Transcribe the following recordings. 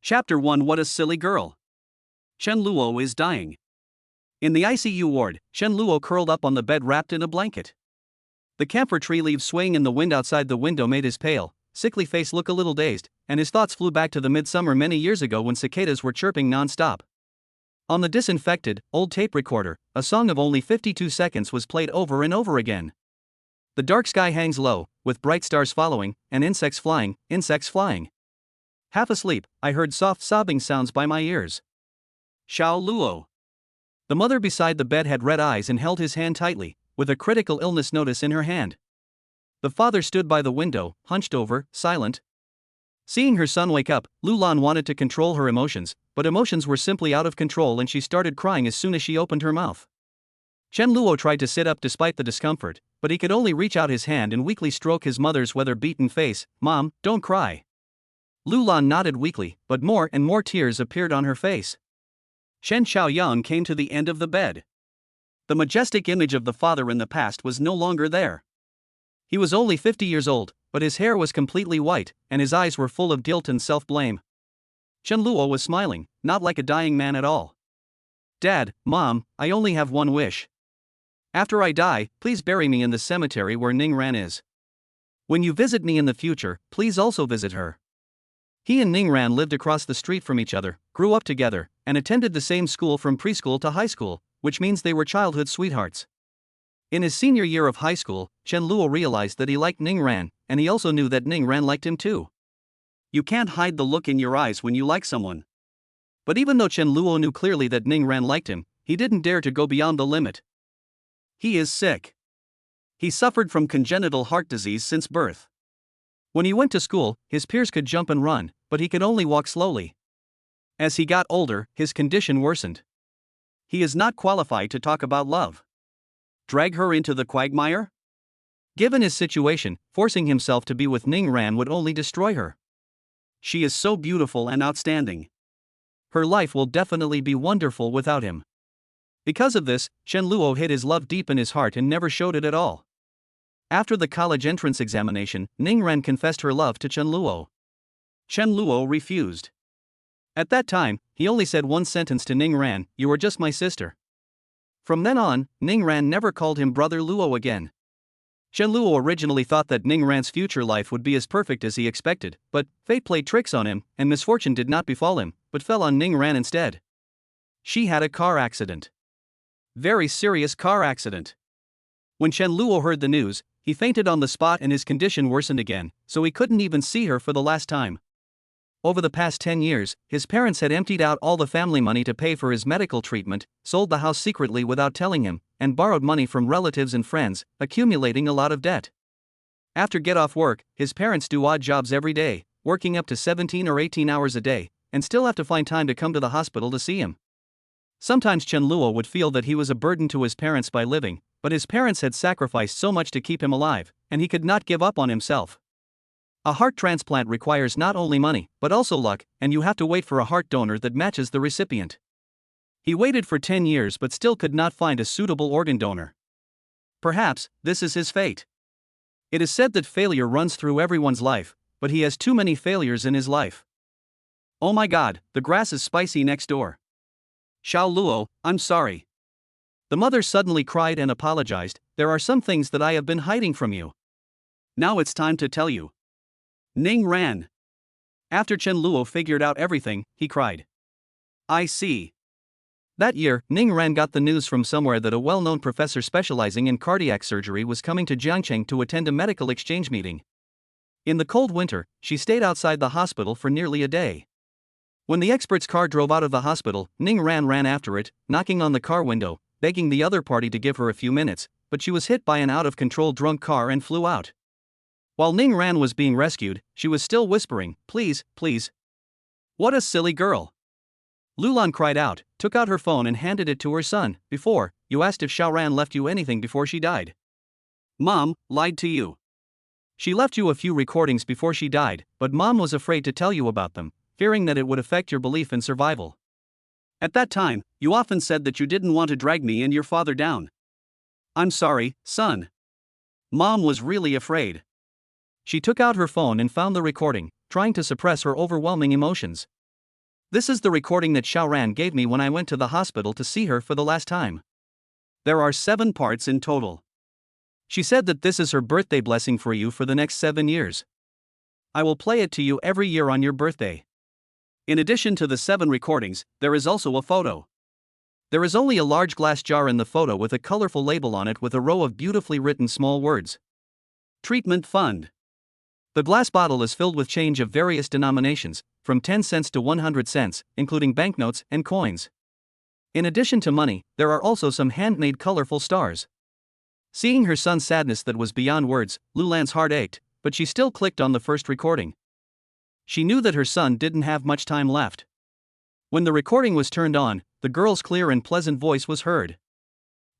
Chapter 1 What a Silly Girl! Chen Luo is dying. In the ICU ward, Chen Luo curled up on the bed wrapped in a blanket. The camphor tree leaves swaying in the wind outside the window made his pale, sickly face look a little dazed, and his thoughts flew back to the midsummer many years ago when cicadas were chirping non-stop. On the disinfected, old tape recorder, a song of only 52 seconds was played over and over again. The dark sky hangs low, with bright stars following, and insects flying, insects flying. Half asleep, I heard soft sobbing sounds by my ears. Xiao Luo. The mother beside the bed had red eyes and held his hand tightly, with a critical illness notice in her hand. The father stood by the window, hunched over, silent. Seeing her son wake up, Lulan wanted to control her emotions, but emotions were simply out of control and she started crying as soon as she opened her mouth. Chen Luo tried to sit up despite the discomfort, but he could only reach out his hand and weakly stroke his mother's weather-beaten face. "Mom, don't cry." Lulan nodded weakly, but more and more tears appeared on her face. Shen Xiaoyang came to the end of the bed. The majestic image of the father in the past was no longer there. He was only 50 years old, but his hair was completely white, and his eyes were full of guilt and self-blame. Chen Luo was smiling, not like a dying man at all. "Dad, Mom, I only have one wish. After I die, please bury me in the cemetery where Ning Ran is. When you visit me in the future, please also visit her." He and Ning Ran lived across the street from each other, grew up together, and attended the same school from preschool to high school, which means they were childhood sweethearts. In his senior year of high school, Chen Luo realized that he liked Ning Ran, and he also knew that Ning Ran liked him too. You can't hide the look in your eyes when you like someone. But even though Chen Luo knew clearly that Ning Ran liked him, he didn't dare to go beyond the limit. He is sick. He suffered from congenital heart disease since birth. When he went to school, his peers could jump and run, but he could only walk slowly. As he got older, his condition worsened. He is not qualified to talk about love. Drag her into the quagmire? Given his situation, forcing himself to be with Ning Ran would only destroy her. She is so beautiful and outstanding. Her life will definitely be wonderful without him. Because of this, Chen Luo hid his love deep in his heart and never showed it at all. After the college entrance examination, Ning Ran confessed her love to Chen Luo. Chen Luo refused. At that time, he only said one sentence to Ning Ran: "You are just my sister." From then on, Ning Ran never called him Brother Luo again. Chen Luo originally thought that Ning Ran's future life would be as perfect as he expected, but fate played tricks on him, and misfortune did not befall him, but fell on Ning Ran instead. She had a car accident. Very serious car accident. When Chen Luo heard the news, he fainted on the spot and his condition worsened again, so he couldn't even see her for the last time. Over the past 10 years, his parents had emptied out all the family money to pay for his medical treatment, sold the house secretly without telling him, and borrowed money from relatives and friends, accumulating a lot of debt. After get off work, his parents do odd jobs every day, working up to 17 or 18 hours a day, and still have to find time to come to the hospital to see him. Sometimes Chen Luo would feel that he was a burden to his parents by living, but his parents had sacrificed so much to keep him alive, and he could not give up on himself. A heart transplant requires not only money, but also luck, and you have to wait for a heart donor that matches the recipient. He waited for 10 years but still could not find a suitable organ donor. Perhaps, this is his fate. It is said that failure runs through everyone's life, but he has too many failures in his life. Oh my God, the grass is spicy next door. Xiao Luo, I'm sorry. The mother suddenly cried and apologized. There are some things that I have been hiding from you. Now it's time to tell you. Ning Ran. After Chen Luo figured out everything, he cried. I see. That year, Ning Ran got the news from somewhere that a well-known professor specializing in cardiac surgery was coming to Jiangcheng to attend a medical exchange meeting. In the cold winter, she stayed outside the hospital for nearly a day. When the expert's car drove out of the hospital, Ning Ran ran after it, knocking on the car window, begging the other party to give her a few minutes, but she was hit by an out-of-control drunk car and flew out. While Ning Ran was being rescued, she was still whispering, "Please, please." What a silly girl. Lulan cried out, took out her phone and handed it to her son. "Before, you asked if Xiaoran left you anything before she died. Mom lied to you. She left you a few recordings before she died, but Mom was afraid to tell you about them, fearing that it would affect your belief in survival. At that time, you often said that you didn't want to drag me and your father down. I'm sorry, son. Mom was really afraid." She took out her phone and found the recording, trying to suppress her overwhelming emotions. This is the recording that Xiaoran gave me when I went to the hospital to see her for the last time. There are 7 parts in total. She said that this is her birthday blessing for you for the next 7 years. I will play it to you every year on your birthday. In addition to the 7 recordings, there is also a photo. There is only a large glass jar in the photo with a colorful label on it with a row of beautifully written small words. Treatment Fund. The glass bottle is filled with change of various denominations, from 10 cents to 100 cents, including banknotes and coins. In addition to money, there are also some handmade colorful stars. Seeing her son's sadness that was beyond words, Lulan's heart ached, but she still clicked on the first recording. She knew that her son didn't have much time left. When the recording was turned on, the girl's clear and pleasant voice was heard.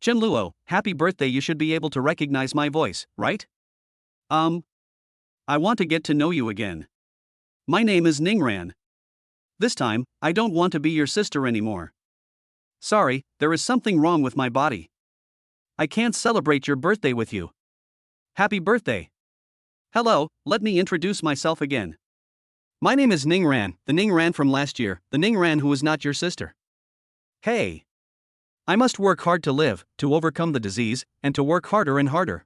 Chen Luo, happy birthday, you should be able to recognize my voice, right? I want to get to know you again. My name is Ningran. This time, I don't want to be your sister anymore. Sorry, there is something wrong with my body. I can't celebrate your birthday with you. Happy birthday. Hello, let me introduce myself again. My name is Ningran, the Ningran from last year, the Ningran who is not your sister. Hey. I must work hard to live, to overcome the disease, and to work harder and harder.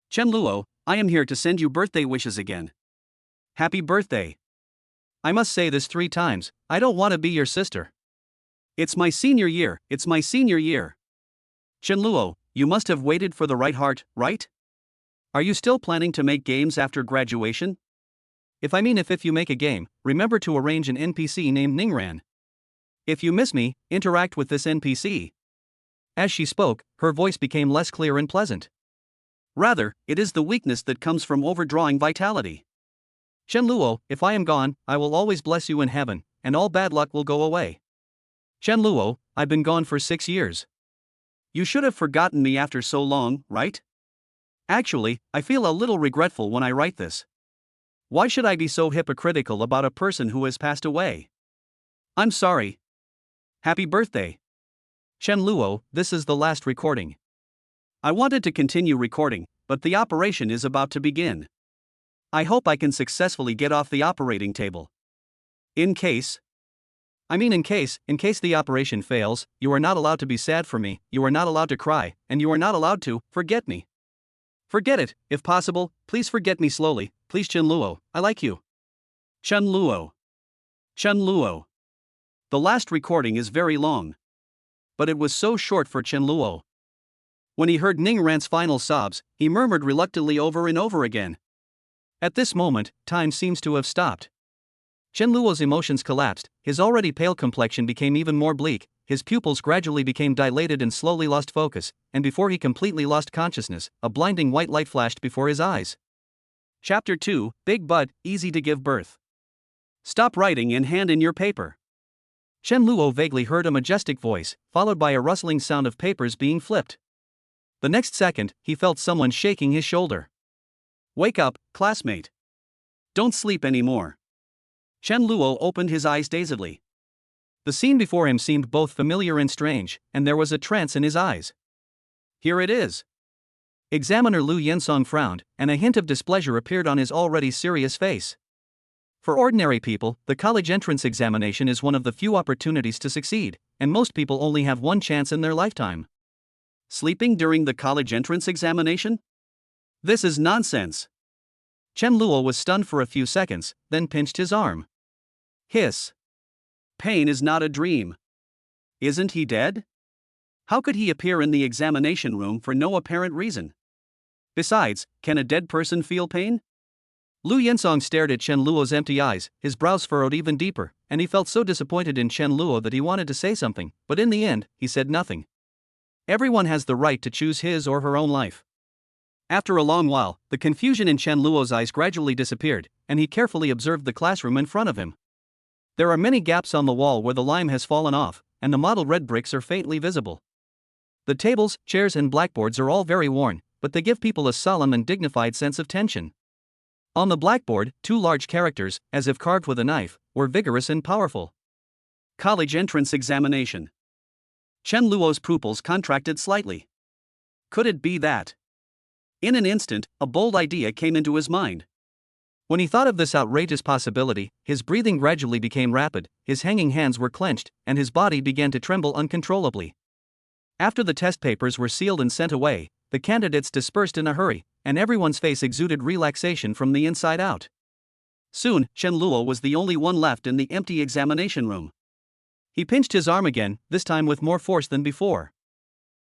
Chen Luo, I am here to send you birthday wishes again. Happy birthday. I must say this 3 times, I don't want to be your sister. It's my senior year, it's my senior year. Chen Luo, you must have waited for the right heart, right? Are you still planning to make games after graduation? If you make a game, remember to arrange an NPC named Ningran. If you miss me, interact with this NPC. As she spoke, her voice became less clear and pleasant. Rather, it is the weakness that comes from overdrawing vitality. Chen Luo, if I am gone, I will always bless you in heaven, and all bad luck will go away. Chen Luo, I've been gone for 6 years. You should have forgotten me after so long, right? Actually, I feel a little regretful when I write this. Why should I be so hypocritical about a person who has passed away? I'm sorry. Happy birthday. Chen Luo, this is the last recording. I wanted to continue recording, but the operation is about to begin. I hope I can successfully get off the operating table. In case the operation fails, you are not allowed to be sad for me, you are not allowed to cry, and you are not allowed to forget me. Forget it, if possible, please forget me slowly, please Chen Luo, I like you. Chen Luo. Chen Luo. The last recording is very long. But it was so short for Chen Luo. When he heard Ningran's final sobs, he murmured reluctantly over and over again. At this moment, time seems to have stopped. Chen Luo's emotions collapsed, his already pale complexion became even more bleak, his pupils gradually became dilated and slowly lost focus, and before he completely lost consciousness, a blinding white light flashed before his eyes. Chapter 2, Big Butt, Easy to Give Birth. Stop writing and hand in your paper. Chen Luo vaguely heard a majestic voice, followed by a rustling sound of papers being flipped. The next second, he felt someone shaking his shoulder. Wake up, classmate. Don't sleep anymore. Chen Luo opened his eyes dazedly. The scene before him seemed both familiar and strange, and there was a trance in his eyes. Here it is. Examiner Lu Yensong frowned, and a hint of displeasure appeared on his already serious face. For ordinary people, the college entrance examination is one of the few opportunities to succeed, and most people only have one chance in their lifetime. Sleeping during the college entrance examination? This is nonsense. Chen Luo was stunned for a few seconds, then pinched his arm. Hiss. Pain is not a dream. Isn't he dead? How could he appear in the examination room for no apparent reason? Besides, can a dead person feel pain? Lu Yensong stared at Chen Luo's empty eyes, his brows furrowed even deeper, and he felt so disappointed in Chen Luo that he wanted to say something, but in the end, he said nothing. Everyone has the right to choose his or her own life. After a long while, the confusion in Chen Luo's eyes gradually disappeared, and he carefully observed the classroom in front of him. There are many gaps on the wall where the lime has fallen off, and the mottled red bricks are faintly visible. The tables, chairs, and blackboards are all very worn, but they give people a solemn and dignified sense of tension. On the blackboard, 2 large characters, as if carved with a knife, were vigorous and powerful. College entrance examination. Chen Luo's pupils contracted slightly. Could it be that? In an instant, a bold idea came into his mind. When he thought of this outrageous possibility, his breathing gradually became rapid, his hanging hands were clenched, and his body began to tremble uncontrollably. After the test papers were sealed and sent away, the candidates dispersed in a hurry, and everyone's face exuded relaxation from the inside out. Soon, Chen Luo was the only one left in the empty examination room. He pinched his arm again, this time with more force than before.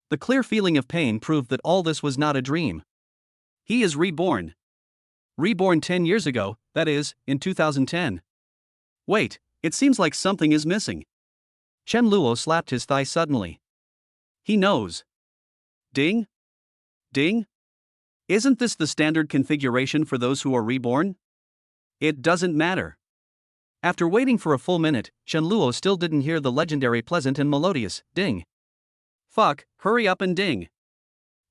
The clear feeling of pain proved that all this was not a dream. He is reborn. Reborn 10 years ago, that is, in 2010. Wait, it seems like something is missing. Chen Luo slapped his thigh suddenly. He knows. Ding? Ding? Isn't this the standard configuration for those who are reborn? It doesn't matter. After waiting for a full minute, Chen Luo still didn't hear the legendary pleasant and melodious ding. Fuck, hurry up and ding.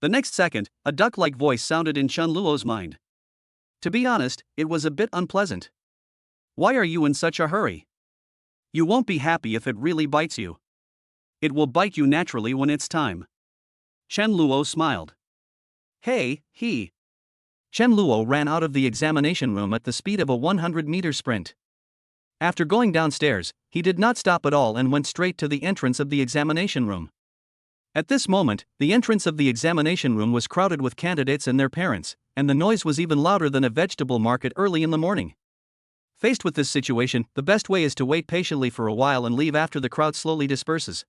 The next second, a duck-like voice sounded in Chen Luo's mind. To be honest, it was a bit unpleasant. Why are you in such a hurry? You won't be happy if it really bites you. It will bite you naturally when it's time. Chen Luo smiled. Hey, he. Chen Luo ran out of the examination room at the speed of a 100-meter sprint. After going downstairs, he did not stop at all and went straight to the entrance of the examination room. At this moment, the entrance of the examination room was crowded with candidates and their parents, and the noise was even louder than a vegetable market early in the morning. Faced with this situation, the best way is to wait patiently for a while and leave after the crowd slowly disperses.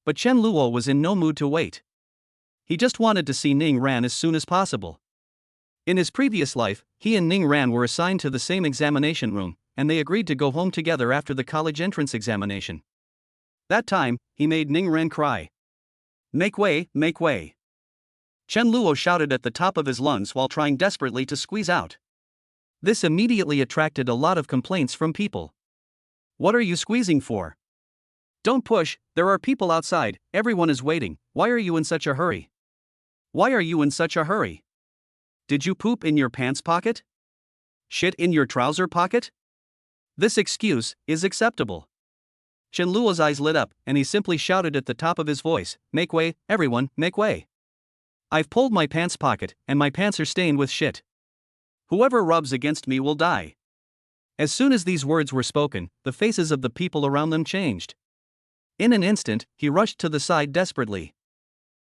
But Chen Luo was in no mood to wait. He just wanted to see Ning Ran as soon as possible. In his previous life, he and Ning Ran were assigned to the same examination room, and they agreed to go home together after the college entrance examination. That time, he made Ning Ran cry. Make way, make way. Chen Luo shouted at the top of his lungs while trying desperately to squeeze out. This immediately attracted a lot of complaints from people. What are you squeezing for? Don't push, there are people outside, everyone is waiting, why are you in such a hurry? Why are you in such a hurry? Did you poop in your pants pocket? Shit in your trouser pocket? This excuse is acceptable. Chen Luo's eyes lit up, and he simply shouted at the top of his voice, make way, everyone, make way. I've pulled my pants pocket, and my pants are stained with shit. Whoever rubs against me will die. As soon as these words were spoken, the faces of the people around them changed. In an instant, he rushed to the side desperately.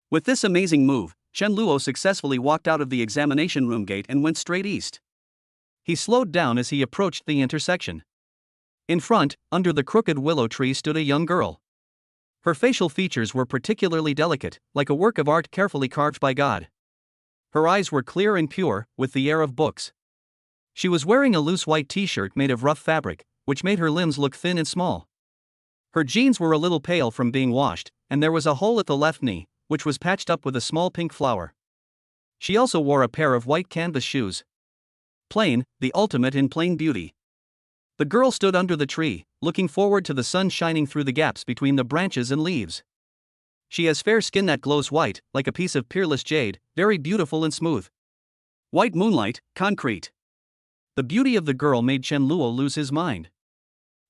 With this amazing move, Chen Luo successfully walked out of the examination room gate and went straight east. He slowed down as he approached the intersection. In front, under the crooked willow tree stood a young girl. Her facial features were particularly delicate, like a work of art carefully carved by God. Her eyes were clear and pure, with the air of books. She was wearing a loose white t-shirt made of rough fabric, which made her limbs look thin and small. Her jeans were a little pale from being washed, and there was a hole at the left knee, which was patched up with a small pink flower. She also wore a pair of white canvas shoes. Plain, the ultimate in plain beauty. The girl stood under the tree, looking forward to the sun shining through the gaps between the branches and leaves. She has fair skin that glows white, like a piece of peerless jade, very beautiful and smooth. White moonlight, concrete. The beauty of the girl made Chen Luo lose his mind.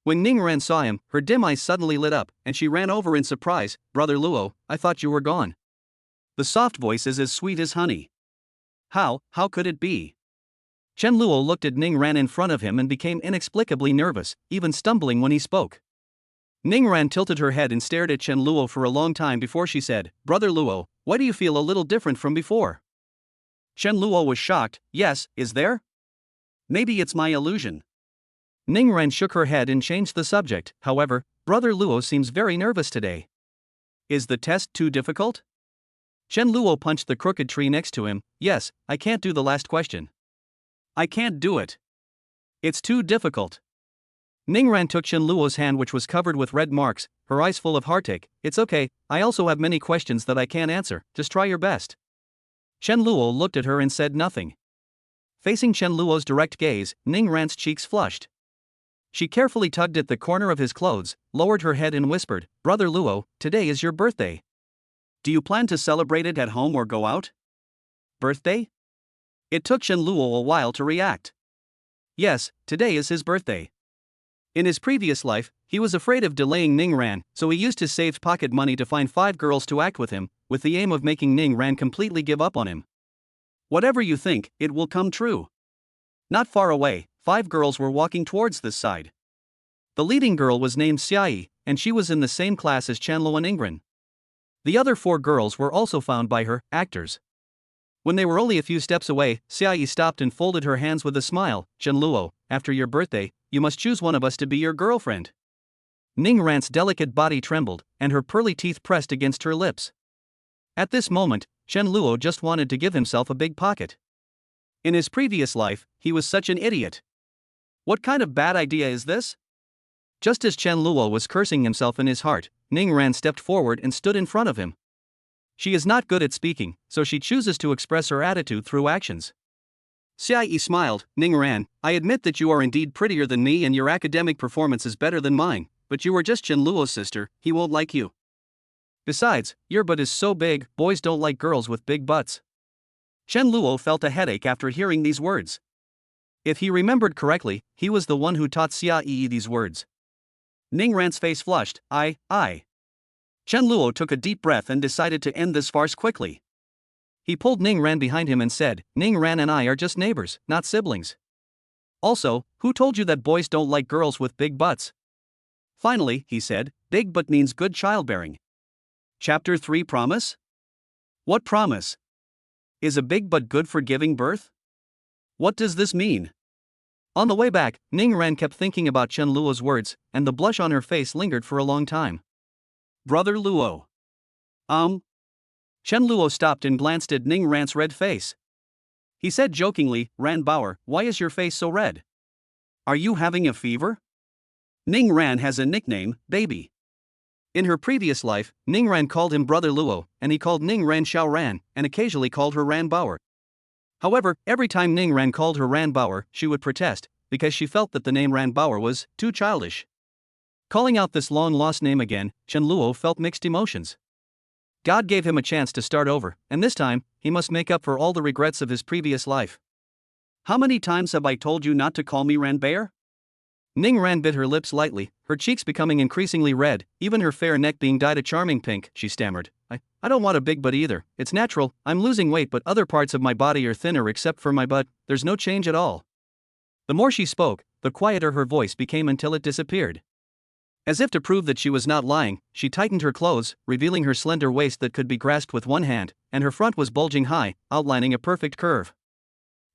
When Ning Ran saw him, her dim eyes suddenly lit up, and she ran over in surprise. Brother Luo, I thought you were gone. The soft voice is as sweet as honey. How could it be? Chen Luo looked at Ning Ran in front of him and became inexplicably nervous, even stumbling when he spoke. Ning Ran tilted her head and stared at Chen Luo for a long time before she said, Brother Luo, why do you feel a little different from before? Chen Luo was shocked. Yes, is there? Maybe it's my illusion. Ning Ran shook her head and changed the subject. However, Brother Luo seems very nervous today. Is the test too difficult? Chen Luo punched the crooked tree next to him. Yes, I can't do the last question. I can't do it. It's too difficult. Ning Ran took Chen Luo's hand, which was covered with red marks, her eyes full of heartache. It's okay, I also have many questions that I can't answer, just try your best. Chen Luo looked at her and said nothing. Facing Chen Luo's direct gaze, Ning Ran's cheeks flushed. She carefully tugged at the corner of his clothes, lowered her head and whispered, Brother Luo, today is your birthday. Do you plan to celebrate it at home or go out? Birthday? It took Chen Luo a while to react. Yes, today is his birthday. In his previous life, he was afraid of delaying Ning Ran, so he used his saved pocket money to find 5 girls to act with him, with the aim of making Ning Ran completely give up on him. Whatever you think, it will come true. Not far away, 5 girls were walking towards this side. The leading girl was named Xiaoyi, and she was in the same class as Chanluo and Ingren. The other 4 girls were also found by her, actors. When they were only a few steps away, Xiaoyi stopped and folded her hands with a smile. Chanluo, after your birthday, you must choose one of us to be your girlfriend. Ning Ran's delicate body trembled, and her pearly teeth pressed against her lips. At this moment, Chen Luo just wanted to give himself a big pocket. In his previous life, he was such an idiot. What kind of bad idea is this? Just as Chen Luo was cursing himself in his heart, Ning Ran stepped forward and stood in front of him. She is not good at speaking, so she chooses to express her attitude through actions. Xiaoyi smiled. Ning Ran, I admit that you are indeed prettier than me and your academic performance is better than mine, but you are just Chen Luo's sister, he won't like you. Besides, your butt is so big, boys don't like girls with big butts. Chen Luo felt a headache after hearing these words. If he remembered correctly, he was the one who taught Xiaoyi these words. Ning Ran's face flushed. Chen Luo took a deep breath and decided to end this farce quickly. He pulled Ning Ran behind him and said, Ning Ran and I are just neighbors, not siblings. Also, who told you that boys don't like girls with big butts? Finally, he said, big butt means good childbearing. Chapter 3 Promise? What promise? Is a big butt good for giving birth? What does this mean? On the way back, Ning Ran kept thinking about Chen Luo's words, and the blush on her face lingered for a long time. Brother Luo. Chen Luo stopped and glanced at Ning Ran's red face. He said jokingly, Ran Bauer, why is your face so red? Are you having a fever? Ning Ran has a nickname, Baby. In her previous life, Ning Ran called him Brother Luo, and he called Ning Ran Xiao Ran, and occasionally called her Ran Bauer. However, every time Ning Ran called her Ran Bauer, she would protest, because she felt that the name Ran Bauer was too childish. Calling out this long-lost name again, Chen Luo felt mixed emotions. God gave him a chance to start over, and this time, he must make up for all the regrets of his previous life. How many times have I told you not to call me Ran Bear? Ning Ran bit her lips lightly, her cheeks becoming increasingly red, even her fair neck being dyed a charming pink. She stammered, I don't want a big butt either, it's natural, I'm losing weight but other parts of my body are thinner except for my butt, there's no change at all. The more she spoke, the quieter her voice became until it disappeared. As if to prove that she was not lying, she tightened her clothes, revealing her slender waist that could be grasped with one hand, and her front was bulging high, outlining a perfect curve.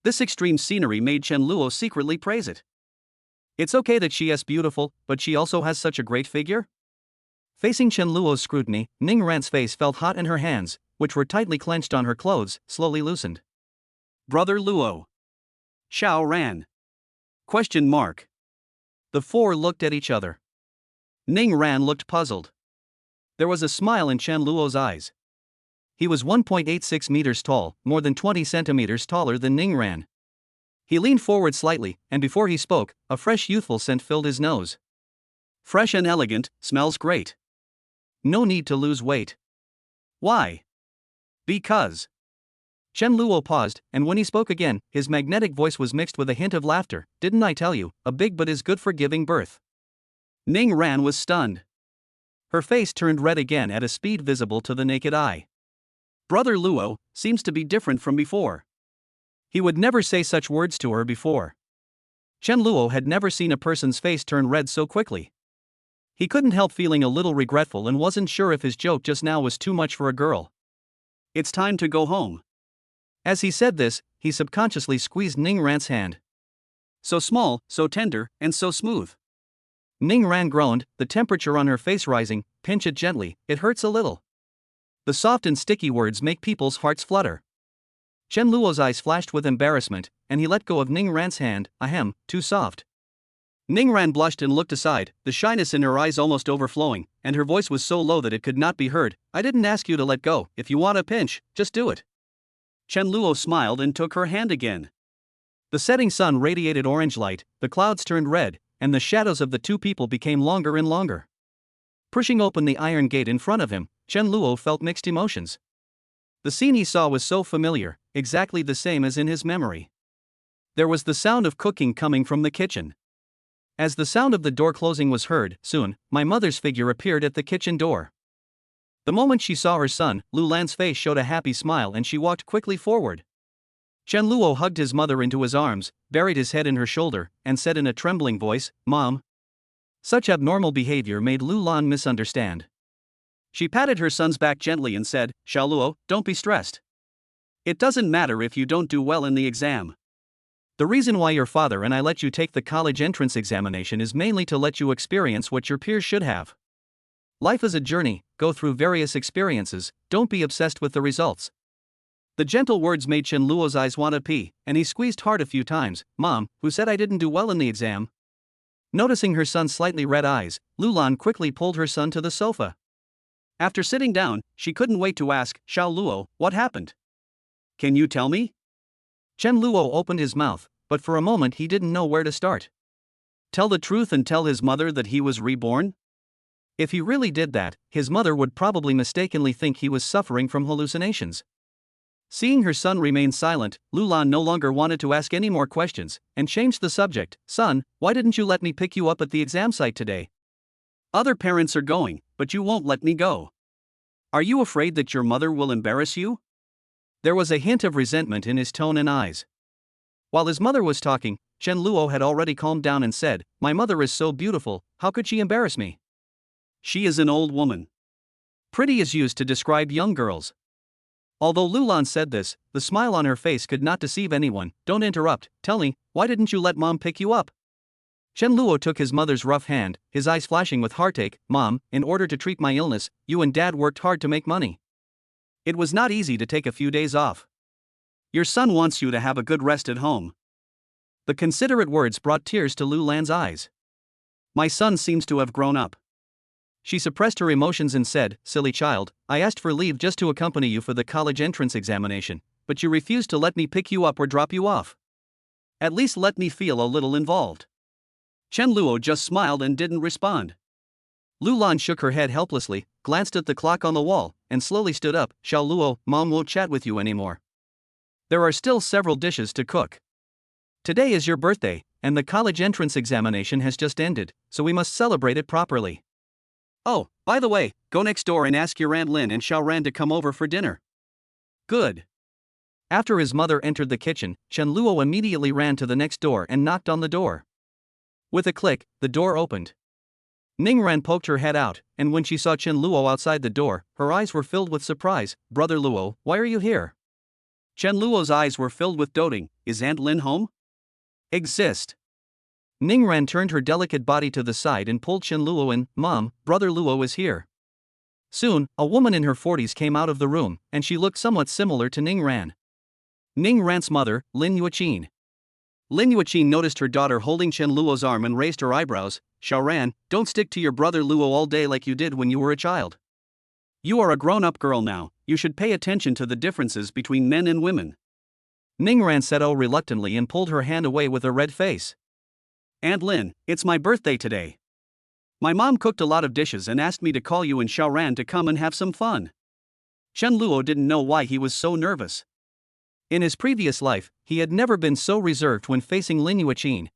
This extreme scenery made Chen Luo secretly praise it. It's okay that she is beautiful, but she also has such a great figure? Facing Chen Luo's scrutiny, Ning Ran's face felt hot and her hands, which were tightly clenched on her clothes, slowly loosened. Brother Luo. Xiao Ran. ? The 4 looked at each other. Ning Ran looked puzzled. There was a smile in Chen Luo's eyes. He was 1.86 meters tall, more than 20 centimeters taller than Ning Ran. He leaned forward slightly, and before he spoke, a fresh youthful scent filled his nose. Fresh and elegant, smells great. No need to lose weight. Why? Because. Chen Luo paused, and when he spoke again, his magnetic voice was mixed with a hint of laughter. Didn't I tell you, a big butt is good for giving birth? Ning Ran was stunned. Her face turned red again at a speed visible to the naked eye. Brother Luo seems to be different from before. He would never say such words to her before. Chen Luo had never seen a person's face turn red so quickly. He couldn't help feeling a little regretful and wasn't sure if his joke just now was too much for a girl. It's time to go home. As he said this, he subconsciously squeezed Ning Ran's hand. So small, so tender, and so smooth. Ning Ran groaned, the temperature on her face rising. Pinch it gently, it hurts a little. The soft and sticky words make people's hearts flutter. Chen Luo's eyes flashed with embarrassment, and he let go of Ning Ran's hand. Ahem, too soft. Ning Ran blushed and looked aside, the shyness in her eyes almost overflowing, and her voice was so low that it could not be heard. I didn't ask you to let go, if you want a pinch, just do it. Chen Luo smiled and took her hand again. The setting sun radiated orange light, the clouds turned red, and the shadows of the 2 people became longer and longer. Pushing open the iron gate in front of him, Chen Luo felt mixed emotions. The scene he saw was so familiar, exactly the same as in his memory. There was the sound of cooking coming from the kitchen. As the sound of the door closing was heard, soon, my mother's figure appeared at the kitchen door. The moment she saw her son, Lu Lan's face showed a happy smile and she walked quickly forward. Chen Luo hugged his mother into his arms, buried his head in her shoulder, and said in a trembling voice, "Mom." Such abnormal behavior made Lu Lan misunderstand. She patted her son's back gently and said, "Xiao Luo, don't be stressed. It doesn't matter if you don't do well in the exam. The reason why your father and I let you take the college entrance examination is mainly to let you experience what your peers should have. Life is a journey, go through various experiences, don't be obsessed with the results." The gentle words made Chen Luo's eyes want to pee, and he squeezed hard a few times. "Mom, who said I didn't do well in the exam?" Noticing her son's slightly red eyes, Lu Lan quickly pulled her son to the sofa. After sitting down, she couldn't wait to ask, "Xiao Luo, what happened? Can you tell me?" Chen Luo opened his mouth, but for a moment he didn't know where to start. Tell the truth and tell his mother that he was reborn? If he really did that, his mother would probably mistakenly think he was suffering from hallucinations. Seeing her son remain silent, Lu Lan no longer wanted to ask any more questions, and changed the subject. "Son, why didn't you let me pick you up at the exam site today? Other parents are going, but you won't let me go. Are you afraid that your mother will embarrass you?" There was a hint of resentment in his tone and eyes. While his mother was talking, Chen Luo had already calmed down and said, "My mother is so beautiful, how could she embarrass me? She is an old woman. Pretty is used to describe young girls." Although Lu Lan said this, the smile on her face could not deceive anyone. "Don't interrupt, tell me, why didn't you let Mom pick you up?" Chen Luo took his mother's rough hand, his eyes flashing with heartache. "Mom, in order to treat my illness, you and Dad worked hard to make money. It was not easy to take a few days off. Your son wants you to have a good rest at home." The considerate words brought tears to Lu Lan's eyes. "My son seems to have grown up." She suppressed her emotions and said, "Silly child, I asked for leave just to accompany you for the college entrance examination, but you refused to let me pick you up or drop you off. At least let me feel a little involved." Chen Luo just smiled and didn't respond. Lu Lan shook her head helplessly, glanced at the clock on the wall, and slowly stood up. "Xiao Luo, Mom won't chat with you anymore. There are still several dishes to cook. Today is your birthday, and the college entrance examination has just ended, so we must celebrate it properly. Oh, by the way, go next door and ask your Aunt Lin and Xiao Ran to come over for dinner." "Good." After his mother entered the kitchen, Chen Luo immediately ran to the next door and knocked on the door. With a click, the door opened. Ning Ran poked her head out, and when she saw Chen Luo outside the door, her eyes were filled with surprise. "Brother Luo, why are you here?" Chen Luo's eyes were filled with doting. "Is Aunt Lin home?" "Exist." Ning Ran turned her delicate body to the side and pulled Chen Luo in. "Mom, Brother Luo is here." Soon, a woman in her 40s came out of the room, and she looked somewhat similar to Ning Ran. Ning Ran's mother, Lin Yuqin. Lin Yuqin noticed her daughter holding Chen Luo's arm and raised her eyebrows. "Xiao Ran, don't stick to your brother Luo all day like you did when you were a child. You are a grown-up girl now, you should pay attention to the differences between men and women." Ning Ran said reluctantly and pulled her hand away with a red face. "Aunt Lin, it's my birthday today. My mom cooked a lot of dishes and asked me to call you and Xiao Ran to come and have some fun." Chen Luo didn't know why he was so nervous. In his previous life, he had never been so reserved when facing Lin Yuqin.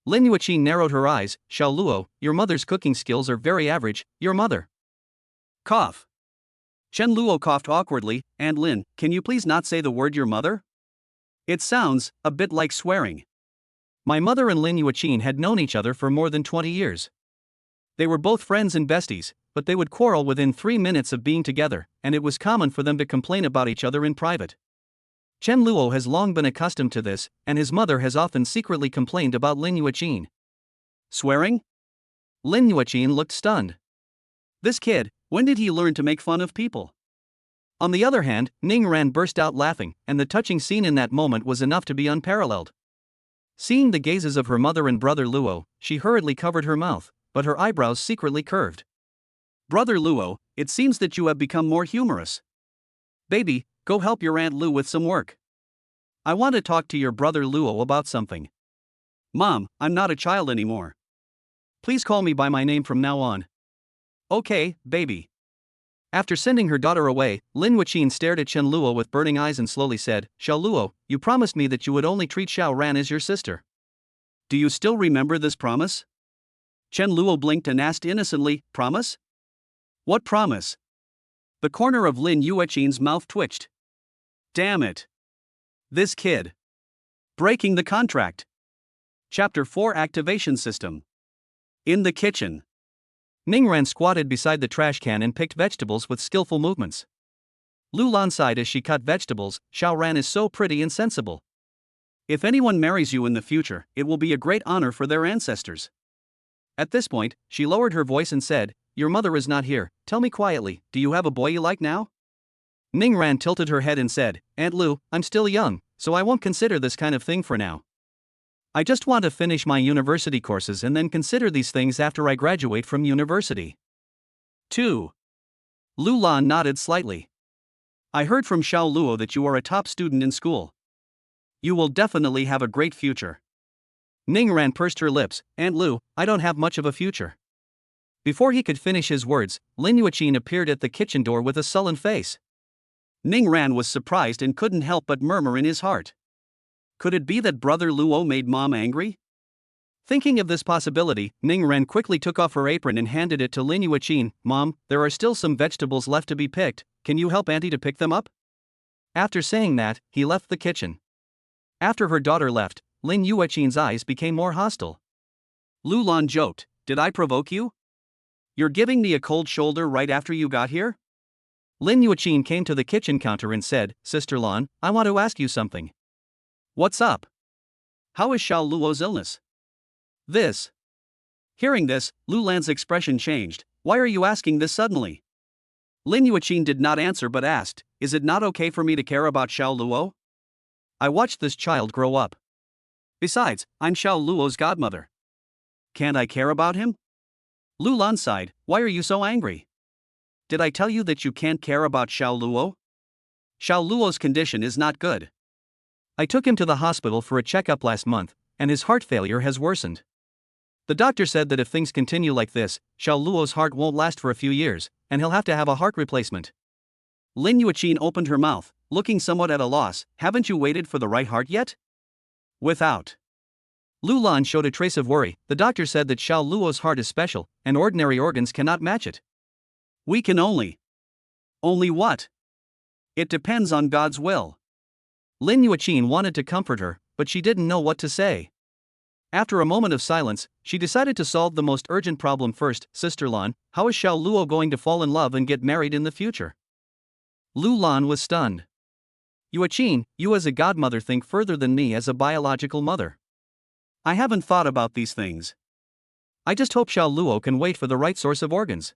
Lin Yuqin narrowed her eyes. "Xiao Luo, your mother's cooking skills are very average, your mother." Cough. Chen Luo coughed awkwardly. "Aunt Lin, can you please not say the word your mother? It sounds a bit like swearing." My mother and Lin Yuqin had known each other for more than 20 years. They were both friends and besties, but they would quarrel within 3 minutes of being together, and it was common for them to complain about each other in private. Chen Luo has long been accustomed to this, and his mother has often secretly complained about Lin Yuqin. Swearing? Lin Yuqin looked stunned. This kid, when did he learn to make fun of people? On the other hand, Ning Ran burst out laughing, and the touching scene in that moment was enough to be unparalleled. Seeing the gazes of her mother and brother Luo, she hurriedly covered her mouth, but her eyebrows secretly curved. "Brother Luo, it seems that you have become more humorous. Baby, go help your Aunt Lu with some work. I want to talk to your brother Luo about something." "Mom, I'm not a child anymore. Please call me by my name from now on." "Okay, baby." After sending her daughter away, Lin Yuqin stared at Chen Luo with burning eyes and slowly said, "Xiao Luo, you promised me that you would only treat Xiao Ran as your sister. Do you still remember this promise?" Chen Luo blinked and asked innocently, "Promise? What promise?" The corner of Lin Yuqin's mouth twitched. "Damn it. This kid. Breaking the contract. Chapter 4 Activation System. In the kitchen. Ningran squatted beside the trash can and picked vegetables with skillful movements. Lulan sighed as she cut vegetables. Xiaoran is so pretty and sensible. If anyone marries you in the future, it will be a great honor for their ancestors. At this point, she lowered her voice and said, Your mother is not here, tell me quietly, do you have a boy you like now? Ningran tilted her head and said, Aunt Lu, I'm still young, so I won't consider this kind of thing for now. I just want to finish my university courses and then consider these things after I graduate from university. 2. Lulan nodded slightly. I heard from Xiao Luo that you are a top student in school. You will definitely have a great future. Ningran pursed her lips, Aunt Lu, I don't have much of a future. Before he could finish his words, Lin Yuqin appeared at the kitchen door with a sullen face. Ningran was surprised and couldn't help but murmur in his heart. Could it be that Brother Luo made Mom angry? Thinking of this possibility, Ningran quickly took off her apron and handed it to Lin Yuqin. Mom, there are still some vegetables left to be picked, can you help Auntie to pick them up? After saying that, he left the kitchen. After her daughter left, Lin Yuqin's eyes became more hostile. Lulan joked, Did I provoke you? You're giving me a cold shoulder right after you got here? Lin Yuqin came to the kitchen counter and said, Sister Lan, I want to ask you something. What's up? How is Xiao Luo's illness? This. Hearing this, Lulan's expression changed. Why are you asking this suddenly? Lin Yuqin did not answer but asked, Is it not okay for me to care about Xiao Luo? I watched this child grow up. Besides, I'm Xiao Luo's godmother. Can't I care about him? Lulan sighed, Why are you so angry? Did I tell you that you can't care about Xiao Luo? Xiao Luo's condition is not good. I took him to the hospital for a checkup last month, and his heart failure has worsened. The doctor said that if things continue like this, Xiao Luo's heart won't last for a few years, and he'll have to have a heart replacement. Lin Yuqin opened her mouth, looking somewhat at a loss. Haven't you waited for the right heart yet? Without. Lulan showed a trace of worry. The doctor said that Xiao Luo's heart is special, and ordinary organs cannot match it. We can only. Only what? It depends on God's will. Lin Yuqin wanted to comfort her, but she didn't know what to say. After a moment of silence, she decided to solve the most urgent problem first. Sister Lan, how is Xiao Luo going to fall in love and get married in the future? Lulan was stunned. Yuqin, you as a godmother think further than me as a biological mother. I haven't thought about these things. I just hope Xiao Luo can wait for the right source of organs.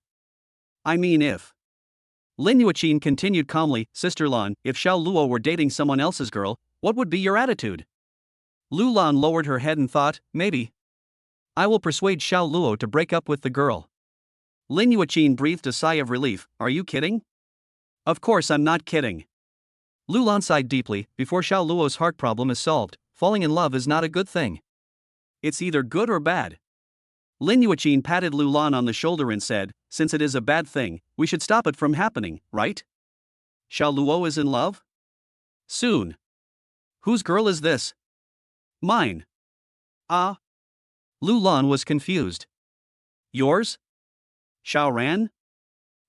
I mean if. Lin Yuqin continued calmly, Sister Lan, if Xiao Luo were dating someone else's girl, what would be your attitude? Lulan lowered her head and thought, maybe. I will persuade Xiao Luo to break up with the girl. Lin Yuqin breathed a sigh of relief, are you kidding? Of course I'm not kidding. Lulan sighed deeply, before Xiao Luo's heart problem is solved, falling in love is not a good thing. It's either good or bad. Lin Yuqin patted Lulan on the shoulder and said, since it is a bad thing, we should stop it from happening, right? Xiao Luo is in love? Soon. Whose girl is this? Mine. Ah. Lulan was confused. Yours? Xiaoran?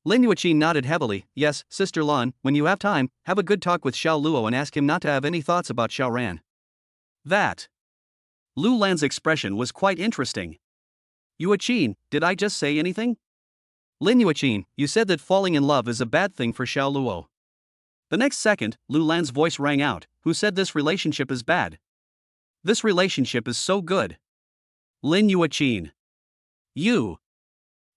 Lin Yuqin nodded heavily, yes, Sister Lan, when you have time, have a good talk with Xiao Luo and ask him not to have any thoughts about Xiaoran. That. Lulan's expression was quite interesting. Yuqin, did I just say anything? Lin Yuqin, you said that falling in love is a bad thing for Xiao Luo. The next second, Lulan's voice rang out, who said this relationship is bad? This relationship is so good. Lin Yuqin. You.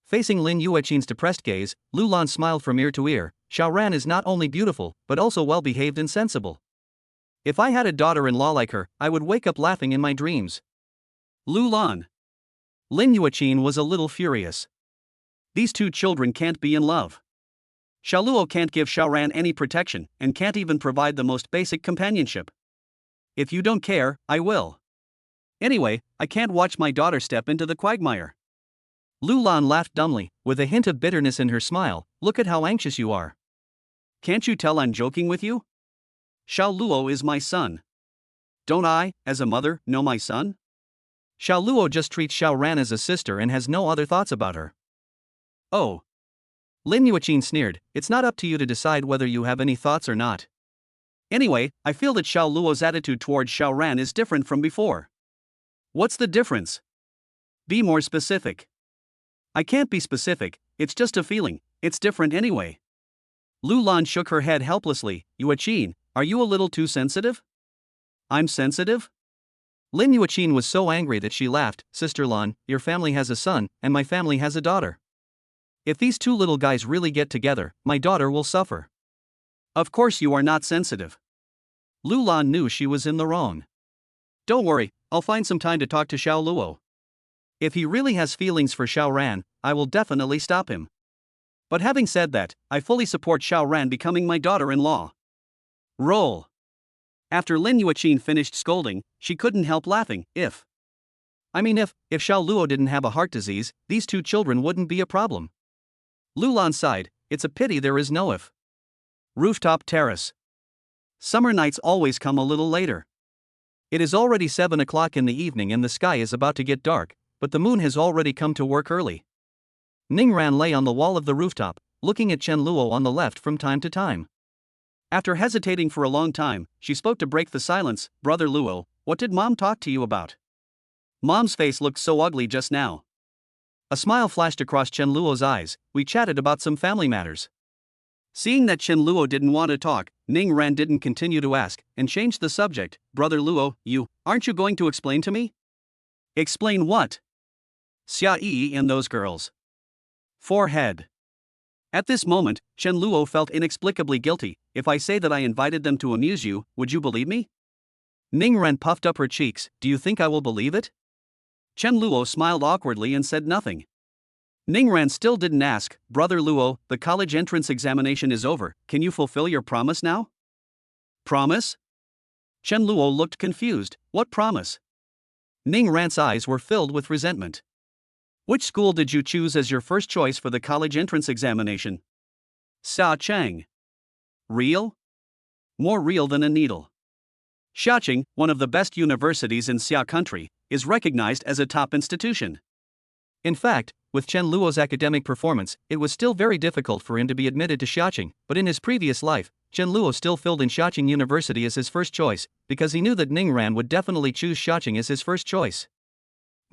Facing Lin Yuqin's depressed gaze, Lulan smiled from ear to ear, Xiaoran is not only beautiful, but also well-behaved and sensible. If I had a daughter-in-law like her, I would wake up laughing in my dreams. Lulan. Lin Yuqin was a little furious. These two children can't be in love. Xiao Luo can't give Xiaoran any protection, and can't even provide the most basic companionship. If you don't care, I will. Anyway, I can't watch my daughter step into the quagmire. Lulan laughed dumbly, with a hint of bitterness in her smile, look at how anxious you are. Can't you tell I'm joking with you? Xiao Luo is my son. Don't I, as a mother, know my son? Xiao Luo just treats Xiaoran as a sister and has no other thoughts about her. Oh. Lin Yuqin sneered, it's not up to you to decide whether you have any thoughts or not. Anyway, I feel that Xiao Luo's attitude towards Xiao Ran is different from before. What's the difference? Be more specific. I can't be specific, it's just a feeling, it's different anyway. Lu Lan shook her head helplessly. Yuaqin, are you a little too sensitive? I'm sensitive? Lin Yuaqin was so angry that she laughed. Sister Lan, your family has a son, and my family has a daughter. If these two little guys really get together, my daughter will suffer. Of course you are not sensitive. Lu Lan knew she was in the wrong. Don't worry, I'll find some time to talk to Xiao Luo. If he really has feelings for Xiao Ran, I will definitely stop him. But having said that, I fully support Xiao Ran becoming my daughter-in-law. Roll. After Lin Yuaqin finished scolding, she couldn't help laughing. If Xiao Luo didn't have a heart disease, these two children wouldn't be a problem. Lu Lan sighed, it's a pity there is no if. Rooftop terrace. Summer nights always come a little later. It is already 7 o'clock in the evening and the sky is about to get dark, but the moon has already come to work early. Ning Ran lay on the wall of the rooftop, looking at Chen Luo on the left from time to time. After hesitating for a long time, she spoke to break the silence. Brother Luo, what did Mom talk to you about? Mom's face looked so ugly just now. A smile flashed across Chen Luo's eyes. We chatted about some family matters. Seeing that Chen Luo didn't want to talk, Ning Ran didn't continue to ask, and changed the subject. Brother Luo, aren't you going to explain to me? Explain what? Xia Yi and those girls. Forehead. At this moment, Chen Luo felt inexplicably guilty. If I say that I invited them to amuse you, would you believe me? Ning Ran puffed up her cheeks. Do you think I will believe it? Chen Luo smiled awkwardly and said nothing. Ning Ran still didn't ask. Brother Luo, the college entrance examination is over. Can you fulfill your promise now? Promise? Chen Luo looked confused. What promise? Ning Ran's eyes were filled with resentment. Which school did you choose as your first choice for the college entrance examination? Xia Chang. Real? More real than a needle. Xiaqing, one of the best universities in Xia country, is recognized as a top institution. In fact, with Chen Luo's academic performance, it was still very difficult for him to be admitted to Xiaqing, but in his previous life, Chen Luo still filled in Xiaqing University as his first choice, because he knew that Ning Ran would definitely choose Xiaqing as his first choice.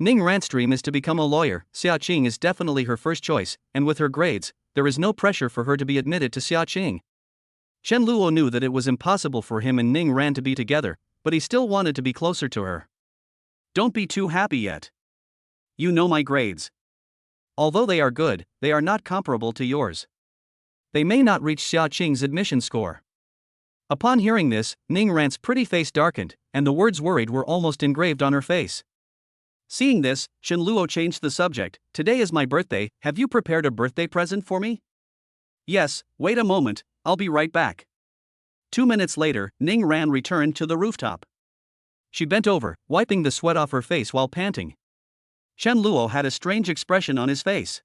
Ning Ran's dream is to become a lawyer. Xiaqing is definitely her first choice, and with her grades, there is no pressure for her to be admitted to Xiaqing. Chen Luo knew that it was impossible for him and Ning Ran to be together, but he still wanted to be closer to her. Don't be too happy yet. You know my grades. Although they are good, they are not comparable to yours. They may not reach Xiaqing's admission score. Upon hearing this, Ning Ran's pretty face darkened, and the words worried were almost engraved on her face. Seeing this, Chen Luo changed the subject. Today is my birthday, have you prepared a birthday present for me? Yes, wait a moment, I'll be right back. 2 minutes later, Ning Ran returned to the rooftop. She bent over, wiping the sweat off her face while panting. Chen Luo had a strange expression on his face.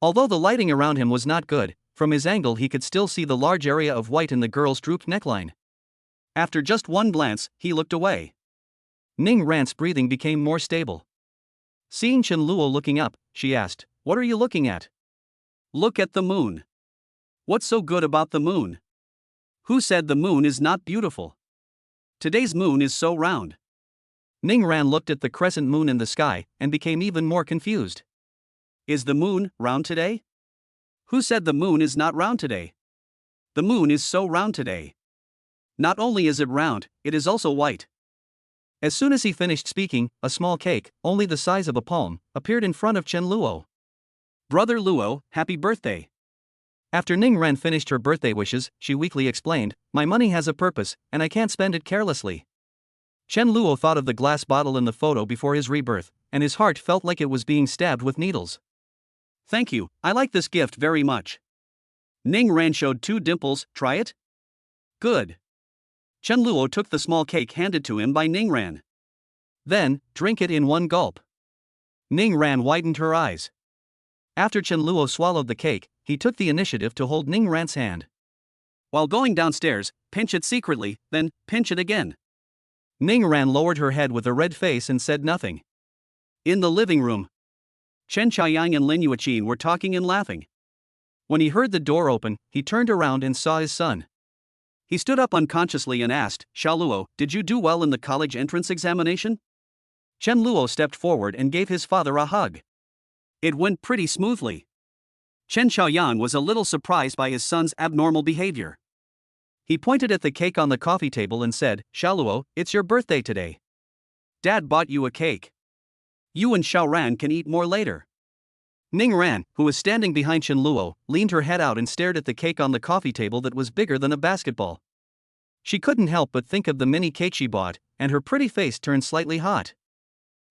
Although the lighting around him was not good, from his angle he could still see the large area of white in the girl's drooped neckline. After just one glance, he looked away. Ning Ran's breathing became more stable. Seeing Chen Luo looking up, she asked, "What are you looking at?" "Look at the moon." "What's so good about the moon?" "Who said the moon is not beautiful? Today's moon is so round." Ning Ran looked at the crescent moon in the sky and became even more confused. "Is the moon round today?" "Who said the moon is not round today? The moon is so round today. Not only is it round, it is also white." As soon as he finished speaking, a small cake, only the size of a palm, appeared in front of Chen Luo. "Brother Luo, happy birthday." After Ning Ran finished her birthday wishes, she weakly explained, "My money has a purpose, and I can't spend it carelessly." Chen Luo thought of the glass bottle in the photo before his rebirth, and his heart felt like it was being stabbed with needles. "Thank you, I like this gift very much." Ning Ran showed 2 dimples. "Try it?" "Good." Chen Luo took the small cake handed to him by Ning Ran. "Then, drink it in one gulp." Ning Ran widened her eyes. After Chen Luo swallowed the cake, he took the initiative to hold Ning Ran's hand. "While going downstairs, pinch it secretly, then pinch it again." Ning Ran lowered her head with a red face and said nothing. In the living room, Chen Chaiyang and Lin Yuaqin were talking and laughing. When he heard the door open, he turned around and saw his son. He stood up unconsciously and asked, Xiaoluo, did you do well in the college entrance examination? Chen Luo stepped forward and gave his father a hug. It went pretty smoothly. Chen Xiaoyan was a little surprised by his son's abnormal behavior. He pointed at the cake on the coffee table and said, Xiaoluo, it's your birthday today. Dad bought you a cake. You and Xiaoran can eat more later. Ning Ran, who was standing behind Chen Luo, leaned her head out and stared at the cake on the coffee table that was bigger than a basketball. She couldn't help but think of the mini cake she bought, and her pretty face turned slightly hot.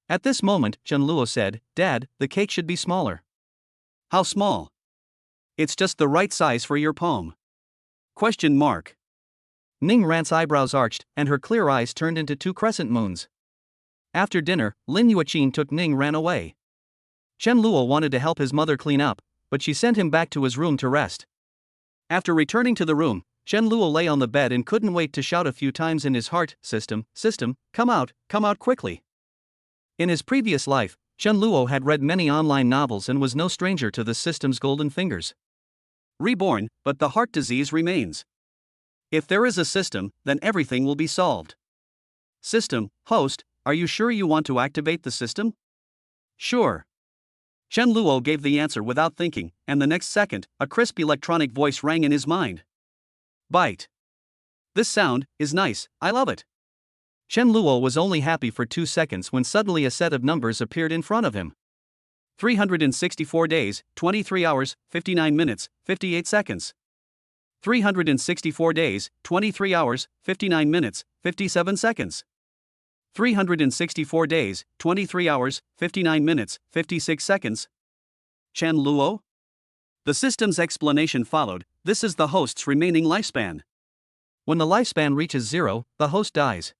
At this moment, Chen Luo said, Dad, the cake should be smaller. How small? It's just the right size for your palm. Question mark. Ning Ran's eyebrows arched, and her clear eyes turned into two crescent moons. After dinner, Lin Yuqin took Ning Ran away. Chen Luo wanted to help his mother clean up, but she sent him back to his room to rest. After returning to the room, Chen Luo lay on the bed and couldn't wait to shout a few times in his heart, System, come out quickly. In his previous life, Chen Luo had read many online novels and was no stranger to the system's golden fingers. Reborn, but the heart disease remains. If there is a system, then everything will be solved. System, host, are you sure you want to activate the system? Sure. Chen Luo gave the answer without thinking, and the next second, a crisp electronic voice rang in his mind. Byte. This sound is nice, I love it. Chen Luo was only happy for 2 seconds when suddenly a set of numbers appeared in front of him. 364 days, 23 hours, 59 minutes, 58 seconds. 364 days, 23 hours, 59 minutes, 57 seconds. 364 days, 23 hours, 59 minutes, 56 seconds. Chen Luo? The system's explanation followed, this is the host's remaining lifespan. When the lifespan reaches 0, the host dies.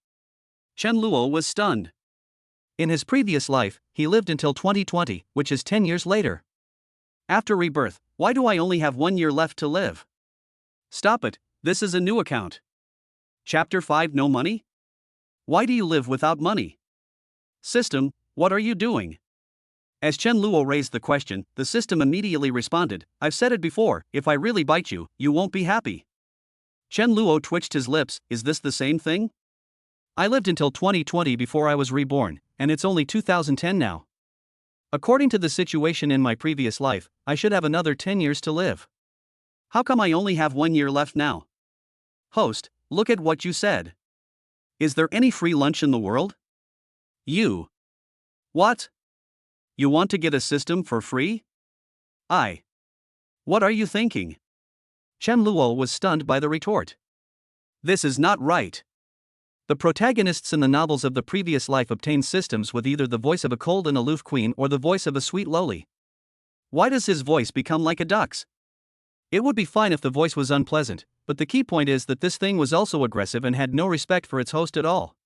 Chen Luo was stunned. In his previous life, he lived until 2020, which is 10 years later. After rebirth, why do I only have 1 year left to live? Stop it, this is a new account. Chapter 5 No money? Why do you live without money? System, what are you doing? As Chen Luo raised the question, the system immediately responded, I've said it before, if I really bite you, you won't be happy. Chen Luo twitched his lips, is this the same thing? I lived until 2020 before I was reborn, and it's only 2010 now. According to the situation in my previous life, I should have another 10 years to live. How come I only have 1 year left now? Host, look at what you said. Is there any free lunch in the world? You. What? You want to get a system for free? What are you thinking? Chen Luo was stunned by the retort. This is not right. The protagonists in the novels of the previous life obtained systems with either the voice of a cold and aloof queen or the voice of a sweet loli. Why does his voice become like a duck's? It would be fine if the voice was unpleasant, but the key point is that this thing was also aggressive and had no respect for its host at all.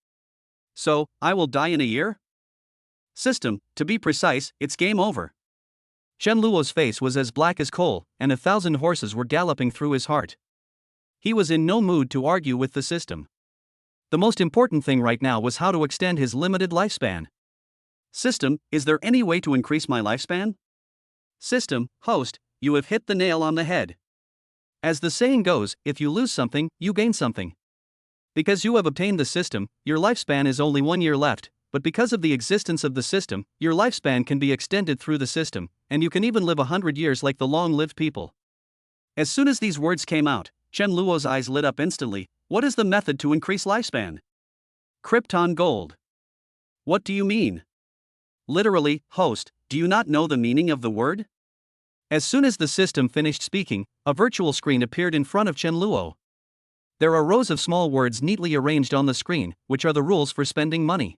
So, I will die in a year? System, to be precise, it's game over. Chen Luo's face was as black as coal, and 1,000 horses were galloping through his heart. He was in no mood to argue with the system. The most important thing right now was how to extend his limited lifespan. System, is there any way to increase my lifespan? System, host, you have hit the nail on the head. As the saying goes, if you lose something, you gain something. Because you have obtained the system, your lifespan is only 1 year left, but because of the existence of the system, your lifespan can be extended through the system, and you can even live 100 years like the long-lived people. As soon as these words came out, Chen Luo's eyes lit up instantly. What is the method to increase lifespan? Krypton gold. What do you mean? Literally, host, do you not know the meaning of the word? As soon as the system finished speaking, a virtual screen appeared in front of Chen Luo. There are rows of small words neatly arranged on the screen, which are the rules for spending money.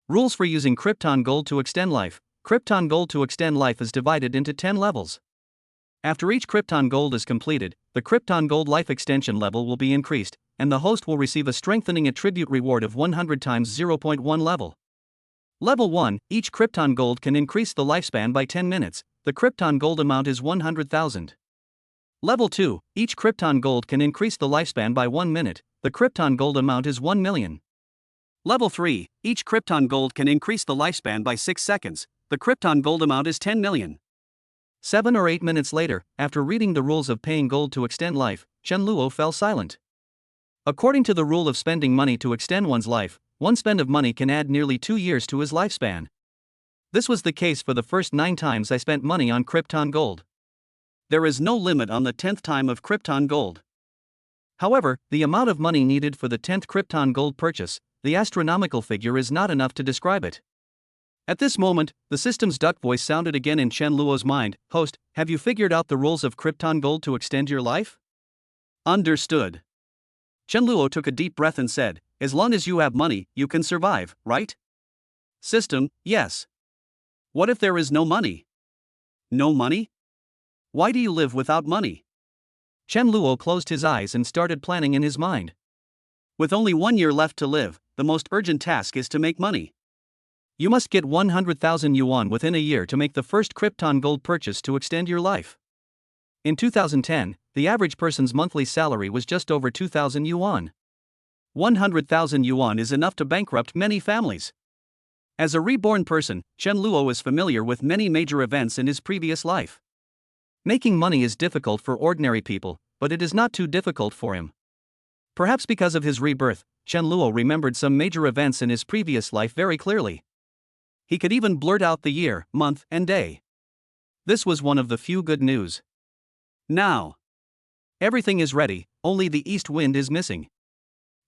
Rules for using Krypton gold to extend life. Krypton gold to extend life is divided into 10 levels. After each Krypton gold is completed, the Krypton gold life extension level will be increased, and the host will receive a strengthening attribute reward of 100 times 0.1 level. Level 1, each Krypton gold can increase the lifespan by 10 minutes, the Krypton gold amount is 100,000. Level 2, each Krypton gold can increase the lifespan by 1 minute, the Krypton gold amount is 1 million. Level 3, each Krypton gold can increase the lifespan by 6 seconds, the Krypton gold amount is 10 million. 7 or 8 minutes later, after reading the rules of paying gold to extend life, Chen Luo fell silent. According to the rule of spending money to extend one's life, one spend of money can add nearly 2 years to his lifespan. This was the case for the first 9 times I spent money on Krypton gold. There is no limit on the 10th time of Krypton gold. However, the amount of money needed for the 10th Krypton gold purchase, the astronomical figure, is not enough to describe it. At this moment, the system's duck voice sounded again in Chen Luo's mind. Host, have you figured out the rules of Krypton gold to extend your life? Understood. Chen Luo took a deep breath and said, as long as you have money, you can survive, right? System, yes. What if there is no money? No money? Why do you live without money? Chen Luo closed his eyes and started planning in his mind. With only 1 year left to live, the most urgent task is to make money. You must get 100,000 yuan within a year to make the first Krypton gold purchase to extend your life. In 2010, the average person's monthly salary was just over 2,000 yuan. 100,000 yuan is enough to bankrupt many families. As a reborn person, Chen Luo is familiar with many major events in his previous life. Making money is difficult for ordinary people, but it is not too difficult for him. Perhaps because of his rebirth, Chen Luo remembered some major events in his previous life very clearly. He could even blurt out the year, month, and day. This was one of the few good news. Now, everything is ready, only the east wind is missing.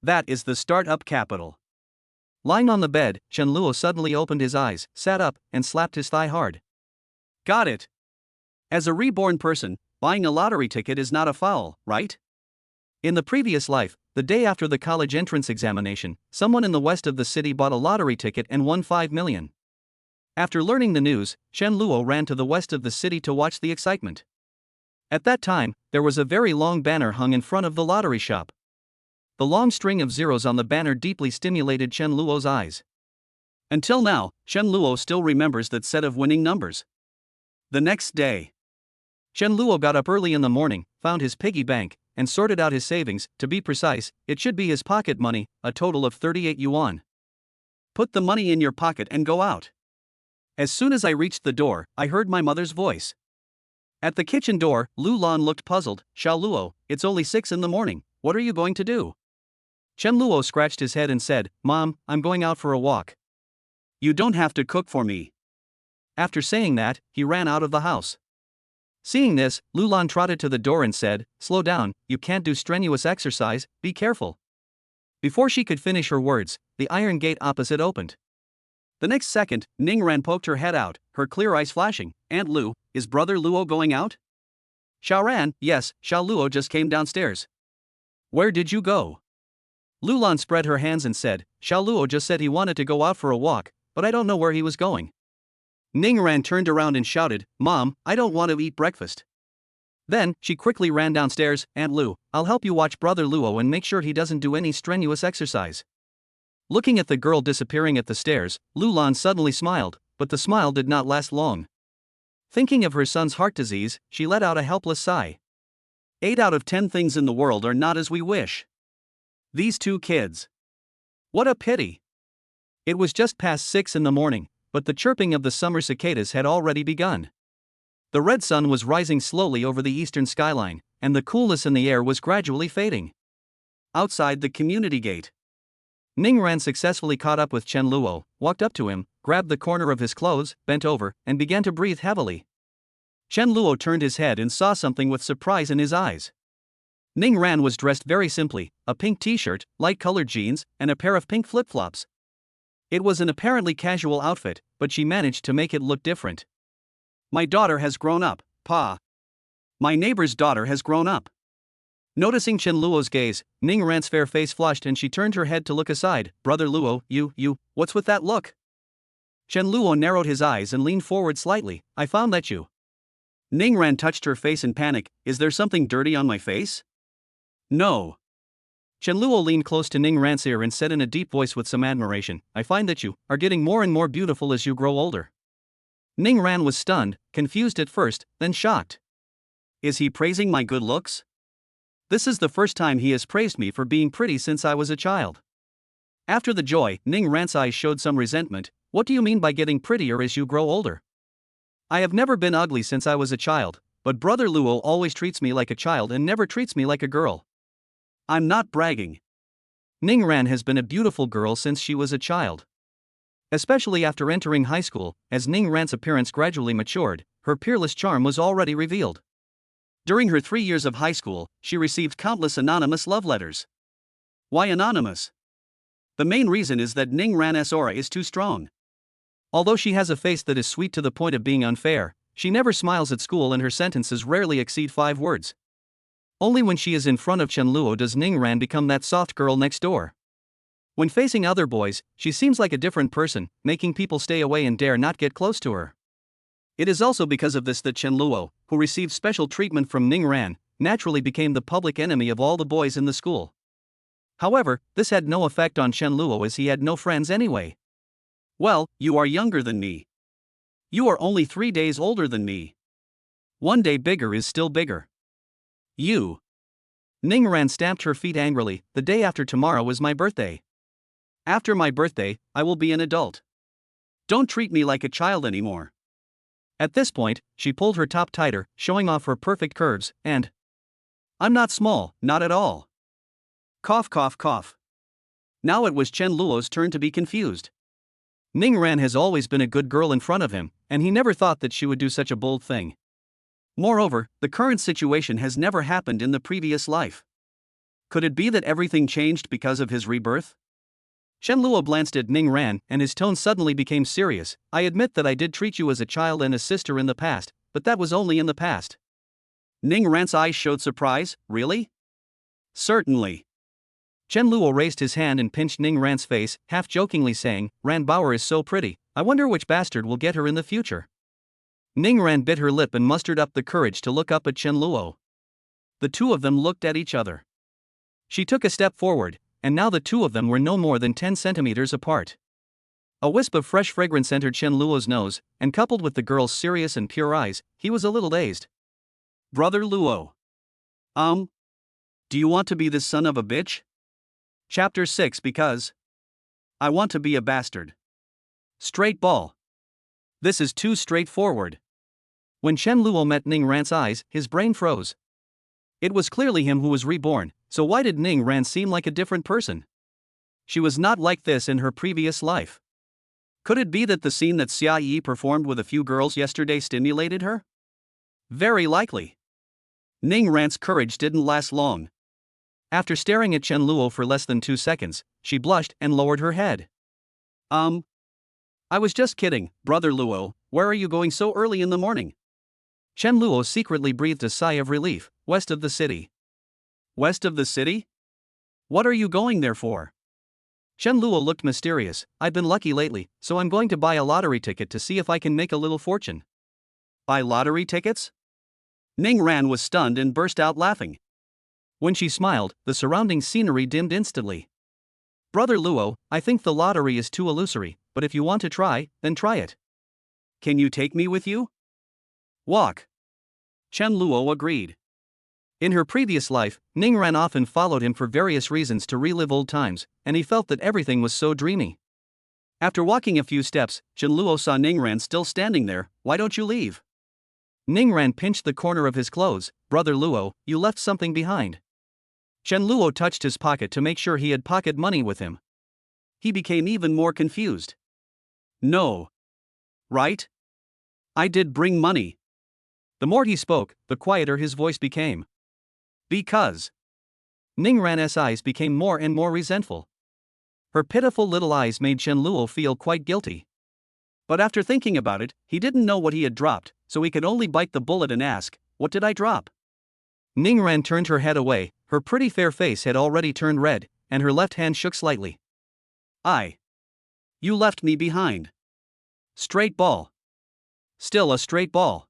That is the startup capital. Lying on the bed, Chen Luo suddenly opened his eyes, sat up, and slapped his thigh hard. Got it. As a reborn person, buying a lottery ticket is not a foul, right? In the previous life, the day after the college entrance examination, someone in the west of the city bought a lottery ticket and won 5 million. After learning the news, Chen Luo ran to the west of the city to watch the excitement. At that time, there was a very long banner hung in front of the lottery shop. The long string of zeros on the banner deeply stimulated Chen Luo's eyes. Until now, Chen Luo still remembers that set of winning numbers. The next day, Chen Luo got up early in the morning, found his piggy bank, and sorted out his savings. To be precise, it should be his pocket money, a total of 38 yuan. Put the money in your pocket and go out. As soon as I reached the door, I heard my mother's voice. At the kitchen door, Lu Lan looked puzzled. Xiao Luo, it's only 6 in the morning, what are you going to do? Chen Luo scratched his head and said, Mom, I'm going out for a walk. You don't have to cook for me. After saying that, he ran out of the house. Seeing this, Lu Lan trotted to the door and said, Slow down, you can't do strenuous exercise, be careful. Before she could finish her words, the iron gate opposite opened. The next second, Ning Ran poked her head out, her clear eyes flashing. Aunt Lu, is brother Luo going out? Xiao Ran, yes, Xiao Luo just came downstairs. Where did you go? Lu Lan spread her hands and said, Xiao Luo just said he wanted to go out for a walk, but I don't know where he was going. Ning Ran turned around and shouted, Mom, I don't want to eat breakfast. Then, she quickly ran downstairs. Aunt Lu, I'll help you watch brother Luo and make sure he doesn't do any strenuous exercise. Looking at the girl disappearing at the stairs, Lu Lan suddenly smiled, but the smile did not last long. Thinking of her son's heart disease, she let out a helpless sigh. 8 out of 10 things in the world are not as we wish. These 2 kids. What a pity. It was just past 6 in the morning, but the chirping of the summer cicadas had already begun. The red sun was rising slowly over the eastern skyline, and the coolness in the air was gradually fading. Outside the community gate, Ning Ran successfully caught up with Chen Luo, walked up to him, grabbed the corner of his clothes, bent over, and began to breathe heavily. Chen Luo turned his head and saw something with surprise in his eyes. Ning Ran was dressed very simply, a pink t-shirt, light-colored jeans, and a pair of pink flip-flops. It was an apparently casual outfit, but she managed to make it look different. My daughter has grown up, Pa. My neighbor's daughter has grown up. Noticing Chen Luo's gaze, Ning Ran's fair face flushed and she turned her head to look aside. Brother Luo, what's with that look? Chen Luo narrowed his eyes and leaned forward slightly. I found that you. Ning Ran touched her face in panic. Is there something dirty on my face? No. Chen Luo leaned close to Ning Ran's ear and said in a deep voice with some admiration, I find that you are getting more and more beautiful as you grow older. Ning Ran was stunned, confused at first, then shocked. Is he praising my good looks? This is the first time he has praised me for being pretty since I was a child. After the joy, Ning Ran's eyes showed some resentment. What do you mean by getting prettier as you grow older? I have never been ugly since I was a child, but brother Luo always treats me like a child and never treats me like a girl. I'm not bragging. Ning Ran has been a beautiful girl since she was a child. Especially after entering high school, as Ning Ran's appearance gradually matured, her peerless charm was already revealed. During her 3 years of high school, she received countless anonymous love letters. Why anonymous? The main reason is that Ning Ran's aura is too strong. Although she has a face that is sweet to the point of being unfair, she never smiles at school and her sentences rarely exceed 5 words. Only when she is in front of Chen Luo does Ning Ran become that soft girl next door. When facing other boys, she seems like a different person, making people stay away and dare not get close to her. It is also because of this that Chen Luo, who received special treatment from Ning Ran, naturally became the public enemy of all the boys in the school. However, this had no effect on Chen Luo as he had no friends anyway. Well, you are younger than me. You are only 3 days older than me. 1 day bigger is still bigger. You. Ning Ran stamped her feet angrily. The day after tomorrow is my birthday. After my birthday, I will be an adult. Don't treat me like a child anymore. At this point, she pulled her top tighter, showing off her perfect curves, and I'm not small, not at all. Cough, cough, cough. Now it was Chen Luo's turn to be confused. Ning Ran has always been a good girl in front of him, and he never thought that she would do such a bold thing. Moreover, the current situation has never happened in the previous life. Could it be that everything changed because of his rebirth? Chen Luo glanced at Ning Ran, and his tone suddenly became serious. I admit that I did treat you as a child and a sister in the past, but that was only in the past. Ning Ran's eyes showed surprise. Really? Certainly. Chen Luo raised his hand and pinched Ning Ran's face, half jokingly saying, Ran Bauer is so pretty, I wonder which bastard will get her in the future. Ning Ran bit her lip and mustered up the courage to look up at Chen Luo. The two of them looked at each other. She took a step forward, and now the two of them were no more than 10 centimeters apart. A wisp of fresh fragrance entered Chen Luo's nose, and coupled with the girl's serious and pure eyes, he was a little dazed. Brother Luo. Do you want to be the son of a bitch? Chapter 6 Because I want to be a bastard. Straight ball. This is too straightforward. When Chen Luo met Ning Ran's eyes, his brain froze. It was clearly him who was reborn, so why did Ning Ran seem like a different person? She was not like this in her previous life. Could it be that the scene that Xia Yi performed with a few girls yesterday stimulated her? Very likely. Ning Ran's courage didn't last long. After staring at Chen Luo for less than 2 seconds, she blushed and lowered her head. I was just kidding, Brother Luo, where are you going so early in the morning? Chen Luo secretly breathed a sigh of relief. West of the city. West of the city? What are you going there for? Chen Luo looked mysterious. I've been lucky lately, so I'm going to buy a lottery ticket to see if I can make a little fortune. Buy lottery tickets? Ning Ran was stunned and burst out laughing. When she smiled, the surrounding scenery dimmed instantly. Brother Luo, I think the lottery is too illusory, but if you want to try, then try it. Can you take me with you? Walk. Chen Luo agreed. In her previous life, Ning Ran often followed him for various reasons to relive old times, and he felt that everything was so dreamy. After walking a few steps, Chen Luo saw Ning Ran still standing there. Why don't you leave? Ning Ran pinched the corner of his clothes. Brother Luo, you left something behind. Chen Luo touched his pocket to make sure he had pocket money with him. He became even more confused. No. Right? I did bring money. The more he spoke, the quieter his voice became. Because. Ning Ran's eyes became more and more resentful. Her pitiful little eyes made Chen Luo feel quite guilty. But after thinking about it, he didn't know what he had dropped, so he could only bite the bullet and ask, what did I drop? Ning Ran turned her head away. Her pretty fair face had already turned red, and her left hand shook slightly. You left me behind. Straight ball. Still a straight ball.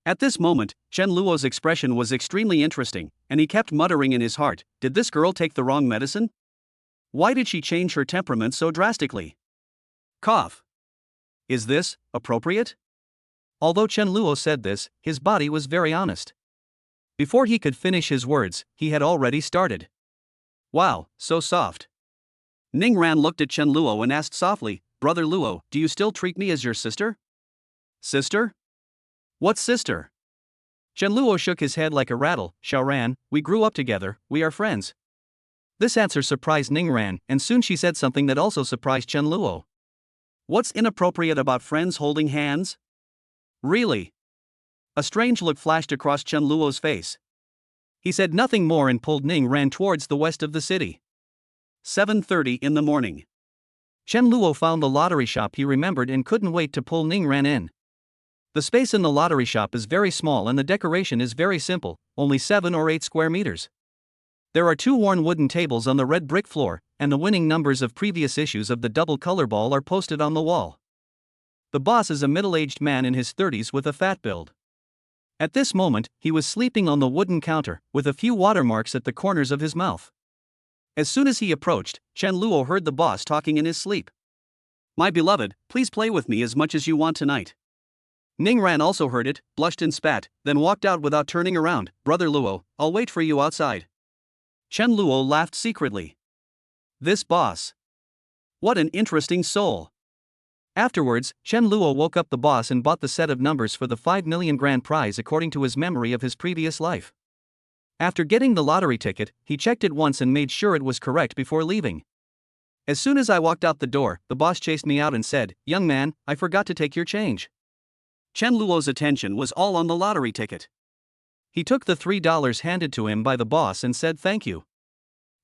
At this moment, Chen Luo's expression was extremely interesting, and he kept muttering in his heart, did this girl take the wrong medicine? Why did she change her temperament so drastically? Cough. Is this appropriate? Although Chen Luo said this, his body was very honest. Before he could finish his words, he had already started. Wow, so soft. Ning Ran looked at Chen Luo and asked softly, Brother Luo, do you still treat me as your sister? Sister? What sister? Chen Luo shook his head like a rattle. Xiao Ran, we grew up together, we are friends. This answer surprised Ning Ran, and soon she said something that also surprised Chen Luo. What's inappropriate about friends holding hands? Really? A strange look flashed across Chen Luo's face. He said nothing more and pulled Ning Ran towards the west of the city. 7:30 in the morning. Chen Luo found the lottery shop he remembered and couldn't wait to pull Ning Ran in. The space in the lottery shop is very small and the decoration is very simple, only 7 or 8 square meters. There are 2 worn wooden tables on the red brick floor, and the winning numbers of previous issues of the double color ball are posted on the wall. The boss is a middle-aged man in his 30s with a fat build. At this moment, he was sleeping on the wooden counter, with a few watermarks at the corners of his mouth. As soon as he approached, Chen Luo heard the boss talking in his sleep. My beloved, please play with me as much as you want tonight. Ning Ran also heard it, blushed and spat, then walked out without turning around. Brother Luo, I'll wait for you outside. Chen Luo laughed secretly. This boss. What an interesting soul. Afterwards, Chen Luo woke up the boss and bought the set of numbers for the 5 million grand prize according to his memory of his previous life. After getting the lottery ticket, he checked it once and made sure it was correct before leaving. As soon as I walked out the door, the boss chased me out and said, "Young man, I forgot to take your change." Chen Luo's attention was all on the lottery ticket. He took the $3 handed to him by the boss and said thank you.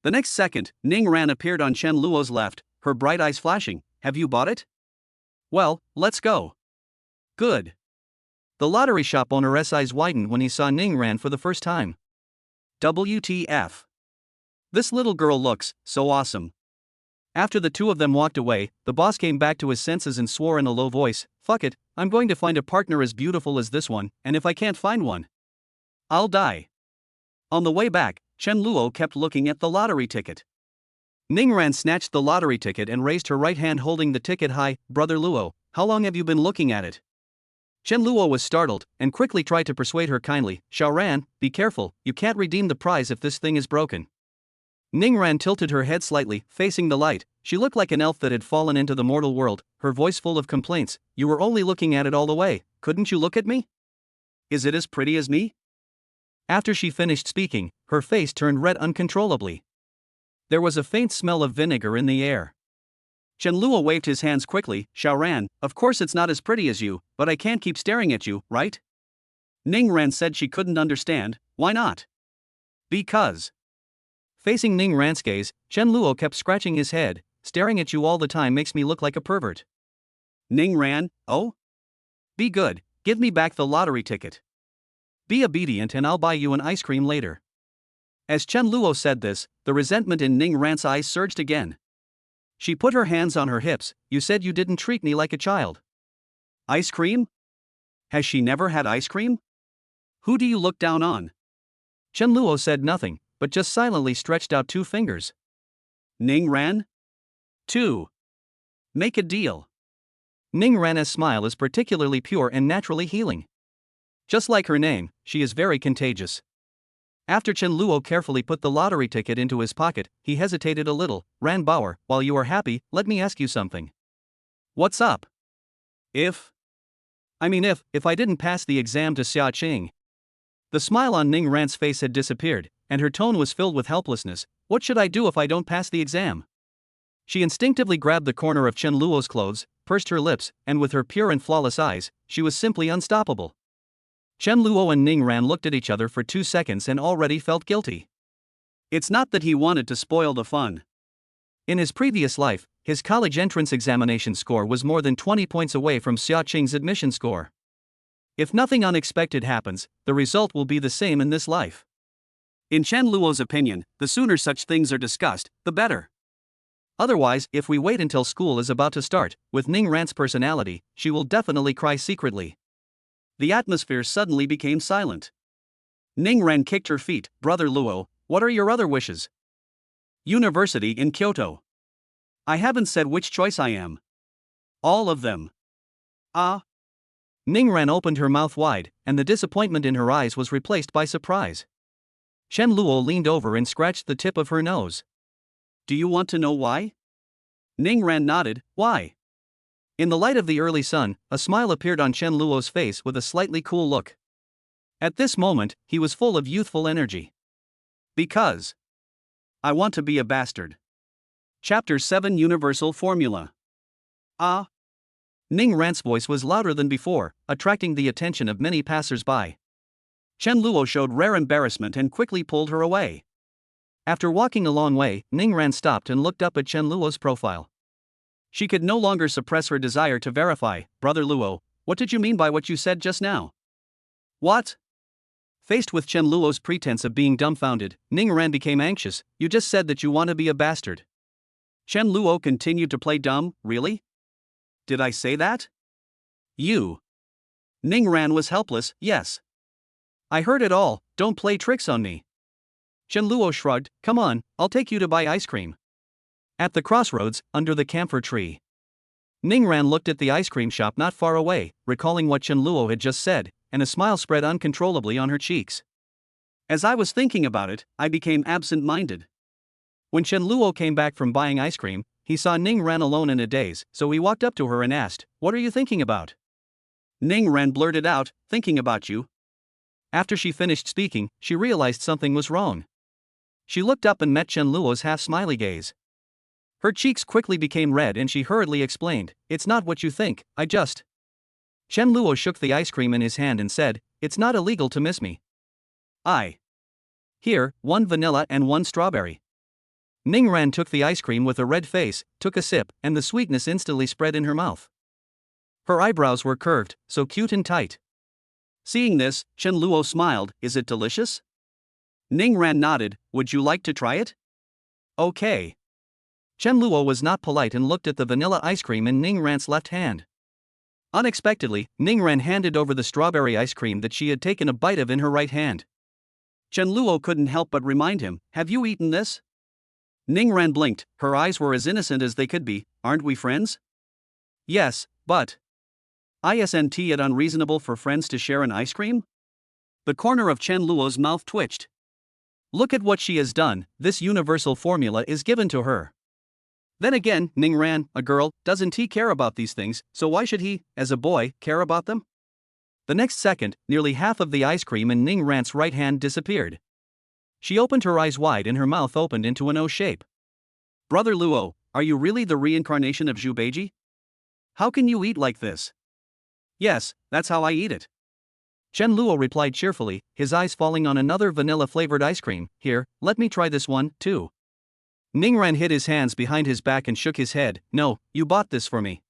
The next second, Ning Ran appeared on Chen Luo's left, her bright eyes flashing. Have you bought it? Well, let's go. Good. The lottery shop owner's eyes widened when he saw Ning Ran for the first time. WTF. This little girl looks so awesome. After the two of them walked away, the boss came back to his senses and swore in a low voice, "Fuck it, I'm going to find a partner as beautiful as this one, and if I can't find one, I'll die." On the way back, Chen Luo kept looking at the lottery ticket. Ning Ran snatched the lottery ticket and raised her right hand holding the ticket high. Brother Luo, how long have you been looking at it? Chen Luo was startled, and quickly tried to persuade her kindly. Xiao Ran, be careful, you can't redeem the prize if this thing is broken. Ning Ran tilted her head slightly, facing the light. She looked like an elf that had fallen into the mortal world, her voice full of complaints. You were only looking at it all the way, couldn't you look at me? Is it as pretty as me? After she finished speaking, her face turned red uncontrollably. There was a faint smell of vinegar in the air. Chen Luo waved his hands quickly. Xiao Ran, of course it's not as pretty as you, but I can't keep staring at you, right? Ning Ran said she couldn't understand. Why not? Because. Facing Ning Ran's gaze, Chen Luo kept scratching his head. Staring at you all the time makes me look like a pervert. Ning Ran, oh? Be good, give me back the lottery ticket. Be obedient and I'll buy you an ice cream later. As Chen Luo said this, the resentment in Ning Ran's eyes surged again. She put her hands on her hips. You said you didn't treat me like a child. Ice cream? Has she never had ice cream? Who do you look down on? Chen Luo said nothing, but just silently stretched out 2 fingers. Ning Ran? 2. Make a deal. Ning Ran's smile is particularly pure and naturally healing. Just like her name, she is very contagious. After Chen Luo carefully put the lottery ticket into his pocket, he hesitated a little. Ran Bauer, while you are happy, let me ask you something. What's up? If I didn't pass the exam to Xia Qing. The smile on Ning Ran's face had disappeared, and her tone was filled with helplessness. What should I do if I don't pass the exam? She instinctively grabbed the corner of Chen Luo's clothes, pursed her lips, and with her pure and flawless eyes, she was simply unstoppable. Chen Luo and Ning Ran looked at each other for 2 seconds and already felt guilty. It's not that he wanted to spoil the fun. In his previous life, his college entrance examination score was more than 20 points away from Xia Qing's admission score. If nothing unexpected happens, the result will be the same in this life. In Chen Luo's opinion, the sooner such things are discussed, the better. Otherwise, if we wait until school is about to start, with Ning Ran's personality, she will definitely cry secretly. The atmosphere suddenly became silent. Ning Ran kicked her feet. Brother Luo, what are your other wishes? University in Kyoto. I haven't said which choice I am. All of them. Ah. Ning Ran opened her mouth wide, and the disappointment in her eyes was replaced by surprise. Chen Luo leaned over and scratched the tip of her nose. Do you want to know why? Ning Ran nodded. Why? In the light of the early sun, a smile appeared on Chen Luo's face with a slightly cool look. At this moment, he was full of youthful energy. Because I want to be a bastard. Chapter 7 Universal Formula. Ah. Ning Ran's voice was louder than before, attracting the attention of many passers-by. Chen Luo showed rare embarrassment and quickly pulled her away. After walking a long way, Ning Ran stopped and looked up at Chen Luo's profile. She could no longer suppress her desire to verify. Brother Luo, what did you mean by what you said just now? What? Faced with Chen Luo's pretense of being dumbfounded, Ning Ran became anxious. You just said that you want to be a bastard. Chen Luo continued to play dumb. Really? Did I say that? You. Ning Ran was helpless. Yes. I heard it all. Don't play tricks on me. Chen Luo shrugged. Come on, I'll take you to buy ice cream. At the crossroads, under the camphor tree. Ning Ran looked at the ice cream shop not far away, recalling what Chen Luo had just said, and a smile spread uncontrollably on her cheeks. As I was thinking about it, I became absent-minded. When Chen Luo came back from buying ice cream, he saw Ning Ran alone in a daze, so he walked up to her and asked, What are you thinking about? Ning Ran blurted out, Thinking about you. After she finished speaking, she realized something was wrong. She looked up and met Chen Luo's half-smiley gaze. Her cheeks quickly became red and she hurriedly explained, It's not what you think, I just. Chen Luo shook the ice cream in his hand and said, It's not illegal to miss me. Here, 1 vanilla and 1 strawberry. Ning Ran took the ice cream with a red face, took a sip, and the sweetness instantly spread in her mouth. Her eyebrows were curved, so cute and tight. Seeing this, Chen Luo smiled, Is it delicious? Ning Ran nodded, Would you like to try it? Okay. Chen Luo was not polite and looked at the vanilla ice cream in Ning Ran's left hand. Unexpectedly, Ning Ran handed over the strawberry ice cream that she had taken a bite of in her right hand. Chen Luo couldn't help but remind him, Have you eaten this? Ning Ran blinked, her eyes were as innocent as they could be, Aren't we friends? Yes, but. Isn't it unreasonable for friends to share an ice cream? The corner of Chen Luo's mouth twitched. Look at what she has done, this universal formula is given to her. Then again, Ning Ran, a girl, doesn't he care about these things, so why should he, as a boy, care about them? The next second, nearly half of the ice cream in Ning Ran's right hand disappeared. She opened her eyes wide and her mouth opened into an O shape. Brother Luo, are you really the reincarnation of Zhu Beiji? How can you eat like this? Yes, that's how I eat it. Chen Luo replied cheerfully, his eyes falling on another vanilla-flavored ice cream. Here, let me try this one, too. Ning Ran hid his hands behind his back and shook his head. No, you bought this for me.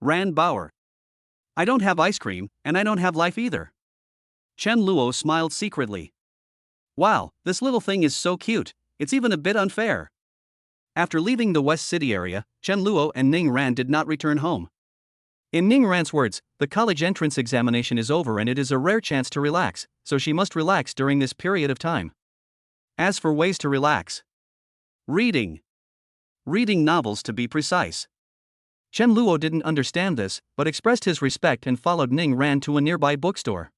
Ran Bauer. I don't have ice cream, and I don't have life either. Chen Luo smiled secretly. Wow, this little thing is so cute, it's even a bit unfair. After leaving the West City area, Chen Luo and Ning Ran did not return home. In Ning Ran's words, the college entrance examination is over and it is a rare chance to relax, so she must relax during this period of time. As for ways to relax. Reading. Reading novels to be precise. Chen Luo didn't understand this, but expressed his respect and followed Ning Ran to a nearby bookstore.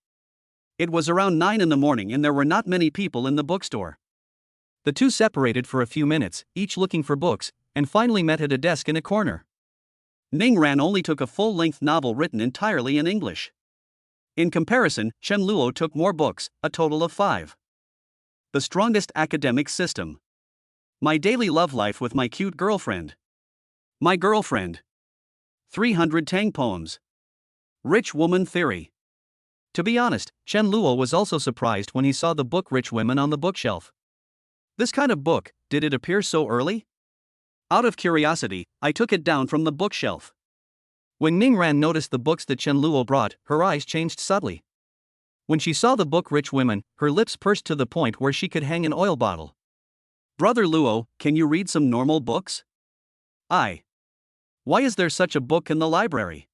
It was around 9 in the morning and there were not many people in the bookstore. The two separated for a few minutes, each looking for books, and finally met at a desk in a corner. Ning Ran only took a full-length novel written entirely in English. In comparison, Chen Luo took more books, a total of 5. The Strongest Academic System. My Daily Love Life with My Cute Girlfriend. My Girlfriend. 300 Tang Poems. Rich Woman Theory. To be honest, Chen Luo was also surprised when he saw the book Rich Women on the bookshelf. This kind of book, did it appear so early? Out of curiosity, I took it down from the bookshelf. When Ning Ran noticed the books that Chen Luo brought, her eyes changed subtly. When she saw the book Rich Women, her lips pursed to the point where she could hang an oil bottle. Brother Luo, can you read some normal books? Why is there such a book in the library?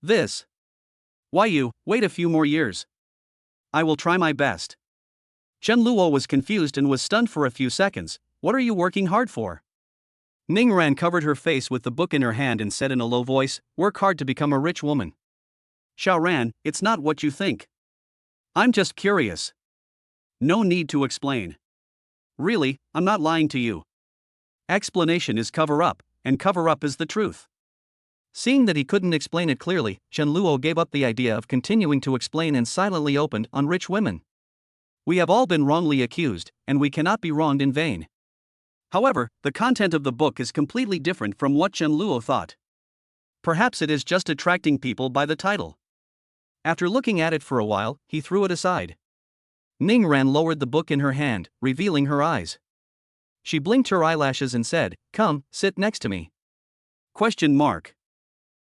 This. Why you, wait a few more years. I will try my best. Chen Luo was confused and was stunned for a few seconds. What are you working hard for? Ning Ran covered her face with the book in her hand and said in a low voice, Work hard to become a rich woman. Xiao Ran, it's not what you think. I'm just curious. No need to explain. Really, I'm not lying to you. Explanation is cover-up, and cover-up is the truth. Seeing that he couldn't explain it clearly, Chen Luo gave up the idea of continuing to explain and silently opened on Rich Women. We have all been wrongly accused, and we cannot be wronged in vain. However, the content of the book is completely different from what Chen Luo thought. Perhaps it is just attracting people by the title. After looking at it for a while, he threw it aside. Ning Ran lowered the book in her hand, revealing her eyes. She blinked her eyelashes and said, "Come, sit next to me." Question mark.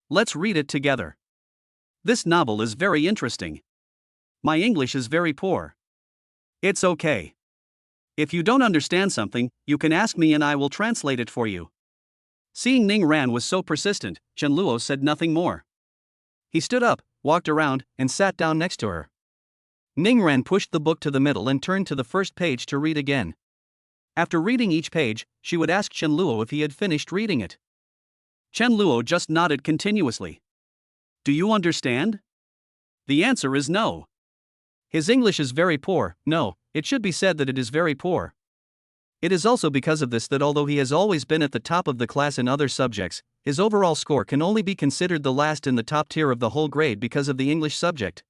Let's read it together. This novel is very interesting. My English is very poor. It's okay. If you don't understand something, you can ask me and I will translate it for you. Seeing Ning Ran was so persistent, Chen Luo said nothing more. He stood up, walked around, and sat down next to her. Ning Ran pushed the book to the middle and turned to the first page to read again. After reading each page, she would ask Chen Luo if he had finished reading it. Chen Luo just nodded continuously. Do you understand? The answer is no. His English is very poor. No, it should be said that it is very poor. It is also because of this that although he has always been at the top of the class in other subjects, his overall score can only be considered the last in the top tier of the whole grade because of the English subject.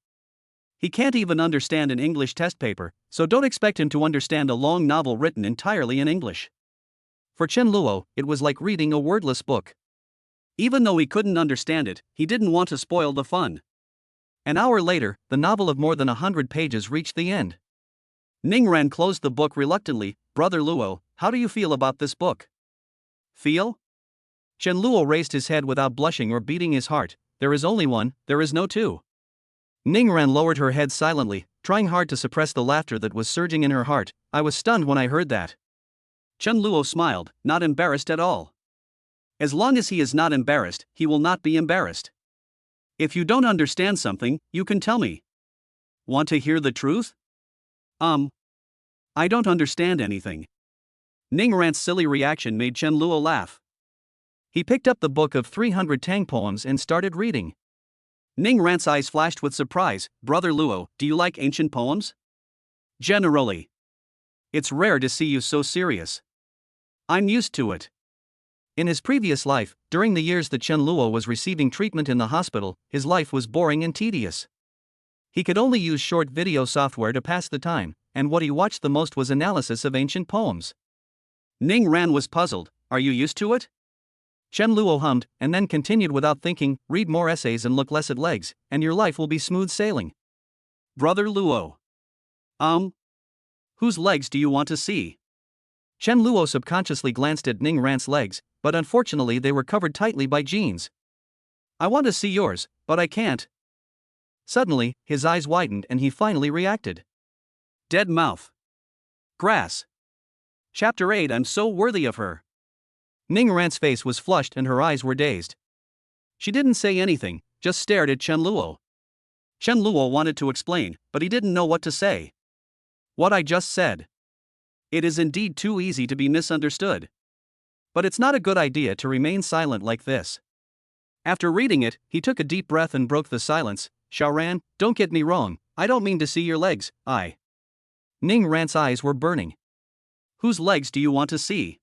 He can't even understand an English test paper, so don't expect him to understand a long novel written entirely in English. For Chen Luo, it was like reading a wordless book. Even though he couldn't understand it, he didn't want to spoil the fun. An hour later, the novel of more than 100 pages reached the end. Ning Ran closed the book reluctantly. Brother Luo, how do you feel about this book? Feel? Chen Luo raised his head without blushing or beating his heart. There is only one, there is no two. Ning Ran lowered her head silently, trying hard to suppress the laughter that was surging in her heart. I was stunned when I heard that. Chen Luo smiled, not embarrassed at all. As long as he is not embarrassed, he will not be embarrassed. If you don't understand something, you can tell me. Want to hear the truth? I don't understand anything. Ning Ran's silly reaction made Chen Luo laugh. He picked up the book of 300 Tang poems and started reading. Ning Ran's eyes flashed with surprise. Brother Luo, do you like ancient poems? Generally. It's rare to see you so serious. I'm used to it. In his previous life, during the years that Chen Luo was receiving treatment in the hospital, his life was boring and tedious. He could only use short video software to pass the time, and what he watched the most was analysis of ancient poems. Ning Ran was puzzled. Are you used to it? Chen Luo hummed, and then continued without thinking, read more essays and look less at legs, and your life will be smooth sailing. Brother Luo. Whose legs do you want to see? Chen Luo subconsciously glanced at Ning Ran's legs, but unfortunately they were covered tightly by jeans. I want to see yours, but I can't. Suddenly, his eyes widened and he finally reacted. Dead mouth. Grass. Chapter 8. I'm so worthy of her. Ning Ran's face was flushed and her eyes were dazed. She didn't say anything, just stared at Chen Luo. Chen Luo wanted to explain, but he didn't know what to say. What I just said. It is indeed too easy to be misunderstood. But it's not a good idea to remain silent like this. After reading it, he took a deep breath and broke the silence. Xiaoran, don't get me wrong, I don't mean to see your legs, Ning Ran's eyes were burning. Whose legs do you want to see?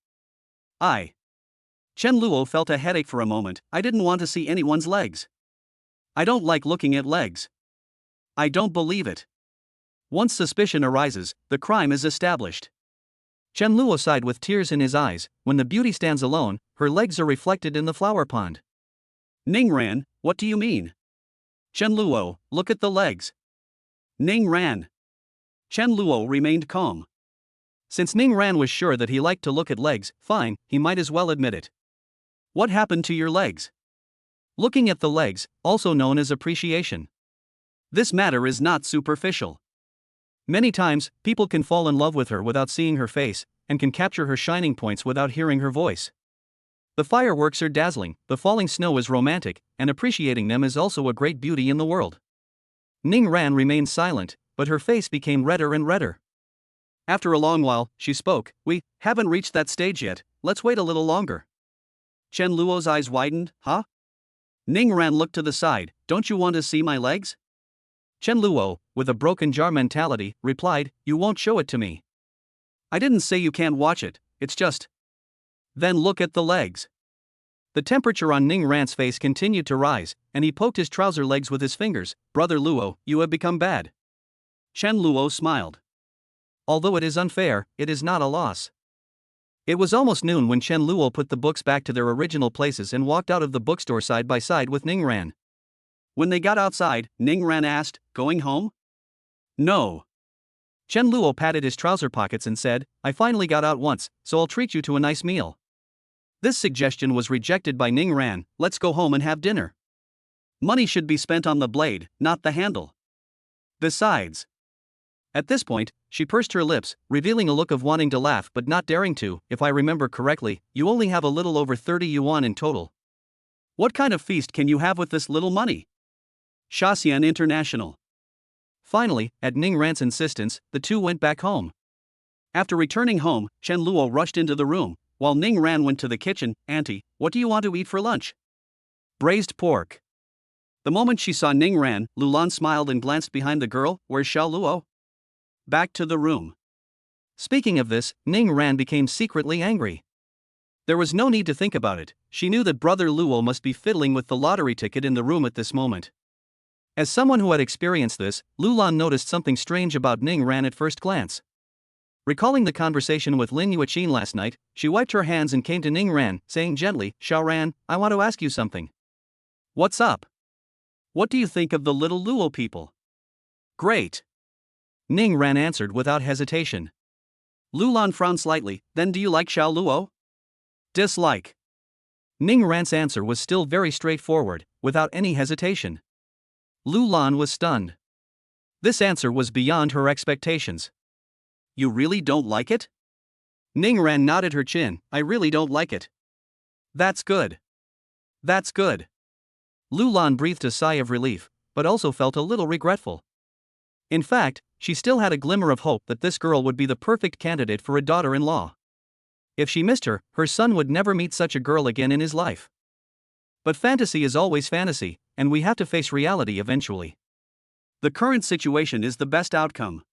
Chen Luo felt a headache for a moment. I didn't want to see anyone's legs. I don't like looking at legs. I don't believe it. Once suspicion arises, the crime is established. Chen Luo sighed with tears in his eyes. When the beauty stands alone, her legs are reflected in the flower pond. Ning Ran, what do you mean? Chen Luo, look at the legs. Ning Ran. Chen Luo remained calm. Since Ning Ran was sure that he liked to look at legs, fine, he might as well admit it. What happened to your legs? Looking at the legs, also known as appreciation. This matter is not superficial. Many times, people can fall in love with her without seeing her face, and can capture her shining points without hearing her voice. The fireworks are dazzling, the falling snow is romantic, and appreciating them is also a great beauty in the world. Ning Ran remained silent, but her face became redder and redder. After a long while, she spoke. We haven't reached that stage yet, let's wait a little longer. Chen Luo's eyes widened. Huh? Ning Ran looked to the side. Don't you want to see my legs? Chen Luo, with a broken jar mentality, replied, you won't show it to me. I didn't say you can't watch it, it's just. Then look at the legs. The temperature on Ning Ran's face continued to rise, and he poked his trouser legs with his fingers. Brother Luo, you have become bad. Chen Luo smiled. Although it is unfair, it is not a loss. It was almost noon when Chen Luo put the books back to their original places and walked out of the bookstore side by side with Ning Ran. When they got outside, Ning Ran asked, "Going home?" "No." Chen Luo patted his trouser pockets and said, "I finally got out once, so I'll treat you to a nice meal." This suggestion was rejected by Ning Ran. "Let's go home and have dinner. Money should be spent on the blade, not the handle. Besides." At this point, she pursed her lips, revealing a look of wanting to laugh but not daring to. "If I remember correctly, you only have a little over 30 yuan in total. What kind of feast can you have with this little money?" Shaxian International. Finally, at Ning Ran's insistence, the two went back home. After returning home, Chen Luo rushed into the room, while Ning Ran went to the kitchen. "Auntie, what do you want to eat for lunch?" "Braised pork." The moment she saw Ning Ran, Lulan smiled and glanced behind the girl. "Where's Xiao Luo?" "Back to the room." Speaking of this, Ning Ran became secretly angry. There was no need to think about it. She knew that brother Luo must be fiddling with the lottery ticket in the room at this moment. As someone who had experienced this, Lulan noticed something strange about Ning Ran at first glance. Recalling the conversation with Lin Yuqin last night, she wiped her hands and came to Ning Ran, saying gently, "Xiao Ran, I want to ask you something." "What's up? What do you think of the little Luo people?" "Great," Ning Ran answered without hesitation. Lulan frowned slightly. "Then do you like Xiao Luo?" "Dislike." Ning Ran's answer was still very straightforward, without any hesitation. Lulan was stunned. This answer was beyond her expectations. "You really don't like it?" Ning Ran nodded her chin. "I really don't like it." "That's good. That's good." Lulan breathed a sigh of relief, but also felt a little regretful. In fact, she still had a glimmer of hope that this girl would be the perfect candidate for a daughter-in-law. If she missed her, her son would never meet such a girl again in his life. But fantasy is always fantasy, and we have to face reality eventually. The current situation is the best outcome.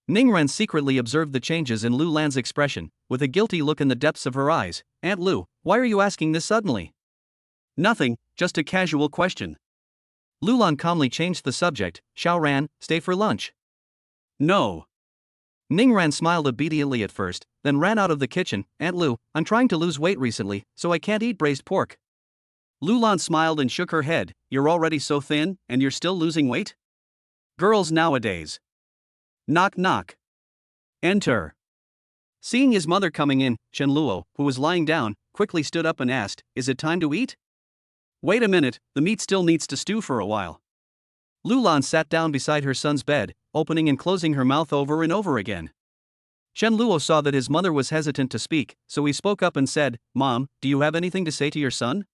Ning Ran secretly observed the changes in Lu Lan's expression, with a guilty look in the depths of her eyes. "Aunt Lu, why are you asking this suddenly?" "Nothing, just a casual question." Lulan calmly changed the subject. "Xiao Ran, stay for lunch." "No." Ning Ran smiled obediently at first, then ran out of the kitchen. "Aunt Lu, I'm trying to lose weight recently, so I can't eat braised pork." Lulan smiled and shook her head. "You're already so thin, and you're still losing weight? Girls nowadays." Knock knock. Enter. Seeing his mother coming in, Chen Luo, who was lying down, quickly stood up and asked, "Is it time to eat?" "Wait a minute, the meat still needs to stew for a while." Lulan sat down beside her son's bed, opening and closing her mouth over and over again. Chen Luo saw that his mother was hesitant to speak, so he spoke up and said, "Mom, do you have anything to say to your son?"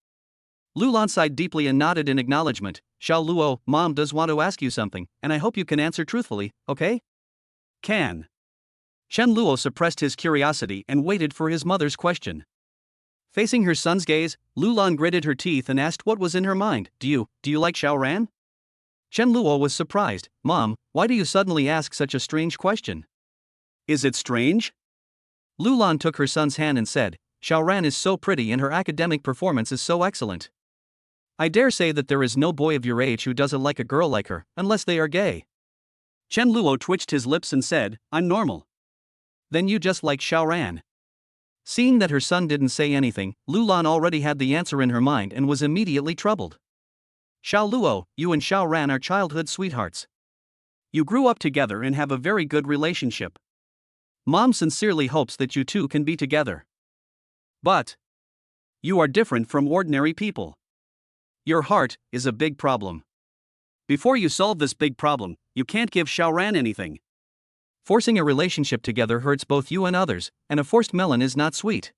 Lulan sighed deeply and nodded in acknowledgement. "Xiao Luo, Mom does want to ask you something, and I hope you can answer truthfully, okay?" "Can." Chen Luo suppressed his curiosity and waited for his mother's question. Facing her son's gaze, Lulan gritted her teeth and asked what was in her mind. Do you like Xiao Ran?" Chen Luo was surprised. "Mom, why do you suddenly ask such a strange question?" "Is it strange?" Lulan took her son's hand and said, "Xiao Ran is so pretty and her academic performance is so excellent. I dare say that there is no boy of your age who doesn't like a girl like her, unless they are gay." Chen Luo twitched his lips and said, "I'm normal." "Then you just like Xiao Ran." Seeing that her son didn't say anything, Lulan already had the answer in her mind and was immediately troubled. "Xiao Luo, you and Xiao Ran are childhood sweethearts. You grew up together and have a very good relationship. Mom sincerely hopes that you two can be together. But you are different from ordinary people. Your heart is a big problem. Before you solve this big problem, you can't give Xiao Ran anything. Forcing a relationship together hurts both you and others, and a forced melon is not sweet."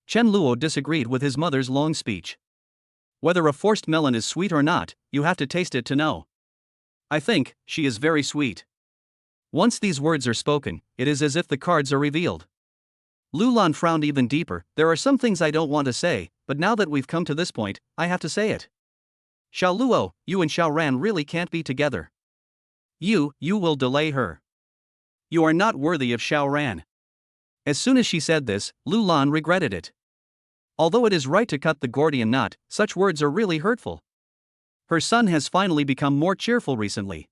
Chen Luo disagreed with his mother's long speech. "Whether a forced melon is sweet or not, you have to taste it to know. I think she is very sweet." Once these words are spoken, it is as if the cards are revealed. Lulan frowned even deeper. "There are some things I don't want to say, but now that we've come to this point, I have to say it. Xiao Luo, you and Xiao Ran really can't be together. You will delay her. You are not worthy of Xiao Ran." As soon as she said this, Lulan regretted it. Although it is right to cut the Gordian knot, such words are really hurtful. Her son has finally become more cheerful recently.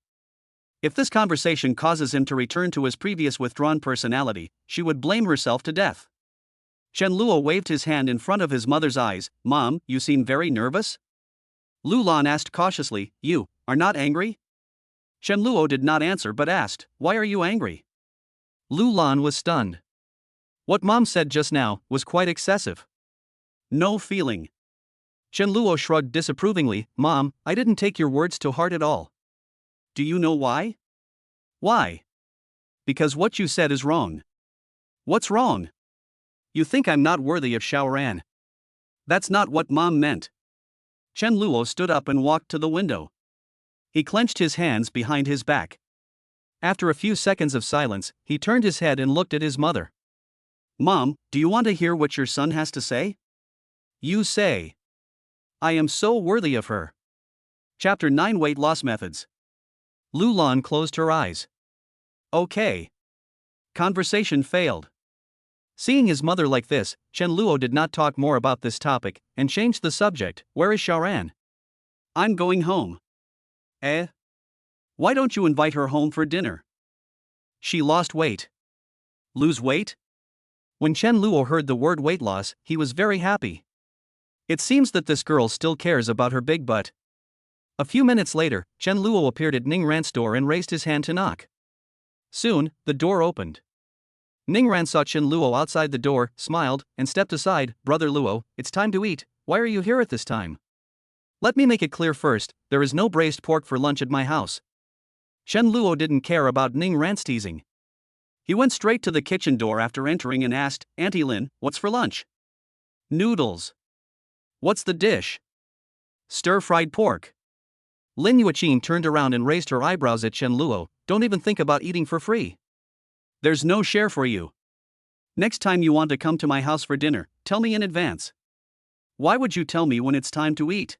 If this conversation causes him to return to his previous withdrawn personality, she would blame herself to death. Chen Luo waved his hand in front of his mother's eyes. Mom, you seem very nervous? Lu Lan asked cautiously. You are not angry? Chen Luo did not answer but asked, why are you angry? Lu Lan was stunned. What Mom said just now was quite excessive. No feeling. Chen Luo shrugged disapprovingly. Mom, I didn't take your words to heart at all. Do you know why? Why? Because what you said is wrong. What's wrong? You think I'm not worthy of Xiaoran. That's not what Mom meant. Chen Luo stood up and walked to the window. He clenched his hands behind his back. After a few seconds of silence, he turned his head and looked at his mother. Mom, do you want to hear what your son has to say? You say. I am so worthy of her. Chapter 9 Weight Loss Methods. Lu Lan closed her eyes. Okay. Conversation failed. Seeing his mother like this, Chen Luo did not talk more about this topic, and changed the subject. Where is Xiaoran? I'm going home. Eh? Why don't you invite her home for dinner? She lost weight. Lose weight? When Chen Luo heard the word weight loss, he was very happy. It seems that this girl still cares about her big butt. A few minutes later, Chen Luo appeared at Ning Ran's door and raised his hand to knock. Soon, the door opened. Ning Ran saw Chen Luo outside the door, smiled, and stepped aside. Brother Luo, it's time to eat. Why are you here at this time? Let me make it clear first, there is no braised pork for lunch at my house. Chen Luo didn't care about Ning Ran's teasing. He went straight to the kitchen door after entering and asked, Auntie Lin, what's for lunch? Noodles. What's the dish? Stir-fried pork. Lin Yuqing turned around and raised her eyebrows at Chen Luo. Don't even think about eating for free. There's no share for you. Next time you want to come to my house for dinner, tell me in advance. Why would you tell me when it's time to eat?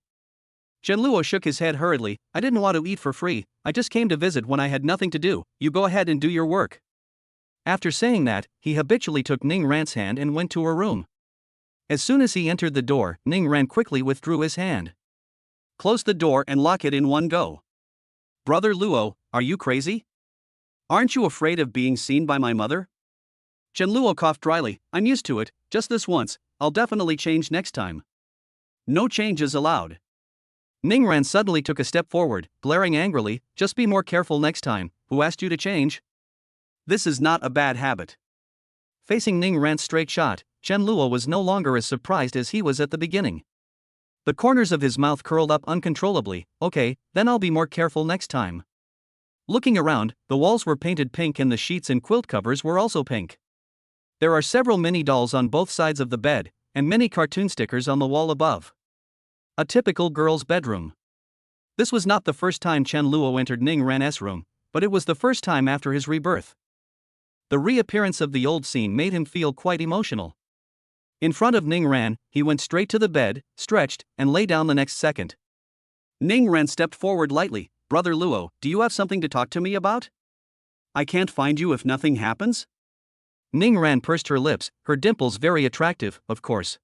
Chen Luo shook his head hurriedly. I didn't want to eat for free, I just came to visit when I had nothing to do. You go ahead and do your work. After saying that, he habitually took Ning Ran's hand and went to her room. As soon as he entered the door, Ning Ran quickly withdrew his hand. Close the door and lock it in one go. Brother Luo, are you crazy? Aren't you afraid of being seen by my mother? Chen Luo coughed dryly. I'm used to it, just this once, I'll definitely change next time. No changes allowed. Ning Ran suddenly took a step forward, glaring angrily. Just be more careful next time. Who asked you to change? This is not a bad habit. Facing Ning Ran's straight shot, Chen Luo was no longer as surprised as he was at the beginning. The corners of his mouth curled up uncontrollably. Okay, then I'll be more careful next time. Looking around, the walls were painted pink and the sheets and quilt covers were also pink. There are several mini dolls on both sides of the bed, and many cartoon stickers on the wall above. A typical girl's bedroom. This was not the first time Chen Luo entered Ning Ran's room, but it was the first time after his rebirth. The reappearance of the old scene made him feel quite emotional. In front of Ning Ran, he went straight to the bed, stretched, and lay down the next second. Ning Ran stepped forward lightly. Brother Luo, do you have something to talk to me about? I can't find you if nothing happens? Ning Ran pursed her lips, her dimples very attractive, of course.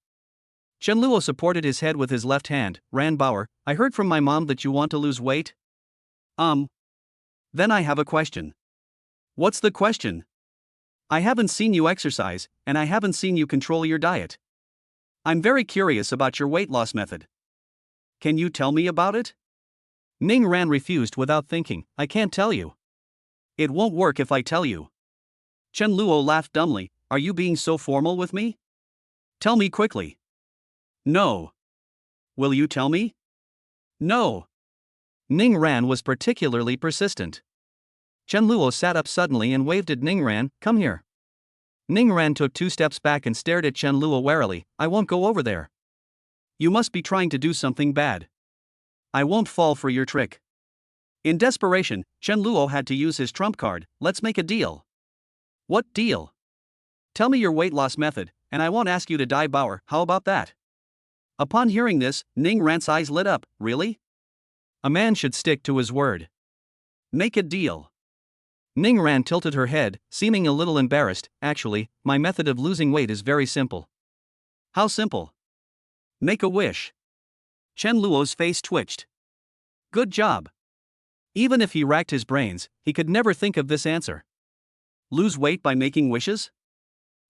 Chen Luo supported his head with his left hand. Ran Bauer, I heard from my mom that you want to lose weight? Then I have a question. What's the question? I haven't seen you exercise, and I haven't seen you control your diet. I'm very curious about your weight loss method. Can you tell me about it? Ning Ran refused without thinking. I can't tell you. It won't work if I tell you. Chen Luo laughed dumbly. Are you being so formal with me? Tell me quickly. No. Will you tell me? No. Ning Ran was particularly persistent. Chen Luo sat up suddenly and waved at Ning Ran. Come here. Ning Ran took 2 steps back and stared at Chen Luo warily. I won't go over there. You must be trying to do something bad. I won't fall for your trick. In desperation, Chen Luo had to use his trump card. Let's make a deal. What deal? Tell me your weight loss method, and I won't ask you to die Bauer. How about that? Upon hearing this, Ning Ran's eyes lit up. Really? A man should stick to his word. Make a deal. Ning Ran tilted her head, seeming a little embarrassed. Actually, my method of losing weight is very simple. How simple? Make a wish. Chen Luo's face twitched. Good job. Even if he racked his brains, he could never think of this answer. Lose weight by making wishes?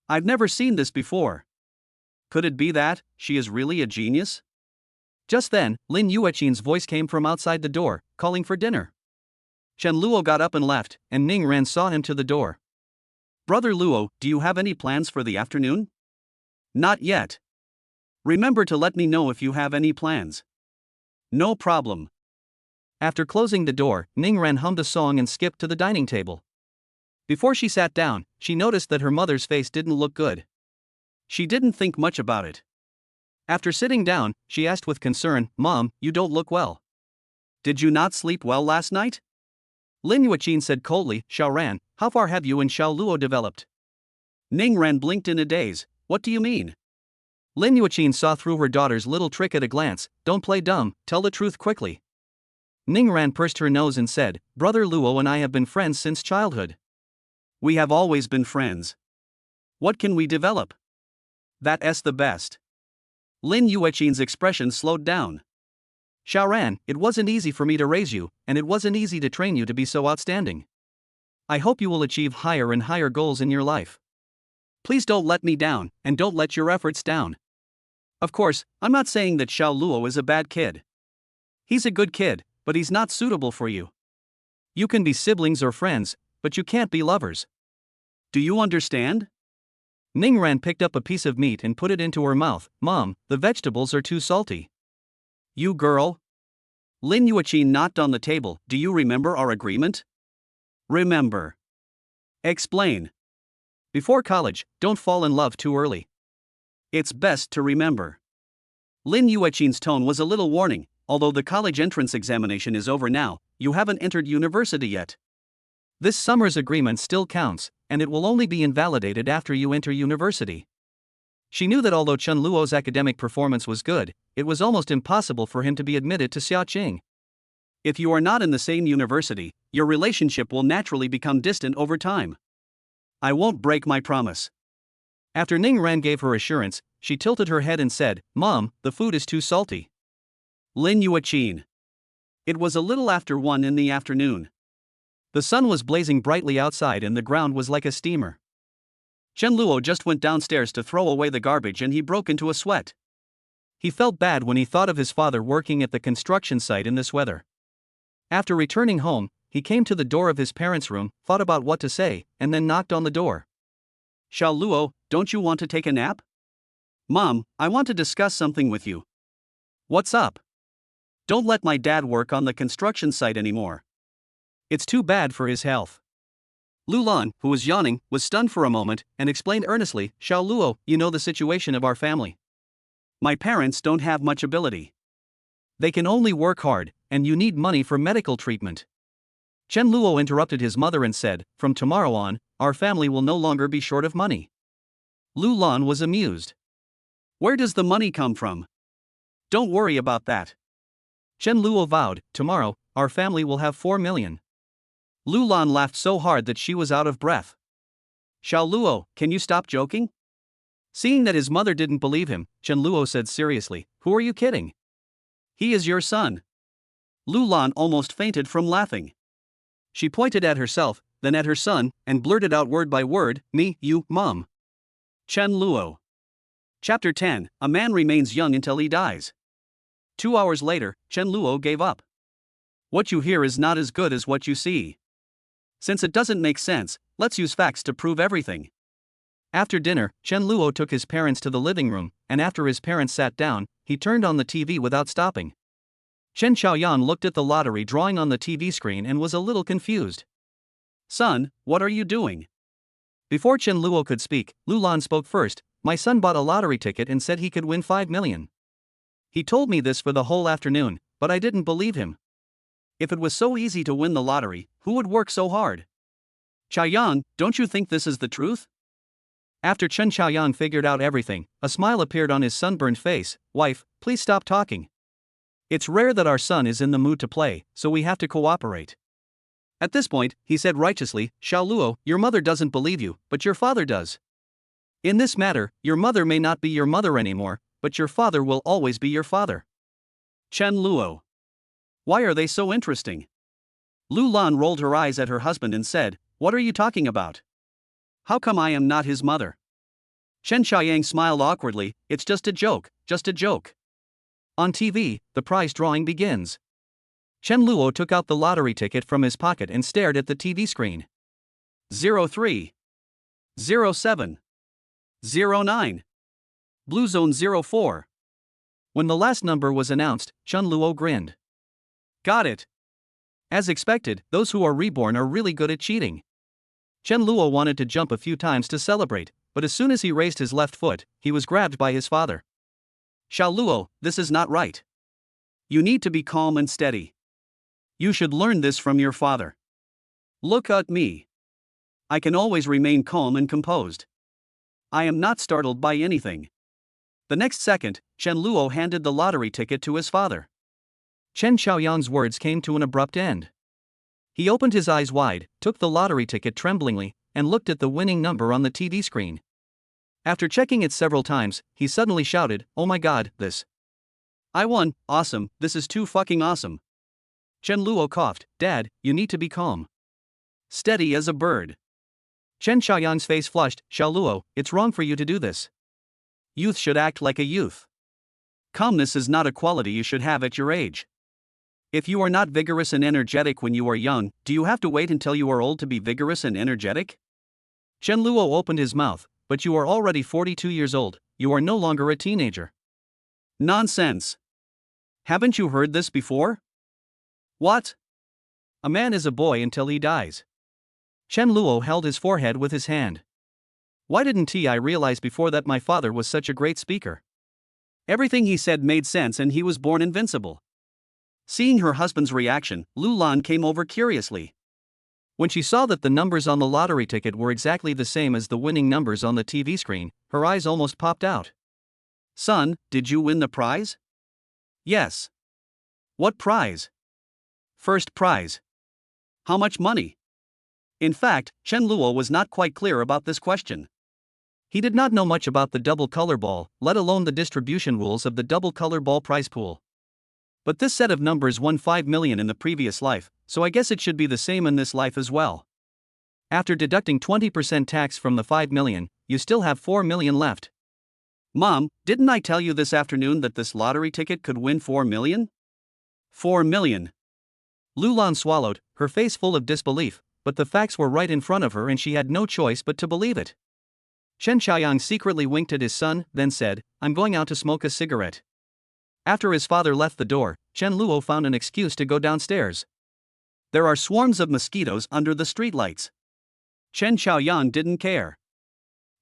I've never seen this before. Could it be that she is really a genius? Just then, Lin Yuechin's voice came from outside the door, calling for dinner. Chen Luo got up and left, and Ning Ran saw him to the door. Brother Luo, do you have any plans for the afternoon? Not yet. Remember to let me know if you have any plans. No problem. After closing the door, Ning Ran hummed a song and skipped to the dining table. Before she sat down, she noticed that her mother's face didn't look good. She didn't think much about it. After sitting down, she asked with concern, "Mom, you don't look well. Did you not sleep well last night?" Lin Yuqin said coldly, "Xiao Ran, how far have you and Xiao Luo developed?" Ning Ran blinked in a daze. "What do you mean?" Lin Yuqin saw through her daughter's little trick at a glance. "Don't play dumb, tell the truth quickly." Ning Ran pursed her nose and said, "Brother Luo and I have been friends since childhood. We have always been friends. What can we develop? That's the best." Lin Yuqin's expression slowed down. "Xiao Ran, it wasn't easy for me to raise you, and it wasn't easy to train you to be so outstanding. I hope you will achieve higher and higher goals in your life. Please don't let me down, and don't let your efforts down. Of course, I'm not saying that Xiao Luo is a bad kid. He's a good kid, but he's not suitable for you. You can be siblings or friends, but you can't be lovers. Do you understand?" Ning Ran picked up a piece of meat and put it into her mouth. "Mom, the vegetables are too salty." "You girl." Lin Yuqin knocked on the table. "Do you remember our agreement?" "Remember." "Explain." "Before college, don't fall in love too early. It's best to remember." Lin Yuqin's tone was a little warning. "Although the college entrance examination is over now, you haven't entered university yet. This summer's agreement still counts, and it will only be invalidated after you enter university." She knew that although Chen Luo's academic performance was good, it was almost impossible for him to be admitted to Xiaoqing. If you are not in the same university, your relationship will naturally become distant over time. I won't break my promise. After Ning Ran gave her assurance, she tilted her head and said, "Mom, the food is too salty." Lin Yuqin. It was a little after 1 in the afternoon. The sun was blazing brightly outside and the ground was like a steamer. Chen Luo just went downstairs to throw away the garbage and he broke into a sweat. He felt bad when he thought of his father working at the construction site in this weather. After returning home, he came to the door of his parents' room, thought about what to say, and then knocked on the door. "Xiao Luo, don't you want to take a nap?" "Mom, I want to discuss something with you." "What's up?" "Don't let my dad work on the construction site anymore. It's too bad for his health." Lu Lan, who was yawning, was stunned for a moment and explained earnestly, "Xiao Luo, you know the situation of our family. My parents don't have much ability. They can only work hard, and you need money for medical treatment." Chen Luo interrupted his mother and said, "From tomorrow on, our family will no longer be short of money." Lu Lan was amused. "Where does the money come from?" "Don't worry about that." Chen Luo vowed, "Tomorrow, our family will have 4 million. Lu Lan laughed so hard that she was out of breath. "Xiao Luo, can you stop joking?" Seeing that his mother didn't believe him, Chen Luo said seriously, "Who are you kidding? He is your son." Lu Lan almost fainted from laughing. She pointed at herself, then at her son, and blurted out word by word, "Me, you, Mom." Chen Luo. Chapter 10, A Man Remains Young Until He Dies. 2 hours later, Chen Luo gave up. What you hear is not as good as what you see. Since it doesn't make sense, let's use facts to prove everything. After dinner, Chen Luo took his parents to the living room, and after his parents sat down, he turned on the TV without stopping. Chen Xiaoyan looked at the lottery drawing on the TV screen and was a little confused. "Son, what are you doing?" Before Chen Luo could speak, Lu Lan spoke first. "My son bought a lottery ticket and said he could win 5 million. He told me this for the whole afternoon, but I didn't believe him. If it was so easy to win the lottery, who would work so hard? Chaoyang, don't you think this is the truth?" After Chen Chaoyang figured out everything, a smile appeared on his sunburned face. "Wife, please stop talking. It's rare that our son is in the mood to play, so we have to cooperate." At this point, he said righteously, "Xiao Luo, your mother doesn't believe you, but your father does. In this matter, your mother may not be your mother anymore, but your father will always be your father." Chen Luo. Why are they so interesting? Lu Lan rolled her eyes at her husband and said, "What are you talking about? How come I am not his mother?" Chen Xiaoyang smiled awkwardly. It's just a joke, just a joke. On TV, the prize drawing begins. Chen Luo took out the lottery ticket from his pocket and stared at the TV screen. 03. 07. 09. Blue Zone 04. When the last number was announced, Chen Luo grinned. Got it. As expected, those who are reborn are really good at cheating. Chen Luo wanted to jump a few times to celebrate, but as soon as he raised his left foot, he was grabbed by his father. Xiao Luo, this is not right. You need to be calm and steady. You should learn this from your father. Look at me. I can always remain calm and composed. I am not startled by anything. The next second, Chen Luo handed the lottery ticket to his father. Chen Xiaoyang's words came to an abrupt end. He opened his eyes wide, took the lottery ticket tremblingly, and looked at the winning number on the TV screen. After checking it several times, he suddenly shouted, "Oh my god, this! I won, awesome, this is too fucking awesome." Chen Luo coughed, "Dad, you need to be calm. Steady as a bird." Chen Xiaoyang's face flushed, "Xiao Luo, it's wrong for you to do this. Youth should act like a youth. Calmness is not a quality you should have at your age. If you are not vigorous and energetic when you are young, do you have to wait until you are old to be vigorous and energetic?" Chen Luo opened his mouth, "But you are already 42 years old, you are no longer a teenager." Nonsense. Haven't you heard this before? What? A man is a boy until he dies. Chen Luo held his forehead with his hand. Why didn't I realize before that my father was such a great speaker? Everything he said made sense and he was born invincible. Seeing her husband's reaction, Lu Lan came over curiously. When she saw that the numbers on the lottery ticket were exactly the same as the winning numbers on the TV screen, her eyes almost popped out. Son, did you win the prize? Yes. What prize? First prize. How much money? In fact, Chen Luo was not quite clear about this question. He did not know much about the double color ball, let alone the distribution rules of the double color ball prize pool. But this set of numbers won 5 million in the previous life, so I guess it should be the same in this life as well. After deducting 20% tax from the 5 million, you still have 4 million left. Mom, didn't I tell you this afternoon that this lottery ticket could win 4 million? 4 million. Lu Lan swallowed, her face full of disbelief, but the facts were right in front of her and she had no choice but to believe it. Chen Xiaoyang secretly winked at his son, then said, "I'm going out to smoke a cigarette." After his father left the door, Chen Luo found an excuse to go downstairs. There are swarms of mosquitoes under the streetlights. Chen Xiaoyang didn't care.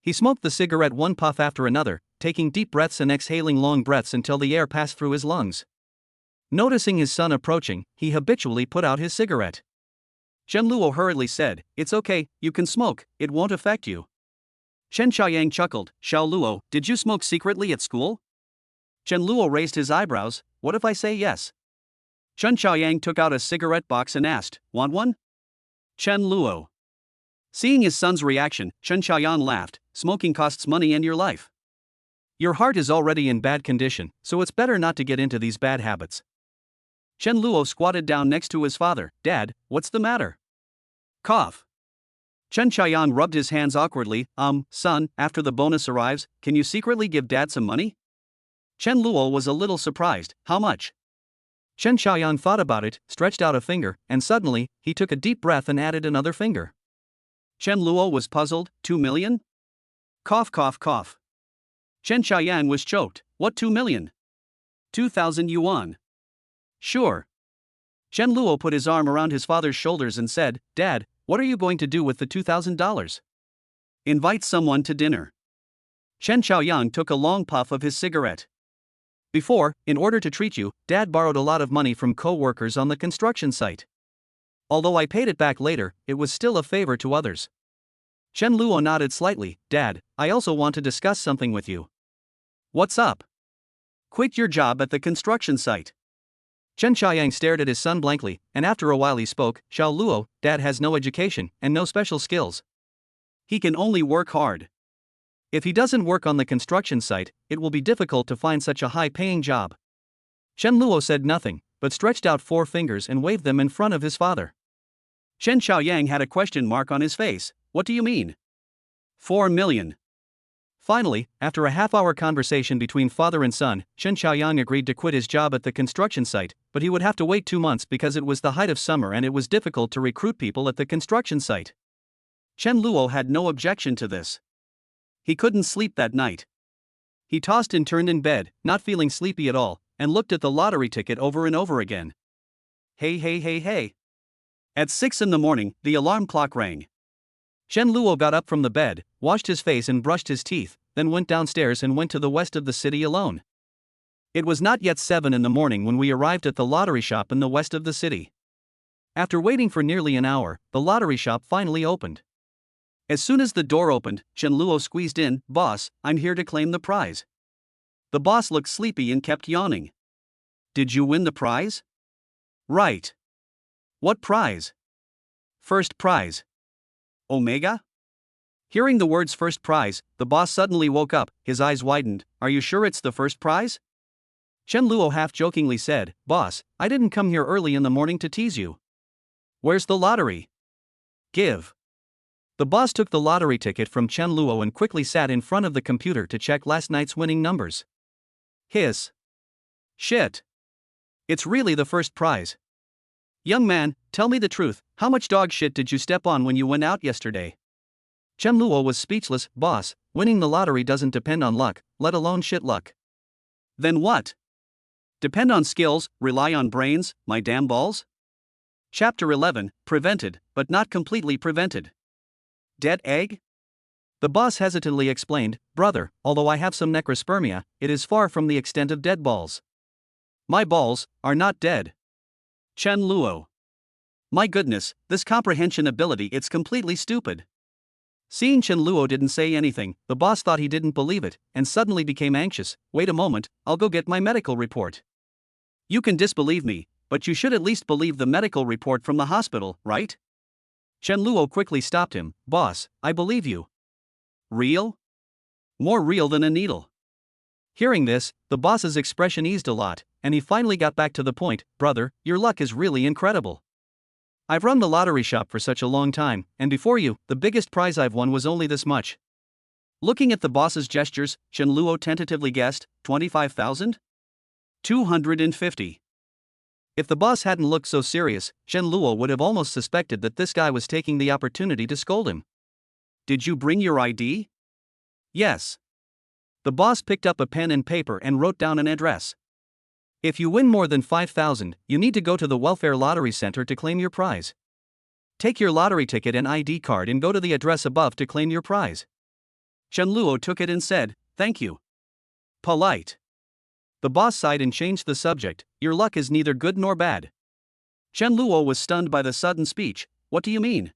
He smoked the cigarette one puff after another, taking deep breaths and exhaling long breaths until the air passed through his lungs. Noticing his son approaching, he habitually put out his cigarette. Chen Luo hurriedly said, "It's okay, you can smoke, it won't affect you." Chen Xiaoyang chuckled, "Xiao Luo, did you smoke secretly at school?" Chen Luo raised his eyebrows, "What if I say yes?" Chen Xiaoyang took out a cigarette box and asked, "Want one?" Chen Luo. Seeing his son's reaction, Chen Xiaoyang laughed, "Smoking costs money and your life. Your heart is already in bad condition, so it's better not to get into these bad habits." Chen Luo squatted down next to his father, "Dad, what's the matter?" Cough. Chen Xiaoyang rubbed his hands awkwardly, Son, after the bonus arrives, can you secretly give Dad some money?" Chen Luo was a little surprised, "How much?" Chen Xiaoyang thought about it, stretched out a finger, and suddenly, he took a deep breath and added another finger. Chen Luo was puzzled, 2 million? Cough cough cough. Chen Xiaoyang was choked, "What 2 million? 2,000 yuan. Sure." Chen Luo put his arm around his father's shoulders and said, "Dad, what are you going to do with the $2,000? Invite someone to dinner." Chen Xiaoyang took a long puff of his cigarette. "Before, in order to treat you, Dad borrowed a lot of money from co-workers on the construction site. Although I paid it back later, it was still a favor to others." Chen Luo nodded slightly, "Dad, I also want to discuss something with you." "What's up?" "Quit your job at the construction site." Chen Xiaoyang stared at his son blankly, and after a while he spoke, "Xiao Luo, Dad has no education and no special skills. He can only work hard. If he doesn't work on the construction site, it will be difficult to find such a high-paying job." Chen Luo said nothing, but stretched out 4 fingers and waved them in front of his father. Chen Xiaoyang had a question mark on his face. "What do you mean?" 4 million. Finally, after a half-hour conversation between father and son, Chen Xiaoyang agreed to quit his job at the construction site, but he would have to wait 2 months because it was the height of summer and it was difficult to recruit people at the construction site. Chen Luo had no objection to this. He couldn't sleep that night. He tossed and turned in bed, not feeling sleepy at all, and looked at the lottery ticket over and over again. Hey hey hey hey. At 6 in the morning, the alarm clock rang. Chen Luo got up from the bed, washed his face and brushed his teeth, then went downstairs and went to the west of the city alone. It was not yet 7 in the morning when we arrived at the lottery shop in the west of the city. After waiting for nearly an hour, the lottery shop finally opened. As soon as the door opened, Chen Luo squeezed in. "Boss, I'm here to claim the prize." The boss looked sleepy and kept yawning. "Did you win the prize?" "Right." "What prize?" "First prize." "Omega?" Hearing the words first prize, the boss suddenly woke up, his eyes widened. "Are you sure it's the first prize?" Chen Luo half-jokingly said, "Boss, I didn't come here early in the morning to tease you." "Where's the lottery?" "Give." The boss took the lottery ticket from Chen Luo and quickly sat in front of the computer to check last night's winning numbers. Hiss. Shit. It's really the first prize. "Young man, tell me the truth, how much dog shit did you step on when you went out yesterday?" Chen Luo was speechless. "Boss, winning the lottery doesn't depend on luck, let alone shit luck." "Then what? Depend on skills, rely on brains, my damn balls?" Chapter 11, Prevented, but not completely prevented. Dead egg? The boss hesitantly explained, "Brother, although I have some necrospermia, it is far from the extent of dead balls." "My balls are not dead." Chen Luo. My goodness, this comprehension ability, it's completely stupid. Seeing Chen Luo didn't say anything, the boss thought he didn't believe it, and suddenly became anxious. "Wait a moment, I'll go get my medical report." "You can disbelieve me, but you should at least believe the medical report from the hospital, right?" Chen Luo quickly stopped him. "Boss, I believe you." "Real? More real than a needle." Hearing this, the boss's expression eased a lot, and he finally got back to the point. "Brother, your luck is really incredible. I've run the lottery shop for such a long time, and before you, the biggest prize I've won was only this much." Looking at the boss's gestures, Chen Luo tentatively guessed, 25,000? 250. If the boss hadn't looked so serious, Chen Luo would have almost suspected that this guy was taking the opportunity to scold him. "Did you bring your ID?" "Yes." The boss picked up a pen and paper and wrote down an address. "If you win more than 5,000, you need to go to the Welfare Lottery Center to claim your prize. Take your lottery ticket and ID card and go to the address above to claim your prize." Chen Luo took it and said, "Thank you." Polite. The boss sighed and changed the subject. "Your luck is neither good nor bad." Chen Luo was stunned by the sudden speech. "What do you mean?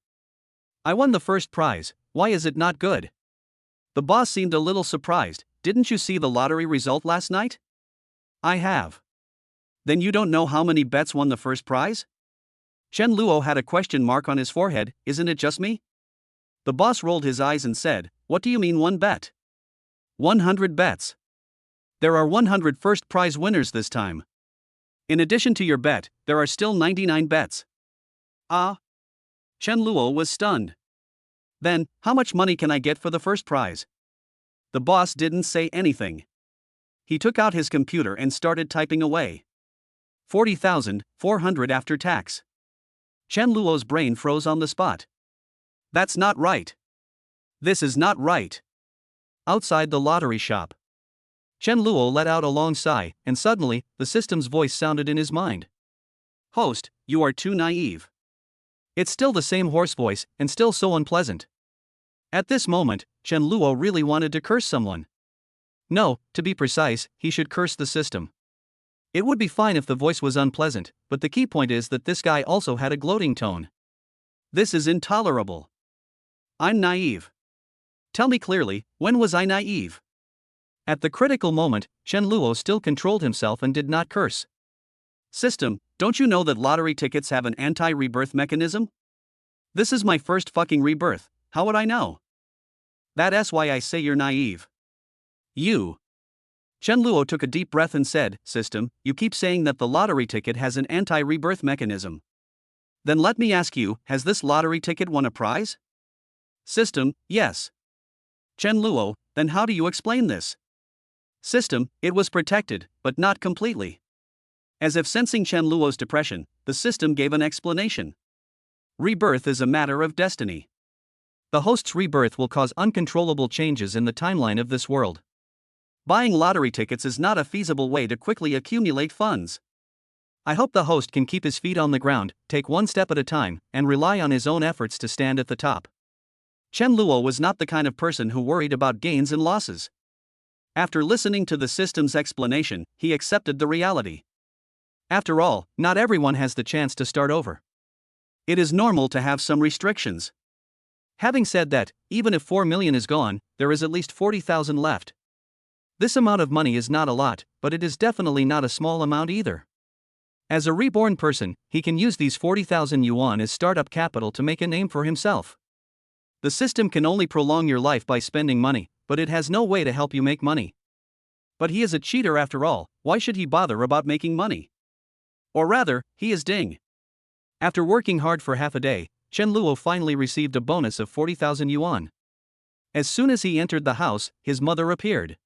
I won the first prize, why is it not good?" The boss seemed a little surprised. "Didn't you see the lottery result last night?" "I have." "Then you don't know how many bets won the first prize?" Chen Luo had a question mark on his forehead. "Isn't it just me?" The boss rolled his eyes and said, "What do you mean one bet?" 100 bets. There are 100 first prize winners this time. In addition to your bet, there are still 99 bets. Ah? Chen Luo was stunned. "Then, how much money can I get for the first prize?" The boss didn't say anything. He took out his computer and started typing away. 40,400 after tax. Chen Luo's brain froze on the spot. "That's not right. This is not right." Outside the lottery shop, Chen Luo let out a long sigh, and suddenly, the system's voice sounded in his mind. "Host, you are too naive." It's still the same hoarse voice, and still so unpleasant. At this moment, Chen Luo really wanted to curse someone. No, to be precise, he should curse the system. It would be fine if the voice was unpleasant, but the key point is that this guy also had a gloating tone. This is intolerable. I'm naive. Tell me clearly, when was I naive? At the critical moment, Chen Luo still controlled himself and did not curse. "System, don't you know that lottery tickets have an anti-rebirth mechanism? This is my first fucking rebirth, how would I know? That's why I say you're naive." "You." Chen Luo took a deep breath and said, "System, you keep saying that the lottery ticket has an anti-rebirth mechanism. Then let me ask you, has this lottery ticket won a prize?" "System, yes." Chen Luo, Then how do you explain this? System, it was protected, but not completely. As if sensing Chen Luo's depression, the system gave an explanation. Rebirth is a matter of destiny. The host's rebirth will cause uncontrollable changes in the timeline of this world. Buying lottery tickets is not a feasible way to quickly accumulate funds. I hope the host can keep his feet on the ground, take one step at a time, and rely on his own efforts to stand at the top. Chen Luo was not the kind of person who worried about gains and losses. After listening to the system's explanation, he accepted the reality. After all, not everyone has the chance to start over. It is normal to have some restrictions. Having said that, even if 4 million is gone, there is at least 40,000 left. This amount of money is not a lot, but it is definitely not a small amount either. As a reborn person, he can use these 40,000 yuan as startup capital to make a name for himself. The system can only prolong your life by spending money, but it has no way to help you make money. But he is a cheater after all, why should he bother about making money? Or rather, he is Ding. After working hard for half a day, Chen Luo finally received a bonus of 40,000 yuan. As soon as he entered the house, his mother appeared.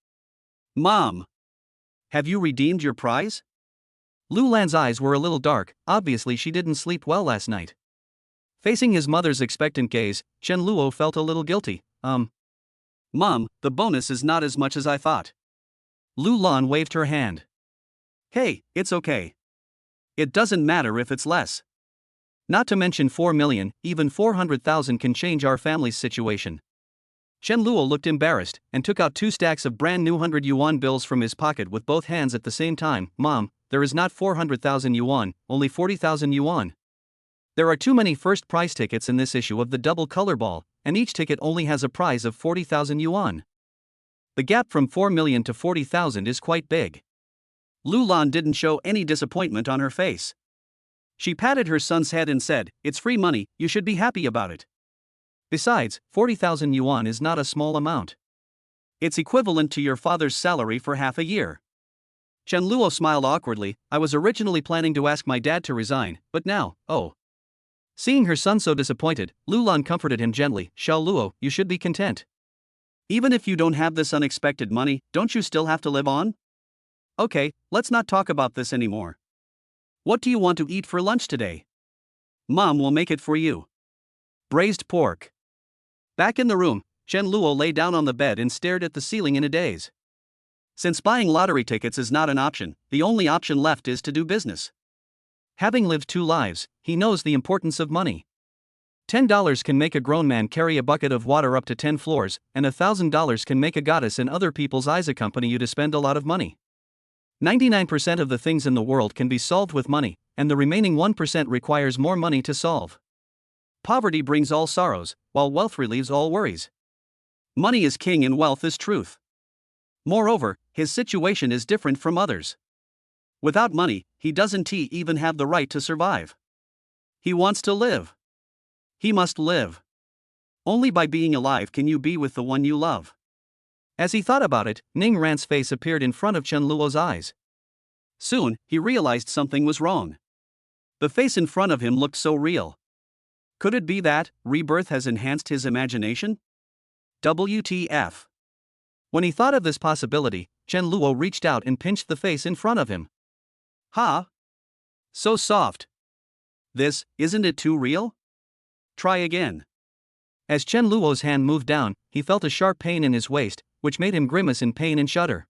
Mom! Have you redeemed your prize? Lu Lan's eyes were a little dark, obviously she didn't sleep well last night. Facing his mother's expectant gaze, Chen Luo felt a little guilty. Mom, the bonus is not as much as I thought. Lu Lan waved her hand. Hey, it's okay. It doesn't matter if it's less. Not to mention 4 million, even 400,000 can change our family's situation. Chen Luo looked embarrassed, and took out 2 stacks of brand new 100 yuan bills from his pocket with both hands at the same time. Mom, there is not 400,000 yuan, only 40,000 yuan. There are too many first prize tickets in this issue of the double color ball, and each ticket only has a prize of 40,000 yuan. The gap from 4 million to 40,000 is quite big. Lu Lan didn't show any disappointment on her face. She patted her son's head and said, "It's free money, you should be happy about it. Besides, 40,000 yuan is not a small amount. It's equivalent to your father's salary for half a year." Chen Luo smiled awkwardly. I was originally planning to ask my dad to resign, but now, oh. Seeing her son so disappointed, Lu Lan comforted him gently. Xiao Luo, you should be content. Even if you don't have this unexpected money, don't you still have to live on? Okay, let's not talk about this anymore. What do you want to eat for lunch today? Mom will make it for you. Braised pork. Back in the room, Chen Luo lay down on the bed and stared at the ceiling in a daze. Since buying lottery tickets is not an option, the only option left is to do business. Having lived 2 lives, he knows the importance of money. $10 can make a grown man carry a bucket of water up to 10 floors, and $1,000 can make a goddess in other people's eyes accompany you to spend a lot of money. 99% of the things in the world can be solved with money, and the remaining 1% requires more money to solve. Poverty brings all sorrows, while wealth relieves all worries. Money is king and wealth is truth. Moreover, his situation is different from others. Without money, he doesn't even have the right to survive. He wants to live. He must live. Only by being alive can you be with the one you love. As he thought about it, Ning Ran's face appeared in front of Chen Luo's eyes. Soon, he realized something was wrong. The face in front of him looked so real. Could it be that rebirth has enhanced his imagination? WTF. When he thought of this possibility, Chen Luo reached out and pinched the face in front of him. Ha! So soft. Isn't it too real? Try again. As Chen Luo's hand moved down, he felt a sharp pain in his waist, which made him grimace in pain and shudder.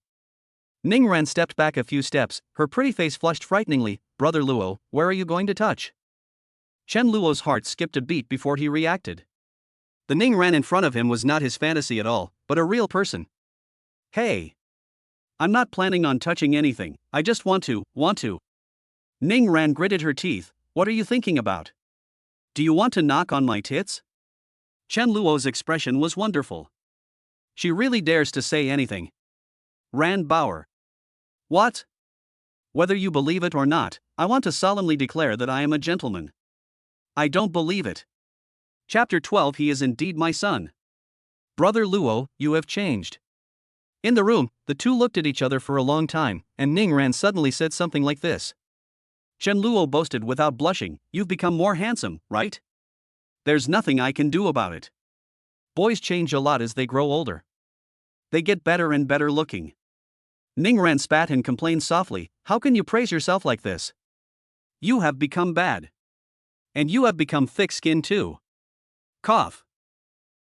Ning Ran stepped back a few steps, her pretty face flushed frighteningly. Brother Luo, where are you going to touch? Chen Luo's heart skipped a beat before he reacted. The Ning Ran in front of him was not his fantasy at all, but a real person. Hey! I'm not planning on touching anything, I just want to. Ning Ran gritted her teeth. What are you thinking about? Do you want to knock on my tits? Chen Luo's expression was wonderful. She really dares to say anything. Ran Bauer. What? Whether you believe it or not, I want to solemnly declare that I am a gentleman. I don't believe it. Chapter 12. He is indeed my son. Brother Luo, you have changed. In the room, the two looked at each other for a long time, and Ning Ran suddenly said something like this. Chen Luo boasted without blushing, you've become more handsome, right? There's nothing I can do about it. Boys change a lot as they grow older. they get better and better looking. Ning Ran spat and complained softly, how can you praise yourself like this? You have become bad. And you have become thick-skinned too. Cough.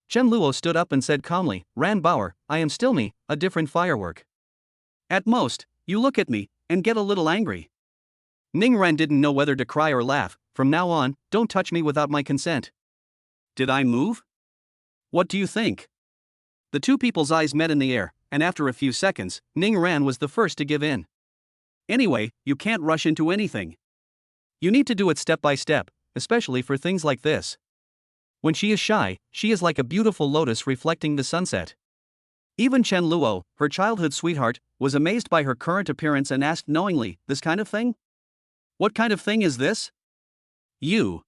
Chen Luo stood up and said calmly, Ran Bauer, I am still me, a different firework. At most, you look at me, and get a little angry. Ning Ran didn't know whether to cry or laugh. From now on, don't touch me without my consent. Did I move? What do you think? The two people's eyes met in the air, and after a few seconds, Ning Ran was the first to give in. Anyway, you can't rush into anything. You need to do it step by step, especially for things like this. When she is shy, she is like a beautiful lotus reflecting the sunset. Even Chen Luo, her childhood sweetheart, was amazed by her current appearance and asked knowingly, this kind of thing? What kind of thing is this? You.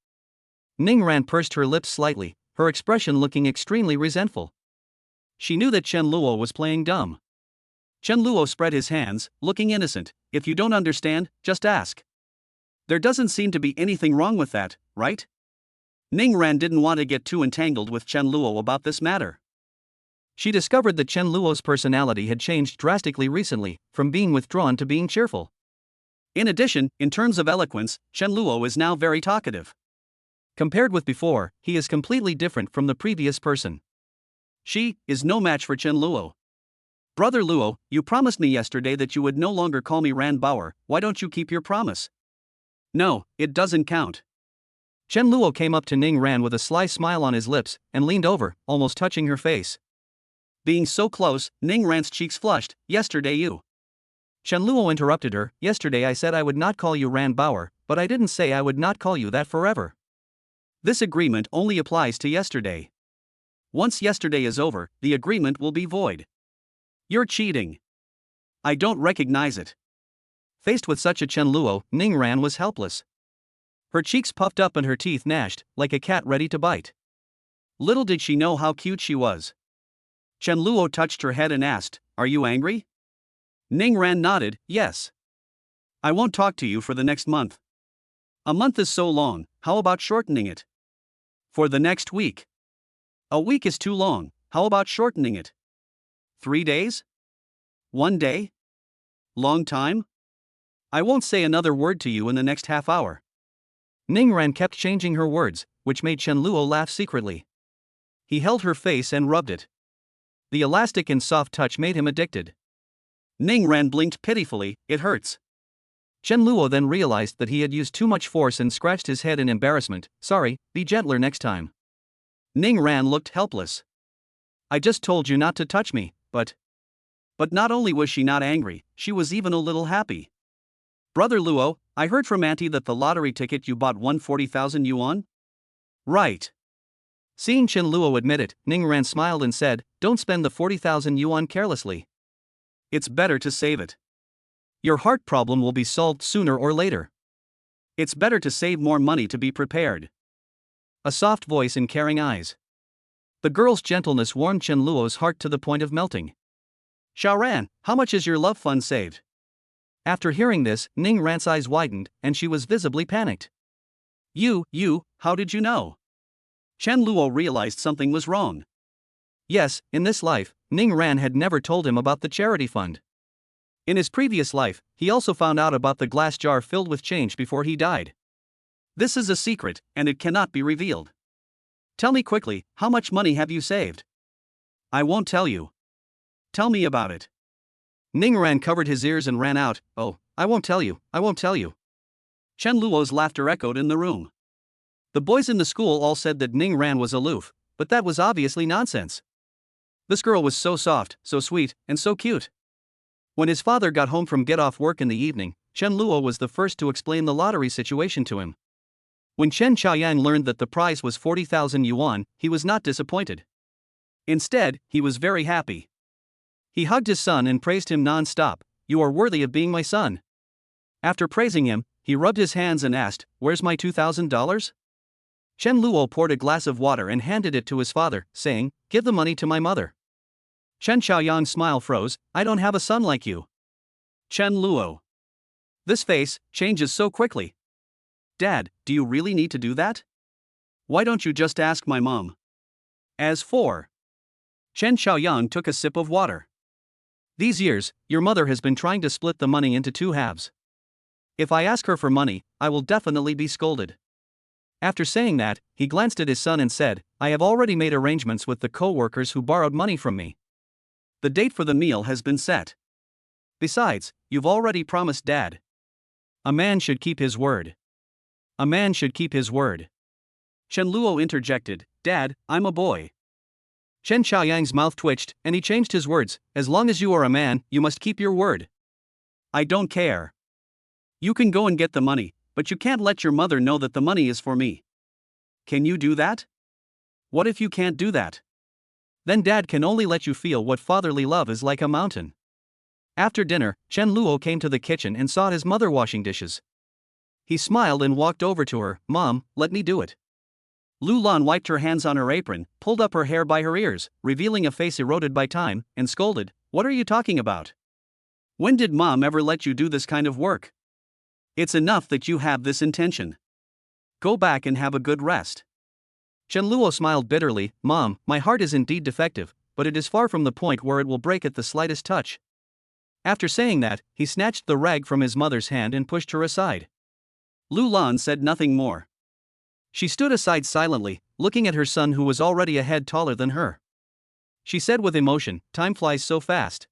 Ning Ran pursed her lips slightly, her expression looking extremely resentful. She knew that Chen Luo was playing dumb. Chen Luo spread his hands, looking innocent. If you don't understand, just ask. There doesn't seem to be anything wrong with that, right? Ning Ran didn't want to get too entangled with Chen Luo about this matter. She discovered that Chen Luo's personality had changed drastically recently, from being withdrawn to being cheerful. In addition, in terms of eloquence, Chen Luo is now very talkative. Compared with before, he is completely different from the previous person. She is no match for Chen Luo. Brother Luo, you promised me yesterday that you would no longer call me Ran Bauer, why don't you keep your promise? No, it doesn't count. Chen Luo came up to Ning Ran with a sly smile on his lips, and leaned over, almost touching her face. Being so close, Ning Ran's cheeks flushed. Yesterday you. Chen Luo interrupted her, yesterday I said I would not call you Ran Bauer, but I didn't say I would not call you that forever. This agreement only applies to yesterday. Once yesterday is over, the agreement will be void. You're cheating. I don't recognize it. Faced with such a Chen Luo, Ning Ran was helpless. Her cheeks puffed up and her teeth gnashed, like a cat ready to bite. Little did she know how cute she was. Chen Luo touched her head and asked, are you angry? Ning Ran nodded, yes. I won't talk to you for the next month. A month is so long, how about shortening it? For the next week. A week is too long, how about shortening it? 3 days? 1 day? Long time? I won't say another word to you in the next half hour. Ning Ran kept changing her words, which made Chen Luo laugh secretly. He held her face and rubbed it. The elastic and soft touch made him addicted. Ning Ran blinked pitifully, it hurts. Chen Luo then realized that he had used too much force and scratched his head in embarrassment. Sorry, be gentler next time. Ning Ran looked helpless. I just told you not to touch me, but not only was she not angry, she was even a little happy. Brother Luo, I heard from Auntie that the lottery ticket you bought won 40,000 yuan? Right. Seeing Chen Luo admit it, Ning Ran smiled and said, don't spend the 40,000 yuan carelessly. It's better to save it. Your heart problem will be solved sooner or later. It's better to save more money to be prepared. A soft voice and caring eyes. The girl's gentleness warmed Chen Luo's heart to the point of melting. Xiaoran, how much is your love fund saved? After hearing this, Ning Ran's eyes widened, and she was visibly panicked. You, how did you know? Chen Luo realized something was wrong. Yes, in this life, Ning Ran had never told him about the charity fund. In his previous life, he also found out about the glass jar filled with change before he died. This is a secret, and it cannot be revealed. Tell me quickly, how much money have you saved? I won't tell you. Tell me about it. Ning Ran covered his ears and ran out, oh, I won't tell you, I won't tell you. Chen Luo's laughter echoed in the room. The boys in the school all said that Ning Ran was aloof, but that was obviously nonsense. This girl was so soft, so sweet, and so cute. When his father got home from get-off work in the evening, Chen Luo was the first to explain the lottery situation to him. When Chen Xiaoyang learned that the prize was 40,000 yuan, he was not disappointed. Instead, he was very happy. He hugged his son and praised him non-stop. You are worthy of being my son. After praising him, he rubbed his hands and asked, where's my $2,000? Chen Luo poured a glass of water and handed it to his father, saying, give the money to my mother. Chen Xiaoyang's smile froze, I don't have a son like you. Chen Luo. This face changes so quickly. Dad, do you really need to do that? Why don't you just ask my mom? As for. Chen Xiaoyang took a sip of water. These years, your mother has been trying to split the money into two halves. If I ask her for money, I will definitely be scolded. After saying that, he glanced at his son and said, I have already made arrangements with the co-workers who borrowed money from me. The date for the meal has been set. Besides, you've already promised Dad. A man should keep his word. A man should keep his word. Chen Luo interjected, Dad, I'm a boy. Chen Xiaoyang's mouth twitched, and he changed his words, as long as you are a man, you must keep your word. I don't care. You can go and get the money, but you can't let your mother know that the money is for me. Can you do that? What if you can't do that? Then Dad can only let you feel what fatherly love is like a mountain. After dinner, Chen Luo came to the kitchen and saw his mother washing dishes. He smiled and walked over to her, Mom, let me do it. Lu Lan wiped her hands on her apron, pulled up her hair by her ears, revealing a face eroded by time, and scolded, What are you talking about? When did Mom ever let you do this kind of work? It's enough that you have this intention. Go back and have a good rest. Chen Luo smiled bitterly, Mom, my heart is indeed defective, but it is far from the point where it will break at the slightest touch. After saying that, he snatched the rag from his mother's hand and pushed her aside. Lu Lan said nothing more. She stood aside silently, looking at her son who was already a head taller than her. She said with emotion, Time flies so fast.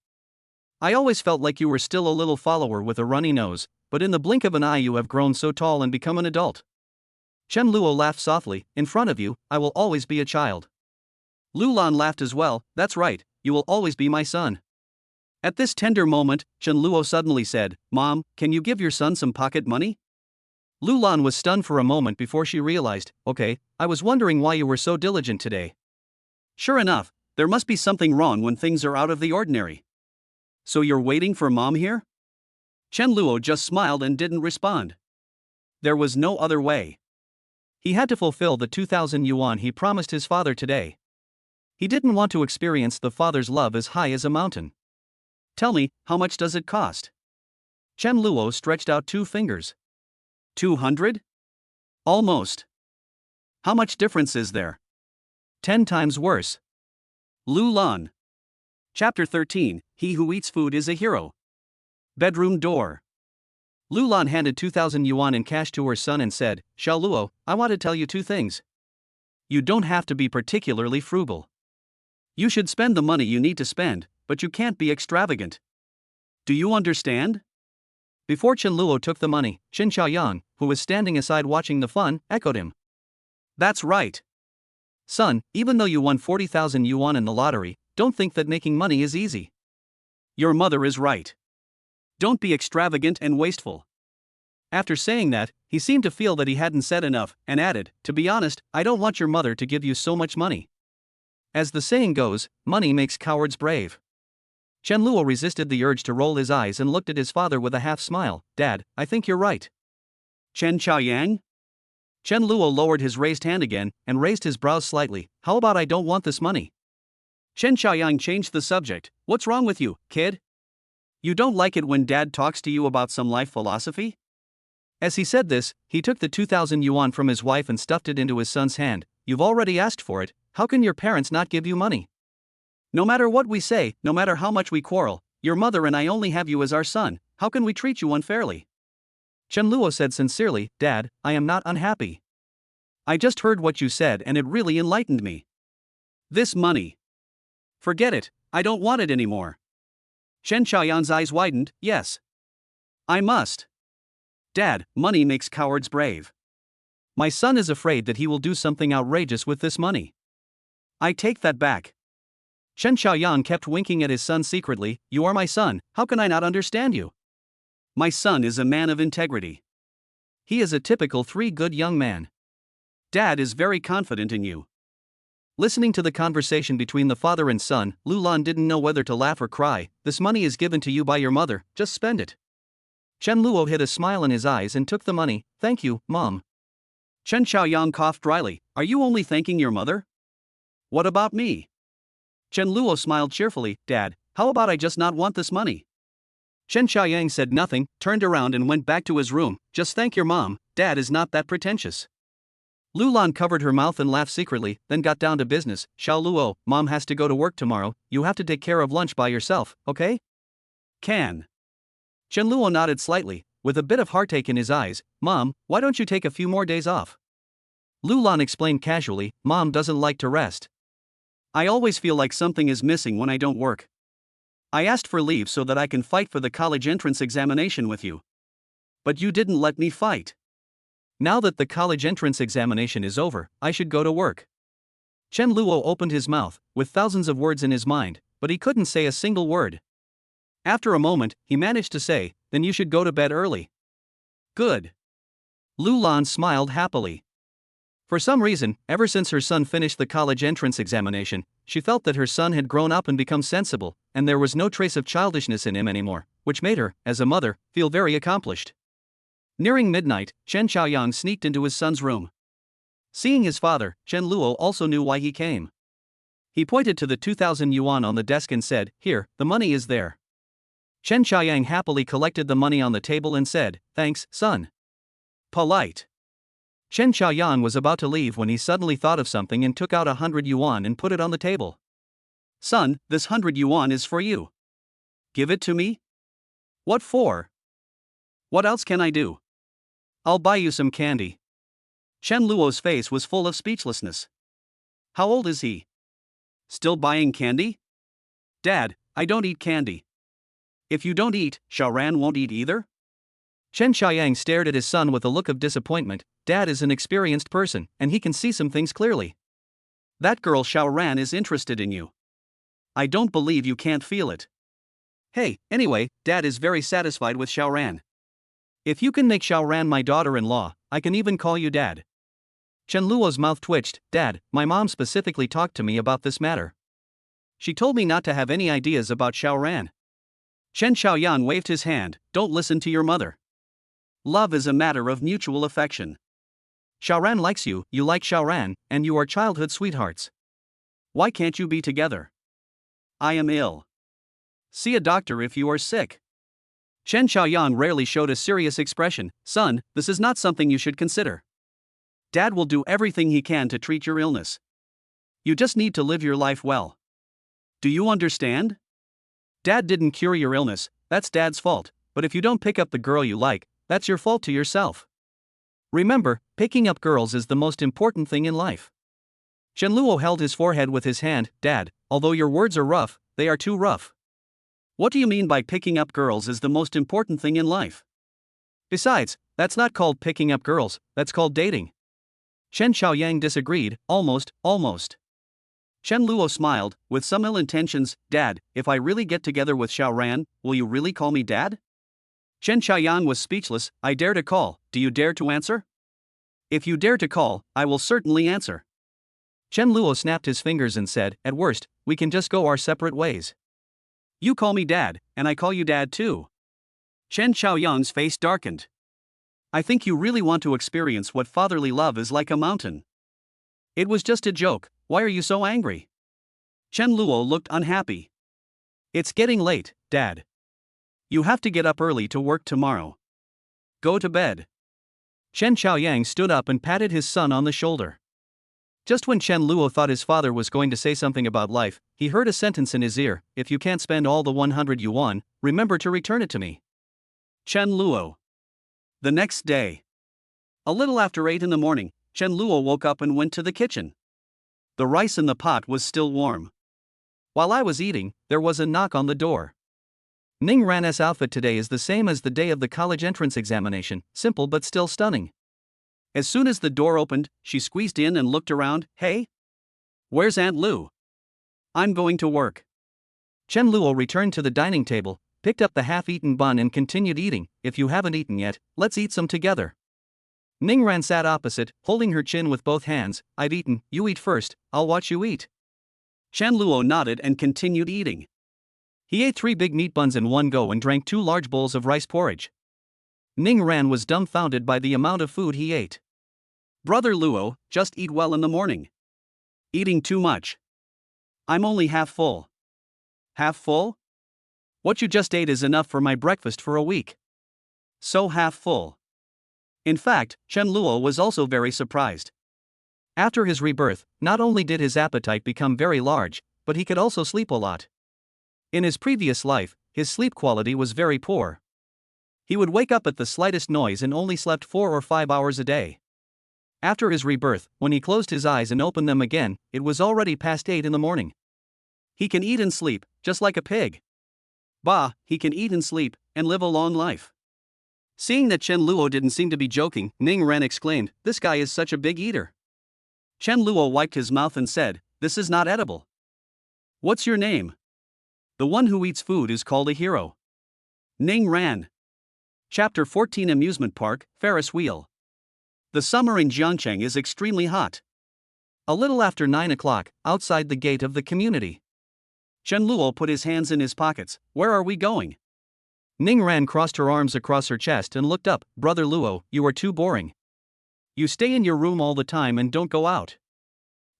I always felt like you were still a little follower with a runny nose, but in the blink of an eye you have grown so tall and become an adult. Chen Luo laughed softly, In front of you, I will always be a child. Lu Lan laughed as well, That's right, you will always be my son. At this tender moment, Chen Luo suddenly said, Mom, can you give your son some pocket money? Lu Lan was stunned for a moment before she realized, Okay, I was wondering why you were so diligent today. Sure enough, there must be something wrong when things are out of the ordinary. So you're waiting for Mom here? Chen Luo just smiled and didn't respond. There was no other way. He had to fulfill the 2,000 yuan he promised his father today. He didn't want to experience the father's love as high as a mountain. Tell me, how much does it cost? Chen Luo stretched out 2 fingers. 200? Almost. How much difference is there? 10 times worse. Lu Lan. Chapter 13, He Who Eats Food is a Hero. Bedroom door. Lu Lan handed 2,000 yuan in cash to her son and said, Xiao Luo, I want to tell you 2 things. You don't have to be particularly frugal. You should spend the money you need to spend, but you can't be extravagant. Do you understand? Before Chen Luo took the money, Qin Xiaoyang, who was standing aside watching the fun, echoed him. That's right. Son, even though you won 40,000 yuan in the lottery, don't think that making money is easy. Your mother is right. Don't be extravagant and wasteful. After saying that, he seemed to feel that he hadn't said enough, and added, To be honest, I don't want your mother to give you so much money. As the saying goes, money makes cowards brave. Chen Luo resisted the urge to roll his eyes and looked at his father with a half-smile, Dad, I think you're right. Chen Xiaoyang? Chen Luo lowered his raised hand again, and raised his brows slightly, How about I don't want this money? Chen Xiaoyang changed the subject, What's wrong with you, kid? You don't like it when Dad talks to you about some life philosophy? As he said this, he took the 2,000 yuan from his wife and stuffed it into his son's hand, You've already asked for it, how can your parents not give you money? No matter what we say, no matter how much we quarrel, your mother and I only have you as our son, how can we treat you unfairly? Chen Luo said sincerely, Dad, I am not unhappy. I just heard what you said and it really enlightened me. This money. Forget it, I don't want it anymore. Chen Xiaoyang's eyes widened, Yes. I must. Dad, money makes cowards brave. My son is afraid that he will do something outrageous with this money. I take that back. Chen Xiaoyang kept winking at his son secretly, You are my son, how can I not understand you? My son is a man of integrity. He is a typical 3 good young man. Dad is very confident in you. Listening to the conversation between the father and son, Lu Lan didn't know whether to laugh or cry, This money is given to you by your mother, just spend it. Chen Luo hid a smile in his eyes and took the money, Thank you, Mom. Chen Xiaoyang coughed dryly, Are you only thanking your mother? What about me? Chen Luo smiled cheerfully, Dad, how about I just not want this money? Chen Xiaoyang said nothing, turned around and went back to his room, Just thank your mom, Dad is not that pretentious. Lu Lan covered her mouth and laughed secretly, then got down to business, Xiao Luo, Mom has to go to work tomorrow, you have to take care of lunch by yourself, okay? Can. Chen Luo nodded slightly, with a bit of heartache in his eyes. Mom, why don't you take a few more days off? Lu Lan explained casually, Mom doesn't like to rest. I always feel like something is missing when I don't work. I asked for leave so that I can fight for the college entrance examination with you. But you didn't let me fight. Now that the college entrance examination is over, I should go to work. Chen Luo opened his mouth, with thousands of words in his mind, but he couldn't say a single word. After a moment, he managed to say, then you should go to bed early. Good. Lu Lan smiled happily. For some reason, ever since her son finished the college entrance examination, she felt that her son had grown up and become sensible, and there was no trace of childishness in him anymore, which made her, as a mother, feel very accomplished. Nearing midnight, Chen Xiaoyang sneaked into his son's room. Seeing his father, Chen Luo also knew why he came. He pointed to the 2,000 yuan on the desk and said, Here, the money is there. Chen Xiaoyang happily collected the money on the table and said, Thanks, son. Polite. Chen Xiaoyang was about to leave when he suddenly thought of something and took out 100 yuan and put it on the table. Son, this 100 yuan is for you. Give it to me? What for? What else can I do? I'll buy you some candy. Chen Luo's face was full of speechlessness. How old is he? Still buying candy? Dad, I don't eat candy. If you don't eat, Xiaoran won't eat either? Chen Xiaoyang stared at his son with a look of disappointment. Dad is an experienced person, and he can see some things clearly. That girl Xiaoran is interested in you. I don't believe you can't feel it. Hey, anyway, Dad is very satisfied with Xiaoran. If you can make Xiaoran my daughter-in-law, I can even call you Dad. Chen Luo's mouth twitched. Dad, my mom specifically talked to me about this matter. She told me not to have any ideas about Xiaoran. Chen Xiaoyang waved his hand. Don't listen to your mother. Love is a matter of mutual affection. Xiaoran likes you, you like Xiaoran, and you are childhood sweethearts. Why can't you be together? I am ill. See a doctor if you are sick. Chen Xiaoyang rarely showed a serious expression. Son, this is not something you should consider. Dad will do everything he can to treat your illness. You just need to live your life well. Do you understand? Dad didn't cure your illness, that's Dad's fault, but if you don't pick up the girl you like, that's your fault to yourself. Remember, picking up girls is the most important thing in life. Chen Luo held his forehead with his hand. Dad, although your words are rough, they are too rough. What do you mean by picking up girls is the most important thing in life? Besides, that's not called picking up girls, that's called dating. Chen Xiaoyang disagreed. Almost. Chen Luo smiled, with some ill intentions. Dad, if I really get together with Xiaoran, will you really call me Dad? Chen Xiaoyang was speechless. I dare to call, do you dare to answer? If you dare to call, I will certainly answer. Chen Luo snapped his fingers and said, At worst, we can just go our separate ways. You call me Dad, and I call you Dad too. Chen Xiaoyang's face darkened. I think you really want to experience what fatherly love is like a mountain. It was just a joke, why are you so angry? Chen Luo looked unhappy. It's getting late, Dad. You have to get up early to work tomorrow. Go to bed. Chen Xiaoyang stood up and patted his son on the shoulder. Just when Chen Luo thought his father was going to say something about life, he heard a sentence in his ear. If you can't spend all the 100 yuan, remember to return it to me. Chen Luo. The next day. A little after 8 in the morning, Chen Luo woke up and went to the kitchen. The rice in the pot was still warm. While I was eating, there was a knock on the door. Ning Ran's outfit today is the same as the day of the college entrance examination, simple but still stunning. As soon as the door opened, she squeezed in and looked around. Hey? Where's Aunt Lu? I'm going to work. Chen Luo returned to the dining table, picked up the half-eaten bun and continued eating. If you haven't eaten yet, let's eat some together. Ning Ran sat opposite, holding her chin with both hands. I've eaten, you eat first, I'll watch you eat. Chen Luo nodded and continued eating. He ate 3 big meat buns in one go and drank 2 large bowls of rice porridge. Ning Ran was dumbfounded by the amount of food he ate. Brother Luo, just eat well in the morning. Eating too much. I'm only half full. Half full? What you just ate is enough for my breakfast for a week. So half full. In fact, Chen Luo was also very surprised. After his rebirth, not only did his appetite become very large, but he could also sleep a lot. In his previous life, his sleep quality was very poor. He would wake up at the slightest noise and only slept 4 or 5 hours a day. After his rebirth, when he closed his eyes and opened them again, it was already past 8 in the morning. He can eat and sleep, just like a pig. Bah, he can eat and sleep, and live a long life. Seeing that Chen Luo didn't seem to be joking, Ning Ren exclaimed, "This guy is such a big eater." Chen Luo wiped his mouth and said, "This is not edible." "What's your name?" "The one who eats food is called a hero." Ning Ran. Chapter 14 Amusement Park, Ferris Wheel. The summer in Jiangcheng is extremely hot. A little after 9 o'clock, outside the gate of the community. Chen Luo put his hands in his pockets. "Where are we going?" Ning Ran crossed her arms across her chest and looked up. "Brother Luo, you are too boring. You stay in your room all the time and don't go out.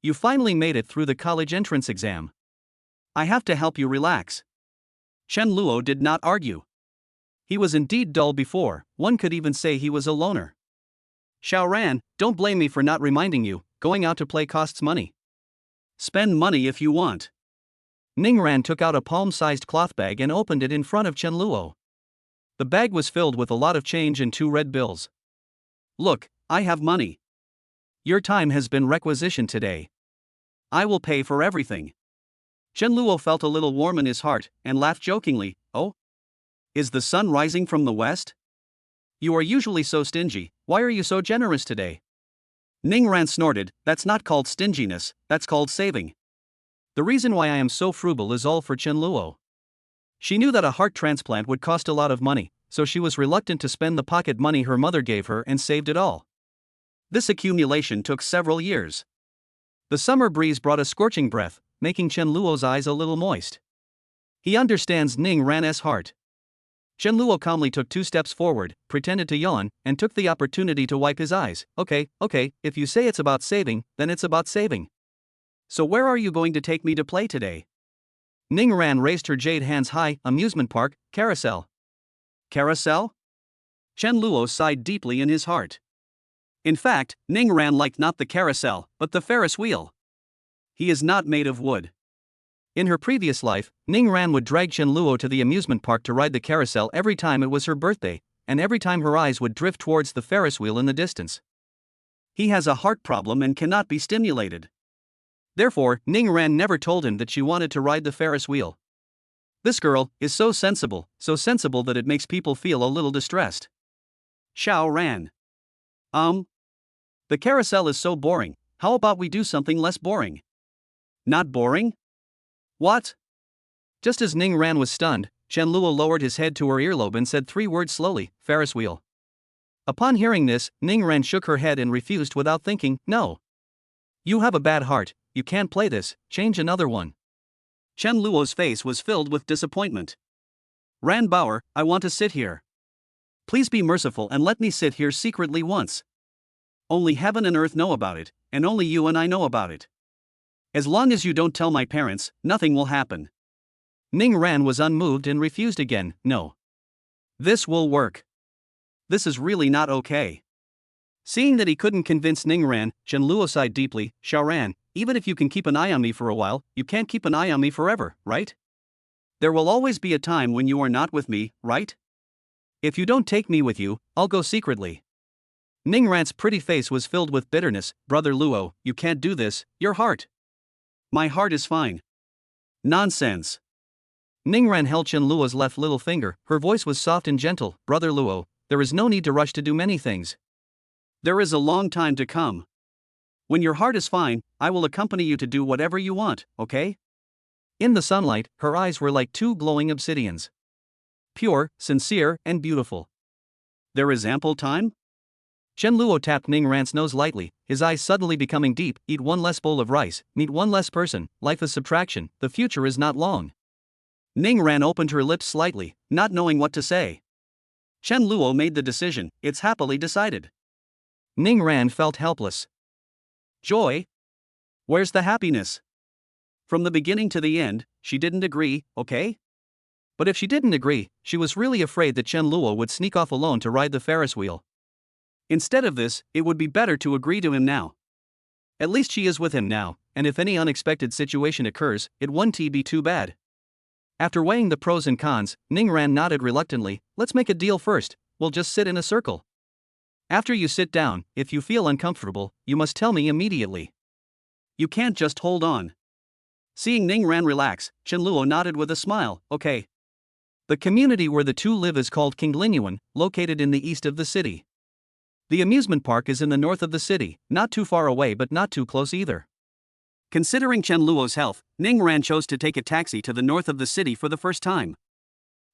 You finally made it through the college entrance exam. I have to help you relax." Chen Luo did not argue. He was indeed dull before, one could even say he was a loner. "Xiaoran, don't blame me for not reminding you, going out to play costs money. Spend money if you want." Ning Ran took out a palm-sized cloth bag and opened it in front of Chen Luo. The bag was filled with a lot of change and 2 red bills. "Look, I have money. Your time has been requisitioned today. I will pay for everything." Chen Luo felt a little warm in his heart, and laughed jokingly. "Oh? Is the sun rising from the west? You are usually so stingy, why are you so generous today?" Ning Ran snorted, "That's not called stinginess, that's called saving. The reason why I am so frugal is all for Chen Luo." She knew that a heart transplant would cost a lot of money, so she was reluctant to spend the pocket money her mother gave her and saved it all. This accumulation took several years. The summer breeze brought a scorching breath, making Chen Luo's eyes a little moist. He understands Ning Ran's heart. Chen Luo calmly took 2 steps forward, pretended to yawn, and took the opportunity to wipe his eyes. Okay, if you say it's about saving, then it's about saving. So where are you going to take me to play today?" Ning Ran raised her jade hands high. "Amusement park, carousel." "Carousel?" Chen Luo sighed deeply in his heart. In fact, Ning Ran liked not the carousel, but the Ferris wheel. He is not made of wood. In her previous life, Ning Ran would drag Chen Luo to the amusement park to ride the carousel every time it was her birthday, and every time her eyes would drift towards the Ferris wheel in the distance. He has a heart problem and cannot be stimulated. Therefore, Ning Ran never told him that she wanted to ride the Ferris wheel. This girl is so sensible that it makes people feel a little distressed. Xiao Ran. The carousel is so boring, how about we do something less boring? Not boring? What? Just as Ning Ran was stunned, Chen Luo lowered his head to her earlobe and said 3 words slowly, "Ferris wheel." Upon hearing this, Ning Ran shook her head and refused without thinking. "No. You have a bad heart, you can't play this, change another one." Chen Luo's face was filled with disappointment. "Ran Bauer, I want to sit here. Please be merciful and let me sit here secretly once. Only heaven and earth know about it, and only you and I know about it. As long as you don't tell my parents, nothing will happen." Ning Ran was unmoved and refused again. "No. This will work. This is really not okay." Seeing that he couldn't convince Ning Ran, Chen Luo sighed deeply. "Xiaoran, even if you can keep an eye on me for a while, you can't keep an eye on me forever, right? There will always be a time when you are not with me, right? If you don't take me with you, I'll go secretly." Ning Ran's pretty face was filled with bitterness. "Brother Luo, you can't do this, your heart." "My heart is fine." "Nonsense." Ning Ran held Chen Luo's left little finger, her voice was soft and gentle. "Brother Luo, there is no need to rush to do many things. There is a long time to come. When your heart is fine, I will accompany you to do whatever you want, okay?" In the sunlight, her eyes were like 2 glowing obsidians. Pure, sincere, and beautiful. "There is ample time?" Chen Luo tapped Ning Ran's nose lightly, his eyes suddenly becoming deep. "Eat 1 less bowl of rice, meet 1 less person, life is subtraction, the future is not long." Ning Ran opened her lips slightly, not knowing what to say. Chen Luo made the decision, it's happily decided. Ning Ran felt helpless. Joy? Where's the happiness? From the beginning to the end, she didn't agree, okay? But if she didn't agree, she was really afraid that Chen Luo would sneak off alone to ride the Ferris wheel. Instead of this, it would be better to agree to him now. At least she is with him now, and if any unexpected situation occurs, it won't be too bad. After weighing the pros and cons, Ning Ran nodded reluctantly. Let's make a deal first, we'll just sit in a circle. After you sit down, if you feel uncomfortable, you must tell me immediately. You can't just hold on. Seeing Ning Ran relax, Chen Luo nodded with a smile. Okay. The community where the two live is called Qinglinyuan, located in the east of the city. The amusement park is in the north of the city, not too far away but not too close either. Considering Chen Luo's health, Ning Ran chose to take a taxi to the north of the city for the first time.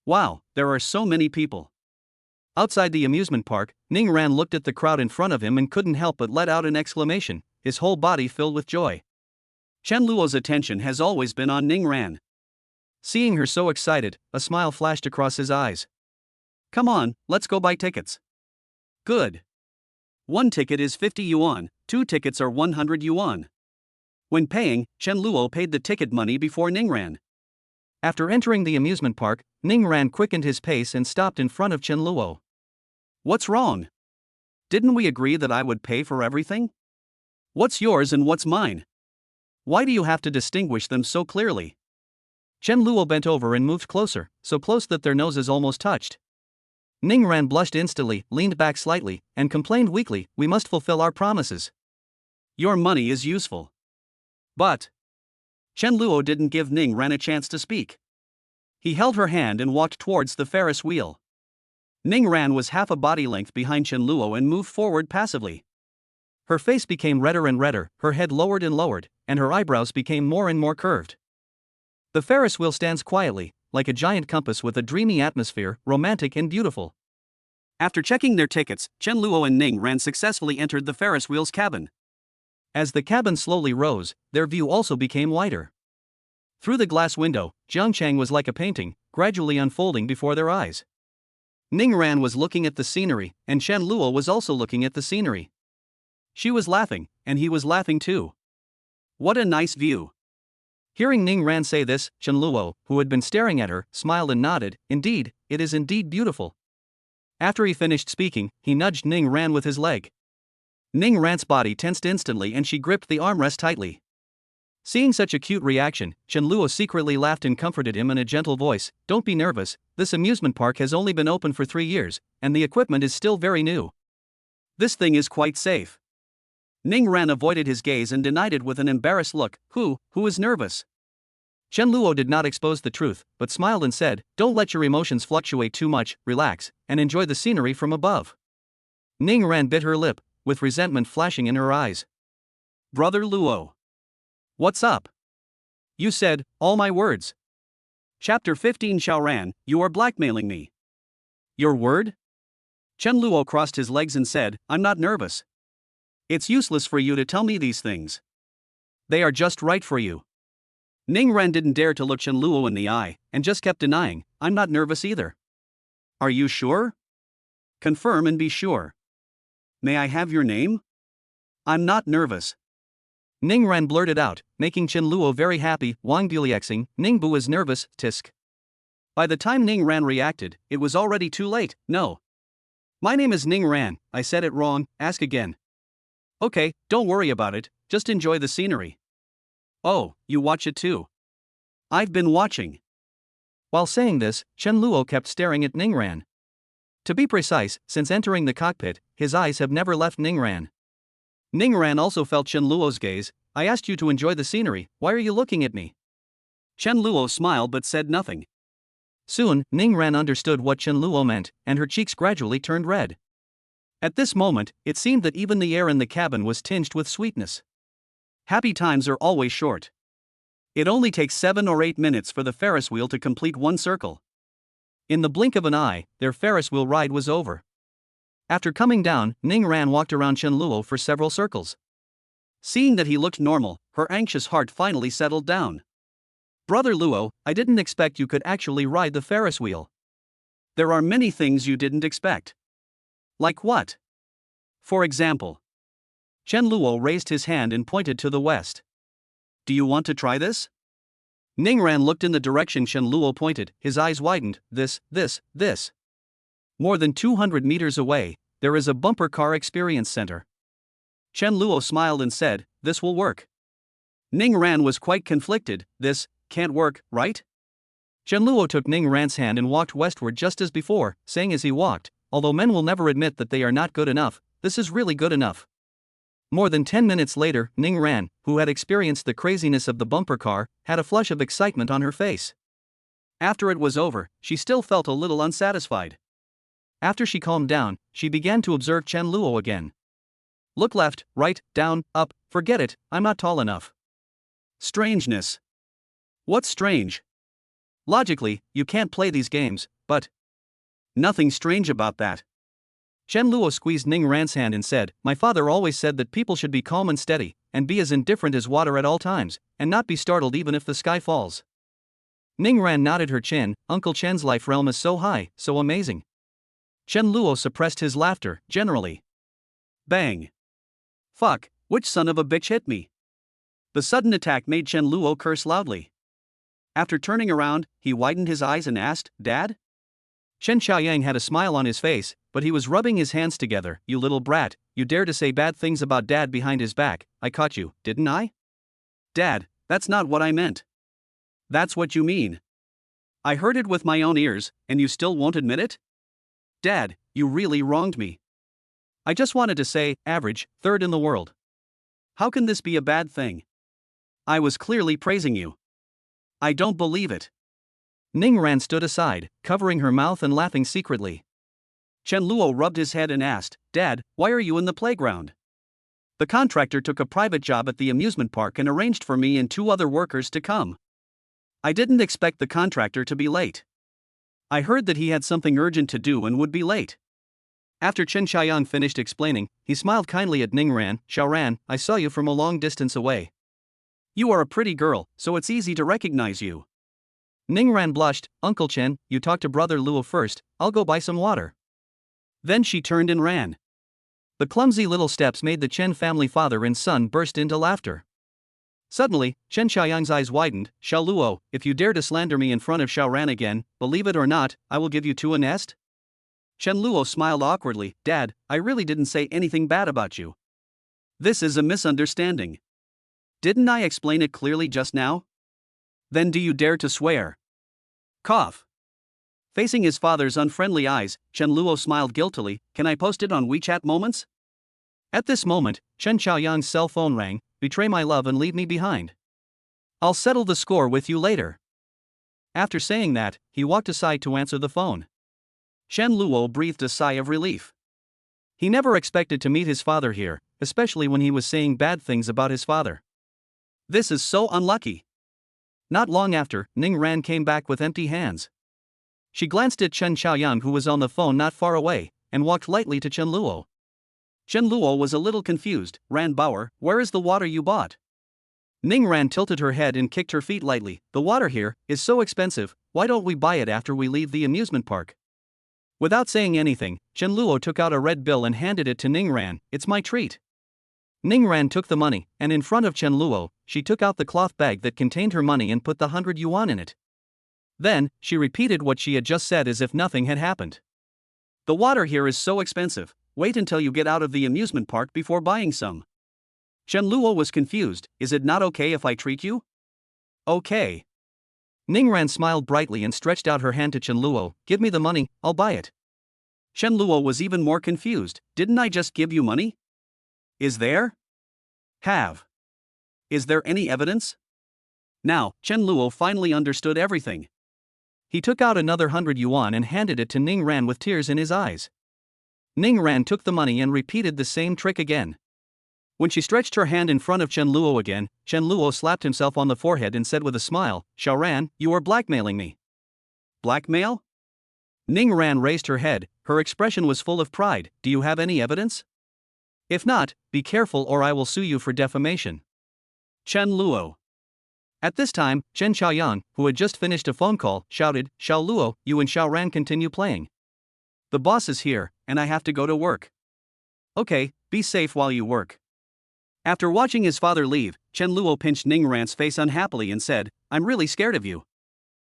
Wow, there are so many people. Outside the amusement park, Ning Ran looked at the crowd in front of him and couldn't help but let out an exclamation, his whole body filled with joy. Chen Luo's attention has always been on Ning Ran. Seeing her so excited, a smile flashed across his eyes. Come on, let's go buy tickets. Good. One ticket is 50 yuan, two tickets are 100 yuan. When paying, Chen Luo paid the ticket money before Ning Ran. After entering the amusement park, Ning Ran quickened his pace and stopped in front of Chen Luo. What's wrong? Didn't we agree that I would pay for everything? What's yours and what's mine? Why do you have to distinguish them so clearly? Chen Luo bent over and moved closer, so close that their noses almost touched. Ning Ran blushed instantly, leaned back slightly, and complained weakly, we must fulfill our promises. Your money is useful. But Chen Luo didn't give Ning Ran a chance to speak. He held her hand and walked towards the Ferris wheel. Ning Ran was half a body length behind Chen Luo and moved forward passively. Her face became redder and redder, her head lowered and lowered, and her eyebrows became more and more curved. The Ferris wheel stands quietly, like a giant compass with a dreamy atmosphere, romantic and beautiful. After checking their tickets, Chen Luo and Ning Ran successfully entered the Ferris wheel's cabin. As the cabin slowly rose, their view also became wider. Through the glass window, Jiangchang was like a painting, gradually unfolding before their eyes. Ning Ran was looking at the scenery, and Chen Luo was also looking at the scenery. She was laughing, and he was laughing too. What a nice view. Hearing Ning Ran say this, Chen Luo, who had been staring at her, smiled and nodded, indeed, it is indeed beautiful. After he finished speaking, he nudged Ning Ran with his leg. Ning Ran's body tensed instantly and she gripped the armrest tightly. Seeing such a cute reaction, Chen Luo secretly laughed and comforted him in a gentle voice, don't be nervous, this amusement park has only been open for 3 years, and the equipment is still very new. This thing is quite safe. Ning Ran avoided his gaze and denied it with an embarrassed look, who is nervous? Chen Luo did not expose the truth, but smiled and said, don't let your emotions fluctuate too much, relax, and enjoy the scenery from above. Ning Ran bit her lip, with resentment flashing in her eyes. Brother Luo. What's up? You said, all my words. Chapter 15 Xiaoran, you are blackmailing me. Your word? Chen Luo crossed his legs and said, I'm not nervous. It's useless for you to tell me these things. They are just right for you. Ning Ran didn't dare to look Chen Luo in the eye, and just kept denying, I'm not nervous either. Are you sure? Confirm and be sure. May I have your name? I'm not nervous. Ning Ran blurted out, making Chen Luo very happy. Wang Duliexing, Ning Bu is nervous, tisk. By the time Ning Ran reacted, it was already too late. No. My name is Ning Ran, I said it wrong, ask again. Okay, don't worry about it, just enjoy the scenery. Oh, you watch it too. I've been watching. While saying this, Chen Luo kept staring at Ning Ran. To be precise, since entering the cockpit, his eyes have never left Ning Ran. Ning Ran also felt Chen Luo's gaze. I asked you to enjoy the scenery, why are you looking at me? Chen Luo smiled but said nothing. Soon, Ning Ran understood what Chen Luo meant, and her cheeks gradually turned red. At this moment, it seemed that even the air in the cabin was tinged with sweetness. Happy times are always short. It only takes 7 or 8 minutes for the Ferris wheel to complete one circle. In the blink of an eye, their Ferris wheel ride was over. After coming down, Ning Ran walked around Chen Luo for several circles. Seeing that he looked normal, her anxious heart finally settled down. Brother Luo, I didn't expect you could actually ride the Ferris wheel. There are many things you didn't expect. Like what? For example. Chen Luo raised his hand and pointed to the west. Do you want to try this? Ning Ran looked in the direction Chen Luo pointed, his eyes widened, this. More than 200 meters away, there is a bumper car experience center. Chen Luo smiled and said, this will work. Ning Ran was quite conflicted, this can't work, right? Chen Luo took Ning Ran's hand and walked westward just as before, saying as he walked, although men will never admit that they are not good enough, this is really good enough. More than 10 minutes later, Ning Ran, who had experienced the craziness of the bumper car, had a flush of excitement on her face. After it was over, she still felt a little unsatisfied. After she calmed down, she began to observe Chen Luo again. Look left, right, down, up, forget it, I'm not tall enough. Strangeness. What's strange? Logically, you can't play these games, but nothing strange about that. Chen Luo squeezed Ning Ran's hand and said, my father always said that people should be calm and steady, and be as indifferent as water at all times, and not be startled even if the sky falls. Ning Ran nodded her chin, Uncle Chen's life realm is so high, so amazing. Chen Luo suppressed his laughter, generally. Bang. Fuck, which son of a bitch hit me? The sudden attack made Chen Luo curse loudly. After turning around, he widened his eyes and asked, Dad? Chen Xiaoyang had a smile on his face, but he was rubbing his hands together. You little brat, you dare to say bad things about Dad behind his back, I caught you, didn't I? Dad, that's not what I meant. That's what you mean. I heard it with my own ears, and you still won't admit it? Dad, you really wronged me. I just wanted to say, average, third in the world. How can this be a bad thing? I was clearly praising you. I don't believe it. Ning Ran stood aside, covering her mouth and laughing secretly. Chen Luo rubbed his head and asked, Dad, why are you in the playground? The contractor took a private job at the amusement park and arranged for me and 2 other workers to come. I didn't expect the contractor to be late. I heard that he had something urgent to do and would be late. After Chen Xiaoyang finished explaining, he smiled kindly at Ning Ran. Xiaoran, I saw you from a long distance away. You are a pretty girl, so it's easy to recognize you. Ning Ran blushed. Uncle Chen, you talk to brother Luo first, I'll go buy some water. Then she turned and ran. The clumsy little steps made the Chen family father and son burst into laughter. Suddenly, Chen Xiaoyang's eyes widened. Xiao Luo, if you dare to slander me in front of Xiaoran again, believe it or not, I will give you 2 a nest? Chen Luo smiled awkwardly. Dad, I really didn't say anything bad about you. This is a misunderstanding. Didn't I explain it clearly just now? Then do you dare to swear? Cough. Facing his father's unfriendly eyes, Chen Luo smiled guiltily. Can I post it on WeChat Moments? At this moment, Chen Xiaoyang's cell phone rang. Betray my love and leave me behind. I'll settle the score with you later. After saying that, he walked aside to answer the phone. Chen Luo breathed a sigh of relief. He never expected to meet his father here, especially when he was saying bad things about his father. This is so unlucky. Not long after, Ning Ran came back with empty hands. She glanced at Chen Xiaoyang, who was on the phone not far away, and walked lightly to Chen Luo. Chen Luo was a little confused. Ran Bauer, where is the water you bought? Ning Ran tilted her head and kicked her feet lightly. The water here is so expensive, why don't we buy it after we leave the amusement park? Without saying anything, Chen Luo took out a red bill and handed it to Ning Ran. It's my treat. Ning Ran took the money, and in front of Chen Luo, she took out the cloth bag that contained her money and put the 100 yuan in it. Then, she repeated what she had just said as if nothing had happened. The water here is so expensive, wait until you get out of the amusement park before buying some. Chen Luo was confused. Is it not okay if I treat you? Okay. Ning Ran smiled brightly and stretched out her hand to Chen Luo. Give me the money, I'll buy it. Chen Luo was even more confused. Didn't I just give you money? Is there? Have. Is there any evidence? Now, Chen Luo finally understood everything. He took out another 100 yuan and handed it to Ning Ran with tears in his eyes. Ning Ran took the money and repeated the same trick again. When she stretched her hand in front of Chen Luo again, Chen Luo slapped himself on the forehead and said with a smile, Xiaoran, you are blackmailing me. Blackmail? Ning Ran raised her head, her expression was full of pride. Do you have any evidence? If not, be careful or I will sue you for defamation. Chen Luo. At this time, Chen Xiaoyang, who had just finished a phone call, shouted, Xiao Luo, you and Xiaoran continue playing. The boss is here, and I have to go to work. Okay, be safe while you work. After watching his father leave, Chen Luo pinched Ning Ran's face unhappily and said, I'm really scared of you.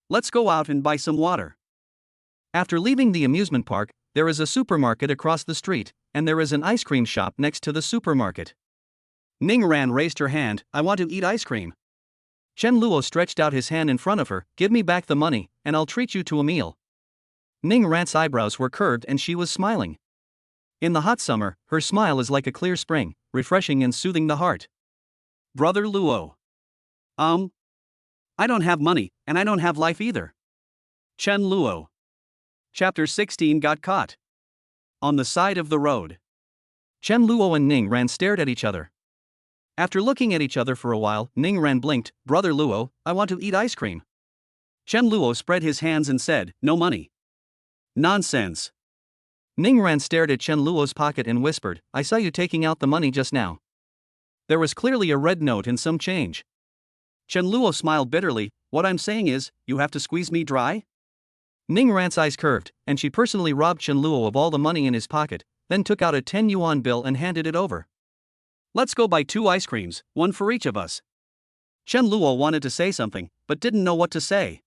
Let's go out and buy some water. After leaving the amusement park, there is a supermarket across the street, and there is an ice cream shop next to the supermarket. Ning Ran raised her hand, I want to eat ice cream. Chen Luo stretched out his hand in front of her. Give me back the money, and I'll treat you to a meal. Ning Ran's eyebrows were curved and she was smiling. In the hot summer, her smile is like a clear spring, refreshing and soothing the heart. Brother Luo. I don't have money, and I don't have life either. Chen Luo. Chapter 16 got caught. On the side of the road. Chen Luo and Ning Ran stared at each other. After looking at each other for a while, Ning Ran blinked. Brother Luo, I want to eat ice cream. Chen Luo spread his hands and said, no money. Nonsense. Ning Ran stared at Chen Luo's pocket and whispered, I saw you taking out the money just now. There was clearly a red note and some change. Chen Luo smiled bitterly. What I'm saying is, you have to squeeze me dry? Ning Ran's eyes curved, and she personally robbed Chen Luo of all the money in his pocket, then took out a 10 yuan bill and handed it over. Let's go buy 2 ice creams, one for each of us. Chen Luo wanted to say something, but didn't know what to say.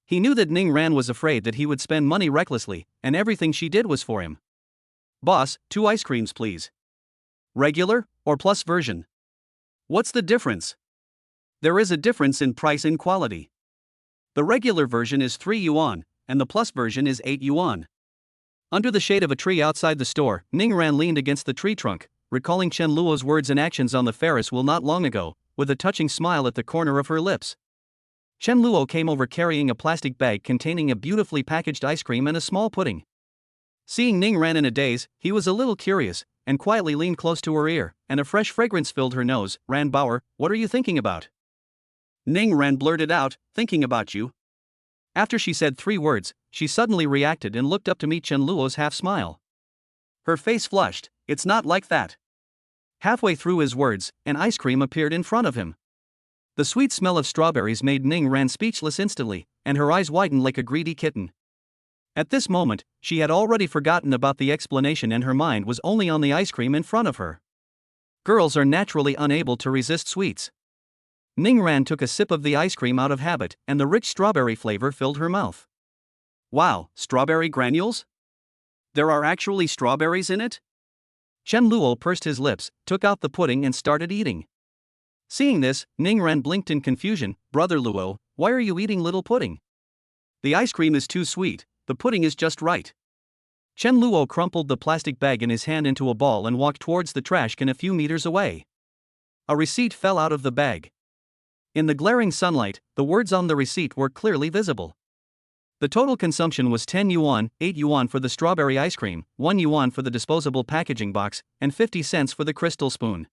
He knew that Ning Ran was afraid that he would spend money recklessly, and everything she did was for him. Boss, 2 ice creams please. Regular, or plus version? What's the difference? There is a difference in price and quality. The regular version is 3 yuan, and the plus version is 8 yuan. Under the shade of a tree outside the store, Ning Ran leaned against the tree trunk, recalling Chen Luo's words and actions on the Ferris wheel not long ago, with a touching smile at the corner of her lips. Chen Luo came over carrying a plastic bag containing a beautifully packaged ice cream and a small pudding. Seeing Ning Ran in a daze, he was a little curious, and quietly leaned close to her ear, and a fresh fragrance filled her nose. Ran Bauer, what are you thinking about? Ning Ran blurted out, thinking about you. After she said 3 words, she suddenly reacted and looked up to meet Chen Luo's half-smile. Her face flushed. It's not like that. Halfway through his words, an ice cream appeared in front of him. The sweet smell of strawberries made Ning Ran speechless instantly, and her eyes widened like a greedy kitten. At this moment, she had already forgotten about the explanation and her mind was only on the ice cream in front of her. Girls are naturally unable to resist sweets. Ning Ran took a sip of the ice cream out of habit, and the rich strawberry flavor filled her mouth. Wow, strawberry granules? There are actually strawberries in it? Chen Luo pursed his lips, took out the pudding and started eating. Seeing this, Ning Ran blinked in confusion. Brother Luo, why are you eating little pudding? The ice cream is too sweet, the pudding is just right. Chen Luo crumpled the plastic bag in his hand into a ball and walked towards the trash can a few meters away. A receipt fell out of the bag. In the glaring sunlight, the words on the receipt were clearly visible. The total consumption was 10 yuan, 8 yuan for the strawberry ice cream, 1 yuan for the disposable packaging box, and 50 cents for the crystal spoon.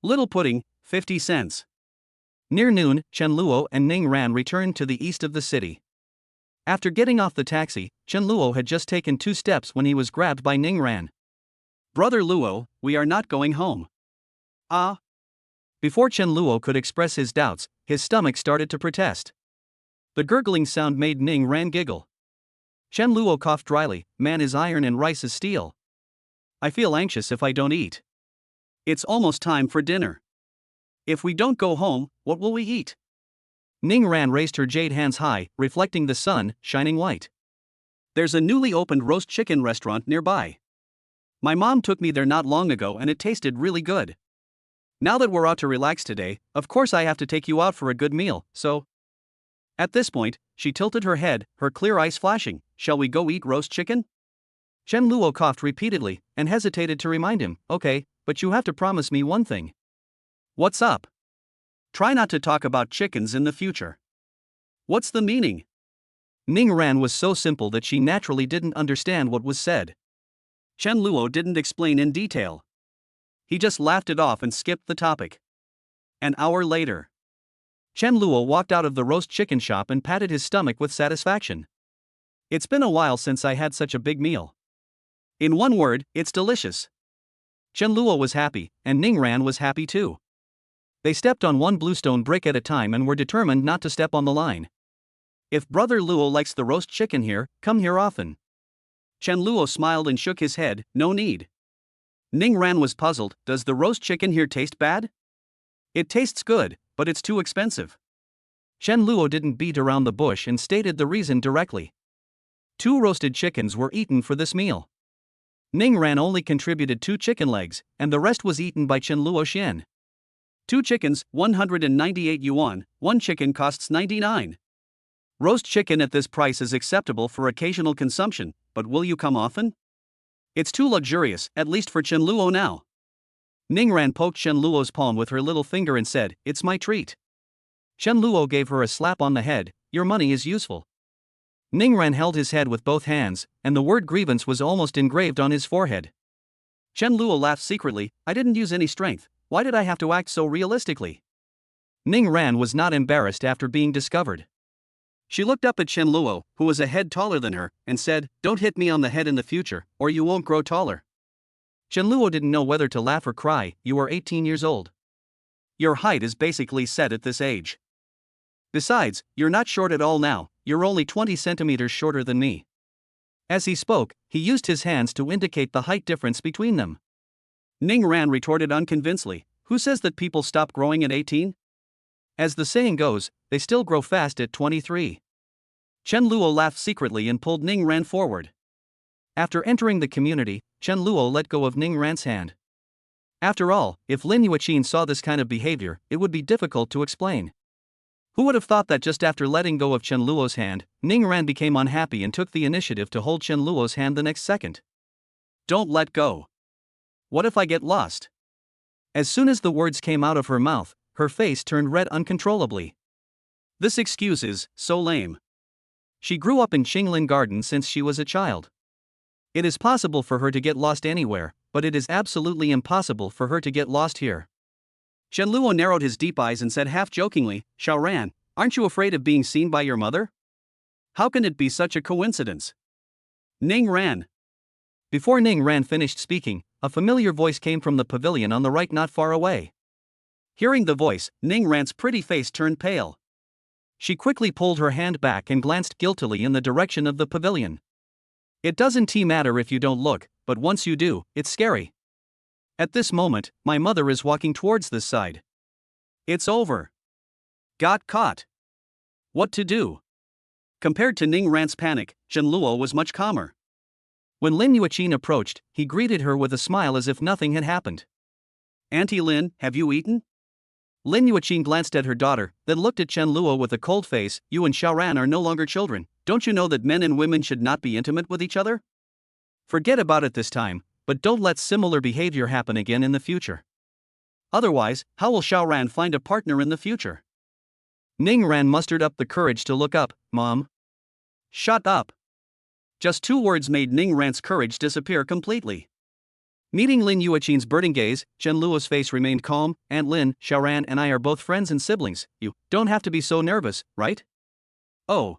Little pudding, 50 cents. Near noon, Chen Luo and Ning Ran returned to the east of the city. After getting off the taxi, Chen Luo had just taken 2 steps when he was grabbed by Ning Ran. Brother Luo, we are not going home. Before Chen Luo could express his doubts, his stomach started to protest. The gurgling sound made Ning Ran giggle. Chen Luo coughed dryly. Man is iron and rice is steel. I feel anxious if I don't eat. It's almost time for dinner. If we don't go home, what will we eat? Ning Ran raised her jade hands high, reflecting the sun, shining white. There's a newly opened roast chicken restaurant nearby. My mom took me there not long ago and it tasted really good. Now that we're out to relax today, of course I have to take you out for a good meal, so... At this point, she tilted her head, her clear eyes flashing. Shall we go eat roast chicken? Chen Luo coughed repeatedly, and hesitated to remind him, okay, but you have to promise me one thing. What's up? Try not to talk about chickens in the future. What's the meaning? Ning Ran was so simple that she naturally didn't understand what was said. Chen Luo didn't explain in detail. He just laughed it off and skipped the topic. An hour later, Chen Luo walked out of the roast chicken shop and patted his stomach with satisfaction. It's been a while since I had such a big meal. In one word, it's delicious. Chen Luo was happy, and Ning Ran was happy too. They stepped on one bluestone brick at a time and were determined not to step on the line. If Brother Luo likes the roast chicken here, come here often. Chen Luo smiled and shook his head. No need. Ning Ran was puzzled. Does the roast chicken here taste bad? It tastes good, but it's too expensive. Chen Luo didn't beat around the bush and stated the reason directly. 2 roasted chickens were eaten for this meal. Ning Ran only contributed 2 chicken legs, and the rest was eaten by Chen Luo Xian. 2 chickens, 198 yuan, 1 chicken costs 99. Roast chicken at this price is acceptable for occasional consumption, but will you come often? It's too luxurious, at least for Chen Luo now. Ningran poked Chen Luo's palm with her little finger and said, "It's my treat." Chen Luo gave her a slap on the head. "Your money is useful." Ningran held his head with both hands, and the word grievance was almost engraved on his forehead. Chen Luo laughed secretly. "I didn't use any strength. Why did I have to act so realistically?" Ningran was not embarrassed after being discovered. She looked up at Chen Luo, who was a head taller than her, and said, "Don't hit me on the head in the future, or you won't grow taller." Chen Luo didn't know whether to laugh or cry. "You are 18 years old. Your height is basically set at this age. Besides, you're not short at all now, you're only 20 centimeters shorter than me." As he spoke, he used his hands to indicate the height difference between them. Ning Ran retorted unconvincedly, "Who says that people stop growing at 18? As the saying goes, they still grow fast at 23. Chen Luo laughed secretly and pulled Ning Ran forward. After entering the community, Chen Luo let go of Ning Ran's hand. After all, if Lin Yuqin saw this kind of behavior, it would be difficult to explain. Who would have thought that just after letting go of Chen Luo's hand, Ning Ran became unhappy and took the initiative to hold Chen Luo's hand the next second? "Don't let go. What if I get lost?" As soon as the words came out of her mouth, her face turned red uncontrollably. This excuse is so lame. She grew up in Qinglin Garden since she was a child. It is possible for her to get lost anywhere, but it is absolutely impossible for her to get lost here. Chen Luo narrowed his deep eyes and said half-jokingly, "Xiaoran, aren't you afraid of being seen by your mother? How can it be such a coincidence?" Ning Ran. Before Ning Ran finished speaking, a familiar voice came from the pavilion on the right not far away. Hearing the voice, Ning Ran's pretty face turned pale. She quickly pulled her hand back and glanced guiltily in the direction of the pavilion. "It doesn't matter if you don't look, but once you do, it's scary. At this moment, my mother is walking towards this side. It's over. Got caught. What to do?" Compared to Ning Ran's panic, Chen Luo was much calmer. When Lin Yuqin approached, he greeted her with a smile as if nothing had happened. "Auntie Lin, have you eaten?" Lin Yuqin glanced at her daughter, then looked at Chen Luo with a cold face. "You and Xiaoran are no longer children. Don't you know that men and women should not be intimate with each other? Forget about it this time, but don't let similar behavior happen again in the future. Otherwise, how will Xiaoran find a partner in the future?" Ning Ran mustered up the courage to look up. "Mom." "Shut up." Just 2 words made Ning Ran's courage disappear completely. Meeting Lin Yuqin's burning gaze, Chen Luo's face remained calm. "Aunt Lin, Xiaoran and I are both friends and siblings. You don't have to be so nervous, right?" "Oh."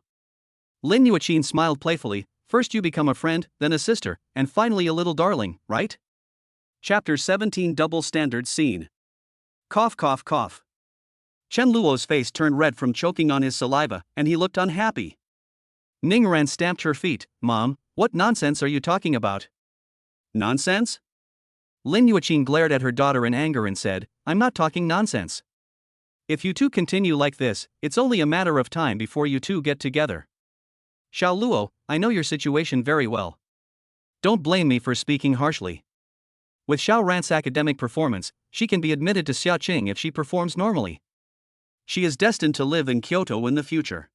Lin Yuqin smiled playfully. "First you become a friend, then a sister, and finally a little darling, right?" Chapter 17 Double Standard Scene. Cough cough cough. Chen Luo's face turned red from choking on his saliva, and he looked unhappy. Ning Ran stamped her feet. "Mom, what nonsense are you talking about?" "Nonsense?" Lin Yuqin glared at her daughter in anger and said, "I'm not talking nonsense. If you two continue like this, it's only a matter of time before you two get together. Xiao Luo, I know your situation very well. Don't blame me for speaking harshly. With Xiao Ran's academic performance, she can be admitted to Xiaoqing if she performs normally. She is destined to live in Kyoto in the future.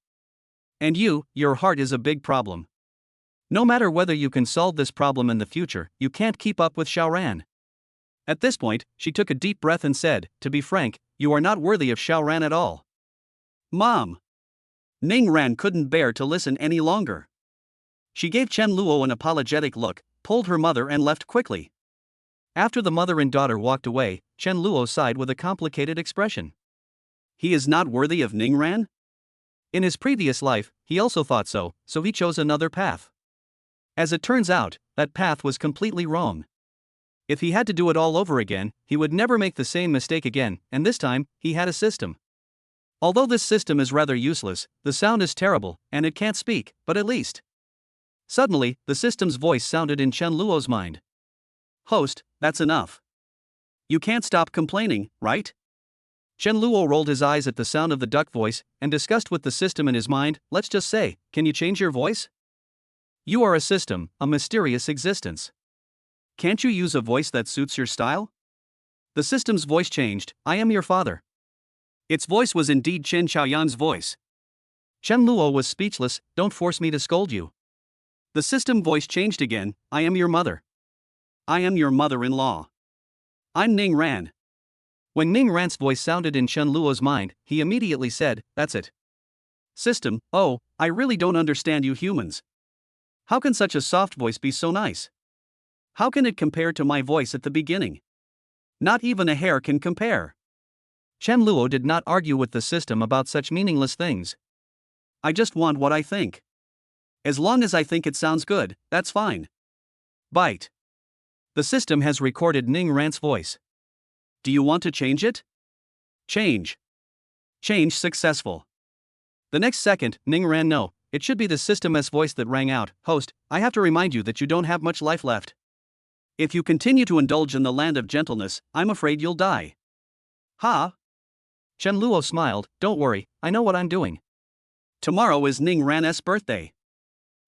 And your heart is a big problem. No matter whether you can solve this problem in the future, you can't keep up with Xiao Ran." At this point, she took a deep breath and said, "To be frank, you are not worthy of Xiao Ran at all." "Mom!" Ning Ran couldn't bear to listen any longer. She gave Chen Luo an apologetic look, pulled her mother and left quickly. After the mother and daughter walked away, Chen Luo sighed with a complicated expression. He is not worthy of Ning Ran? In his previous life, he also thought so he chose another path. As it turns out, that path was completely wrong. If he had to do it all over again, he would never make the same mistake again, and this time, he had a system. Although this system is rather useless, the sound is terrible, and it can't speak, but at least. Suddenly, the system's voice sounded in Chen Luo's mind. "Host, that's enough. You can't stop complaining, right?" Chen Luo rolled his eyes at the sound of the duck voice, and discussed with the system in his mind. "Let's just say, can you change your voice? You are a system, a mysterious existence. Can't you use a voice that suits your style? The system's voice changed. I am your father. Its voice was indeed Chen Xiaoyan's voice. Chen Luo was speechless. Don't force me to scold you. The system voice changed again. I am your mother. I am your mother-in-law. I'm Ning Ran. When Ning Ran's voice sounded in Chen Luo's mind, he immediately said, that's it. System, oh, I really don't understand you humans. How can such a soft voice be so nice? How can it compare to my voice at the beginning? Not even a hair can compare. Chen Luo did not argue with the system about such meaningless things. I just want what I think. As long as I think it sounds good, that's fine. Bite. The system has recorded Ning Ran's voice. Do you want to change it? Change. Change successful. The next second, Ning Ran no. It should be the system's voice that rang out. Host, I have to remind you that you don't have much life left. If you continue to indulge in the land of gentleness, I'm afraid you'll die. Ha? Chen Luo smiled. Don't worry, I know what I'm doing. Tomorrow is Ning Ran's birthday.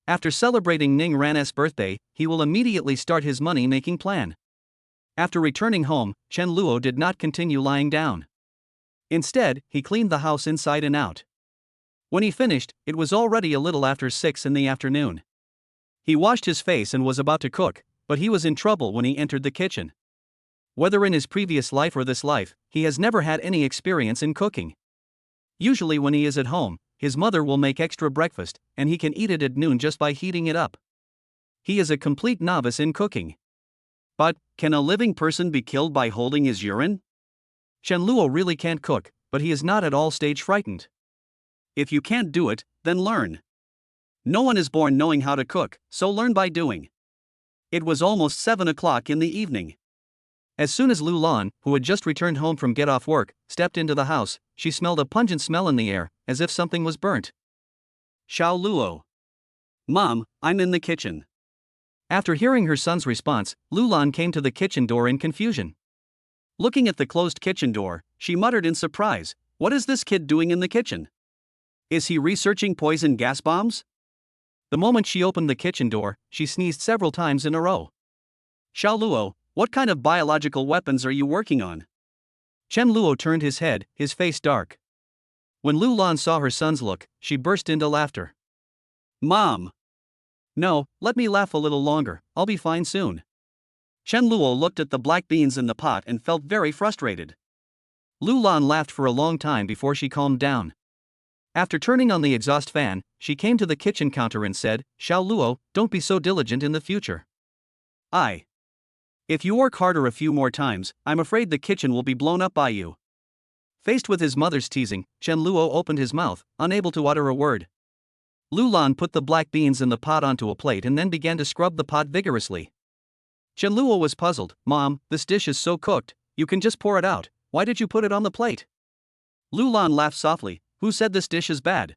After celebrating Ning Ran's birthday, he will immediately start his money-making plan. After returning home, Chen Luo did not continue lying down. Instead, he cleaned the house inside and out. When he finished, it was already a little after 6 in the afternoon. He washed his face and was about to cook, but he was in trouble when he entered the kitchen. Whether in his previous life or this life, he has never had any experience in cooking. Usually when he is at home, his mother will make extra breakfast, and he can eat it at noon just by heating it up. He is a complete novice in cooking. But, can a living person be killed by holding his urine? Chen Luo really can't cook, but he is not at all stage frightened. If you can't do it, then learn. No one is born knowing how to cook, so learn by doing. It was almost 7 o'clock in the evening. As soon as Lu Lan, who had just returned home from get off work, stepped into the house, she smelled a pungent smell in the air, as if something was burnt. Xiao Luo. Mom, I'm in the kitchen. After hearing her son's response, Lu Lan came to the kitchen door in confusion. Looking at the closed kitchen door, she muttered in surprise, what is this kid doing in the kitchen? Is he researching poison gas bombs? The moment she opened the kitchen door, she sneezed several times in a row. Xiao Luo, what kind of biological weapons are you working on? Chen Luo turned his head, his face dark. When Lu Lan saw her son's look, she burst into laughter. Mom! No, let me laugh a little longer, I'll be fine soon. Chen Luo looked at the black beans in the pot and felt very frustrated. Lu Lan laughed for a long time before she calmed down. After turning on the exhaust fan, she came to the kitchen counter and said, Xiao Luo, don't be so diligent in the future. If you work harder a few more times, I'm afraid the kitchen will be blown up by you. Faced with his mother's teasing, Chen Luo opened his mouth, unable to utter a word. Lu Lan put the black beans in the pot onto a plate and then began to scrub the pot vigorously. Chen Luo was puzzled. Mom, this dish is so cooked, you can just pour it out, why did you put it on the plate? Lu Lan laughed softly. Who said this dish is bad?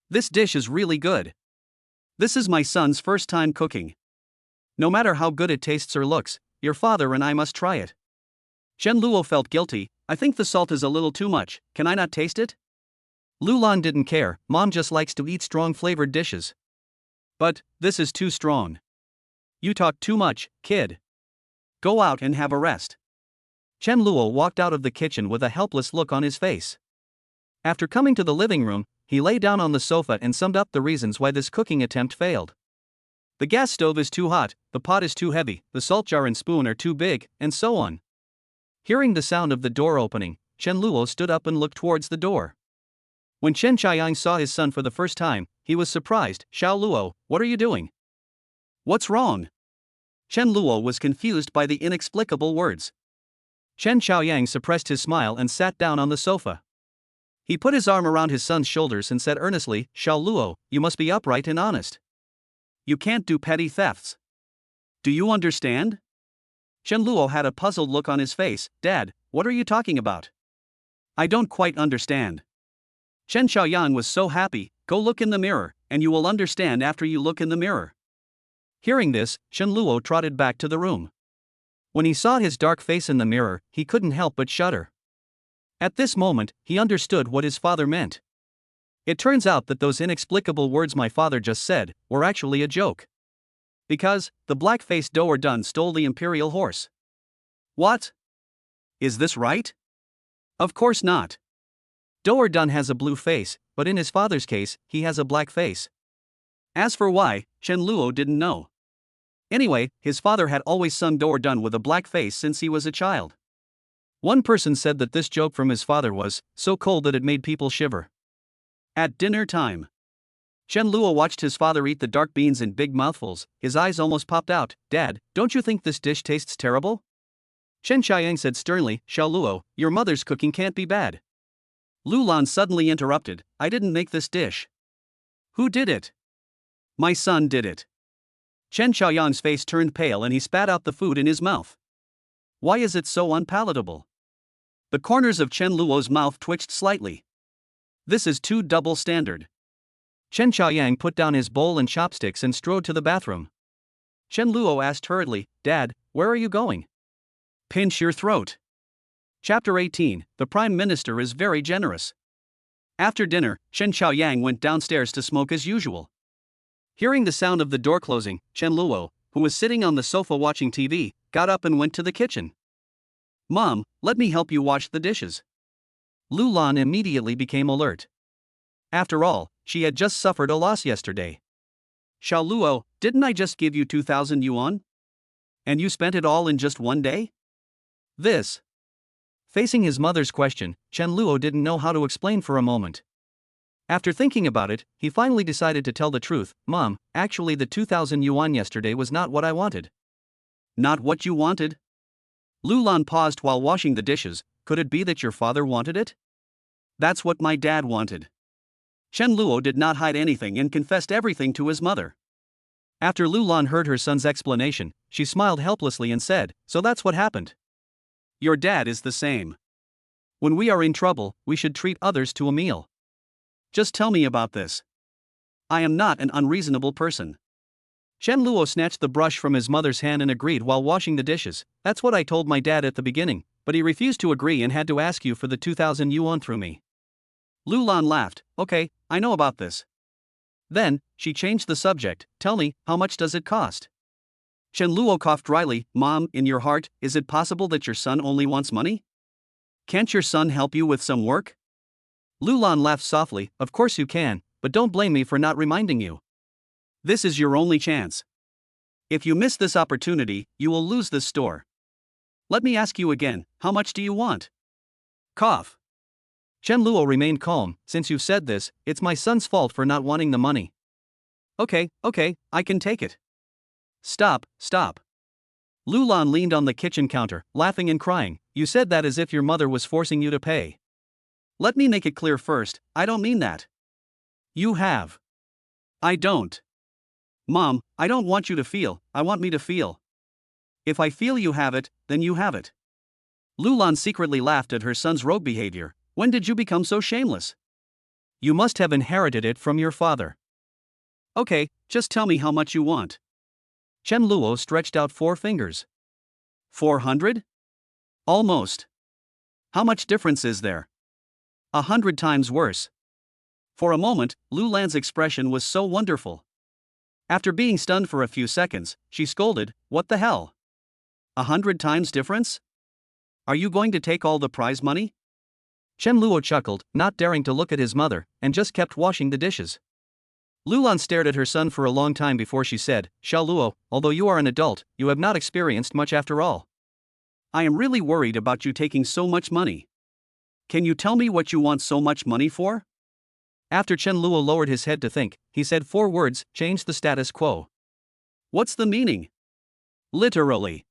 This dish is really good. This is my son's first time cooking. No matter how good it tastes or looks, your father and I must try it. Chen Luo felt guilty. I think the salt is a little too much, can I not taste it? Lu Lan didn't care, Mom just likes to eat strong flavored dishes. But, this is too strong. You talk too much, kid. Go out and have a rest. Chen Luo walked out of the kitchen with a helpless look on his face. After coming to the living room, he lay down on the sofa and summed up the reasons why this cooking attempt failed. The gas stove is too hot, the pot is too heavy, the salt jar and spoon are too big, and so on. Hearing the sound of the door opening, Chen Luo stood up and looked towards the door. When Chen Qianyang saw his son for the first time, he was surprised. Xiao Luo, what are you doing? What's wrong? Chen Luo was confused by the inexplicable words. Chen Qianyang suppressed his smile and sat down on the sofa. He put his arm around his son's shoulders and said earnestly, Xiao Luo, you must be upright and honest. You can't do petty thefts. Do you understand? Chen Luo had a puzzled look on his face. Dad, what are you talking about? I don't quite understand. Chen Xiaoyan was so happy. Go look in the mirror, and you will understand after you look in the mirror. Hearing this, Chen Luo trotted back to the room. When he saw his dark face in the mirror, he couldn't help but shudder. At this moment, he understood what his father meant. It turns out that those inexplicable words my father just said were actually a joke. Because, the black-faced doer Dun stole the imperial horse. What? Is this right? Of course not. Doer-dun has a blue face, but in his father's case, he has a black face. As for why, Chen Luo didn't know. Anyway, his father had always sung Doer-dun with a black face since he was a child. One person said that this joke from his father was so cold that it made people shiver. At dinner time, Chen Luo watched his father eat the dark beans in big mouthfuls. His eyes almost popped out. "Dad, don't you think this dish tastes terrible?" Chen Qiang said sternly, "Xiao Luo, your mother's cooking can't be bad." Lu Lan suddenly interrupted, "I didn't make this dish." "Who did it?" "My son did it." Chen Xiaoyang's face turned pale and he spat out the food in his mouth. "Why is it so unpalatable?" The corners of Chen Luo's mouth twitched slightly. "This is too double standard." Chen Xiaoyang put down his bowl and chopsticks and strode to the bathroom. Chen Luo asked hurriedly, "Dad, where are you going?" "Pinch your throat." Chapter 18, The Prime Minister is very generous. After dinner, Chen Xiaoyang went downstairs to smoke as usual. Hearing the sound of the door closing, Chen Luo, who was sitting on the sofa watching TV, got up and went to the kitchen. "Mom, let me help you wash the dishes." Lu Lan immediately became alert. After all, she had just suffered a loss yesterday. "Xiao Luo, didn't I just give you 2,000 yuan? And you spent it all in just one day?" This. Facing his mother's question, Chen Luo didn't know how to explain for a moment. After thinking about it, he finally decided to tell the truth. "Mom, actually the 2,000 yuan yesterday was not what I wanted." "Not what you wanted?" Lu Lan paused while washing the dishes. "Could it be that your father wanted it?" "That's what my dad wanted." Chen Luo did not hide anything and confessed everything to his mother. After Lu Lan heard her son's explanation, she smiled helplessly and said, "So that's what happened. Your dad is the same. When we are in trouble, we should treat others to a meal. Just tell me about this. I am not an unreasonable person." Chen Luo snatched the brush from his mother's hand and agreed while washing the dishes. "That's what I told my dad at the beginning, but he refused to agree and had to ask you for the 2,000 yuan through me." Lu Lan laughed. "Okay, I know about this." Then, she changed the subject. "Tell me, how much does it cost?" Chen Luo coughed dryly. "Mom, in your heart, is it possible that your son only wants money? Can't your son help you with some work?" Lu Lan laughed softly. "Of course you can, but don't blame me for not reminding you. This is your only chance. If you miss this opportunity, you will lose this store. Let me ask you again, how much do you want?" Cough. Chen Luo remained calm. "Since you've said this, it's my son's fault for not wanting the money." Okay, I can take it." Stop. Lu Lan leaned on the kitchen counter, laughing and crying. "You said that as if your mother was forcing you to pay. Let me make it clear first, I don't mean that. You have. I don't. Mom, I don't want you to feel, I want me to feel. If I feel you have it, then you have it." Lu Lan secretly laughed at her son's rogue behavior. "When did you become so shameless? You must have inherited it from your father." "Okay, just tell me how much you want." Chen Luo stretched out 4 fingers. 400? Almost. How much difference is there? 100 times worse. For a moment, Lu Lan's expression was so wonderful. After being stunned for a few seconds, she scolded, "What the hell? 100 times difference? Are you going to take all the prize money?" Chen Luo chuckled, not daring to look at his mother, and just kept washing the dishes. Lu Lan stared at her son for a long time before she said, "Xiao Luo, although you are an adult, you have not experienced much after all. I am really worried about you taking so much money. Can you tell me what you want so much money for?" After Chen Luo lowered his head to think, he said 4 words, "Change the status quo." What's the meaning? Literally.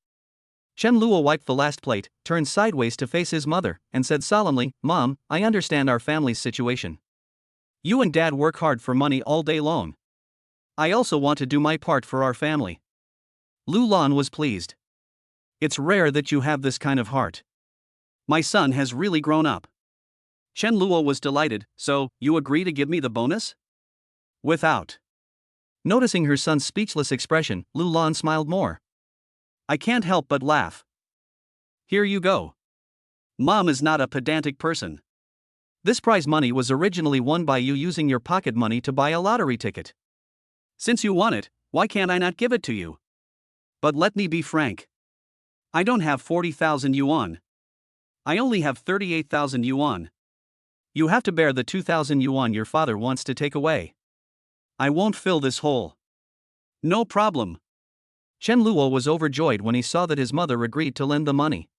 Chen Luo wiped the last plate, turned sideways to face his mother, and said solemnly, "Mom, I understand our family's situation. You and Dad work hard for money all day long. I also want to do my part for our family." Lu Lan was pleased. "It's rare that you have this kind of heart. My son has really grown up." Chen Luo was delighted. "So, you agree to give me the bonus?" Without. Noticing her son's speechless expression, Lu Lan smiled more. "I can't help but laugh. Here you go. Mom is not a pedantic person. This prize money was originally won by you using your pocket money to buy a lottery ticket. Since you want it, why can't I not give it to you? But let me be frank. I don't have 40,000 yuan. I only have 38,000 yuan. You have to bear the 2,000 yuan your father wants to take away. I won't fill this hole. No problem. Chen Luo was overjoyed when he saw that his mother agreed to lend the money.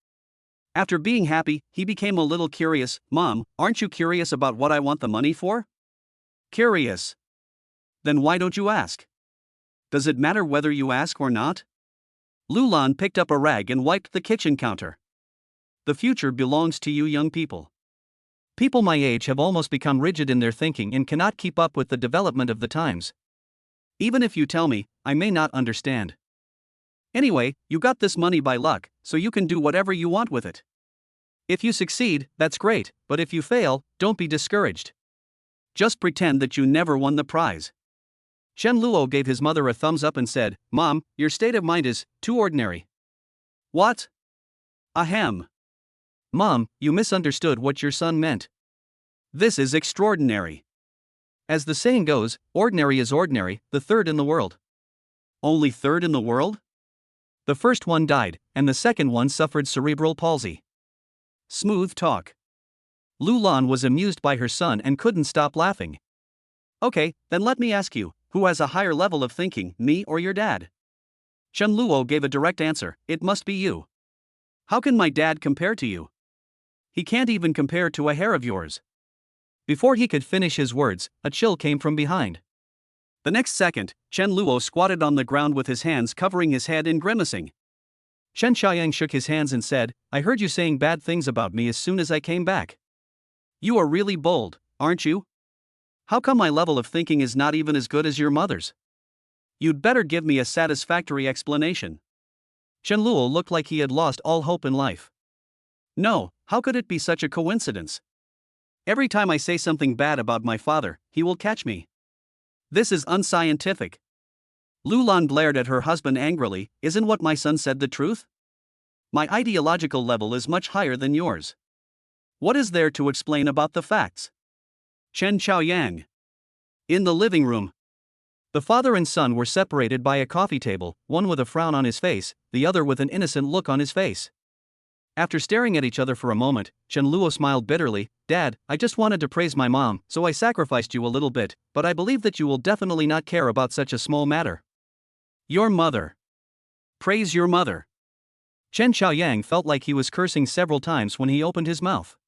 After being happy, he became a little curious. Mom, aren't you curious about what I want the money for? Curious. Then why don't you ask? Does it matter whether you ask or not? Lulan picked up a rag and wiped the kitchen counter. The future belongs to you young people. People my age have almost become rigid in their thinking and cannot keep up with the development of the times. Even if you tell me, I may not understand. Anyway, you got this money by luck, so you can do whatever you want with it. If you succeed, that's great, but if you fail, don't be discouraged. Just pretend that you never won the prize. Chen Luo gave his mother a thumbs up and said, Mom, your state of mind is too ordinary. What? Ahem. Mom, you misunderstood what your son meant. This is extraordinary. As the saying goes, ordinary is ordinary, the third in the world. Only third in the world? The first one died, and the second one suffered cerebral palsy. Smooth talk. Lulan was amused by her son and couldn't stop laughing. Okay, then let me ask you, who has a higher level of thinking, me or your dad? Chen Luo gave a direct answer, it must be you. How can my dad compare to you? He can't even compare to a hair of yours. Before he could finish his words, a chill came from behind. The next second, Chen Luo squatted on the ground with his hands covering his head and grimacing. Chen Xiaoyang shook his hands and said, I heard you saying bad things about me as soon as I came back. You are really bold, aren't you? How come my level of thinking is not even as good as your mother's? You'd better give me a satisfactory explanation. Chen Luo looked like he had lost all hope in life. No, how could it be such a coincidence? Every time I say something bad about my father, he will catch me. This is unscientific. Lulan glared at her husband angrily, isn't what my son said the truth? My ideological level is much higher than yours. What is there to explain about the facts? Chen Xiaoyang. In the living room. The father and son were separated by a coffee table, one with a frown on his face, the other with an innocent look on his face. After staring at each other for a moment, Chen Luo smiled bitterly, Dad, I just wanted to praise my mom, so I sacrificed you a little bit, but I believe that you will definitely not care about such a small matter. Your mother. Praise your mother. Chen Xiaoyang felt like he was cursing several times when he opened his mouth.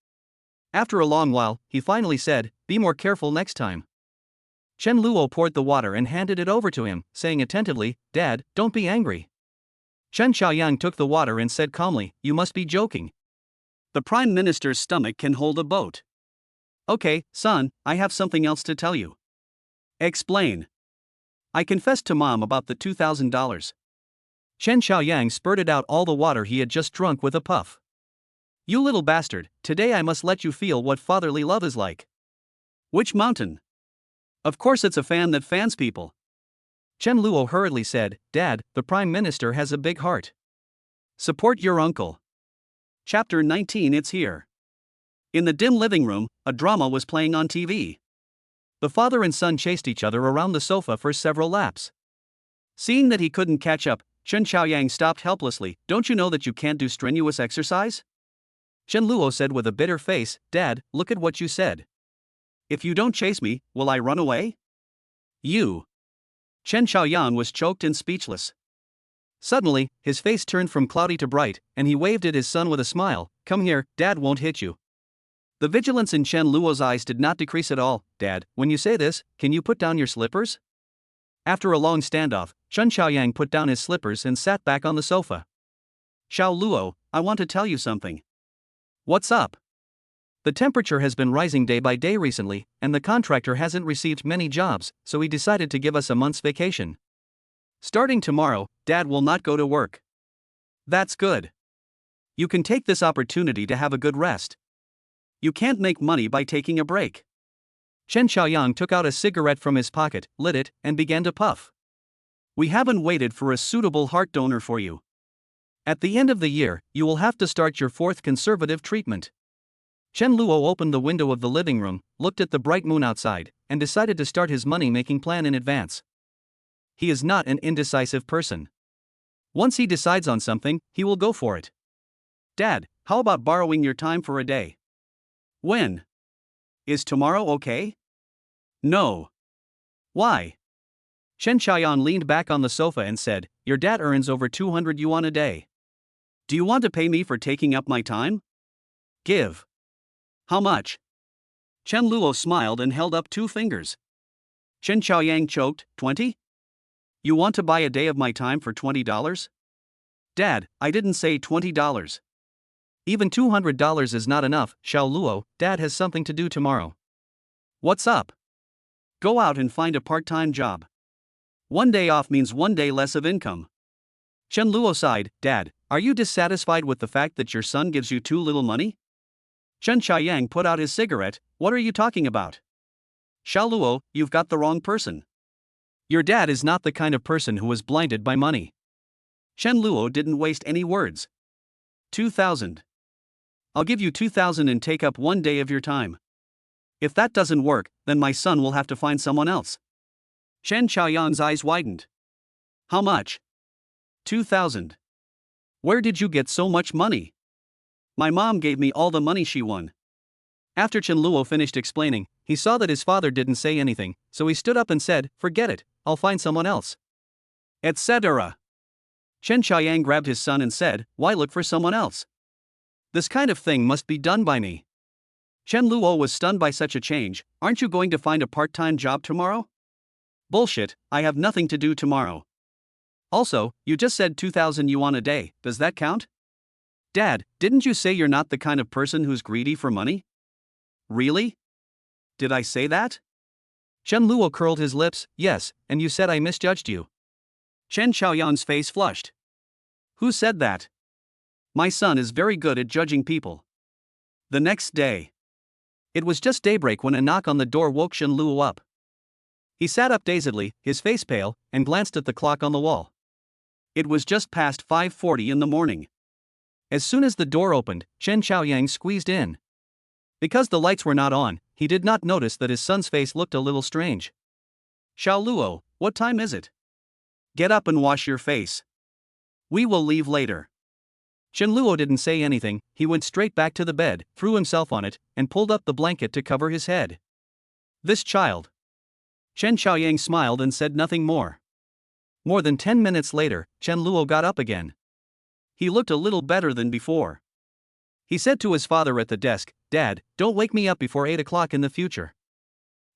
After a long while, he finally said, be more careful next time. Chen Luo poured the water and handed it over to him, saying attentively, Dad, don't be angry. Chen Xiaoyang took the water and said calmly, you must be joking. The Prime Minister's stomach can hold a boat. Okay, son, I have something else to tell you. Explain. I confessed to Mom about the $2,000. Chen Xiaoyang spurted out all the water he had just drunk with a puff. You little bastard, today I must let you feel what fatherly love is like. Which mountain? Of course it's a fan that fans people. Chen Luo hurriedly said, Dad, the Prime Minister has a big heart. Support your uncle. Chapter 19 It's here. In the dim living room, a drama was playing on TV. The father and son chased each other around the sofa for several laps. Seeing that he couldn't catch up, Chen Xiaoyang stopped helplessly, don't you know that you can't do strenuous exercise? Chen Luo said with a bitter face, Dad, look at what you said. If you don't chase me, will I run away? You. Chen Xiaoyang was choked and speechless. Suddenly, his face turned from cloudy to bright, and he waved at his son with a smile, come here, Dad won't hit you. The vigilance in Chen Luo's eyes did not decrease at all. Dad, when you say this, can you put down your slippers? After a long standoff, Chen Xiaoyang put down his slippers and sat back on the sofa. Xiao Luo, I want to tell you something. What's up? The temperature has been rising day by day recently, and the contractor hasn't received many jobs, so he decided to give us a month's vacation. Starting tomorrow, Dad will not go to work. That's good. You can take this opportunity to have a good rest. You can't make money by taking a break. Chen Xiaoyang took out a cigarette from his pocket, lit it, and began to puff. We haven't waited for a suitable heart donor for you. At the end of the year, you will have to start your fourth conservative treatment. Chen Luo opened the window of the living room, looked at the bright moon outside, and decided to start his money-making plan in advance. He is not an indecisive person. Once he decides on something, he will go for it. Dad, How about borrowing your time for a day? When? Is tomorrow okay? No. Why? Chen Xiaoyan leaned back on the sofa and said, Your dad earns over 200 yuan a day. Do you want to pay me for taking up my time? Give. How much? Chen Luo smiled and held up 2 fingers. Chen Xiaoyang choked, 20? You want to buy a day of my time for $20? Dad, I didn't say $20. Even $200 is not enough, Xiao Luo, Dad has something to do tomorrow. What's up? Go out and find a part-time job. 1 day off means 1 day less of income. Chen Luo sighed, Dad, are you dissatisfied with the fact that your son gives you too little money? Chen Xiaoyang put out his cigarette, what are you talking about? Xiao Luo, you've got the wrong person. Your dad is not the kind of person who is blinded by money. Chen Luo didn't waste any words. 2,000. I'll give you 2,000 and take up 1 day of your time. If that doesn't work, then my son will have to find someone else. Chen Xiaoyang's eyes widened. How much? 2,000. Where did you get so much money? My mom gave me all the money she won. After Chen Luo finished explaining, he saw that his father didn't say anything, so he stood up and said, Forget it, I'll find someone else. Etc. Chen Xiaoyang grabbed his son and said, Why look for someone else? This kind of thing must be done by me. Chen Luo was stunned by such a change. Aren't you going to find a part-time job tomorrow? Bullshit, I have nothing to do tomorrow. Also, you just said 2,000 yuan a day, does that count? Dad, didn't you say you're not the kind of person who's greedy for money? Really? Did I say that? Chen Luo curled his lips, yes, and you said I misjudged you. Chen Xiaoyan's face flushed. Who said that? My son is very good at judging people. The next day. It was just daybreak when a knock on the door woke Chen Luo up. He sat up dazedly, his face pale, and glanced at the clock on the wall. It was just past 5:40 in the morning. As soon as the door opened, Chen Xiaoyang squeezed in. Because the lights were not on, he did not notice that his son's face looked a little strange. Xiao Luo, what time is it? Get up and wash your face. We will leave later. Chen Luo didn't say anything, he went straight back to the bed, threw himself on it, and pulled up the blanket to cover his head. This child. Chen Xiaoyang smiled and said nothing more. More than 10 minutes later, Chen Luo got up again. He looked a little better than before. He said to his father at the desk, Dad, don't wake me up before 8 o'clock in the future.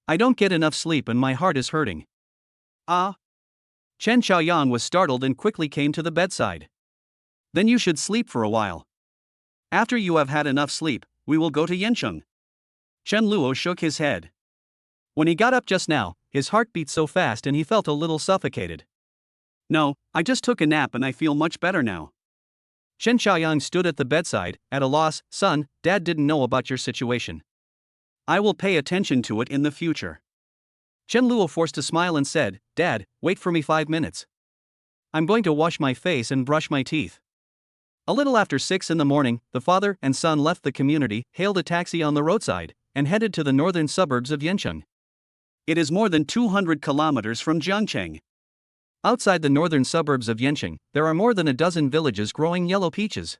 I don't get enough sleep and my heart is hurting. Ah? Chen Xiaoyan was startled and quickly came to the bedside. Then you should sleep for a while. After you have had enough sleep, we will go to Yancheng. Chen Luo shook his head. When he got up just now, his heart beat so fast and he felt a little suffocated. No, I just took a nap and I feel much better now. Chen Xiaoyang stood at the bedside, at a loss. Son, Dad didn't know about your situation. I will pay attention to it in the future. Chen Luo forced a smile and said, Dad, wait for me 5 minutes. I'm going to wash my face and brush my teeth. A little after 6 in the morning, the father and son left the community, hailed a taxi on the roadside, and headed to the northern suburbs of Yancheng. It is more than 200 kilometers from Jiangcheng. Outside the northern suburbs of Yancheng, there are more than a dozen villages growing yellow peaches.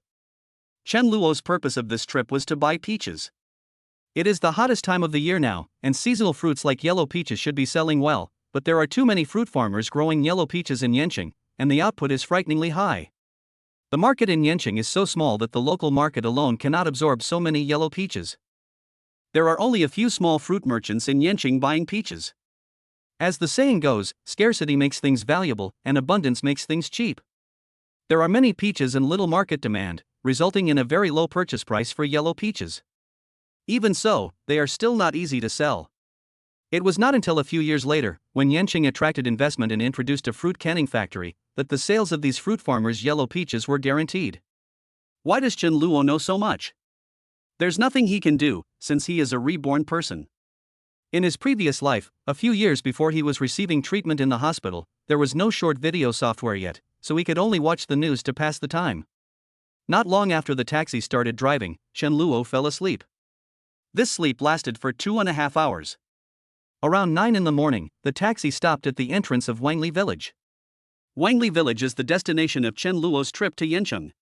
Chen Luo's purpose of this trip was to buy peaches. It is the hottest time of the year now, and seasonal fruits like yellow peaches should be selling well, but there are too many fruit farmers growing yellow peaches in Yancheng, and the output is frighteningly high. The market in Yancheng is so small that the local market alone cannot absorb so many yellow peaches. There are only a few small fruit merchants in Yancheng buying peaches. As the saying goes, scarcity makes things valuable, and abundance makes things cheap. There are many peaches and little market demand, resulting in a very low purchase price for yellow peaches. Even so, they are still not easy to sell. It was not until a few years later, when Yancheng attracted investment and introduced a fruit canning factory, that the sales of these fruit farmers' yellow peaches were guaranteed. Why does Chen Luo know so much? There's nothing he can do, since he is a reborn person. In his previous life, a few years before he was receiving treatment in the hospital, there was no short video software yet, so he could only watch the news to pass the time. Not long after the taxi started driving, Chen Luo fell asleep. This sleep lasted for 2.5 hours. Around 9 in the morning, the taxi stopped at the entrance of Wangli village. Wangli village is the destination of Chen Luo's trip to Yancheng.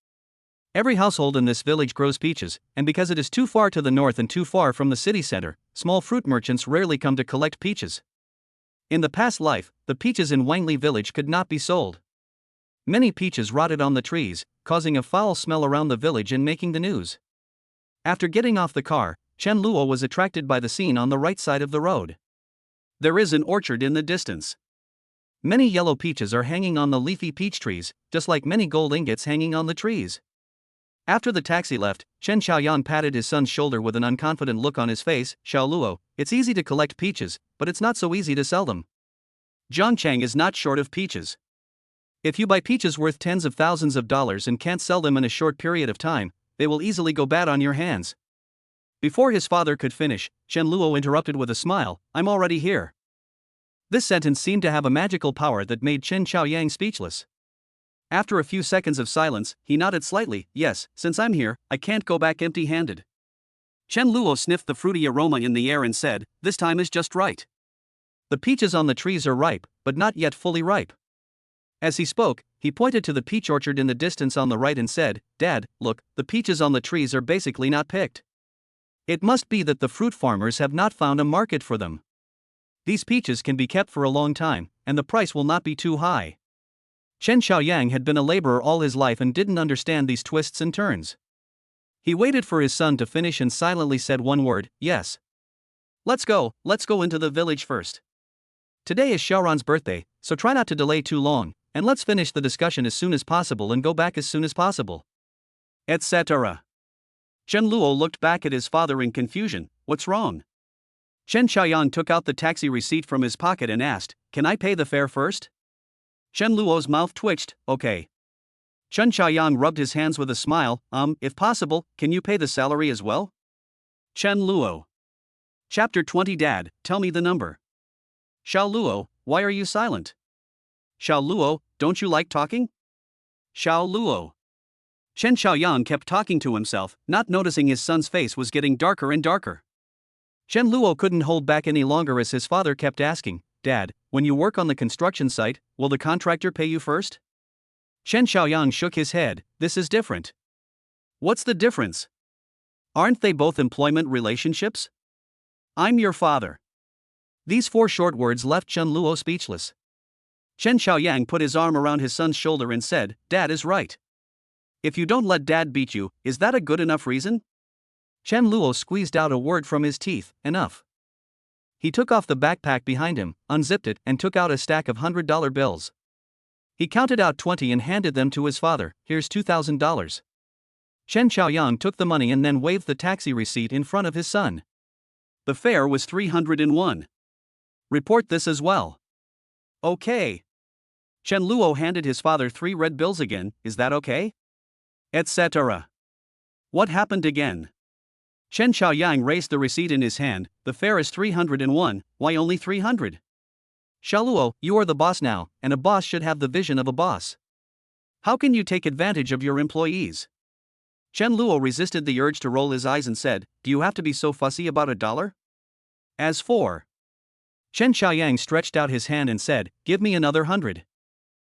Every household in this village grows peaches, and because it is too far to the north and too far from the city center, small fruit merchants rarely come to collect peaches. In the past life, the peaches in Wangley village could not be sold. Many peaches rotted on the trees, causing a foul smell around the village and making the news. After getting off the car, Chen Luo was attracted by the scene on the right side of the road. There is an orchard in the distance. Many yellow peaches are hanging on the leafy peach trees, just like many gold ingots hanging on the trees. After the taxi left, Chen Xiaoyan patted his son's shoulder with an unconfident look on his face. Xiao Luo, it's easy to collect peaches, but it's not so easy to sell them. Zhongchang is not short of peaches. If you buy peaches worth tens of thousands of dollars and can't sell them in a short period of time, they will easily go bad on your hands. Before his father could finish, Chen Luo interrupted with a smile, I'm already here. This sentence seemed to have a magical power that made Chen Xiaoyang speechless. After a few seconds of silence, he nodded slightly, yes, since I'm here, I can't go back empty-handed. Chen Luo sniffed the fruity aroma in the air and said, this time is just right. The peaches on the trees are ripe, but not yet fully ripe. As he spoke, he pointed to the peach orchard in the distance on the right and said, Dad, look, the peaches on the trees are basically not picked. It must be that the fruit farmers have not found a market for them. These peaches can be kept for a long time, and the price will not be too high. Chen Xiaoyang had been a laborer all his life and didn't understand these twists and turns. He waited for his son to finish and silently said one word, yes. Let's go into the village first. Today is Xiaoran's birthday, so try not to delay too long, and let's finish the discussion as soon as possible and go back as soon as possible. Etc. Chen Luo looked back at his father in confusion, what's wrong? Chen Xiaoyan took out the taxi receipt from his pocket and asked, can I pay the fare first? Chen Luo's mouth twitched, okay. Chen Xiaoyan rubbed his hands with a smile, if possible, can you pay the salary as well? Chen Luo. Chapter 20 Dad, tell me the number. Xiao Luo, why are you silent? Xiao Luo, don't you like talking? Xiao Luo. Chen Xiaoyan kept talking to himself, not noticing his son's face was getting darker and darker. Chen Luo couldn't hold back any longer as his father kept asking, Dad, when you work on the construction site, will the contractor pay you first? Chen Xiaoyang shook his head, this is different. What's the difference? Aren't they both employment relationships? I'm your father. These 4 short words left Chen Luo speechless. Chen Xiaoyang put his arm around his son's shoulder and said, Dad is right. If you don't let Dad beat you, is that a good enough reason? Chen Luo squeezed out a word from his teeth, enough. He took off the backpack behind him, unzipped it, and took out a stack of $100 bills. He counted out 20 and handed them to his father, here's $2,000. Chen Xiaoyang took the money and then waved the taxi receipt in front of his son. The fare was 301. Report this as well. Okay. Chen Luo handed his father 3 red bills again, is that okay? Etc. What happened again? Chen Xiaoyang raised the receipt in his hand, the fare is 301, why only 300? Xiao Luo, you are the boss now, and a boss should have the vision of a boss. How can you take advantage of your employees? Chen Luo resisted the urge to roll his eyes and said, do you have to be so fussy about $1? As for. Chen Xiaoyang stretched out his hand and said, give me another 100.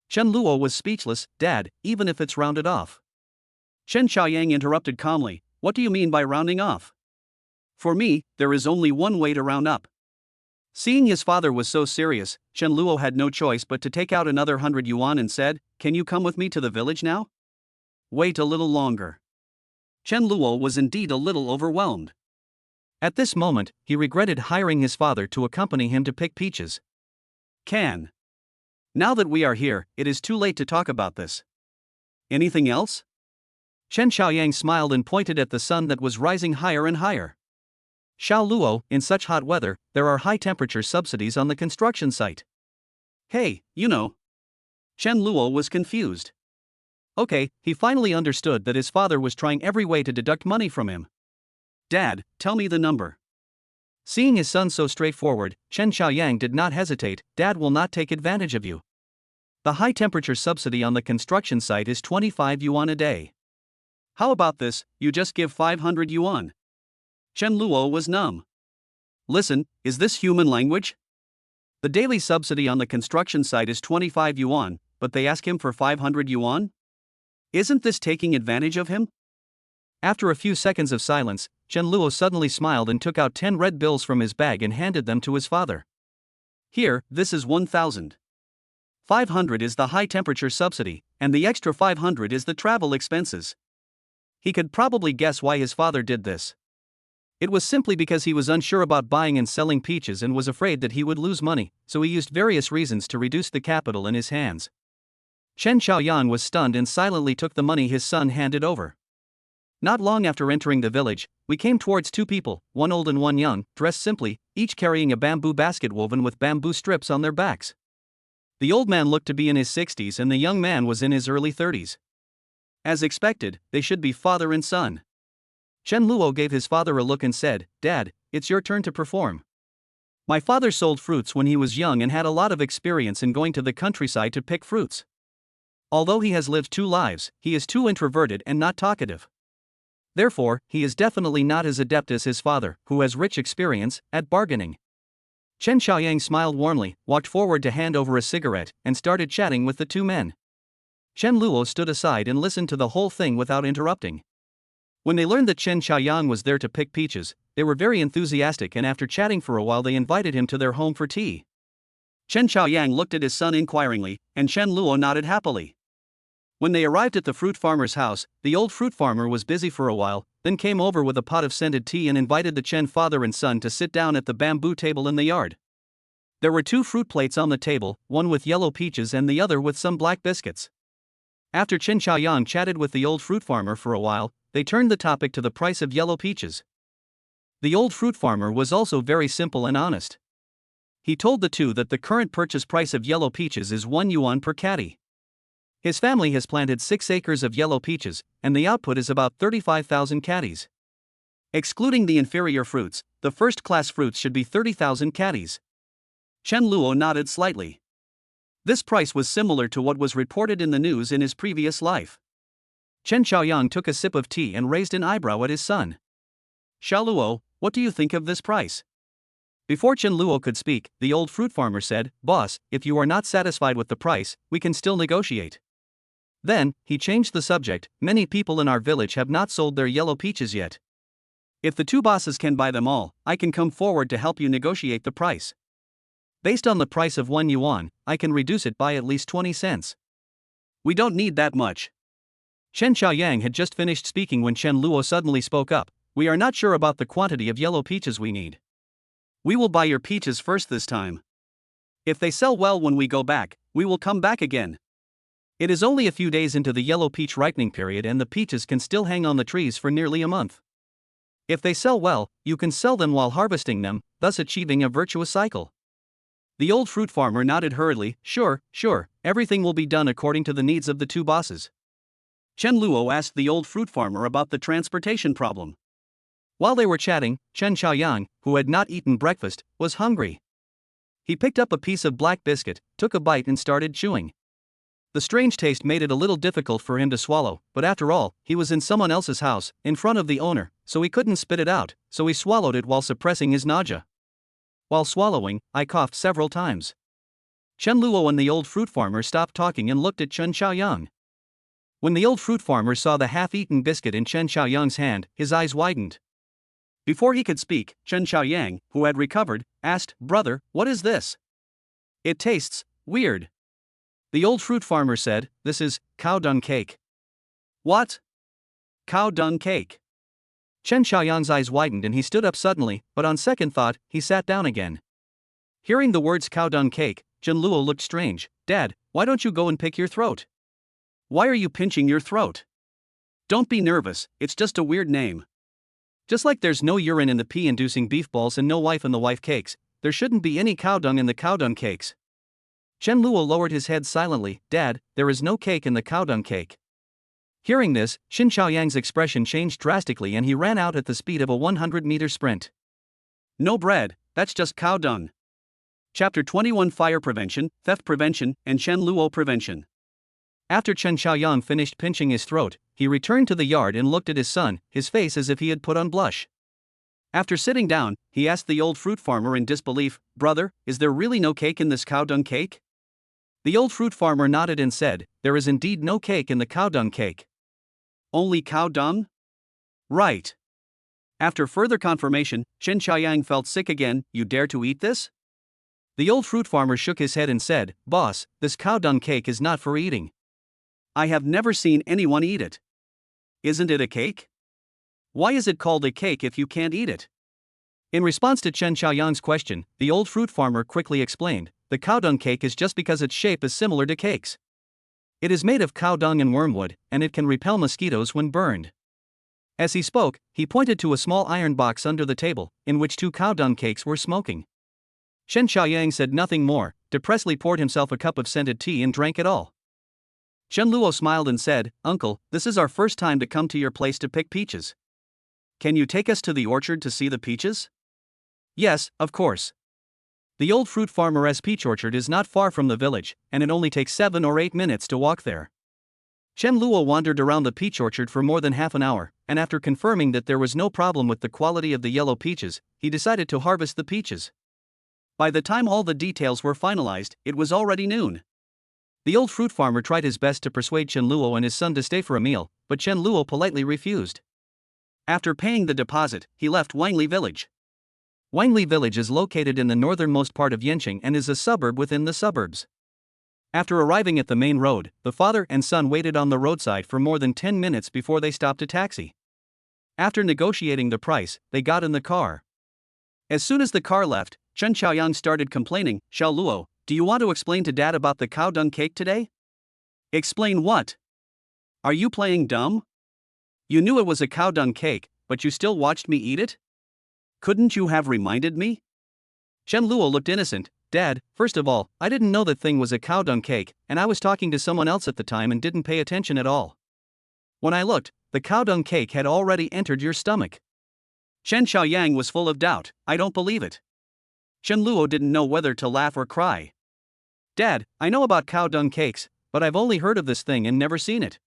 Chen Luo was speechless, Dad, even if it's rounded off. Chen Xiaoyang interrupted calmly, what do you mean by rounding off? For me, there is only one way to round up. Seeing his father was so serious, Chen Luo had no choice but to take out another 100 yuan and said, can you come with me to the village now? Wait a little longer. Chen Luo was indeed a little overwhelmed. At this moment, he regretted hiring his father to accompany him to pick peaches. Now that we are here, it is too late to talk about this. Anything else? Chen Xiaoyang smiled and pointed at the sun that was rising higher and higher. Xiao Luo, in such hot weather, there are high-temperature subsidies on the construction site. Hey, you know. Chen Luo was confused. Okay, he finally understood that his father was trying every way to deduct money from him. Dad, tell me the number. Seeing his son so straightforward, Chen Xiaoyang did not hesitate, Dad will not take advantage of you. The high-temperature subsidy on the construction site is 25 yuan a day. How about this, you just give 500 yuan? Chen Luo was numb. Listen, is this human language? The daily subsidy on the construction site is 25 yuan, but they ask him for 500 yuan? Isn't this taking advantage of him? After a few seconds of silence, Chen Luo suddenly smiled and took out 10 red bills from his bag and handed them to his father. Here, this is 1,000. 500 is the high temperature subsidy, and the extra 500 is the travel expenses. He could probably guess why his father did this. It was simply because he was unsure about buying and selling peaches and was afraid that he would lose money, so he used various reasons to reduce the capital in his hands. Chen Xiaoyang was stunned and silently took the money his son handed over. Not long after entering the village, we came towards two people, one old and one young, dressed simply, each carrying a bamboo basket woven with bamboo strips on their backs. The old man looked to be in his 60s and the young man was in his early 30s. As expected, they should be father and son. Chen Luo gave his father a look and said, "Dad, it's your turn to perform. My father sold fruits when he was young and had a lot of experience in going to the countryside to pick fruits. Although he has lived 2 lives, he is too introverted and not talkative. Therefore, he is definitely not as adept as his father, who has rich experience at bargaining." Chen Xiaoyang smiled warmly, walked forward to hand over a cigarette, and started chatting with the two men. Chen Luo stood aside and listened to the whole thing without interrupting. When they learned that Chen Xiaoyang was there to pick peaches, they were very enthusiastic and after chatting for a while they invited him to their home for tea. Chen Xiaoyang looked at his son inquiringly, and Chen Luo nodded happily. When they arrived at the fruit farmer's house, the old fruit farmer was busy for a while, then came over with a pot of scented tea and invited the Chen father and son to sit down at the bamboo table in the yard. There were 2 fruit plates on the table, one with yellow peaches and the other with some black biscuits. After Chen Xiaoyang chatted with the old fruit farmer for a while, they turned the topic to the price of yellow peaches. The old fruit farmer was also very simple and honest. He told the two that the current purchase price of yellow peaches is 1 yuan per caddy. His family has planted 6 acres of yellow peaches, and the output is about 35,000 caddies. Excluding the inferior fruits, the first-class fruits should be 30,000 caddies. Chen Luo nodded slightly. This price was similar to what was reported in the news in his previous life. Chen Xiaoyang took a sip of tea and raised an eyebrow at his son. "Xiao Luo, what do you think of this price?" Before Chen Luo could speak, the old fruit farmer said, "Boss, if you are not satisfied with the price, we can still negotiate." Then, he changed the subject. "Many people in our village have not sold their yellow peaches yet. If the 2 bosses can buy them all, I can come forward to help you negotiate the price. Based on the price of 1 yuan, I can reduce it by at least 20 cents. We don't need that much." Chen Xiaoyang had just finished speaking when Chen Luo suddenly spoke up. "We are not sure about the quantity of yellow peaches we need. We will buy your peaches first this time. If they sell well when we go back, we will come back again. It is only a few days into the yellow peach ripening period and the peaches can still hang on the trees for nearly a month. If they sell well, you can sell them while harvesting them, thus achieving a virtuous cycle." The old fruit farmer nodded hurriedly. Sure, everything will be done according to the needs of the 2 bosses." Chen Luo asked the old fruit farmer about the transportation problem. While they were chatting, Chen Xiaoyang, who had not eaten breakfast, was hungry. He picked up a piece of black biscuit, took a bite and started chewing. The strange taste made it a little difficult for him to swallow, but after all, he was in someone else's house, in front of the owner, so he couldn't spit it out, so he swallowed it while suppressing his nausea. While swallowing, I coughed several times. Chen Luo and the old fruit farmer stopped talking and looked at Chen Xiaoyang. When the old fruit farmer saw the half-eaten biscuit in Chen Xiaoyang's hand, his eyes widened. Before he could speak, Chen Xiaoyang, who had recovered, asked, "Brother, what is this? It tastes weird." The old fruit farmer said, "This is cow dung cake." "What? Cow dung cake?" Chen Xiaoyang's eyes widened and he stood up suddenly, but on second thought, he sat down again. Hearing the words cow dung cake, Chen Luo looked strange. "Dad, why don't you go and pick your throat? Why are you pinching your throat? Don't be nervous, it's just a weird name. Just like there's no urine in the pee-inducing beef balls and no wife in the wife cakes, there shouldn't be any cow dung in the cow dung cakes." Chen Luo lowered his head silently. "Dad, there is no cake in the cow dung cake." Hearing this, Chen Xiaoyang's expression changed drastically and he ran out at the speed of a 100-meter sprint. "No bread, that's just cow dung." Chapter 21: Fire Prevention, Theft Prevention, and Chen Luo Prevention. After Chen Xiaoyang finished pinching his throat, he returned to the yard and looked at his son, his face as if he had put on blush. After sitting down, he asked the old fruit farmer in disbelief, "Brother, is there really no cake in this cow dung cake?" The old fruit farmer nodded and said, there is indeed no cake in the cow dung cake. Only cow dung? Right. After further confirmation, Chen Xiaoyang felt sick again. You dare to eat this? The old fruit farmer shook his head and said, Boss, this cow dung cake is not for eating. I have never seen anyone eat it. Isn't it a cake? Why is it called a cake if you can't eat it? In response to Chen Xiaoyang's question, the old fruit farmer quickly explained, the cow dung cake is just because its shape is similar to cakes. It is made of cow dung and wormwood, and it can repel mosquitoes when burned. As he spoke, he pointed to a small iron box under the table, in which 2 cow dung cakes were smoking. Chen Xiaoyang said nothing more, depressedly poured himself a cup of scented tea and drank it all. Chen Luo smiled and said, Uncle, this is our first time to come to your place to pick peaches. Can you take us to the orchard to see the peaches? Yes, of course. The old fruit farmer's peach orchard is not far from the village, and it only takes 7 or 8 minutes to walk there. Chen Luo wandered around the peach orchard for more than half an hour, and after confirming that there was no problem with the quality of the yellow peaches, he decided to harvest the peaches. By the time all the details were finalized, it was already noon. The old fruit farmer tried his best to persuade Chen Luo and his son to stay for a meal, but Chen Luo politely refused. After paying the deposit, he left Wangli village. Wangli village is located in the northernmost part of Yanqing and is a suburb within the suburbs. After arriving at the main road, the father and son waited on the roadside for more than 10 minutes before they stopped a taxi. After negotiating the price, they got in the car. As soon as the car left, Chen Xiaoyang started complaining, Xiao Luo, do you want to explain to Dad about the cow dung cake today? Explain what? Are you playing dumb? You knew it was a cow dung cake, but you still watched me eat it? Couldn't you have reminded me? Chen Luo looked innocent. Dad, first of all, I didn't know that thing was a cow dung cake, and I was talking to someone else at the time and didn't pay attention at all. When I looked, the cow dung cake had already entered your stomach. Chen Xiaoyang was full of doubt. I don't believe it. Chen Luo didn't know whether to laugh or cry. Dad, I know about cow dung cakes, but I've only heard of this thing and never seen it.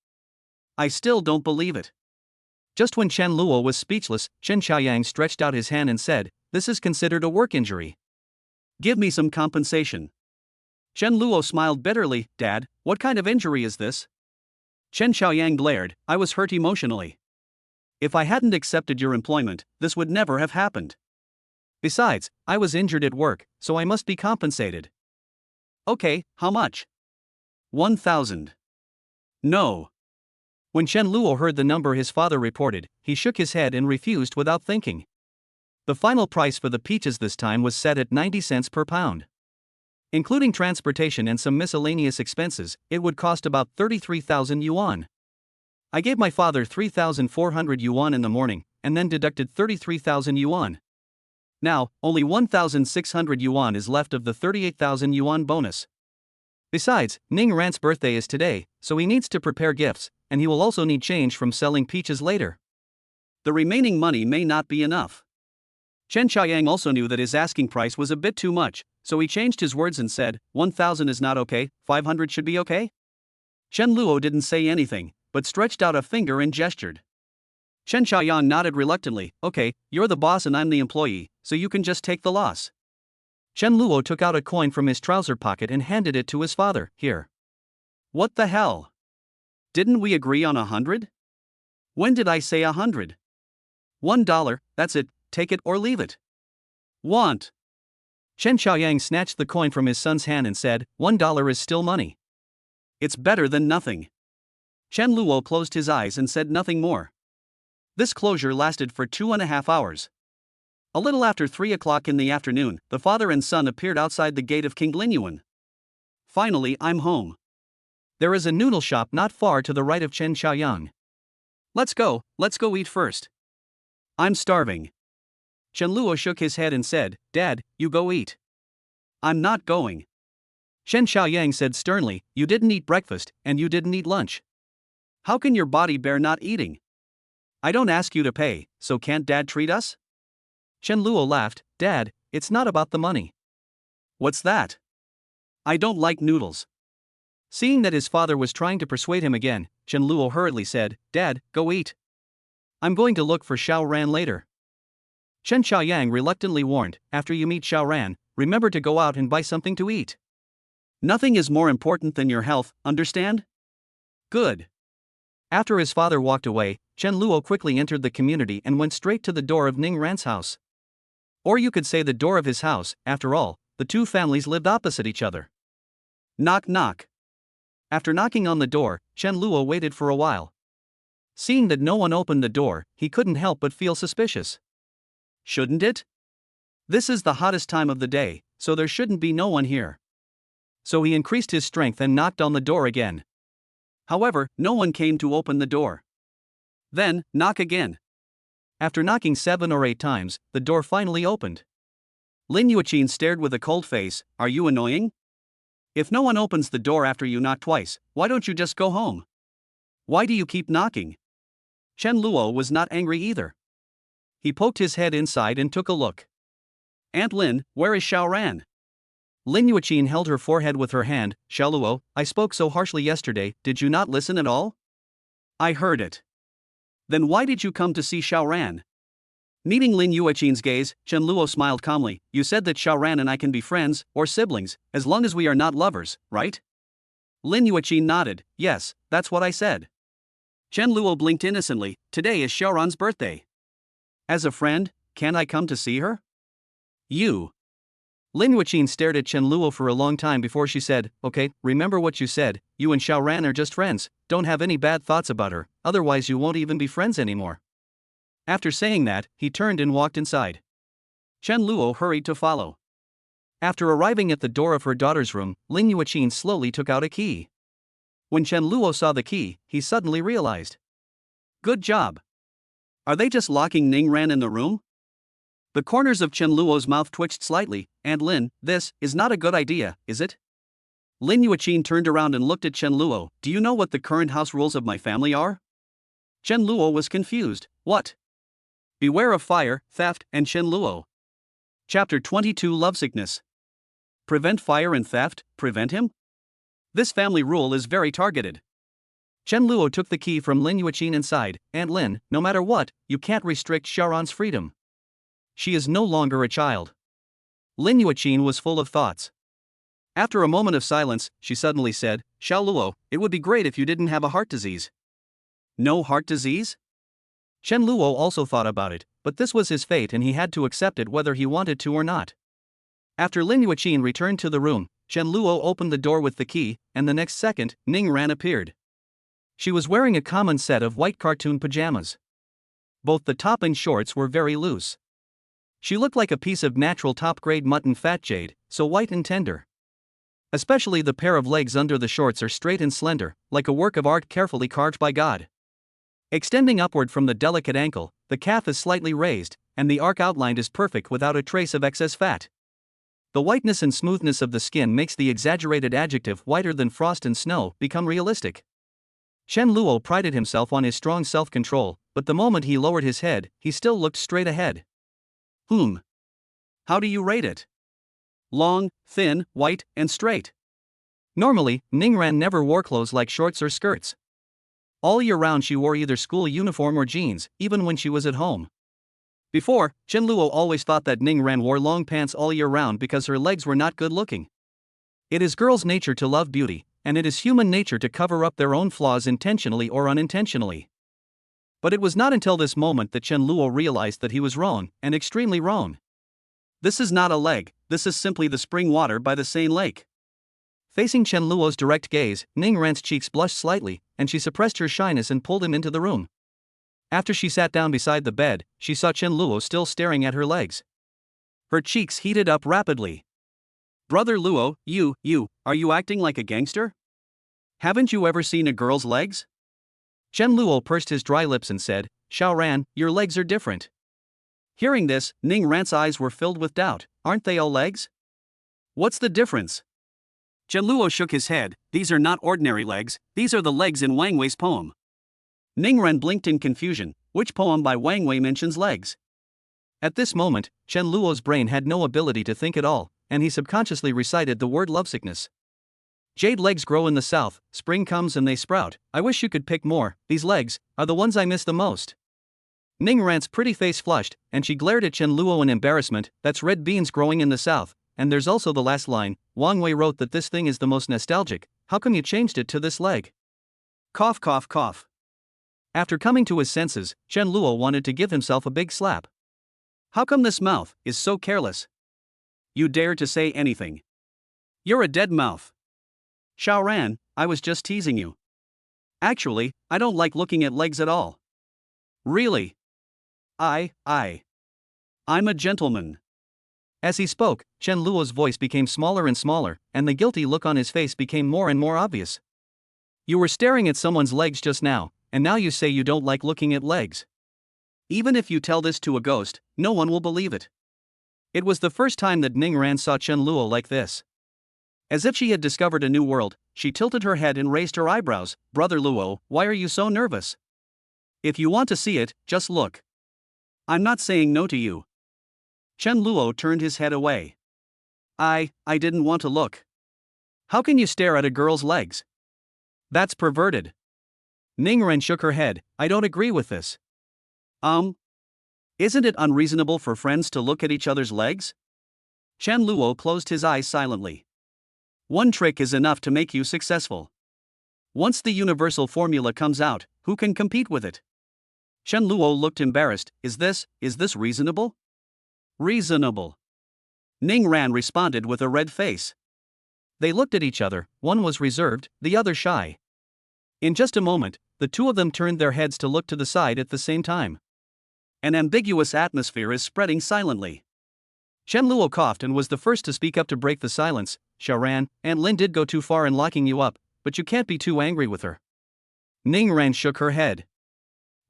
I still don't believe it. Just when Chen Luo was speechless, Chen Xiaoyang stretched out his hand and said, this is considered a work injury. Give me some compensation. Chen Luo smiled bitterly. Dad, what kind of injury is this? Chen Xiaoyang glared. I was hurt emotionally. If I hadn't accepted your employment, this would never have happened. Besides, I was injured at work, so I must be compensated. Okay, how much? 1,000. No. When Chen Luo heard the number his father reported, he shook his head and refused without thinking. The final price for the peaches this time was set at 90 cents per pound. Including transportation and some miscellaneous expenses, it would cost about 33,000 yuan. I gave my father 3,400 yuan in the morning, and then deducted 33,000 yuan. Now, only 1,600 yuan is left of the 38,000 yuan bonus. Besides, Ning Rant's birthday is today, so he needs to prepare gifts, and he will also need change from selling peaches later. The remaining money may not be enough. Chen Xiaoyang also knew that his asking price was a bit too much, so he changed his words and said, 1,000 is not okay, 500 should be okay? Chen Luo didn't say anything, but stretched out a finger and gestured. Chen Xiaoyang nodded reluctantly. Okay, you're the boss and I'm the employee, so you can just take the loss. Chen Luo took out a coin from his trouser pocket and handed it to his father. Here. What the hell? Didn't we agree on 100? When did I say 100? $1, that's it, take it or leave it. Want. Chen Xiaoyang snatched the coin from his son's hand and said, $1 is still money. It's better than nothing. Chen Luo closed his eyes and said nothing more. This closure lasted for 2.5 hours. A little after 3 o'clock in the afternoon, the father and son appeared outside the gate of King Linyuan. Finally, I'm home. There is a noodle shop not far to the right of Chen Xiaoyang. Let's go eat first. I'm starving. Chen Luo shook his head and said, Dad, you go eat. I'm not going. Chen Xiaoyang said sternly, you didn't eat breakfast, and you didn't eat lunch. How can your body bear not eating? I don't ask you to pay, so can't Dad treat us? Chen Luo laughed. Dad, it's not about the money. What's that? I don't like noodles. Seeing that his father was trying to persuade him again, Chen Luo hurriedly said, Dad, go eat. I'm going to look for Xiao Ran later. Chen Xiaoyang reluctantly warned, after you meet Xiao Ran, remember to go out and buy something to eat. Nothing is more important than your health, understand? Good. After his father walked away, Chen Luo quickly entered the community and went straight to the door of Ning Ran's house. Or you could say the door of his house. After all, the two families lived opposite each other. Knock knock. After knocking on the door, Chen Luo waited for a while. Seeing that no one opened the door, he couldn't help but feel suspicious. Shouldn't it? This is the hottest time of the day, so there shouldn't be no one here. So he increased his strength and knocked on the door again. However, no one came to open the door. Then, knock again. After knocking 7 or 8 times, the door finally opened. Lin Yuqin stared with a cold face. Are you annoying? If no one opens the door after you knock twice, why don't you just go home? Why do you keep knocking? Chen Luo was not angry either. He poked his head inside and took a look. Aunt Lin, where is Xiao Ran? Lin Yuqin held her forehead with her hand. Xiao Luo, I spoke so harshly yesterday, did you not listen at all? I heard it. Then why did you come to see Xiao Ran? Meeting Lin Yuqin's gaze, Chen Luo smiled calmly. You said that Xiao Ran and I can be friends, or siblings, as long as we are not lovers, right? Lin Yuqin nodded. Yes, that's what I said. Chen Luo blinked innocently. Today is Xiao Ran's birthday. As a friend, can't I come to see her? You. Lin Yuqin stared at Chen Luo for a long time before she said, Okay, remember what you said, you and Xiao Ran are just friends, don't have any bad thoughts about her, otherwise you won't even be friends anymore. After saying that, he turned and walked inside. Chen Luo hurried to follow. After arriving at the door of her daughter's room, Lin Yuqin slowly took out a key. When Chen Luo saw the key, he suddenly realized. Good job. Are they just locking Ning Ran in the room? The corners of Chen Luo's mouth twitched slightly. And Lin, this is not a good idea, is it? Lin Yuqin turned around and looked at Chen Luo. Do you know what the current house rules of my family are? Chen Luo was confused. What? Beware of fire, theft, and Chen Luo. Chapter 22 Lovesickness. Prevent fire and theft, prevent him? This family rule is very targeted. Chen Luo took the key from Lin Yuqin and sighed. Aunt Lin, no matter what, you can't restrict Xiao Ran's freedom. She is no longer a child. Lin Yuqin was full of thoughts. After a moment of silence, she suddenly said, Xiao Luo, it would be great if you didn't have a heart disease. No heart disease? Chen Luo also thought about it, but this was his fate and he had to accept it whether he wanted to or not. After Lin Yuqin returned to the room, Chen Luo opened the door with the key, and the next second, Ning Ran appeared. She was wearing a common set of white cartoon pajamas. Both the top and shorts were very loose. She looked like a piece of natural top-grade mutton fat jade, so white and tender. Especially the pair of legs under the shorts are straight and slender, like a work of art carefully carved by God. Extending upward from the delicate ankle, the calf is slightly raised, and the arc outlined is perfect without a trace of excess fat. The whiteness and smoothness of the skin makes the exaggerated adjective whiter than frost and snow become realistic. Chen Luo prided himself on his strong self-control, but the moment he lowered his head, he still looked straight ahead. How do you rate it? Long, thin, white, and straight. Normally, Ning Ran never wore clothes like shorts or skirts. All year round she wore either school uniform or jeans, even when she was at home. Before, Chen Luo always thought that Ning Ran wore long pants all year round because her legs were not good looking. It is girls' nature to love beauty, and it is human nature to cover up their own flaws intentionally or unintentionally. But it was not until this moment that Chen Luo realized that he was wrong, and extremely wrong. This is not a leg, this is simply the spring water by the Seine Lake. Facing Chen Luo's direct gaze, Ning Ran's cheeks blushed slightly, and she suppressed her shyness and pulled him into the room. After she sat down beside the bed, she saw Chen Luo still staring at her legs. Her cheeks heated up rapidly. Brother Luo, are you acting like a gangster? Haven't you ever seen a girl's legs? Chen Luo pursed his dry lips and said, Xiao Ran, your legs are different. Hearing this, Ning Ran's eyes were filled with doubt. Aren't they all legs? What's the difference? Chen Luo shook his head. These are not ordinary legs, these are the legs in Wang Wei's poem. Ning Ran blinked in confusion. Which poem by Wang Wei mentions legs? At this moment, Chen Luo's brain had no ability to think at all, and he subconsciously recited the word lovesickness. Jade legs grow in the south, spring comes and they sprout. I wish you could pick more, these legs are the ones I miss the most. Ning Ran's pretty face flushed, and she glared at Chen Luo in embarrassment. That's red beans growing in the south, and there's also the last line. Wang Wei wrote that this thing is the most nostalgic. How come you changed it to this leg? Cough, cough, cough. After coming to his senses, Chen Luo wanted to give himself a big slap. How come this mouth is so careless? You dare to say anything? You're a dead mouth. Xiaoran, I was just teasing you. Actually, I don't like looking at legs at all. Really? I'm a gentleman. As he spoke, Chen Luo's voice became smaller and smaller, and the guilty look on his face became more and more obvious. You were staring at someone's legs just now, and now you say you don't like looking at legs. Even if you tell this to a ghost, no one will believe it. It was the first time that Ning Ran saw Chen Luo like this. As if she had discovered a new world, she tilted her head and raised her eyebrows. Brother Luo, why are you so nervous? If you want to see it, just look. I'm not saying no to you. Chen Luo turned his head away. I didn't want to look. How can you stare at a girl's legs? That's perverted. Ning Ren shook her head. I don't agree with this. Isn't it unreasonable for friends to look at each other's legs? Chen Luo closed his eyes silently. One trick is enough to make you successful. Once the universal formula comes out, who can compete with it? Chen Luo looked embarrassed. Is this reasonable? Reasonable. Ning Ran responded with a red face. They looked at each other, one was reserved, the other shy. In just a moment, the two of them turned their heads to look to the side at the same time. An ambiguous atmosphere is spreading silently. Chen Luo coughed and was the first to speak up to break the silence. Xiaoran, Aunt Lin did go too far in locking you up, but you can't be too angry with her. Ning Ran shook her head.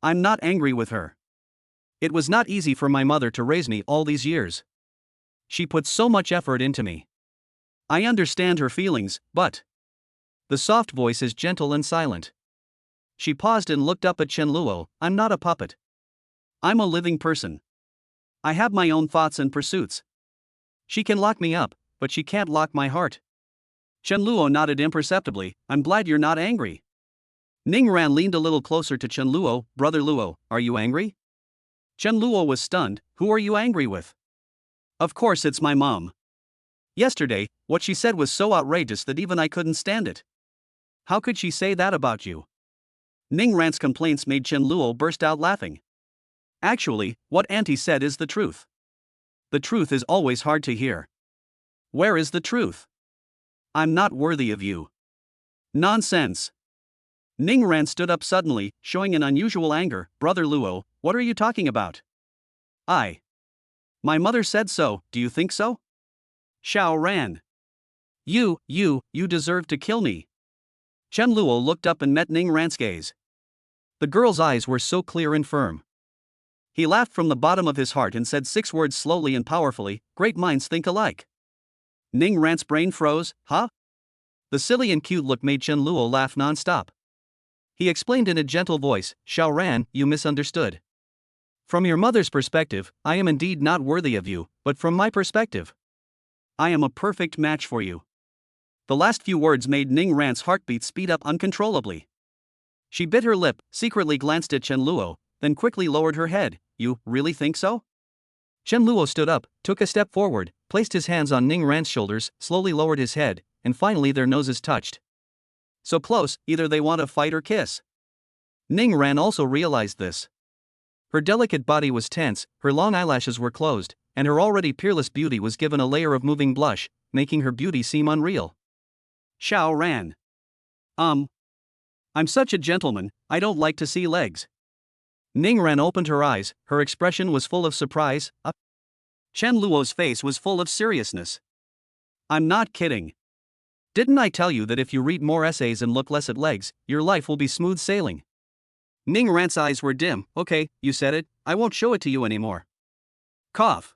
I'm not angry with her. It was not easy for my mother to raise me all these years. She put so much effort into me. I understand her feelings, but... The soft voice is gentle and silent. She paused and looked up at Chen Luo. I'm not a puppet. I'm a living person. I have my own thoughts and pursuits. She can lock me up, but she can't lock my heart. Chen Luo nodded imperceptibly. I'm glad you're not angry. Ning Ran leaned a little closer to Chen Luo. Brother Luo, are you angry? Chen Luo was stunned. Who are you angry with? Of course it's my mom. Yesterday, what she said was so outrageous that even I couldn't stand it. How could she say that about you? Ning Ran's complaints made Chen Luo burst out laughing. Actually, what Auntie said is the truth. The truth is always hard to hear. Where is the truth? I'm not worthy of you. Nonsense. Ning Ran stood up suddenly, showing an unusual anger. Brother Luo, what are you talking about? My mother said so, do you think so? Xiaoran. You deserve to kill me. Chen Luo looked up and met Ning Ran's gaze. The girl's eyes were so clear and firm. He laughed from the bottom of his heart and said 6 words slowly and powerfully. Great minds think alike. Ning Ran's brain froze. Huh? The silly and cute look made Chen Luo laugh non-stop. He explained in a gentle voice, Xiaoran, you misunderstood. From your mother's perspective, I am indeed not worthy of you, but from my perspective, I am a perfect match for you. The last few words made Ning Ran's heartbeat speed up uncontrollably. She bit her lip, secretly glanced at Chen Luo, then quickly lowered her head. You really think so? Chen Luo stood up, took a step forward, placed his hands on Ning Ran's shoulders, slowly lowered his head, and finally their noses touched. So close, either they want to fight or kiss. Ning Ran also realized this. Her delicate body was tense, her long eyelashes were closed, and her already peerless beauty was given a layer of moving blush, making her beauty seem unreal. Xiaoran. I'm such a gentleman, I don't like to see legs. Ning Ran opened her eyes, her expression was full of surprise. Chen Luo's face was full of seriousness. I'm not kidding. Didn't I tell you that if you read more essays and look less at legs, your life will be smooth sailing? Ning Ran's eyes were dim. Okay, you said it, I won't show it to you anymore. Cough.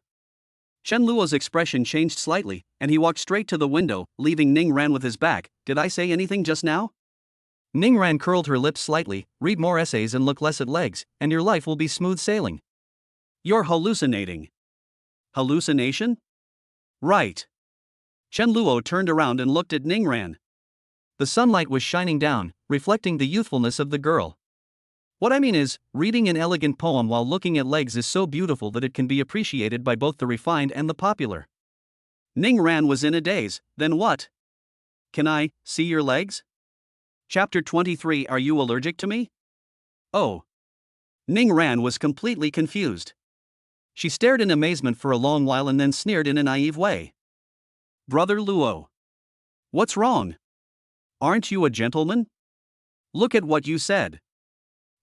Chen Luo's expression changed slightly, and he walked straight to the window, leaving Ning Ran with his back. Did I say anything just now? Ning Ran curled her lips slightly. Read more essays and look less at legs, and your life will be smooth sailing. You're hallucinating. Hallucination? Right. Chen Luo turned around and looked at Ning Ran. The sunlight was shining down, reflecting the youthfulness of the girl. What I mean is, reading an elegant poem while looking at legs is so beautiful that it can be appreciated by both the refined and the popular. Ning Ran was in a daze. Then what? Can I see your legs? Chapter 23. Are you allergic to me? Oh. Ning Ran was completely confused. She stared in amazement for a long while and then sneered in a naive way. Brother Luo. What's wrong? Aren't you a gentleman? Look at what you said.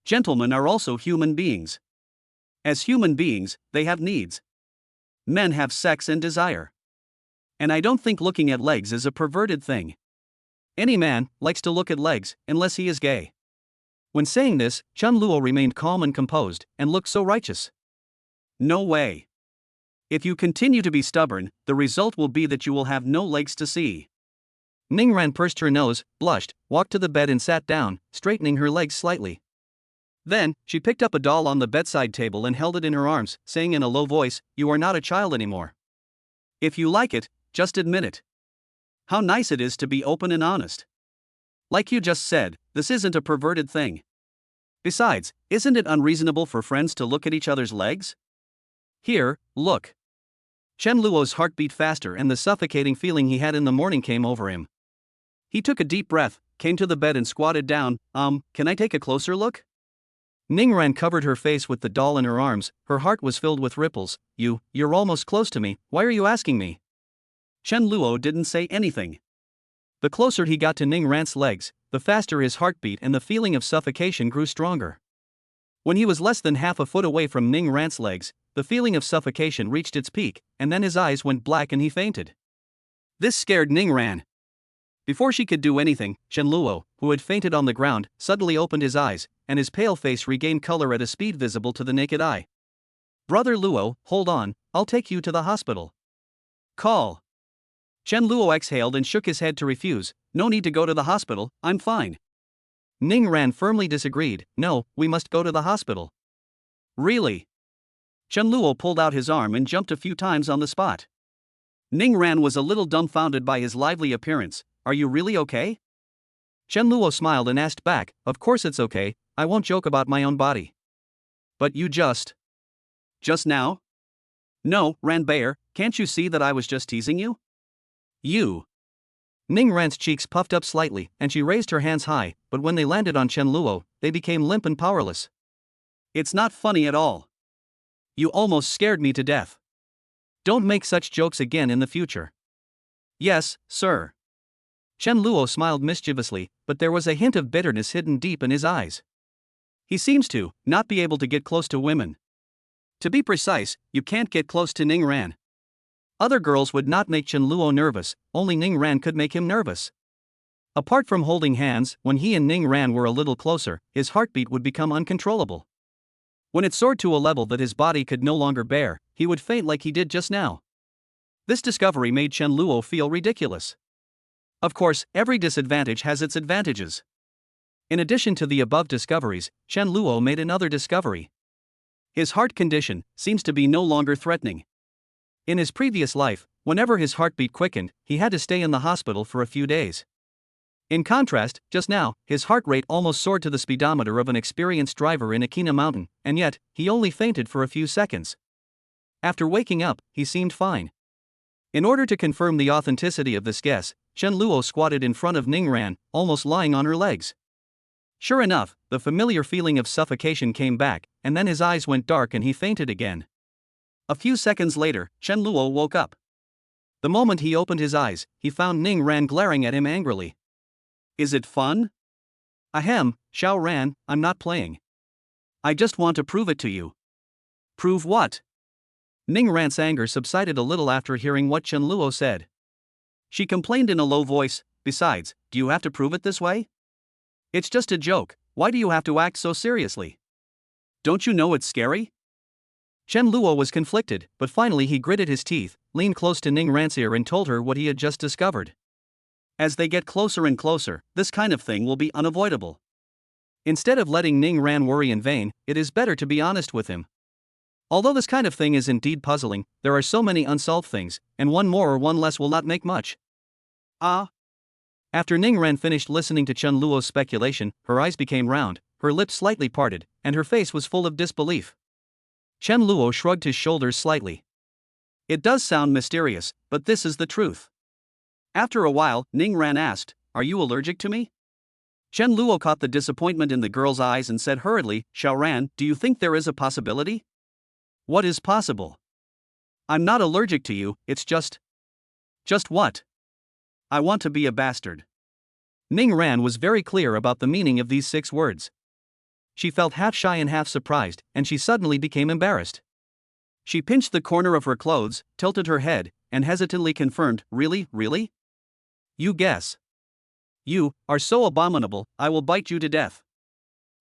Gentlemen are also human beings. As human beings, they have needs. Men have sex and desire. And I don't think looking at legs is a perverted thing. Any man likes to look at legs, unless he is gay. When saying this, Chun Luo remained calm and composed, and looked so righteous. No way. If you continue to be stubborn, the result will be that you will have no legs to see. Ning Ran pursed her nose, blushed, walked to the bed and sat down, straightening her legs slightly. Then, she picked up a doll on the bedside table and held it in her arms, saying in a low voice, "You are not a child anymore. If you like it, just admit it. How nice it is to be open and honest. Like you just said, this isn't a perverted thing. Besides, isn't it unreasonable for friends to look at each other's legs? Here, look." Chen Luo's heart beat faster and the suffocating feeling he had in the morning came over him. He took a deep breath, came to the bed and squatted down. Can I take a closer look? Ning Ran covered her face with the doll in her arms, her heart was filled with ripples. You're almost close to me, why are you asking me? Chen Luo didn't say anything. The closer he got to Ning Ran's legs, the faster his heart beat and the feeling of suffocation grew stronger. When he was less than half a foot away from Ning Ran's legs, the feeling of suffocation reached its peak, and then his eyes went black and he fainted. This scared Ning Ran. Before she could do anything, Chen Luo, who had fainted on the ground, suddenly opened his eyes, and his pale face regained color at a speed visible to the naked eye. Brother Luo, hold on, I'll take you to the hospital. Call. Chen Luo exhaled and shook his head to refuse. No need to go to the hospital, I'm fine. Ning Ran firmly disagreed. No, we must go to the hospital. Really? Chen Luo pulled out his arm and jumped a few times on the spot. Ning Ran was a little dumbfounded by his lively appearance. Are you really okay? Chen Luo smiled and asked back, of course it's okay, I won't joke about my own body. But you just now? No, Ran Baer, can't you see that I was just teasing you? You. Ning Ran's cheeks puffed up slightly, and she raised her hands high, but when they landed on Chen Luo, they became limp and powerless. It's not funny at all. You almost scared me to death. Don't make such jokes again in the future. Yes, sir. Chen Luo smiled mischievously, but there was a hint of bitterness hidden deep in his eyes. He seems to not be able to get close to women. To be precise, you can't get close to Ning Ran. Other girls would not make Chen Luo nervous, only Ning Ran could make him nervous. Apart from holding hands, when he and Ning Ran were a little closer, his heartbeat would become uncontrollable. When it soared to a level that his body could no longer bear, he would faint like he did just now. This discovery made Chen Luo feel ridiculous. Of course, every disadvantage has its advantages. In addition to the above discoveries, Chen Luo made another discovery. His heart condition seems to be no longer threatening. In his previous life, whenever his heartbeat quickened, he had to stay in the hospital for a few days. In contrast, just now, his heart rate almost soared to the speedometer of an experienced driver in Akina Mountain, and yet, he only fainted for a few seconds. After waking up, he seemed fine. In order to confirm the authenticity of this guess, Chen Luo squatted in front of Ning Ran, almost lying on her legs. Sure enough, the familiar feeling of suffocation came back, and then his eyes went dark and he fainted again. A few seconds later, Chen Luo woke up. The moment he opened his eyes, he found Ning Ran glaring at him angrily. Is it fun? Ahem, Xiao Ran, I'm not playing. I just want to prove it to you. Prove what? Ning Ran's anger subsided a little after hearing what Chen Luo said. She complained in a low voice, besides, do you have to prove it this way? It's just a joke, why do you have to act so seriously? Don't you know it's scary? Chen Luo was conflicted, but finally he gritted his teeth, leaned close to Ning Ran's ear and told her what he had just discovered. As they get closer and closer, this kind of thing will be unavoidable. Instead of letting Ning Ran worry in vain, it is better to be honest with him. Although this kind of thing is indeed puzzling, there are so many unsolved things, and one more or one less will not make much. After Ning Ran finished listening to Chen Luo's speculation, her eyes became round, her lips slightly parted, and her face was full of disbelief. Chen Luo shrugged his shoulders slightly. It does sound mysterious, but this is the truth. After a while, Ning Ran asked, "Are you allergic to me?" Chen Luo caught the disappointment in the girl's eyes and said hurriedly, "Xiao Ran, do you think there is a possibility?" "What is possible?" "I'm not allergic to you, it's just." "Just what?" "I want to be a bastard." Ning Ran was very clear about the meaning of these 6 words. She felt half shy and half surprised, and she suddenly became embarrassed. She pinched the corner of her clothes, tilted her head, and hesitantly confirmed, "Really, really? You guess. You are so abominable, I will bite you to death."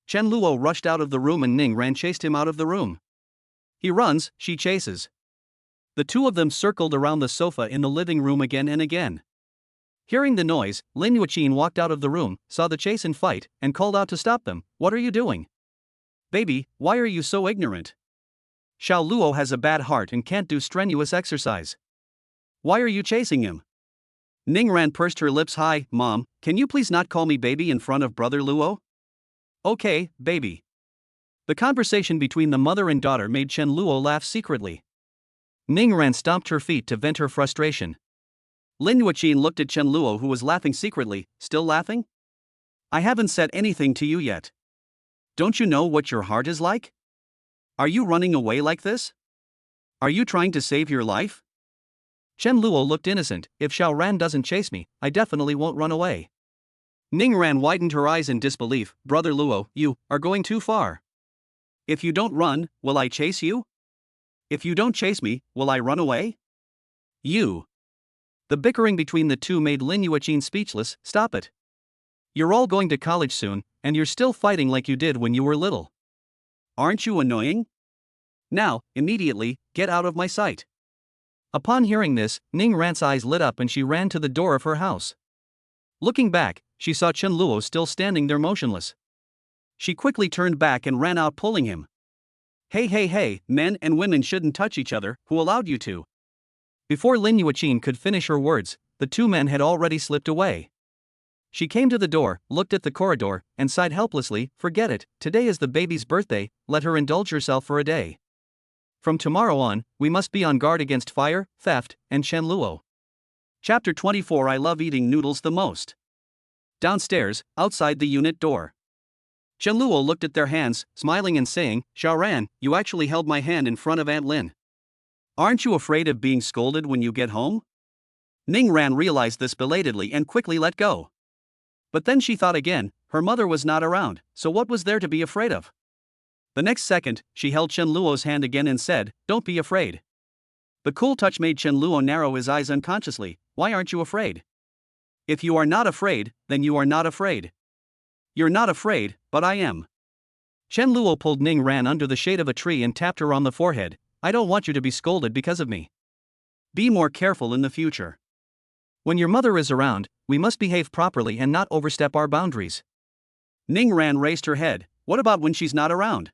Chen Luo rushed out of the room and Ning Ran chased him out of the room. He runs, she chases. The two of them circled around the sofa in the living room again and again. Hearing the noise, Lin Yuqin walked out of the room, saw the chase and fight, and called out to stop them. "What are you doing? Baby, why are you so ignorant? Xiao Luo has a bad heart and can't do strenuous exercise. Why are you chasing him?" Ning Ran pursed her lips high. "Mom, can you please not call me baby in front of brother Luo?" "Okay, baby." The conversation between the mother and daughter made Chen Luo laugh secretly. Ning Ran stomped her feet to vent her frustration. Lin Yuqin looked at Chen Luo, who was laughing secretly. "Still laughing? I haven't said anything to you yet. Don't you know what your heart is like? Are you running away like this? Are you trying to save your life?" Chen Luo looked innocent. "If Xiao Ran doesn't chase me, I definitely won't run away." Ning Ran widened her eyes in disbelief. "Brother Luo, you are going too far. If you don't run, will I chase you? If you don't chase me, will I run away? You." The bickering between the two made Lin Yuqin speechless. "Stop it. You're all going to college soon, and you're still fighting like you did when you were little. Aren't you annoying? Now, immediately, get out of my sight." Upon hearing this, Ning Ran's eyes lit up and she ran to the door of her house. Looking back, she saw Chen Luo still standing there motionless. She quickly turned back and ran out pulling him. "Hey, hey, hey, men and women shouldn't touch each other, who allowed you to?" Before Lin Yuqin could finish her words, the two men had already slipped away. She came to the door, looked at the corridor, and sighed helplessly. "Forget it, today is the baby's birthday, let her indulge herself for a day. From tomorrow on, we must be on guard against fire, theft, and Chen Luo." Chapter 24. I love eating noodles the most. Downstairs, outside the unit door. Chen Luo looked at their hands, smiling and saying, "Xiao Ran, you actually held my hand in front of Aunt Lin. Aren't you afraid of being scolded when you get home?" Ning Ran realized this belatedly and quickly let go. But then she thought again, her mother was not around, so what was there to be afraid of? The next second, she held Chen Luo's hand again and said, "Don't be afraid." The cool touch made Chen Luo narrow his eyes unconsciously. "Why aren't you afraid? If you are not afraid, then you are not afraid." "You're not afraid, but I am." Chen Luo pulled Ning Ran under the shade of a tree and tapped her on the forehead. "I don't want you to be scolded because of me. Be more careful in the future. When your mother is around, we must behave properly and not overstep our boundaries." Ning Ran raised her head. "What about when she's not around?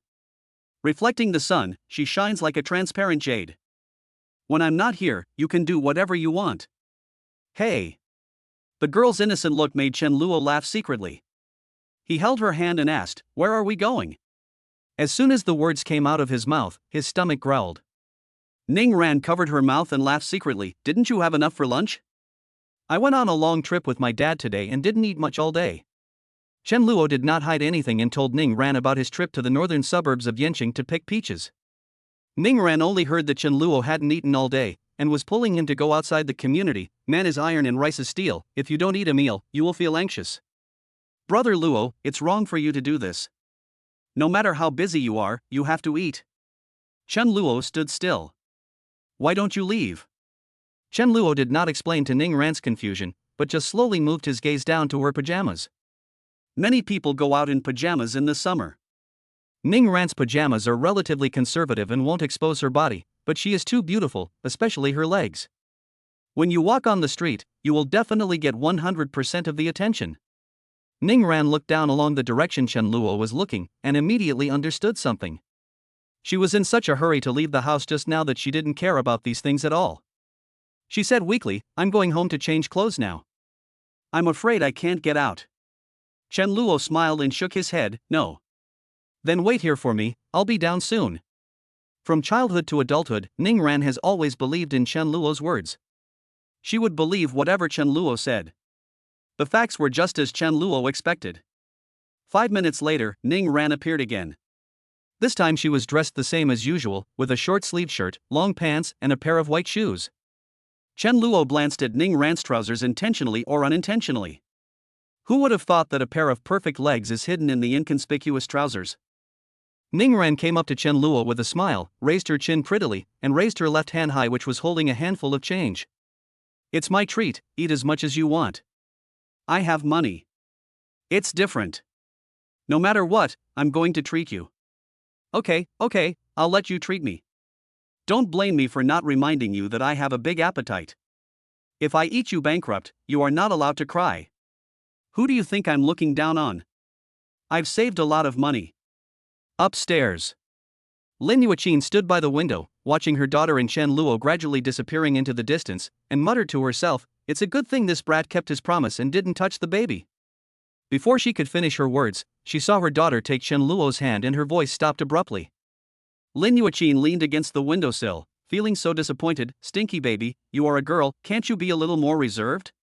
Reflecting the sun, she shines like a transparent jade. When I'm not here, you can do whatever you want." "Hey." The girl's innocent look made Chen Luo laugh secretly. He held her hand and asked, "Where are we going?" As soon as the words came out of his mouth, his stomach growled. Ning Ran covered her mouth and laughed secretly. "Didn't you have enough for lunch?" "I went on a long trip with my dad today and didn't eat much all day." Chen Luo did not hide anything and told Ning Ran about his trip to the northern suburbs of Yanqing to pick peaches. Ning Ran only heard that Chen Luo hadn't eaten all day, and was pulling him to go outside the community. "Man is iron and rice is steel, if you don't eat a meal, you will feel anxious. Brother Luo, it's wrong for you to do this. No matter how busy you are, you have to eat." Chen Luo stood still. "Why don't you leave?" Chen Luo did not explain to Ning Ran's confusion, but just slowly moved his gaze down to her pajamas. Many people go out in pajamas in the summer. Ning Ran's pajamas are relatively conservative and won't expose her body, but she is too beautiful, especially her legs. When you walk on the street, you will definitely get 100% of the attention. Ning Ran looked down along the direction Chen Luo was looking, and immediately understood something. She was in such a hurry to leave the house just now that she didn't care about these things at all. She said weakly, "I'm going home to change clothes now. I'm afraid I can't get out." Chen Luo smiled and shook his head. "No. Then wait here for me, I'll be down soon." From childhood to adulthood, Ning Ran has always believed in Chen Luo's words. She would believe whatever Chen Luo said. The facts were just as Chen Luo expected. 5 minutes later, Ning Ran appeared again. This time she was dressed the same as usual, with a short-sleeved shirt, long pants, and a pair of white shoes. Chen Luo glanced at Ning Ran's trousers intentionally or unintentionally. Who would have thought that a pair of perfect legs is hidden in the inconspicuous trousers? Ning Ran came up to Chen Luo with a smile, raised her chin prettily, and raised her left hand high, which was holding a handful of change. "It's my treat, eat as much as you want. I have money. It's different. No matter what, I'm going to treat you." Okay, I'll let you treat me. Don't blame me for not reminding you that I have a big appetite. If I eat you bankrupt, you are not allowed to cry. Who do you think I'm looking down on? I've saved a lot of money. Upstairs. Lin Yuqin stood by the window, watching her daughter and Chen Luo gradually disappearing into the distance, and muttered to herself, "It's a good thing this brat kept his promise and didn't touch the baby." Before she could finish her words, she saw her daughter take Chen Luo's hand and her voice stopped abruptly. Lin Yuqin leaned against the windowsill, feeling so disappointed. "Stinky baby, you are a girl, can't you be a little more reserved?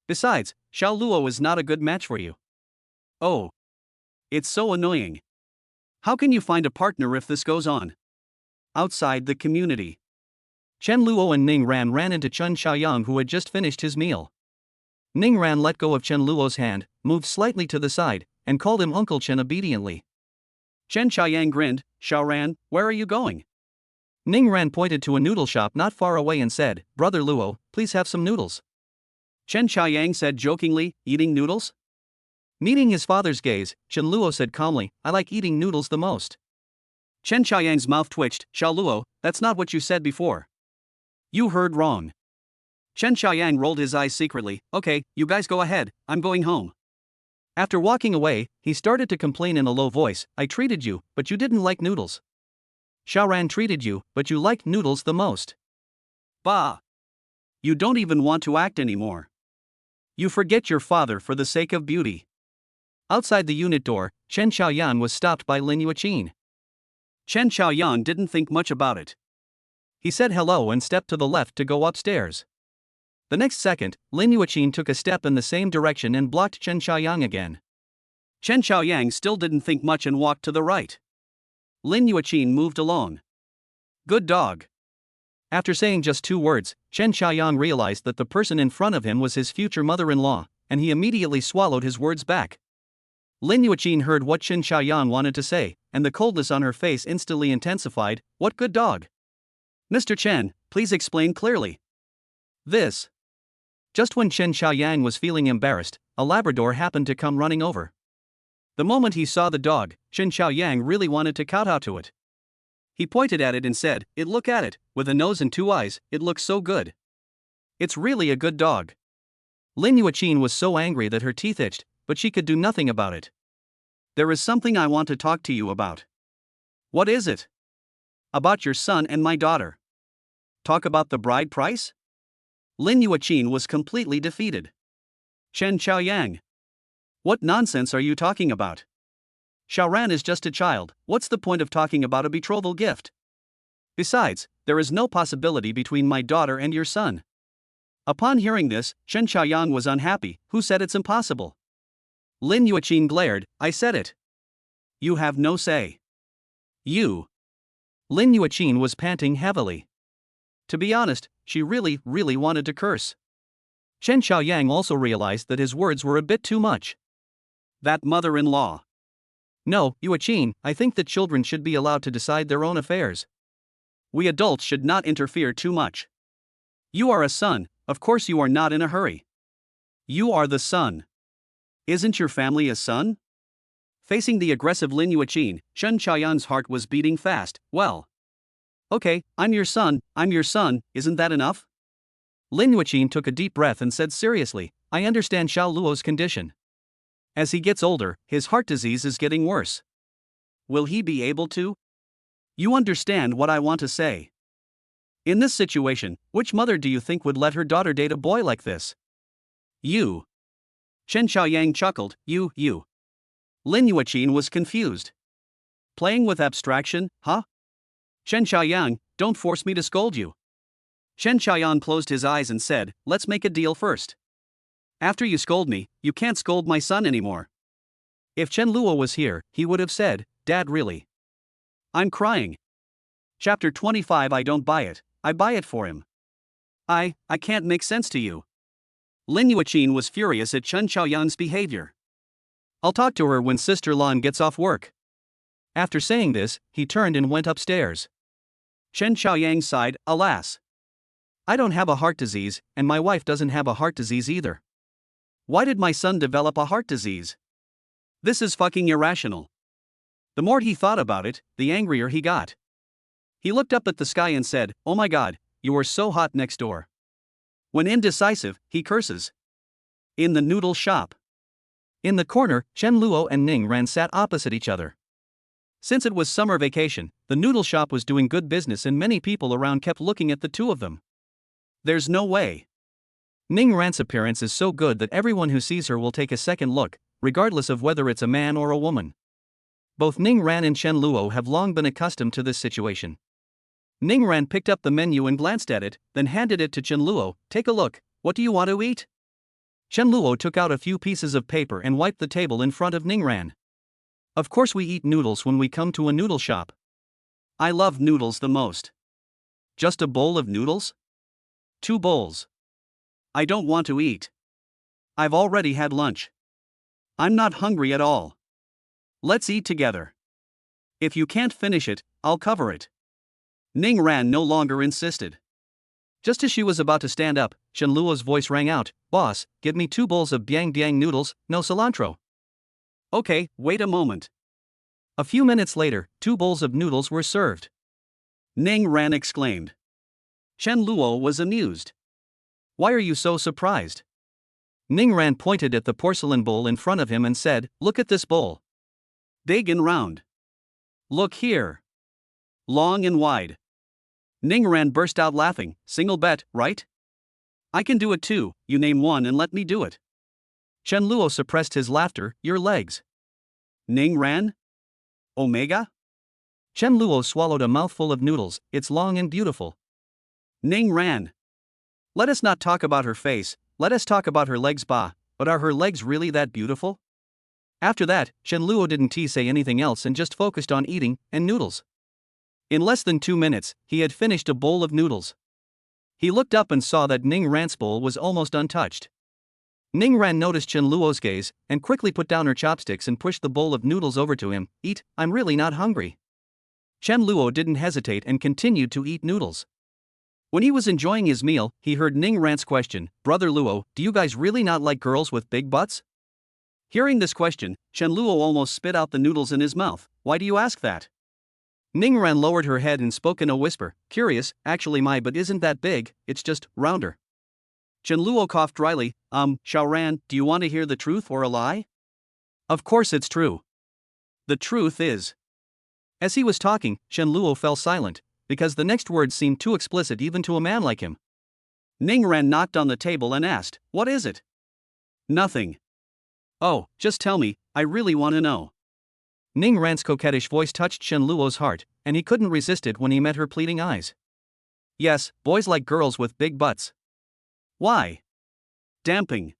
Besides, Xiao Luo is not a good match for you." "Oh. It's so annoying. How can you find a partner if this goes on?" Outside the community, Chen Luo and Ning Ran ran into Chen Xiaoyang, who had just finished his meal. Ning Ran let go of Chen Luo's hand, moved slightly to the side, and called him Uncle Chen obediently. Chen Xiaoyang grinned. "Xiaoran, where are you going?" Ning Ran pointed to a noodle shop not far away and said, "Brother Luo, please have some noodles." Chen Xiaoyang said jokingly, "Eating noodles?" Meeting his father's gaze, Chen Luo said calmly, "I like eating noodles the most." Chen Xiaoyang's mouth twitched. "Xiao Luo, that's not what you said before. You heard wrong." Chen Xiaoyang rolled his eyes secretly. "Okay, you guys go ahead, I'm going home." After walking away, he started to complain in a low voice, "I treated you, but you didn't like noodles. Xiaoran treated you, but you liked noodles the most. Bah! You don't even want to act anymore. You forget your father for the sake of beauty." Outside the unit door, Chen Xiaoyan was stopped by Lin Yuqin. Chen Xiaoyan didn't think much about it. He said hello and stepped to the left to go upstairs. The next second, Lin Yuqin took a step in the same direction and blocked Chen Xiaoyang again. Chen Xiaoyang still didn't think much and walked to the right. Lin Yuqin moved along. "Good dog." After saying just 2 words, Chen Xiaoyang realized that the person in front of him was his future mother-in-law, and he immediately swallowed his words back. Lin Yuqin heard what Chen Xiaoyan wanted to say, and the coldness on her face instantly intensified. "What good dog? Mr. Chen, please explain clearly." This. Just when Chen Xiaoyang was feeling embarrassed, a Labrador happened to come running over. The moment he saw the dog, Chen Xiaoyang really wanted to kowtow to it. He pointed at it and said, Look at it, with a nose and 2 eyes, it looks so good. It's really a good dog." Lin Yuqin was so angry that her teeth itched, but she could do nothing about it. "There is something I want to talk to you about." "What is it?" "About your son and my daughter." "Talk about the bride price?" Lin Yuqin was completely defeated. "Chen Xiaoyang. What nonsense are you talking about? Xiaoran is just a child, what's the point of talking about a betrothal gift? Besides, there is no possibility between my daughter and your son." Upon hearing this, Chen Xiaoyang was unhappy. "Who said it's impossible?" Lin Yuqin glared. "I said it. You have no say." "You." Lin Yuqin was panting heavily. To be honest, she really wanted to curse. Chen Xiaoyang also realized that his words were a bit too much. That mother-in-law. "No, Yuqin, I think that children should be allowed to decide their own affairs. We adults should not interfere too much. You are a son, of course you are not in a hurry. You are the son. Isn't your family a son?" Facing the aggressive Lin Yuqin, Chen Xiaoyang's heart was beating fast. "Well. Okay, I'm your son, isn't that enough?" Lin Yuqin took a deep breath and said seriously, "I understand Xiao Luo's condition. As he gets older, his heart disease is getting worse. Will he be able to? You understand what I want to say. In this situation, which mother do you think would let her daughter date a boy like this?" "You." Chen Xiaoyang chuckled. You. Lin Yuqin was confused. Playing with abstraction, huh? Chen Xiaoyang, don't force me to scold you. Chen Xiaoyan closed his eyes and said, let's make a deal first. After you scold me, you can't scold my son anymore. If Chen Luo was here, he would have said, Dad, really? I'm crying. Chapter 25. I don't buy it, I buy it for him. I can't make sense to you. Lin Yuqin was furious at Chen Xiaoyan's behavior. I'll talk to her when Sister Lan gets off work. After saying this, he turned and went upstairs. Chen Xiaoyang sighed, alas. I don't have a heart disease, and my wife doesn't have a heart disease either. Why did my son develop a heart disease? This is fucking irrational. The more he thought about it, the angrier he got. He looked up at the sky and said, oh my god, you are so hot next door. When indecisive, he curses. In the noodle shop. In the corner, Chen Luo and Ning Ran sat opposite each other. Since it was summer vacation, the noodle shop was doing good business and many people around kept looking at the two of them. There's no way. Ning Ran's appearance is so good that everyone who sees her will take a second look, regardless of whether it's a man or a woman. Both Ning Ran and Chen Luo have long been accustomed to this situation. Ning Ran picked up the menu and glanced at it, then handed it to Chen Luo. Take a look, what do you want to eat? Chen Luo took out a few pieces of paper and wiped the table in front of Ning Ran. Of course we eat noodles when we come to a noodle shop. I love noodles the most. Just a bowl of noodles? 2 bowls. I don't want to eat. I've already had lunch. I'm not hungry at all. Let's eat together. If you can't finish it, I'll cover it. Ning Ran no longer insisted. Just as she was about to stand up, Chen Luo's voice rang out, boss, give me 2 bowls of biang biang noodles, no cilantro. Okay, wait a moment. A few minutes later, 2 bowls of noodles were served. Ning Ran exclaimed. Chen Luo was amused. Why are you so surprised? Ning Ran pointed at the porcelain bowl in front of him and said, look at this bowl. Big and round. Look here. Long and wide. Ning Ran burst out laughing, single bet, right? I can do it too, you name one and let me do it. Chen Luo suppressed his laughter, your legs. Ning Ran? Omega? Chen Luo swallowed a mouthful of noodles, it's long and beautiful. Ning Ran. Let us not talk about her face, let us talk about her legs but are her legs really that beautiful? After that, Chen Luo didn't say anything else and just focused on eating and noodles. In less than 2 minutes, he had finished a bowl of noodles. He looked up and saw that Ning Ran's bowl was almost untouched. Ning Ran noticed Chen Luo's gaze and quickly put down her chopsticks and pushed the bowl of noodles over to him. Eat, I'm really not hungry. Chen Luo didn't hesitate and continued to eat noodles. When he was enjoying his meal, he heard Ning Ran's question, Brother Luo, do you guys really not like girls with big butts? Hearing this question, Chen Luo almost spit out the noodles in his mouth. Why do you ask that? Ning Ran lowered her head and spoke in a whisper, curious, actually my butt isn't that big, it's just rounder. Chen Luo coughed dryly, Xiaoran, do you want to hear the truth or a lie? Of course it's true. The truth is. As he was talking, Chen Luo fell silent, because the next words seemed too explicit even to a man like him. Ning Ran knocked on the table and asked, what is it? Nothing. Oh, just tell me, I really want to know. Ning Ran's coquettish voice touched Chen Luo's heart, and he couldn't resist it when he met her pleading eyes. Yes, boys like girls with big butts. Why? Damping.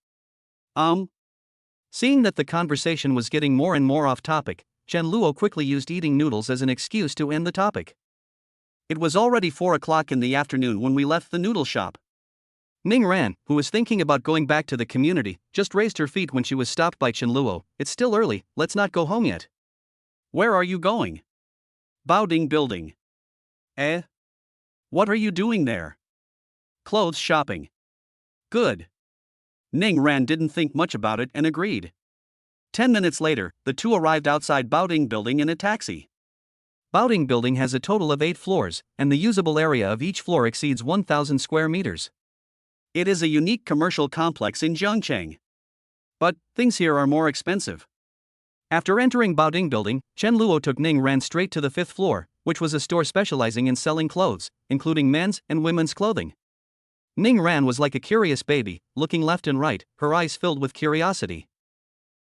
Seeing that the conversation was getting more and more off topic, Chen Luo quickly used eating noodles as an excuse to end the topic. It was already 4 o'clock in the afternoon when we left the noodle shop. Ning Ran, who was thinking about going back to the community, just raised her feet when she was stopped by Chen Luo. It's still early, let's not go home yet. Where are you going? Baoding Building. Eh? What are you doing there? Clothes shopping. Good. Ning Ran didn't think much about it and agreed. 10 minutes later, the two arrived outside Baoding Building in a taxi. Baoding Building has a total of 8 floors, and the usable area of each floor exceeds 1,000 square meters. It is a unique commercial complex in Zhongcheng. But things here are more expensive. After entering Baoding Building, Chen Luo took Ning Ran straight to the 5th floor, which was a store specializing in selling clothes, including men's and women's clothing. Ning Ran was like a curious baby, looking left and right, her eyes filled with curiosity.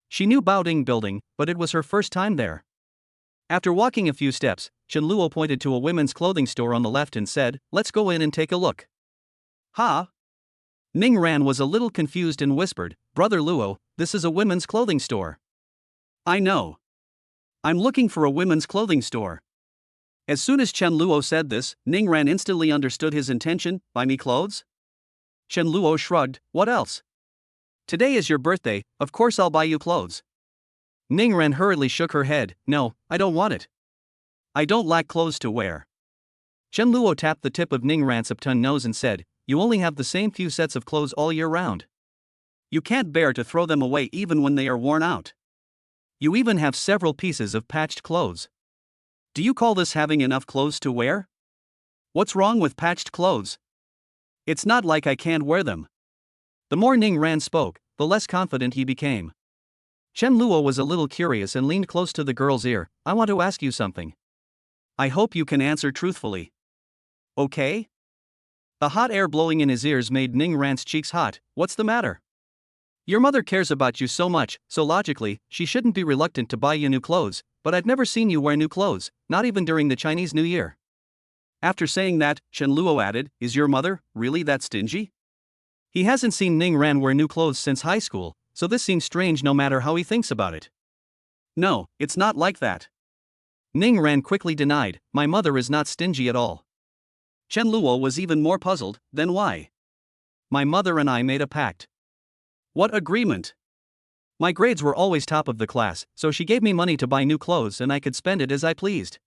She knew Baoding Building, but it was her first time there. After walking a few steps, Chen Luo pointed to a women's clothing store on the left and said, "Let's go in and take a look." Ha! Ning Ran was a little confused and whispered, "Brother Luo, this is a women's clothing store." "I know. I'm looking for a women's clothing store." As soon as Chen Luo said this, Ning Ran instantly understood his intention. "Buy me clothes?" Chen Luo shrugged, "What else? Today is your birthday, of course I'll buy you clothes." Ning Ran hurriedly shook her head, "No, I don't want it. I don't lack clothes to wear." Chen Luo tapped the tip of Ning Ran's upturned nose and said, "You only have the same few sets of clothes all year round. You can't bear to throw them away even when they are worn out. You even have several pieces of patched clothes. Do you call this having enough clothes to wear? What's wrong with patched clothes? It's not like I can't wear them." The more Ning Ran spoke, the less confident he became. Chen Luo was a little curious and leaned close to the girl's ear. "I want to ask you something. I hope you can answer truthfully. Okay?" The hot air blowing in his ears made Ning Ran's cheeks hot. "What's the matter? Your mother cares about you so much, so logically, she shouldn't be reluctant to buy you new clothes, but I've never seen you wear new clothes, not even during the Chinese New Year." After saying that, Chen Luo added, "Is your mother really that stingy?" He hasn't seen Ning Ran wear new clothes since high school, so this seems strange no matter how he thinks about it. "No, it's not like that." Ning Ran quickly denied, "My mother is not stingy at all." Chen Luo was even more puzzled. "Then why?" "My mother and I made a pact." "What agreement?" "My grades were always top of the class, so she gave me money to buy new clothes and I could spend it as I pleased.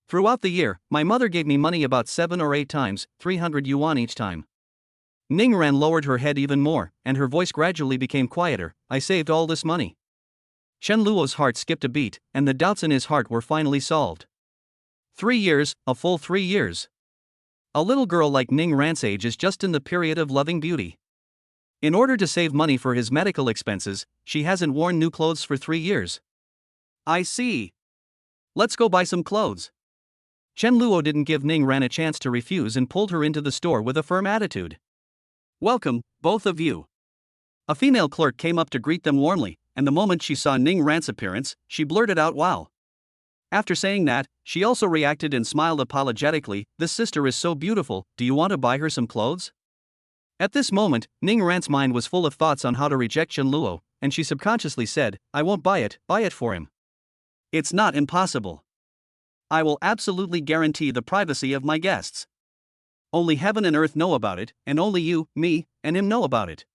Throughout the year, my mother gave me money about 7 or 8 times, 300 yuan each time." Ning Ran lowered her head even more, and her voice gradually became quieter. "I saved all this money." Chen Luo's heart skipped a beat, and the doubts in his heart were finally solved. 3 years, a full 3 years. A little girl like Ning Ran's age is just in the period of loving beauty. In order to save money for his medical expenses, she hasn't worn new clothes for 3 years. "I see. Let's go buy some clothes." Chen Luo didn't give Ning Ran a chance to refuse and pulled her into the store with a firm attitude. "Welcome, both of you." A female clerk came up to greet them warmly, and the moment she saw Ning Ran's appearance, she blurted out, "Wow." After saying that, she also reacted and smiled apologetically, "This sister is so beautiful, do you want to buy her some clothes?" At this moment, Ning Ran's mind was full of thoughts on how to reject Chen Luo, and she subconsciously said, "I won't buy it for him. It's not impossible. I will absolutely guarantee the privacy of my guests. Only heaven and earth know about it, and only you, me, and him know about it."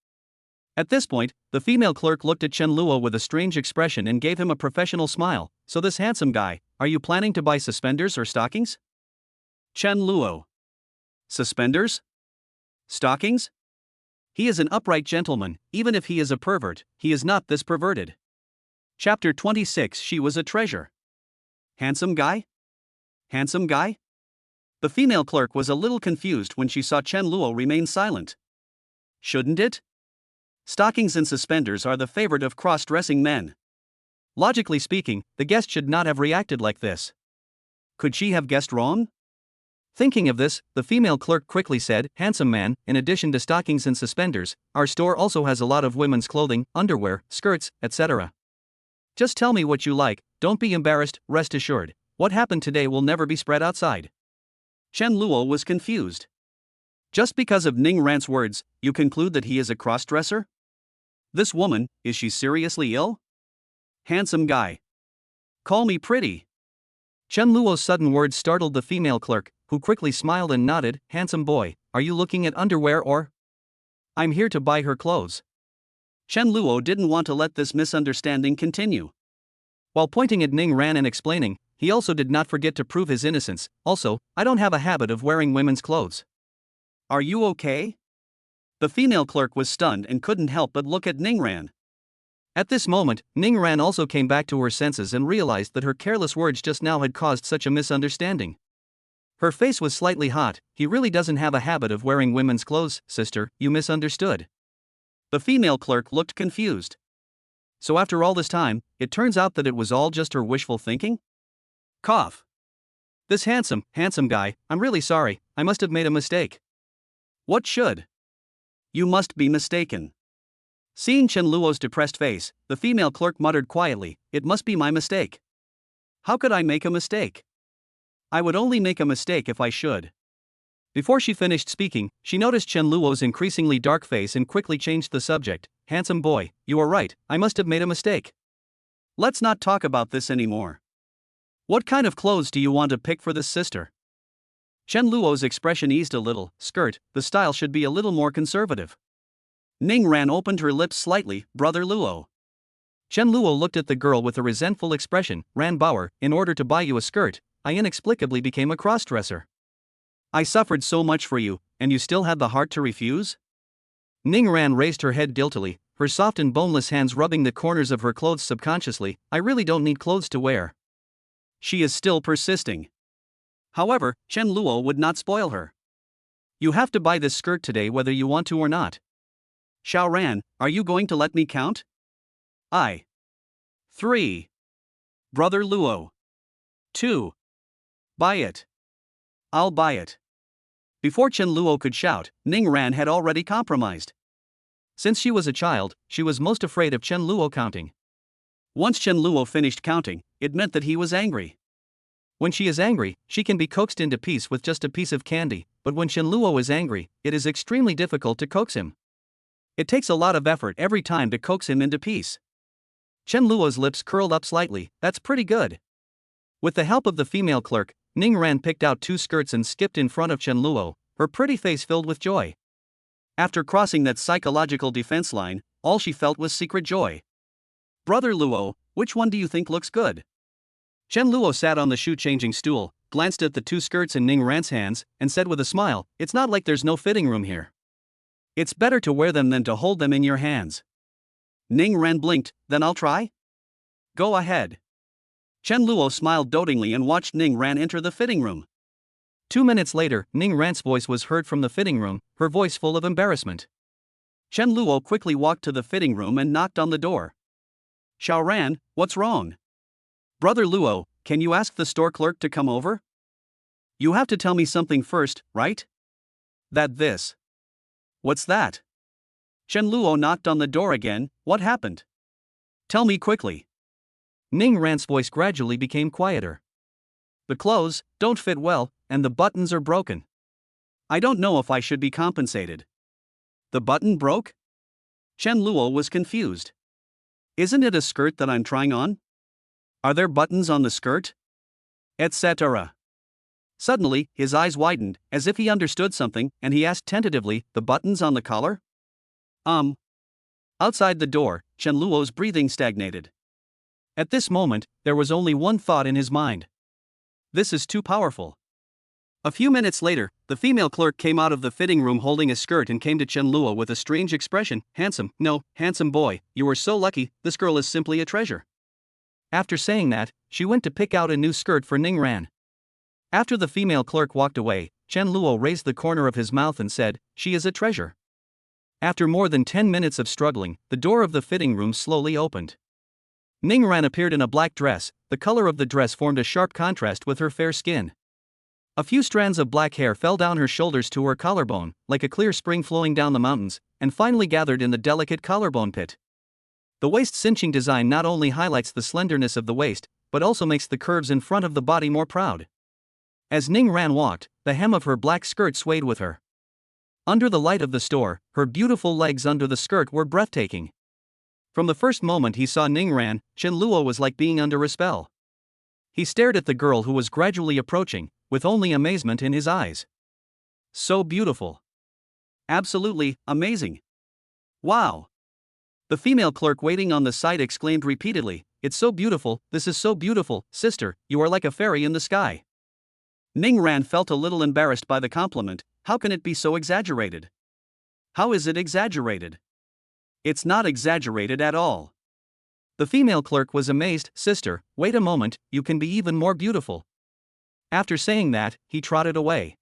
At this point, the female clerk looked at Chen Luo with a strange expression and gave him a professional smile. "So this handsome guy, are you planning to buy suspenders or stockings?" Chen Luo. "Suspenders? Stockings? He is an upright gentleman, even if he is a pervert, he is not this perverted." Chapter 26. She was a treasure. Handsome guy? Handsome guy? The female clerk was a little confused when she saw Chen Luo remain silent. Shouldn't it? Stockings and suspenders are the favorite of cross-dressing men. Logically speaking, the guest should not have reacted like this. Could she have guessed wrong? Thinking of this, the female clerk quickly said, "Handsome man, in addition to stockings and suspenders, our store also has a lot of women's clothing, underwear, skirts, etc. Just tell me what you like, don't be embarrassed, rest assured. What happened today will never be spread outside." Chen Luo was confused. Just because of Ning Ran's words, you conclude that he is a cross-dresser? This woman, is she seriously ill? Handsome guy. Call me pretty. Chen Luo's sudden words startled the female clerk, who quickly smiled and nodded. "Handsome boy, are you looking at underwear or?" "I'm here to buy her clothes." Chen Luo didn't want to let this misunderstanding continue. While pointing at Ning Ran and explaining, he also did not forget to prove his innocence. "Also, I don't have a habit of wearing women's clothes." "Are you okay?" The female clerk was stunned and couldn't help but look at Ning Ran. At this moment, Ning Ran also came back to her senses and realized that her careless words just now had caused such a misunderstanding. Her face was slightly hot. "He really doesn't have a habit of wearing women's clothes, sister, you misunderstood." The female clerk looked confused. So after all this time, it turns out that it was all just her wishful thinking? Cough. "This handsome guy, I'm really sorry, I must have made a mistake." "What should?" "You must be mistaken." Seeing Chen Luo's depressed face, the female clerk muttered quietly, "It must be my mistake. How could I make a mistake?" I would only make a mistake if I should. Before she finished speaking, she noticed Chen Luo's increasingly dark face and quickly changed the subject. Handsome boy, you are right, I must have made a mistake. Let's not talk about this anymore. What kind of clothes do you want to pick for this sister? Chen Luo's expression eased a little. Skirt, the style should be a little more conservative. Ning Ran opened her lips slightly. Brother Luo. Chen Luo looked at the girl with a resentful expression. Ran Bauer, in order to buy you a skirt, I inexplicably became a crossdresser. I suffered so much for you, and you still had the heart to refuse? Ning Ran raised her head guiltily, her soft and boneless hands rubbing the corners of her clothes subconsciously. I really don't need clothes to wear. She is still persisting. However, Chen Luo would not spoil her. You have to buy this skirt today whether you want to or not. Xiao Ran, are you going to let me count? 3. Brother Luo. 2. Buy it. I'll buy it. Before Chen Luo could shout, Ning Ran had already compromised. Since she was a child, she was most afraid of Chen Luo counting. Once Chen Luo finished counting, it meant that he was angry. When she is angry, she can be coaxed into peace with just a piece of candy, but when Chen Luo is angry, it is extremely difficult to coax him. It takes a lot of effort every time to coax him into peace. Chen Luo's lips curled up slightly. That's pretty good. With the help of the female clerk, Ning Ran picked out 2 skirts and skipped in front of Chen Luo, her pretty face filled with joy. After crossing that psychological defense line, all she felt was secret joy. Brother Luo, which one do you think looks good? Chen Luo sat on the shoe-changing stool, glanced at the 2 skirts in Ning Ran's hands, and said with a smile, it's not like there's no fitting room here. It's better to wear them than to hold them in your hands. Ning Ran blinked. Then I'll try? Go ahead. Chen Luo smiled dotingly and watched Ning Ran enter the fitting room. 2 minutes later, Ning Ran's voice was heard from the fitting room, her voice full of embarrassment. Chen Luo quickly walked to the fitting room and knocked on the door. Xiao Ran, what's wrong? Brother Luo, can you ask the store clerk to come over? You have to tell me something first, right? This. What's that? Chen Luo knocked on the door again. What happened? Tell me quickly. Ning Ran's voice gradually became quieter. The clothes don't fit well, and the buttons are broken. I don't know if I should be compensated. The button broke? Chen Luo was confused. Isn't it a skirt that I'm trying on? Are there buttons on the skirt? Etc. Suddenly, his eyes widened, as if he understood something, and he asked tentatively, the buttons on the collar? Outside the door, Chen Luo's breathing stagnated. At this moment, there was only one thought in his mind. This is too powerful. A few minutes later, the female clerk came out of the fitting room holding a skirt and came to Chen Luo with a strange expression. Handsome boy, you are so lucky, this girl is simply a treasure. After saying that, she went to pick out a new skirt for Ning Ran. After the female clerk walked away, Chen Luo raised the corner of his mouth and said, she is a treasure. After more than 10 minutes of struggling, the door of the fitting room slowly opened. Ning Ran appeared in a black dress. The color of the dress formed a sharp contrast with her fair skin. A few strands of black hair fell down her shoulders to her collarbone, like a clear spring flowing down the mountains, and finally gathered in the delicate collarbone pit. The waist-cinching design not only highlights the slenderness of the waist, but also makes the curves in front of the body more proud. As Ning Ran walked, the hem of her black skirt swayed with her. Under the light of the store, her beautiful legs under the skirt were breathtaking. From the first moment he saw Ning Ran, Chen Luo was like being under a spell. He stared at the girl who was gradually approaching, with only amazement in his eyes. So beautiful. Absolutely amazing. Wow. The female clerk waiting on the side exclaimed repeatedly, it's so beautiful, this is so beautiful, sister, you are like a fairy in the sky. Ning Ran felt a little embarrassed by the compliment. How can it be so exaggerated? How is it exaggerated? It's not exaggerated at all. The female clerk was amazed. Sister, wait a moment, you can be even more beautiful. After saying that, he trotted away.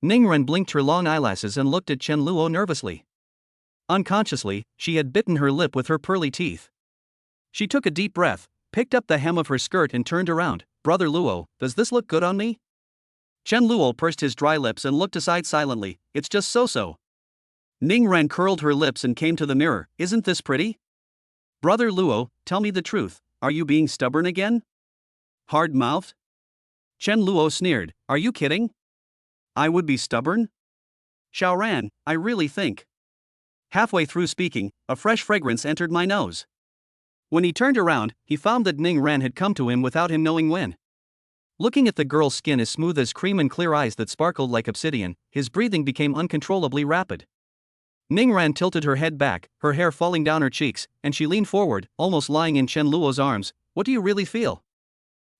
Ning Ran blinked her long eyelashes and looked at Chen Luo nervously. Unconsciously, she had bitten her lip with her pearly teeth. She took a deep breath, picked up the hem of her skirt and turned around. Brother Luo, does this look good on me? Chen Luo pursed his dry lips and looked aside silently. It's just so-so. Ning Ran curled her lips and came to the mirror. Isn't this pretty? Brother Luo, tell me the truth, are you being stubborn again? Hard-mouthed? Chen Luo sneered, "Are you kidding? I would be stubborn?" Xiaoran, I really think. Halfway through speaking, a fresh fragrance entered my nose. When he turned around, he found that Ning Ran had come to him without him knowing when. Looking at the girl's skin as smooth as cream and clear eyes that sparkled like obsidian, his breathing became uncontrollably rapid. Ning Ran tilted her head back, her hair falling down her cheeks, and she leaned forward, almost lying in Chen Luo's arms. "What do you really feel?"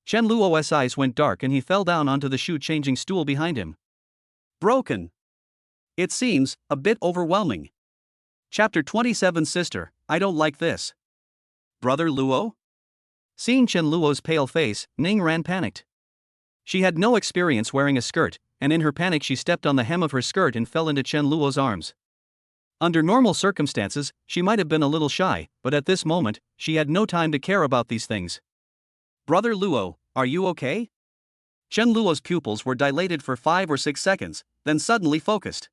Chen Luo's eyes went dark and he fell down onto the shoe-changing stool behind him. Broken. It seems a bit overwhelming. Chapter 27. Sister, I don't like this. Brother Luo? Seeing Chen Luo's pale face, Ning Ran panicked. She had no experience wearing a skirt, and in her panic she stepped on the hem of her skirt and fell into Chen Luo's arms. Under normal circumstances, she might have been a little shy, but at this moment, she had no time to care about these things. Brother Luo, are you okay? Chen Luo's pupils were dilated for 5 or 6 seconds, then suddenly focused.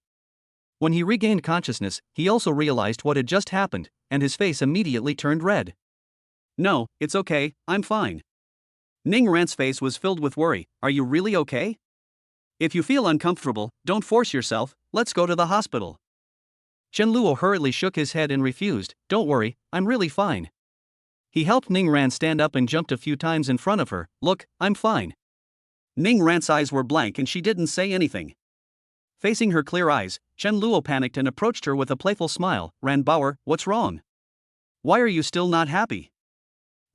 When he regained consciousness, he also realized what had just happened, and his face immediately turned red. No, it's okay, I'm fine. Ning Ran's face was filled with worry. Are you really okay? If you feel uncomfortable, don't force yourself, let's go to the hospital. Chen Luo hurriedly shook his head and refused. Don't worry, I'm really fine. He helped Ning Ran stand up and jumped a few times in front of her. Look, I'm fine. Ning Ran's eyes were blank and she didn't say anything. Facing her clear eyes, Chen Luo panicked and approached her with a playful smile. Ran Bauer, what's wrong? Why are you still not happy?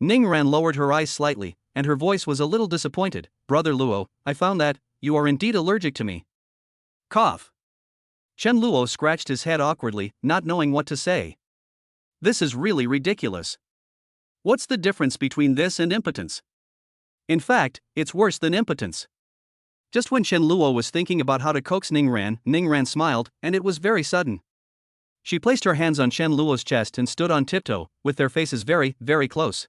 Ning Ran lowered her eyes slightly, and her voice was a little disappointed. Brother Luo, I found that you are indeed allergic to me. Cough. Chen Luo scratched his head awkwardly, not knowing what to say. This is really ridiculous. What's the difference between this and impotence? In fact, it's worse than impotence. Just when Chen Luo was thinking about how to coax Ning Ran smiled, and it was very sudden. She placed her hands on Chen Luo's chest and stood on tiptoe, with their faces very, very close.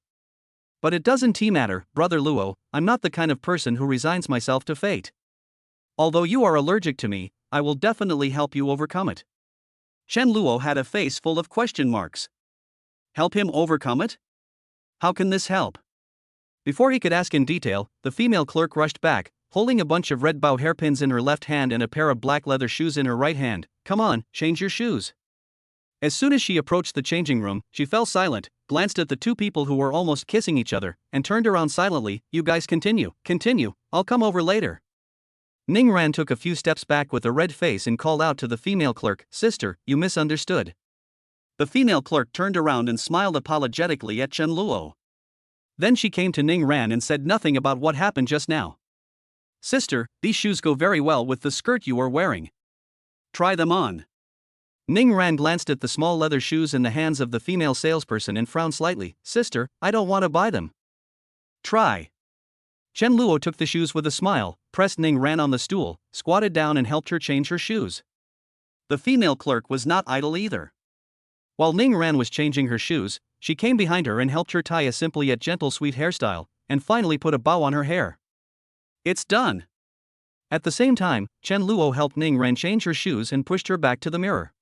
But it doesn't matter, Brother Luo, I'm not the kind of person who resigns myself to fate. Although you are allergic to me, I will definitely help you overcome it. Chen Luo had a face full of question marks. Help him overcome it? How can this help? Before he could ask in detail, the female clerk rushed back, holding a bunch of red bow hairpins in her left hand and a pair of black leather shoes in her right hand. Come on, change your shoes. As soon as she approached the changing room, she fell silent, glanced at the two people who were almost kissing each other, and turned around silently. You guys continue, I'll come over later. Ning Ran took a few steps back with a red face and called out to the female clerk, Sister, you misunderstood. The female clerk turned around and smiled apologetically at Chen Luo. Then she came to Ning Ran and said nothing about what happened just now. Sister, these shoes go very well with the skirt you are wearing. Try them on. Ning Ran glanced at the small leather shoes in the hands of the female salesperson and frowned slightly. Sister, I don't want to buy them. Try. Chen Luo took the shoes with a smile, pressed Ning Ran on the stool, squatted down and helped her change her shoes. The female clerk was not idle either. While Ning Ran was changing her shoes, she came behind her and helped her tie a simple yet gentle sweet hairstyle, and finally put a bow on her hair. It's done. At the same time, Chen Luo helped Ning Ran change her shoes and pushed her back to the mirror.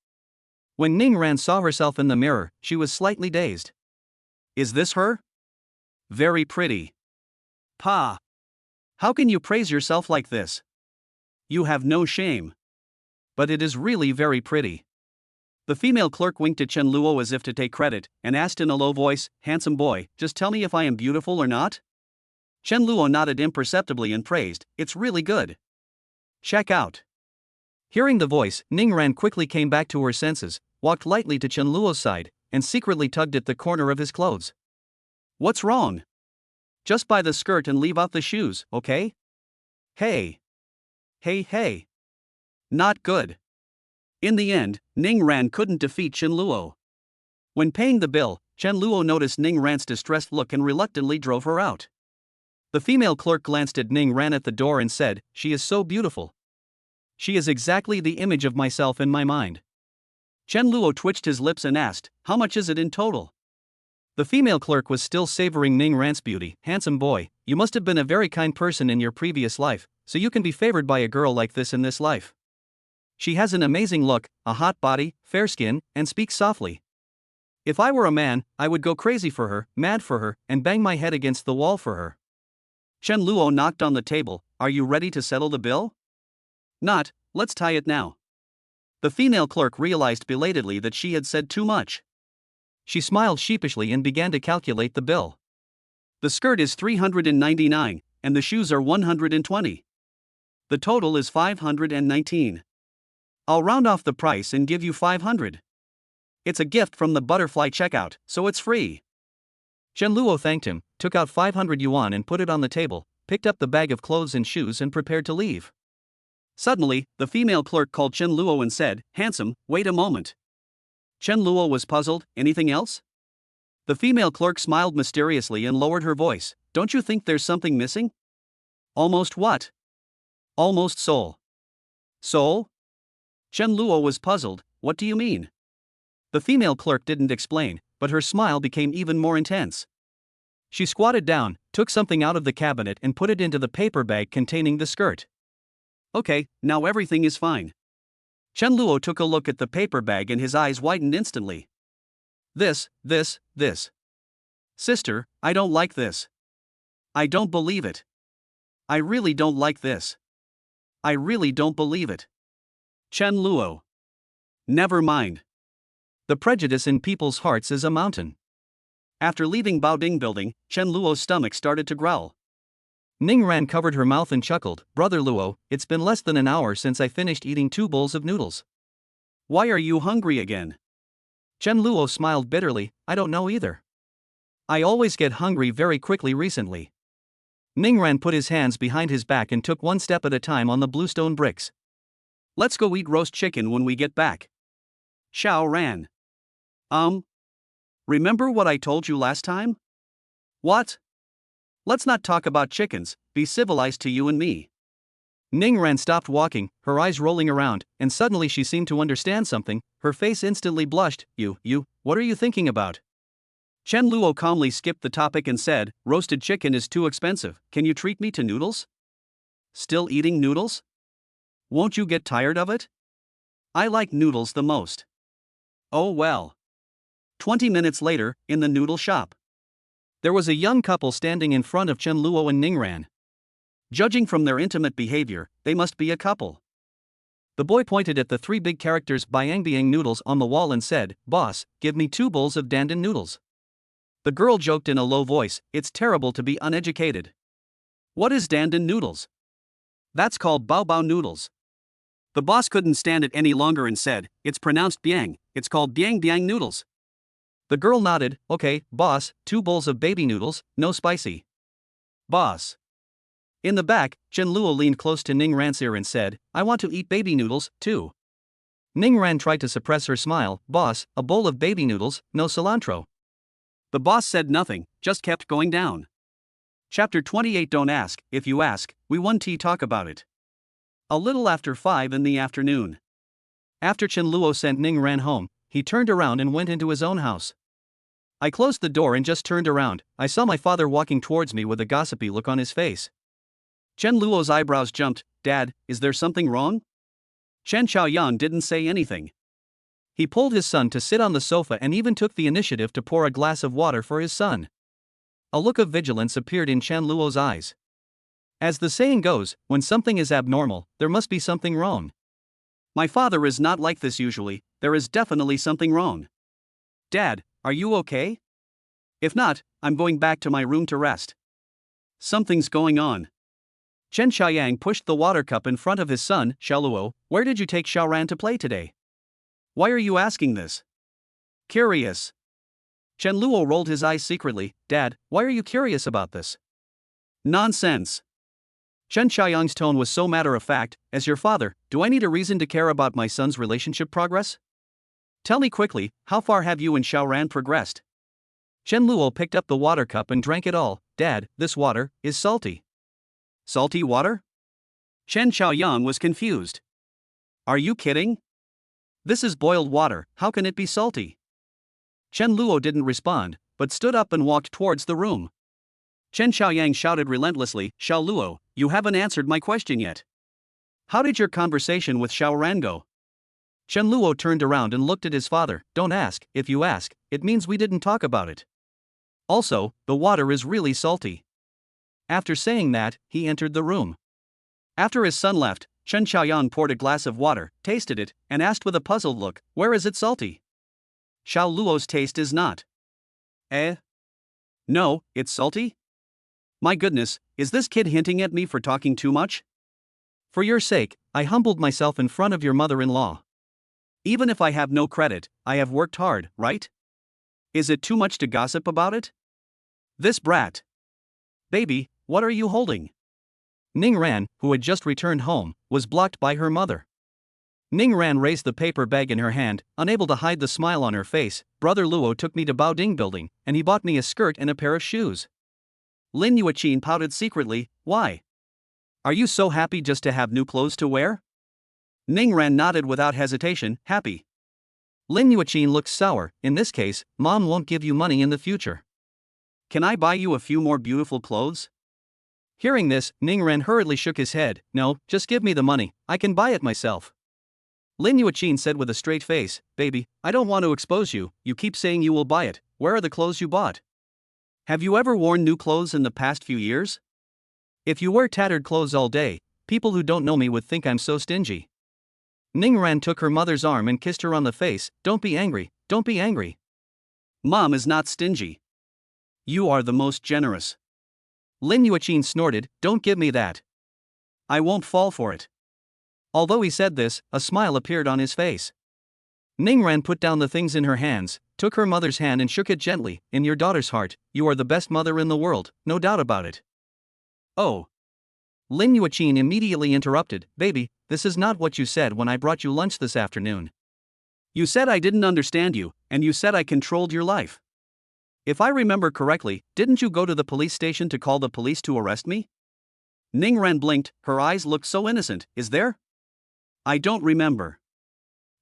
When Ning Ran saw herself in the mirror, she was slightly dazed. Is this her? Very pretty. Pa. How can you praise yourself like this? You have no shame. But it is really very pretty. The female clerk winked at Chen Luo as if to take credit, and asked in a low voice, Handsome boy, just tell me if I am beautiful or not? Chen Luo nodded imperceptibly and praised, It's really good. Check out. Hearing the voice, Ning Ran quickly came back to her senses, walked lightly to Chen Luo's side, and secretly tugged at the corner of his clothes. What's wrong? Just buy the skirt and leave out the shoes, okay? Hey. Hey. Not good. In the end, Ning Ran couldn't defeat Chen Luo. When paying the bill, Chen Luo noticed Ning Ran's distressed look and reluctantly drove her out. The female clerk glanced at Ning Ran at the door and said, She is so beautiful. She is exactly the image of myself in my mind. Chen Luo twitched his lips and asked, How much is it in total? The female clerk was still savoring Ning Ran's beauty. Handsome boy, you must have been a very kind person in your previous life, so you can be favored by a girl like this in this life. She has an amazing look, a hot body, fair skin, and speaks softly. If I were a man, I would go crazy for her, mad for her, and bang my head against the wall for her. Chen Luo knocked on the table, are you ready to settle the bill? Not, let's tie it now. The female clerk realized belatedly that she had said too much. She smiled sheepishly and began to calculate the bill. The skirt is $399, and the shoes are $120. The total is $519. I'll round off the price and give you $500. It's a gift from the butterfly checkout, so it's free. Chen Luo thanked him, took out 500 yuan and put it on the table, picked up the bag of clothes and shoes and prepared to leave. Suddenly, the female clerk called Chen Luo and said, "Handsome, wait a moment." Chen Luo was puzzled. Anything else? The female clerk smiled mysteriously and lowered her voice. Don't you think there's something missing? Almost what? Almost soul. Soul? Chen Luo was puzzled. What do you mean? The female clerk didn't explain, but her smile became even more intense. She squatted down, took something out of the cabinet and put it into the paper bag containing the skirt. Okay, now everything is fine. Chen Luo took a look at the paper bag and his eyes widened instantly. This. Sister, I don't like this. I don't believe it. I really don't like this. I really don't believe it. Chen Luo. Never mind. The prejudice in people's hearts is a mountain. After leaving Baoding building, Chen Luo's stomach started to growl. Ning Ran covered her mouth and chuckled. Brother Luo, it's been less than an hour since I finished eating 2 bowls of noodles. Why are you hungry again? Chen Luo smiled bitterly. I don't know either. I always get hungry very quickly recently. Ning Ran put his hands behind his back and took one step at a time on the bluestone bricks. Let's go eat roast chicken when we get back. Xiao Ran. Remember what I told you last time? What? Let's not talk about chickens, be civilized to you and me. Ning Ran stopped walking, her eyes rolling around, and suddenly she seemed to understand something. Her face instantly blushed. What are you thinking about? Chen Luo calmly skipped the topic and said, roasted chicken is too expensive, can you treat me to noodles? Still eating noodles? Won't you get tired of it? I like noodles the most. Oh well. 20 minutes later, in the noodle shop. There was a young couple standing in front of Chen Luo and Ning Ran. Judging from their intimate behavior, they must be a couple. The boy pointed at the 3 big characters Biangbiang noodles on the wall and said, Boss, give me 2 bowls of dandan noodles. The girl joked in a low voice, it's terrible to be uneducated. What is dandan noodles? That's called bao bao noodles. The boss couldn't stand it any longer and said, it's pronounced biang, it's called biang biang noodles. The girl nodded, okay, boss, 2 bowls of baby noodles, no spicy. Boss. In the back, Chen Luo leaned close to Ning Ran's ear and said, I want to eat baby noodles, too. Ning Ran tried to suppress her smile, boss, a bowl of baby noodles, no cilantro. The boss said nothing, just kept going down. Chapter 28 Don't ask, if you ask, we 1T talk about it. A little after 5 in the afternoon. After Chen Luo sent Ning Ran home, he turned around and went into his own house. I closed the door and just turned around. I saw my father walking towards me with a gossipy look on his face. Chen Luo's eyebrows jumped. Dad, is there something wrong? Chen Xiaoyan didn't say anything. He pulled his son to sit on the sofa and even took the initiative to pour a glass of water for his son. A look of vigilance appeared in Chen Luo's eyes. As the saying goes, when something is abnormal, there must be something wrong. My father is not like this usually, there is definitely something wrong. Dad, are you okay? If not, I'm going back to my room to rest. Something's going on. Chen Xiaoyang pushed the water cup in front of his son. Xiaoluo, where did you take Xiaoran to play today? Why are you asking this? Curious. Chen Luo rolled his eyes secretly. Dad, why are you curious about this? Nonsense. Chen Xiaoyang's tone was so matter-of-fact. As your father, do I need a reason to care about my son's relationship progress? Tell me quickly, how far have you and Xiaoran progressed? Chen Luo picked up the water cup and drank it all. Dad, this water is salty. Salty water? Chen Xiaoyang was confused. Are you kidding? This is boiled water, how can it be salty? Chen Luo didn't respond, but stood up and walked towards the room. Chen Xiaoyang shouted relentlessly, Xiao Luo, you haven't answered my question yet. How did your conversation with Xiaoran go? Chen Luo turned around and looked at his father. Don't ask, if you ask, it means we didn't talk about it. Also, the water is really salty. After saying that, he entered the room. After his son left, Chen Xiaoyan poured a glass of water, tasted it, and asked with a puzzled look, "Where is it salty?" Xiao Luo's taste is not. Eh? No, it's salty? My goodness, is this kid hinting at me for talking too much? For your sake, I humbled myself in front of your mother-in-law. Even if I have no credit, I have worked hard, right? Is it too much to gossip about it? This brat. Baby, what are you holding? Ning Ran, who had just returned home, was blocked by her mother. Ning Ran raised the paper bag in her hand, unable to hide the smile on her face. Brother Luo took me to Baoding building, and he bought me a skirt and a pair of shoes. Lin Yuqin pouted secretly. Why? Are you so happy just to have new clothes to wear? Ning Ran nodded without hesitation, happy. Lin Yuqin looked sour. In this case, Mom won't give you money in the future. Can I buy you a few more beautiful clothes? Hearing this, Ning Ran hurriedly shook his head. No, just give me the money, I can buy it myself. Lin Yuqin said with a straight face, Baby, I don't want to expose you, you keep saying you will buy it, where are the clothes you bought? Have you ever worn new clothes in the past few years? If you wear tattered clothes all day, people who don't know me would think I'm so stingy. Ning Ran took her mother's arm and kissed her on the face. Don't be angry, don't be angry. Mom is not stingy. You are the most generous. Lin Yuqin snorted, don't give me that. I won't fall for it. Although he said this, a smile appeared on his face. Ning Ran put down the things in her hands, took her mother's hand and shook it gently. In your daughter's heart, you are the best mother in the world, no doubt about it. Oh. Lin Yuqin immediately interrupted, Baby, this is not what you said when I brought you lunch this afternoon. You said I didn't understand you, and you said I controlled your life. If I remember correctly, didn't you go to the police station to call the police to arrest me? Ning Ran blinked, her eyes looked so innocent. Is there? I don't remember.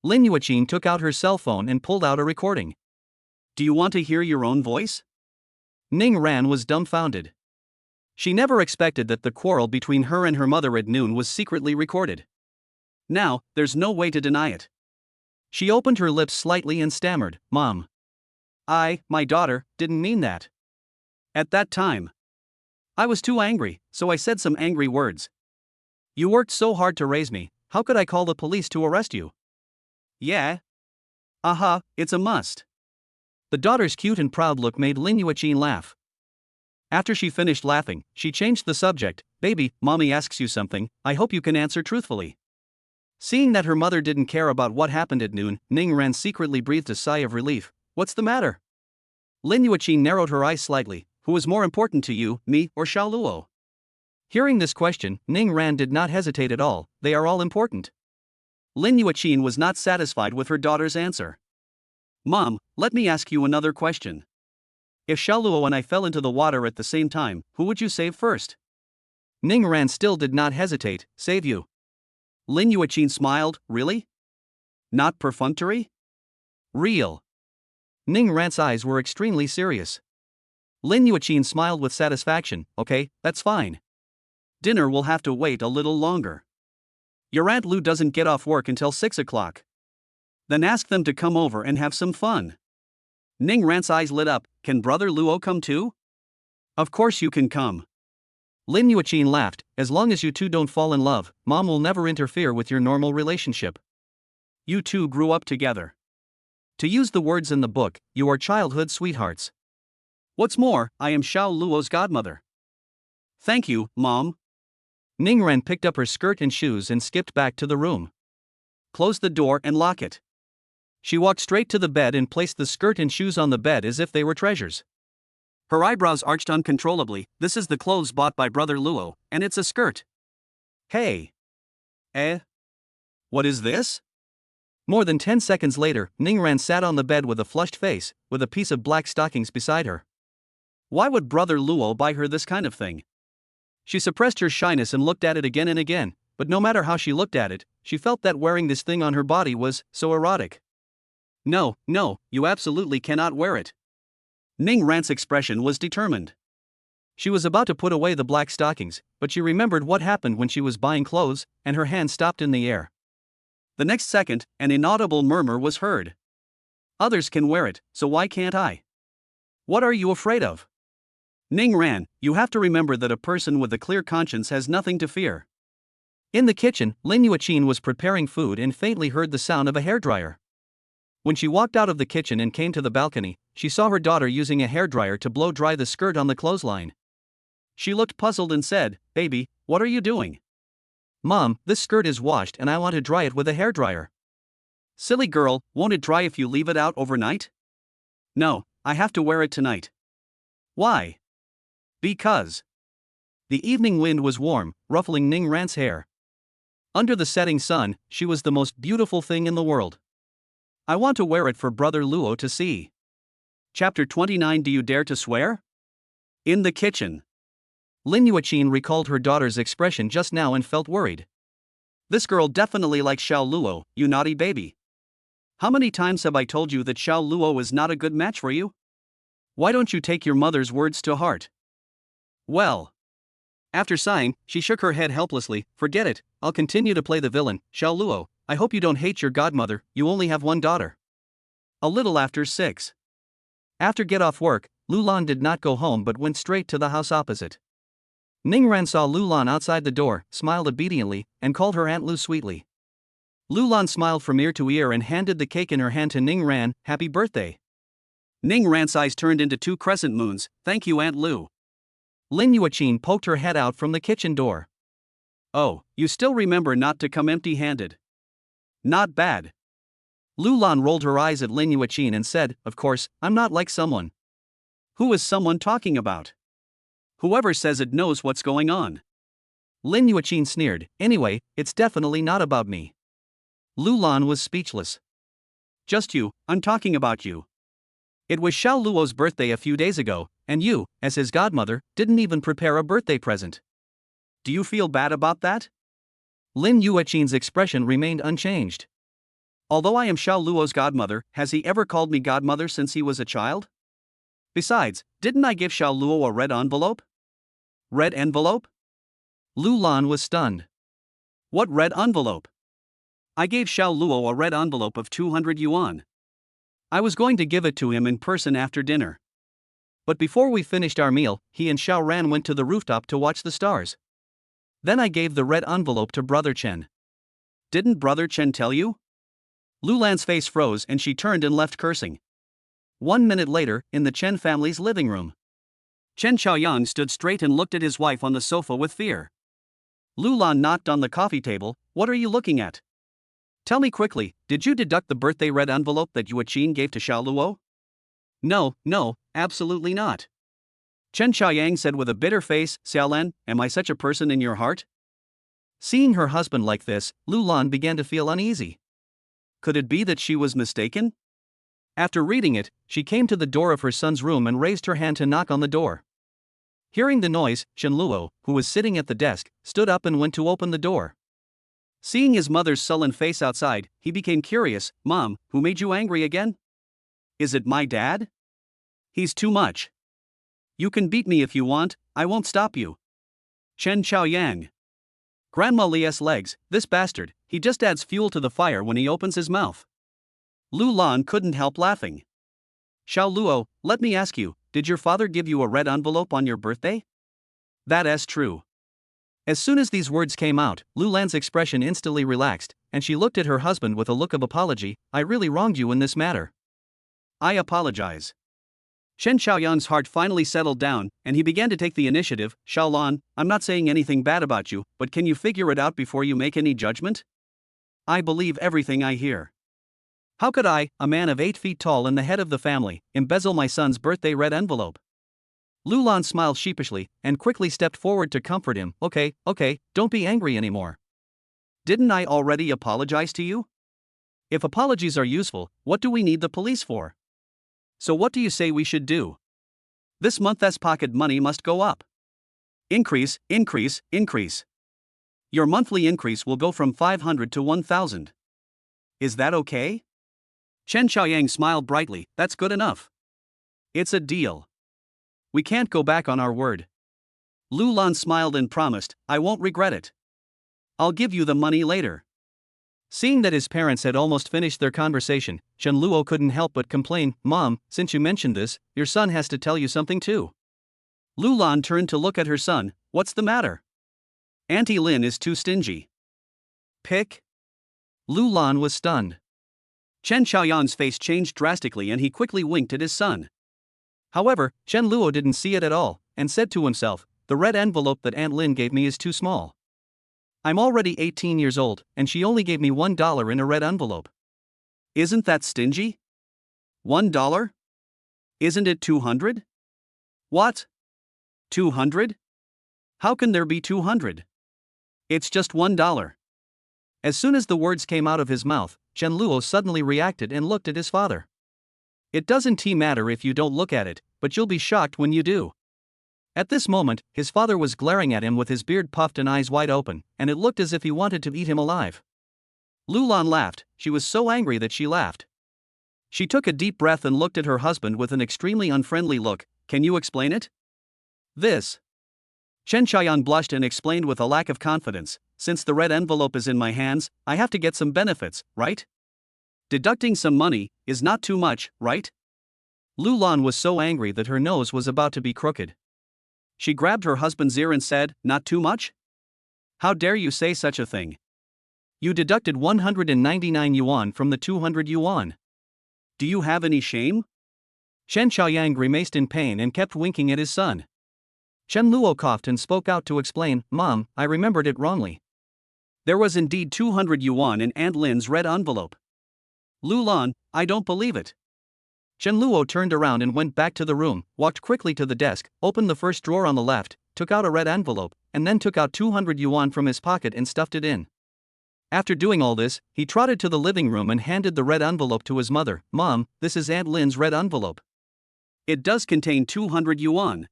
Lin Yuqin took out her cell phone and pulled out a recording. Do you want to hear your own voice? Ning Ran was dumbfounded. She never expected that the quarrel between her and her mother at noon was secretly recorded. Now, there's no way to deny it. She opened her lips slightly and stammered, Mom. My daughter, didn't mean that. At that time, I was too angry, so I said some angry words. You worked so hard to raise me, how could I call the police to arrest you? Yeah. Aha, it's a must. The daughter's cute and proud look made Lin Yuqin laugh. After she finished laughing, she changed the subject. Baby, Mommy asks you something, I hope you can answer truthfully. Seeing that her mother didn't care about what happened at noon, Ning Ran secretly breathed a sigh of relief. What's the matter? Lin Yuqin narrowed her eyes slightly. Who is more important to you, me or Xiao Luo? Hearing this question, Ning Ran did not hesitate at all. They are all important. Lin Yuqin was not satisfied with her daughter's answer. Mom, let me ask you another question. If Xiao Luo and I fell into the water at the same time, who would you save first? Ning Ran still did not hesitate. Save you. Lin Yuqin smiled. Really? Not perfunctory? Real. Ning Ran's eyes were extremely serious. Lin Yuqin smiled with satisfaction. Okay, that's fine. Dinner will have to wait a little longer. Your Aunt Lu doesn't get off work until 6 o'clock. Then ask them to come over and have some fun. Ning Ran's eyes lit up. Can Brother Luo come too? Of course you can come. Lin Yuqin laughed. As long as you two don't fall in love, Mom will never interfere with your normal relationship. You two grew up together. To use the words in the book, you are childhood sweethearts. What's more, I am Xiao Luo's godmother. Thank you, Mom. Ning Ran picked up her skirt and shoes and skipped back to the room. Close the door and lock it. She walked straight to the bed and placed the skirt and shoes on the bed as if they were treasures. Her eyebrows arched uncontrollably. This is the clothes bought by Brother Luo, and it's a skirt. Hey. What is this? More than 10 seconds later, Ning Ran sat on the bed with a flushed face, with a piece of black stockings beside her. Why would Brother Luo buy her this kind of thing? She suppressed her shyness and looked at it again and again, but no matter how she looked at it, she felt that wearing this thing on her body was so erotic. No, you absolutely cannot wear it. Ning Ran's expression was determined. She was about to put away the black stockings, but she remembered what happened when she was buying clothes, and her hand stopped in the air. The next second, an inaudible murmur was heard. Others can wear it, so why can't I? What are you afraid of? Ning Ran, you have to remember that a person with a clear conscience has nothing to fear. In the kitchen, Lin Yuqin was preparing food and faintly heard the sound of a hairdryer. When she walked out of the kitchen and came to the balcony, she saw her daughter using a hairdryer to blow dry the skirt on the clothesline. She looked puzzled and said, "Baby, what are you doing?" "Mom, this skirt is washed and I want to dry it with a hairdryer." "Silly girl, won't it dry if you leave it out overnight?" "No, I have to wear it tonight." "Why?" "Because." The evening wind was warm, ruffling Ning Ran's hair. Under the setting sun, she was the most beautiful thing in the world. "I want to wear it for Brother Luo to see." Chapter 29. Do you dare to swear? In the kitchen. Lin Yuqin recalled her daughter's expression just now and felt worried. This girl definitely likes Xiao Luo, you naughty baby. How many times have I told you that Xiao Luo is not a good match for you? Why don't you take your mother's words to heart? Well. After sighing, she shook her head helplessly. Forget it, I'll continue to play the villain. Xiao Luo, I hope you don't hate your godmother, you only have one daughter. A little after 6. After get off work, Lulan did not go home but went straight to the house opposite. Ning Ran saw Lulan outside the door, smiled obediently, and called her Aunt Lu sweetly. Lulan smiled from ear to ear and handed the cake in her hand to Ning Ran. Happy birthday. Ning Ran's eyes turned into 2 crescent moons. Thank you, Aunt Lu. Lin Yuqin poked her head out from the kitchen door. Oh, you still remember not to come empty-handed. Not bad. Lulan rolled her eyes at Lin Yuqin and said, of course, I'm not like someone. Who is someone talking about? Whoever says it knows what's going on. Lin Yuqin sneered, anyway, it's definitely not about me. Lulan was speechless. Just you, I'm talking about you. It was Xiao Luo's birthday a few days ago, and you, as his godmother, didn't even prepare a birthday present. Do you feel bad about that? Lin Yuqin's expression remained unchanged. Although I am Xiao Luo's godmother, has he ever called me godmother since he was a child? Besides, didn't I give Xiao Luo a red envelope? Red envelope? Lulan was stunned. What red envelope? I gave Xiao Luo a red envelope of 200 yuan. I was going to give it to him in person after dinner. But before we finished our meal, he and Xiao Ran went to the rooftop to watch the stars. Then I gave the red envelope to Brother Chen. Didn't Brother Chen tell you? Lulan's face froze and she turned and left cursing. 1 minute later, in the Chen family's living room. Chen Xiaoyang stood straight and looked at his wife on the sofa with fear. Lulan knocked on the coffee table. What are you looking at? Tell me quickly, did you deduct the birthday red envelope that Yuqin gave to Xiao Luo? No, absolutely not. Chen Xiaoyang said with a bitter face, Xiaolan, am I such a person in your heart? Seeing her husband like this, Lulan began to feel uneasy. Could it be that she was mistaken? After reading it, she came to the door of her son's room and raised her hand to knock on the door. Hearing the noise, Chen Luo, who was sitting at the desk, stood up and went to open the door. Seeing his mother's sullen face outside, he became curious. Mom, who made you angry again? Is it my dad? He's too much. You can beat me if you want, I won't stop you. Chen Xiaoyang. Grandma Li's legs, this bastard, he just adds fuel to the fire when he opens his mouth. Lulan couldn't help laughing. Xiao Luo, let me ask you, did your father give you a red envelope on your birthday? That is true. As soon as these words came out, Lulan's expression instantly relaxed, and she looked at her husband with a look of apology. I really wronged you in this matter. I apologize. Chen Xiaoyang's heart finally settled down, and he began to take the initiative. Xiaolan, I'm not saying anything bad about you, but can you figure it out before you make any judgment? I believe everything I hear. How could I, a man of 8 feet tall and the head of the family, embezzle my son's birthday red envelope? Lulan smiled sheepishly, and quickly stepped forward to comfort him. Okay, don't be angry anymore. Didn't I already apologize to you? If apologies are useful, what do we need the police for? So what do you say we should do? This month's pocket money must go up. Increase. Your monthly increase will go from 500 to 1,000. Is that okay? Chen Xiaoyang smiled brightly. That's good enough. It's a deal. We can't go back on our word. Lulan smiled and promised, I won't regret it. I'll give you the money later. Seeing that his parents had almost finished their conversation, Chen Luo couldn't help but complain, Mom, since you mentioned this, your son has to tell you something too. Lulan turned to look at her son. What's the matter? Auntie Lin is too stingy. Pick? Lu Lan was stunned. Chen Xiaoyan's face changed drastically and he quickly winked at his son. However, Chen Luo didn't see it at all, and said to himself, the red envelope that Aunt Lin gave me is too small. I'm already 18 years old, and she only gave me $1 in a red envelope. Isn't that stingy? $1? Isn't it 200? What? 200? How can there be 200? It's just $1. As soon as the words came out of his mouth, Chen Luo suddenly reacted and looked at his father. It doesn't matter if you don't look at it, but you'll be shocked when you do. At this moment, his father was glaring at him with his beard puffed and eyes wide open, and it looked as if he wanted to eat him alive. Lu Lan laughed. She was so angry that she laughed. She took a deep breath and looked at her husband with an extremely unfriendly look. Can you explain it? This. Chen Xiaoyan blushed and explained with a lack of confidence, since the red envelope is in my hands, I have to get some benefits, right? Deducting some money is not too much, right? Lu Lan was so angry that her nose was about to be crooked. She grabbed her husband's ear and said, not too much? How dare you say such a thing? You deducted 199 yuan from the 200 yuan. Do you have any shame? Chen Xiaoyang grimaced in pain and kept winking at his son. Chen Luo coughed and spoke out to explain, Mom, I remembered it wrongly. There was indeed 200 yuan in Aunt Lin's red envelope. Lu Lan, I don't believe it. Chen Luo turned around and went back to the room, walked quickly to the desk, opened the first drawer on the left, took out a red envelope, and then took out 200 yuan from his pocket and stuffed it in. After doing all this, he trotted to the living room and handed the red envelope to his mother. Mom, this is Aunt Lin's red envelope. It does contain 200 yuan.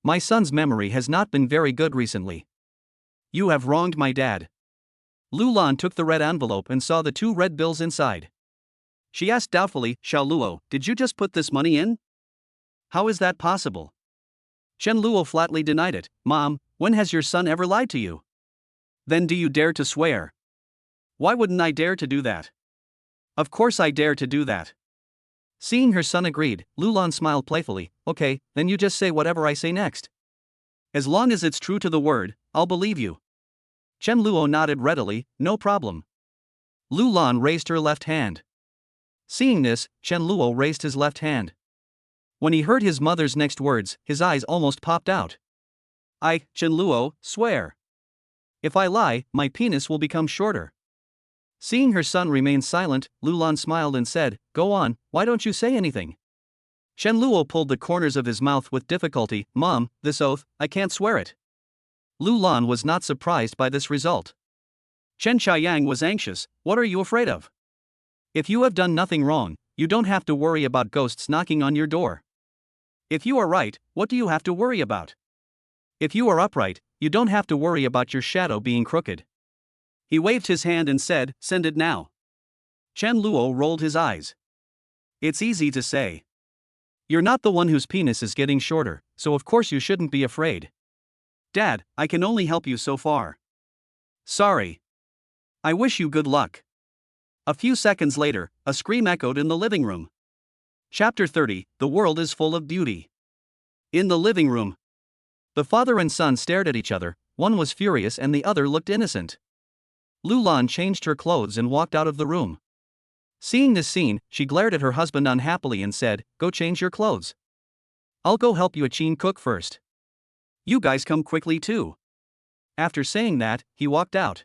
My son's memory has not been very good recently. You have wronged my dad. Lu Lan took the red envelope and saw the 2 red bills inside. She asked doubtfully, Xiao Luo, did you just put this money in? How is that possible? Chen Luo flatly denied it. Mom, when has your son ever lied to you? Then do you dare to swear? Why wouldn't I dare to do that? Of course I dare to do that. Seeing her son agreed, Lu Lan smiled playfully. Okay, then you just say whatever I say next. As long as it's true to the word, I'll believe you. Chen Luo nodded readily, no problem. Lu Lan raised her left hand. Seeing this, Chen Luo raised his left hand. When he heard his mother's next words, his eyes almost popped out. I, Chen Luo, swear. If I lie, my penis will become shorter. Seeing her son remain silent, Lu Lan smiled and said, Go on, why don't you say anything? Chen Luo pulled the corners of his mouth with difficulty. Mom, this oath, I can't swear it. Lu Lan was not surprised by this result. Chen Xiaoyang was anxious. What are you afraid of? If you have done nothing wrong, you don't have to worry about ghosts knocking on your door. If you are right, what do you have to worry about? If you are upright, you don't have to worry about your shadow being crooked. He waved his hand and said, Send it now. Chen Luo rolled his eyes. It's easy to say. You're not the one whose penis is getting shorter, so of course you shouldn't be afraid. Dad, I can only help you so far. Sorry. I wish you good luck. A few seconds later, a scream echoed in the living room. Chapter 30, The World is Full of Beauty. In the living room, the father and son stared at each other, one was furious and the other looked innocent. Lu Lan changed her clothes and walked out of the room. Seeing this scene, she glared at her husband unhappily and said, Go change your clothes. I'll go help Yuqin cook first. You guys come quickly too. After saying that, he walked out.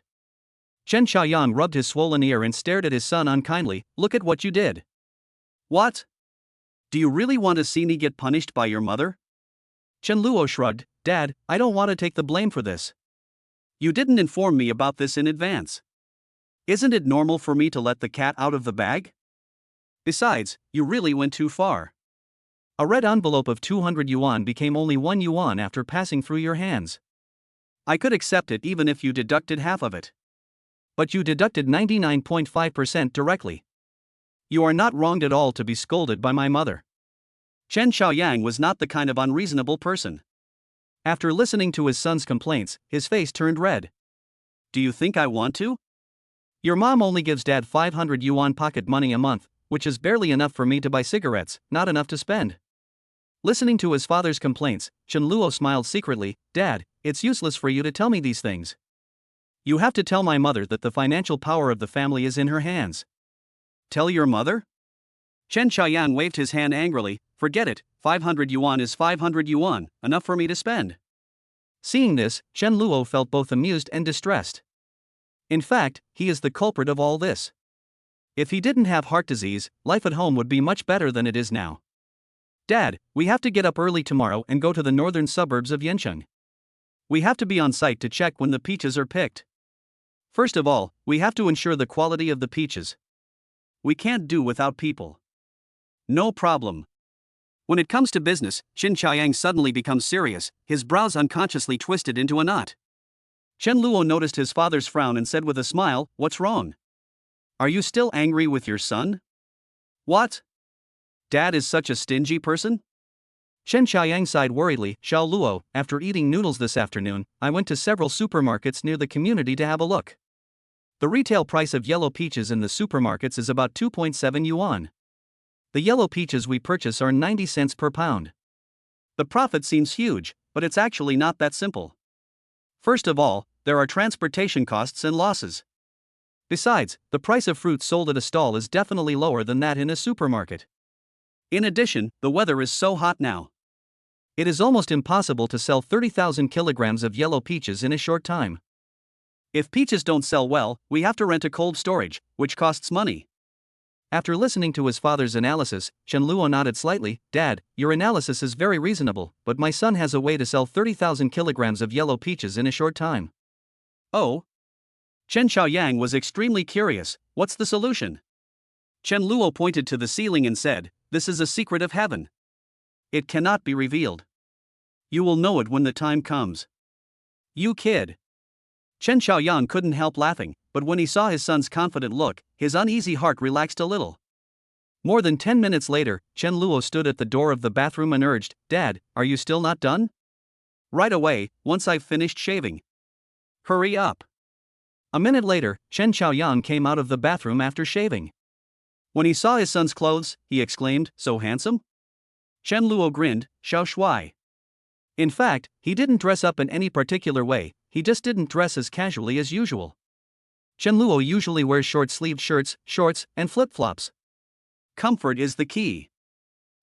Chen Xiaoyan rubbed his swollen ear and stared at his son unkindly. Look at what you did. What? Do you really want to see me get punished by your mother? Chen Luo shrugged. Dad, I don't want to take the blame for this. You didn't inform me about this in advance. Isn't it normal for me to let the cat out of the bag? Besides, you really went too far. A red envelope of 200 yuan became only 1 yuan after passing through your hands. I could accept it even if you deducted half of it. But you deducted 99.5% directly. You are not wronged at all to be scolded by my mother. Chen Xiaoyang was not the kind of unreasonable person. After listening to his son's complaints, his face turned red. Do you think I want to? Your mom only gives Dad 500 yuan pocket money a month, which is barely enough for me to buy cigarettes, not enough to spend. Listening to his father's complaints, Chen Luo smiled secretly. Dad, it's useless for you to tell me these things. You have to tell my mother that the financial power of the family is in her hands. Tell your mother? Chen Xiaoyang waved his hand angrily. Forget it, 500 yuan is 500 yuan, enough for me to spend. Seeing this, Chen Luo felt both amused and distressed. In fact, he is the culprit of all this. If he didn't have heart disease, life at home would be much better than it is now. Dad, we have to get up early tomorrow and go to the northern suburbs of Yancheng. We have to be on site to check when the peaches are picked. First of all, we have to ensure the quality of the peaches. We can't do without people. No problem. When it comes to business, Qin Qiaoyang suddenly becomes serious, his brows unconsciously twisted into a knot. Chen Luo noticed his father's frown and said with a smile, "What's wrong? Are you still angry with your son?" "What? Dad is such a stingy person?" Chen Xiaoyang sighed worriedly. "Xiao Luo, after eating noodles this afternoon, I went to several supermarkets near the community to have a look. The retail price of yellow peaches in the supermarkets is about 2.7 yuan. The yellow peaches we purchase are 90 cents per pound. The profit seems huge, but it's actually not that simple. First of all, there are transportation costs and losses. Besides, the price of fruit sold at a stall is definitely lower than that in a supermarket. In addition, the weather is so hot now. It is almost impossible to sell 30,000 kilograms of yellow peaches in a short time. If peaches don't sell well, we have to rent a cold storage, which costs money." After listening to his father's analysis, Chen Luo nodded slightly. "Dad, your analysis is very reasonable, but my son has a way to sell 30,000 kilograms of yellow peaches in a short time." "Oh?" Chen Xiaoyang was extremely curious. "What's the solution?" Chen Luo pointed to the ceiling and said, "This is a secret of heaven. It cannot be revealed. You will know it when the time comes." "You kid." Chen Xiaoyang couldn't help laughing, but when he saw his son's confident look, his uneasy heart relaxed a little. More than 10 minutes later, Chen Luo stood at the door of the bathroom and urged, "Dad, are you still not done?" "Right away, once I've finished shaving." "Hurry up." A minute later, Chen Xiaoyang came out of the bathroom after shaving. When he saw his son's clothes, he exclaimed, "So handsome?" Chen Luo grinned, "Xiao Shuai." In fact, he didn't dress up in any particular way, he just didn't dress as casually as usual. Chen Luo usually wears short-sleeved shirts, shorts, and flip-flops. Comfort is the key.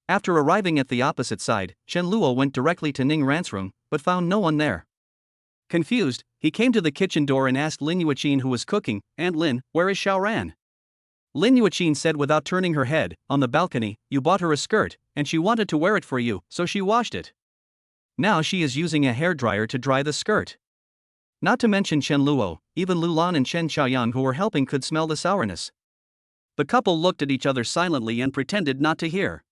After arriving at the opposite side, Chen Luo went directly to Ning Ran's room, but found no one there. Confused, he came to the kitchen door and asked Lin Yuqin who was cooking, "Aunt Lin, where is Xiao Ran?" Lin Yuqin said without turning her head, "On the balcony, you bought her a skirt, and she wanted to wear it for you, so she washed it. Now she is using a hairdryer to dry the skirt." Not to mention Chen Luo, even Lulan and Chen Xiaoyang who were helping could smell the sourness. The couple looked at each other silently and pretended not to hear.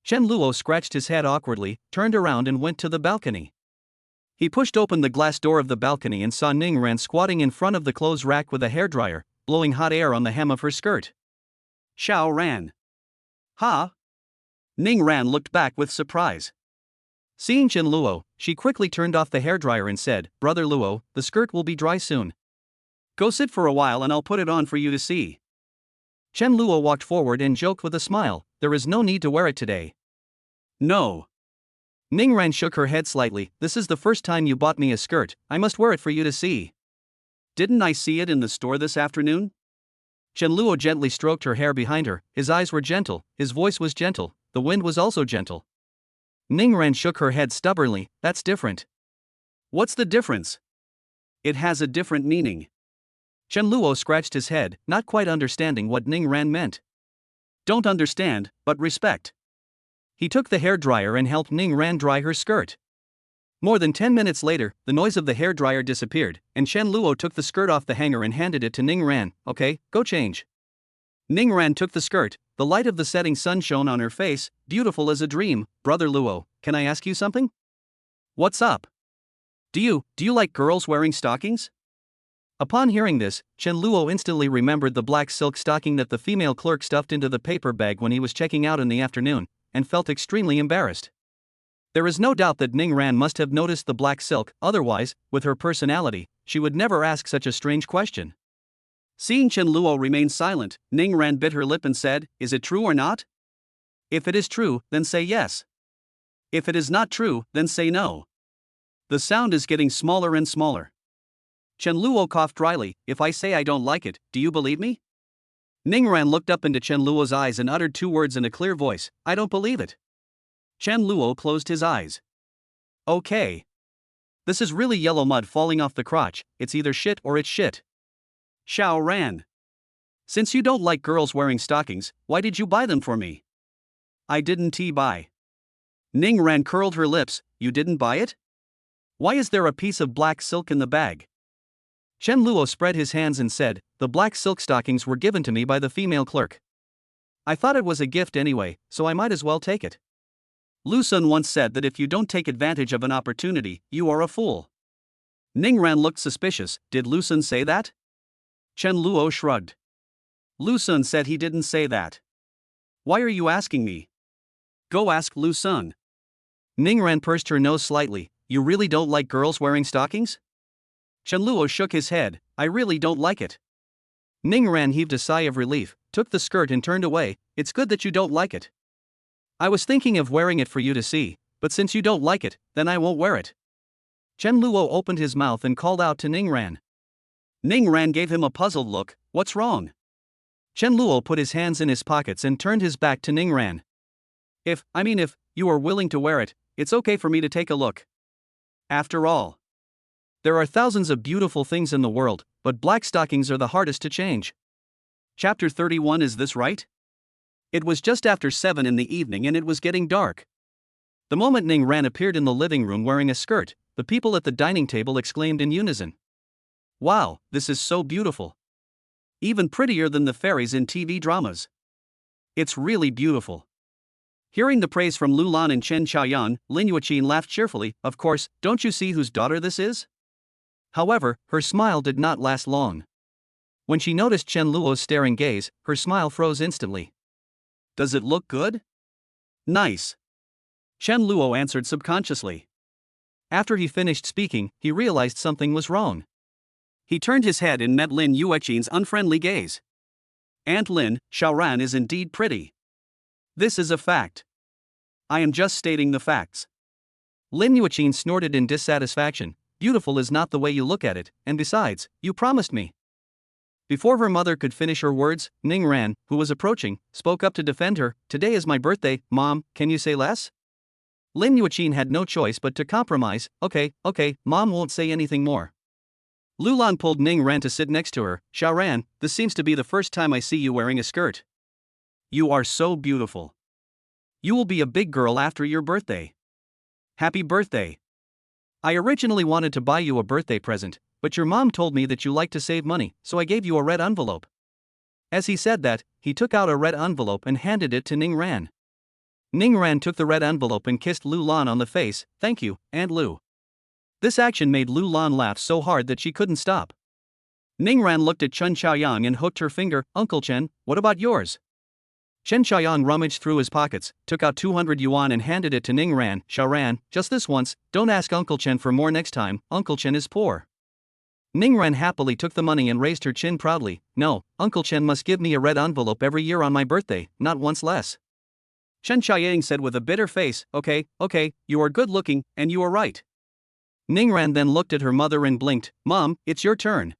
Chen Luo scratched his head awkwardly, turned around and went to the balcony. He pushed open the glass door of the balcony and saw Ning Ran squatting in front of the clothes rack with a hairdryer, blowing hot air on the hem of her skirt. "Xiao Ran." "Huh?" Ning Ran looked back with surprise. Seeing Chen Luo, she quickly turned off the hairdryer and said, "Brother Luo, the skirt will be dry soon. Go sit for a while and I'll put it on for you to see." Chen Luo walked forward and joked with a smile, "There is no need to wear it today." "No." Ning Ran shook her head slightly, "This is the first time you bought me a skirt, I must wear it for you to see." "Didn't I see it in the store this afternoon?" Chen Luo gently stroked her hair behind her, his eyes were gentle, his voice was gentle, the wind was also gentle. Ning Ran shook her head stubbornly, "That's different." "What's the difference?" "It has a different meaning." Chen Luo scratched his head, not quite understanding what Ning Ran meant. "Don't understand, but respect." He took the hairdryer and helped Ning Ran dry her skirt. More than 10 minutes later, the noise of the hairdryer disappeared, and Chen Luo took the skirt off the hanger and handed it to Ning Ran. "Okay, go change." Ning Ran took the skirt, the light of the setting sun shone on her face, beautiful as a dream. "Brother Luo, can I ask you something?" "What's up?" Do you like girls wearing stockings?" Upon hearing this, Chen Luo instantly remembered the black silk stocking that the female clerk stuffed into the paper bag when he was checking out in the afternoon, and felt extremely embarrassed. There is no doubt that Ning Ran must have noticed the black silk, otherwise, with her personality, she would never ask such a strange question. Seeing Chen Luo remain silent, Ning Ran bit her lip and said, "Is it true or not? If it is true, then say yes. If it is not true, then say no. The sound is getting smaller and smaller." Chen Luo coughed dryly. If I say I don't like it, do you believe me? Ningran looked up into Chen Luo's eyes and uttered two words in a clear voice. I don't believe it. Chen Luo closed his eyes. Okay. This is really yellow mud falling off the crotch, it's either shit or it's shit. Xiao Ran. Since you don't like girls wearing stockings, why did you buy them for me? I didn't buy. Ning Ran curled her lips. You didn't buy it? Why is there a piece of black silk in the bag? Chen Luo spread his hands and said, the black silk stockings were given to me by the female clerk. I thought it was a gift anyway, so I might as well take it. Lu Sun once said that if you don't take advantage of an opportunity, you are a fool. Ningran looked suspicious. Did Lu Sun say that? Chen Luo shrugged. Lu Sun said he didn't say that. Why are you asking me? Go ask Lu Sun. Ningran pursed her nose slightly. You really don't like girls wearing stockings? Chen Luo shook his head. I really don't like it. Ningran heaved a sigh of relief, took the skirt and turned away. It's good that you don't like it. I was thinking of wearing it for you to see, but since you don't like it, then I won't wear it. Chen Luo opened his mouth and called out to Ningran. Ningran gave him a puzzled look. What's wrong? Chen Luo put his hands in his pockets and turned his back to Ningran. If you are willing to wear it, it's okay for me to take a look. After all, there are thousands of beautiful things in the world, but black stockings are the hardest to change. Chapter 31. Is this right? It was just after 7 in the evening and it was getting dark. The moment Ning Ran appeared in the living room wearing a skirt, the people at the dining table exclaimed in unison. Wow, this is so beautiful. Even prettier than the fairies in TV dramas. It's really beautiful. Hearing the praise from Lu Lan and Chen Xiaoyan, Lin Yuqin laughed cheerfully. Of course, don't you see whose daughter this is? However, her smile did not last long. When she noticed Chen Luo's staring gaze, her smile froze instantly. Does it look good? Nice. Chen Luo answered subconsciously. After he finished speaking, he realized something was wrong. He turned his head and met Lin Yuqin's unfriendly gaze. Aunt Lin, Xiaoran is indeed pretty. This is a fact. I am just stating the facts. Lin Yuqin snorted in dissatisfaction. Beautiful is not the way you look at it, and besides, you promised me. Before her mother could finish her words, Ning Ran, who was approaching, spoke up to defend her. Today is my birthday, Mom, can you say less? Lin Yuqin had no choice but to compromise. Okay, Mom won't say anything more. Lu Lan pulled Ning Ran to sit next to her. Xiaoran, this seems to be the first time I see you wearing a skirt. You are so beautiful. You will be a big girl after your birthday. Happy birthday. I originally wanted to buy you a birthday present, but your mom told me that you like to save money, so I gave you a red envelope. As he said that, he took out a red envelope and handed it to Ning Ran. Ning Ran took the red envelope and kissed Lu Lan on the face. Thank you, Aunt Lu. This action made Lu Lan laugh so hard that she couldn't stop. Ning Ran looked at Chen Xiaoyang and hooked her finger. Uncle Chen, what about yours? Chen Xiaoyang rummaged through his pockets, took out 200 yuan and handed it to Ning Ran. Xiaoran, just this once, don't ask Uncle Chen for more next time, Uncle Chen is poor. Ning Ran happily took the money and raised her chin proudly. No, Uncle Chen must give me a red envelope every year on my birthday, not once less. Chen Xiaoyang said with a bitter face. Okay, you are good looking, and you are right. Ning Ran then looked at her mother and blinked. Mom, it's your turn.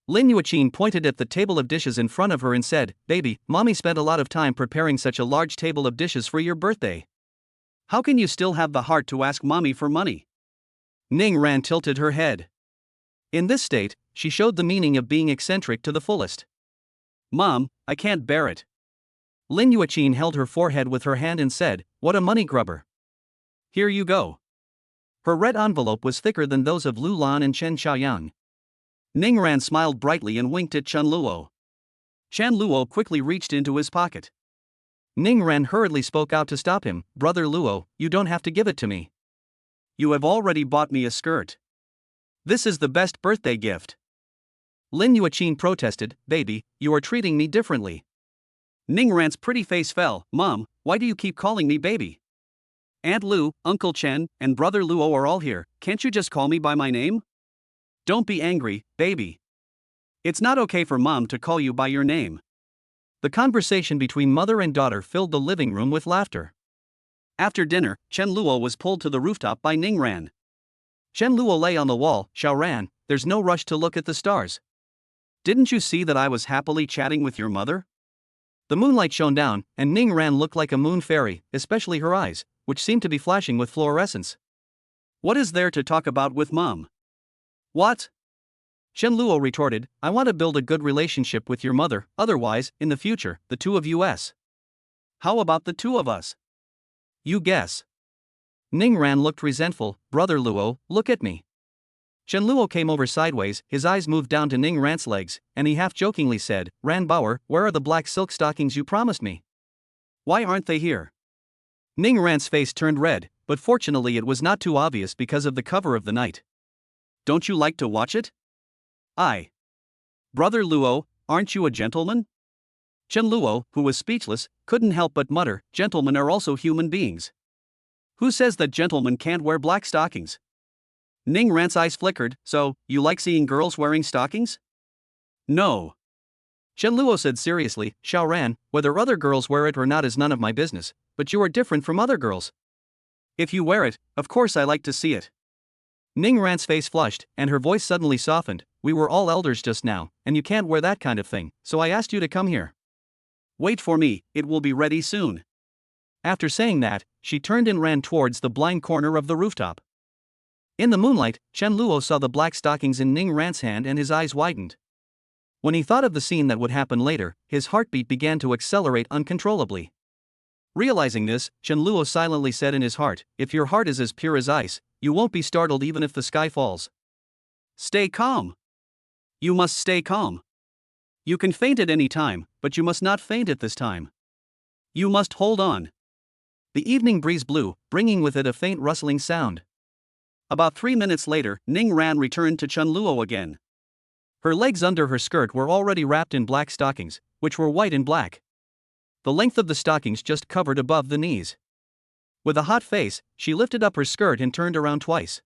Lin Yuqin pointed at the table of dishes in front of her and said, Baby, Mommy spent a lot of time preparing such a large table of dishes for your birthday. How can you still have the heart to ask Mommy for money? Ning Ran tilted her head. In this state, she showed the meaning of being eccentric to the fullest. Mom, I can't bear it. Lin Yuqin held her forehead with her hand and said, What a money grubber. Here you go. Her red envelope was thicker than those of Lu Lan and Chen Xiaoyang. Ning Ran smiled brightly and winked at Chen Luo. Chen Luo quickly reached into his pocket. Ning Ran hurriedly spoke out to stop him. Brother Luo, you don't have to give it to me. You have already bought me a skirt. This is the best birthday gift. Lin Yuqin protested. Baby, you are treating me differently. Ning Ran's pretty face fell. Mom, why do you keep calling me baby? Aunt Lu, Uncle Chen, and Brother Luo are all here. Can't you just call me by my name? Don't be angry, baby. It's not okay for Mom to call you by your name. The conversation between mother and daughter filled the living room with laughter. After dinner, Chen Luo was pulled to the rooftop by Ning Ran. Chen Luo lay on the wall. Xiao Ran, there's no rush to look at the stars. Didn't you see that I was happily chatting with your mother? The moonlight shone down, and Ning Ran looked like a moon fairy, especially her eyes, which seemed to be flashing with fluorescence. What is there to talk about with Mom? What? Chen Luo retorted, I want to build a good relationship with your mother, otherwise, in the future, the two of us. How about the two of us? You guess. Ning Ran looked resentful. Brother Luo, look at me. Chen Luo came over sideways, his eyes moved down to Ning Ran's legs, and he half-jokingly said, Ran Bauer, where are the black silk stockings you promised me? Why aren't they here? Ning Ran's face turned red, but fortunately it was not too obvious because of the cover of the night. Don't you like to watch it? Brother Luo, aren't you a gentleman? Chen Luo, who was speechless, couldn't help but mutter, gentlemen are also human beings. Who says that gentlemen can't wear black stockings? Ning Ran's eyes flickered, so, you like seeing girls wearing stockings? No. Chen Luo said seriously, Xiao Ran, whether other girls wear it or not is none of my business, but you are different from other girls. If you wear it, of course I like to see it. Ning Ran's face flushed, and her voice suddenly softened, we were all elders just now, and you can't wear that kind of thing, so I asked you to come here. Wait for me, it will be ready soon. After saying that, she turned and ran towards the blind corner of the rooftop. In the moonlight, Chen Luo saw the black stockings in Ning Ran's hand and his eyes widened. When he thought of the scene that would happen later, his heartbeat began to accelerate uncontrollably. Realizing this, Chen Luo silently said in his heart, if your heart is as pure as ice, you won't be startled even if the sky falls. Stay calm. You must stay calm. You can faint at any time, but you must not faint at this time. You must hold on. The evening breeze blew, bringing with it a faint rustling sound. About 3 minutes later, Ning Ran returned to Chen Luo again. Her legs under her skirt were already wrapped in black stockings, which were white and black. The length of the stockings just covered above the knees. With a hot face, she lifted up her skirt and turned around twice.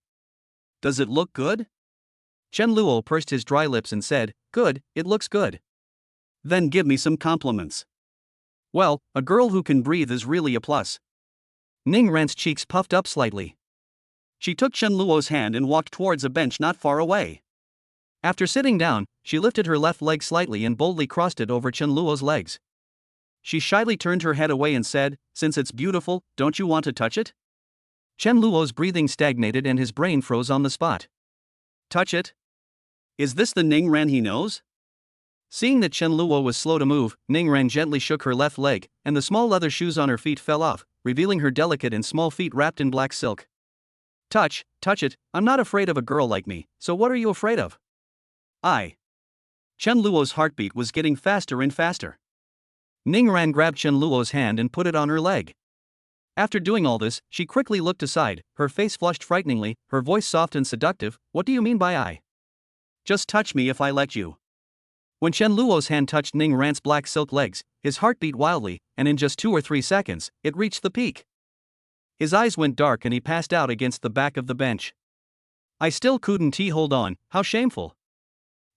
Does it look good? Chen Luo pursed his dry lips and said, good, it looks good. Then give me some compliments. Well, a girl who can breathe is really a plus. Ning Ran's cheeks puffed up slightly. She took Chen Luo's hand and walked towards a bench not far away. After sitting down, she lifted her left leg slightly and boldly crossed it over Chen Luo's legs. She shyly turned her head away and said, since it's beautiful, don't you want to touch it? Chen Luo's breathing stagnated and his brain froze on the spot. Touch it? Is this the Ning Ran he knows? Seeing that Chen Luo was slow to move, Ning Ran gently shook her left leg, and the small leather shoes on her feet fell off, revealing her delicate and small feet wrapped in black silk. Touch it, I'm not afraid of a girl like me, so what are you afraid of? Chen Luo's heartbeat was getting faster and faster. Ning Ran grabbed Chen Luo's hand and put it on her leg. After doing all this, she quickly looked aside, her face flushed frighteningly, her voice soft and seductive, what do you mean by I? Just touch me if I let you. When Chen Luo's hand touched Ning Ran's black silk legs, his heart beat wildly, and in just 2 or 3 seconds, it reached the peak. His eyes went dark and he passed out against the back of the bench. I still couldn't hold on, how shameful.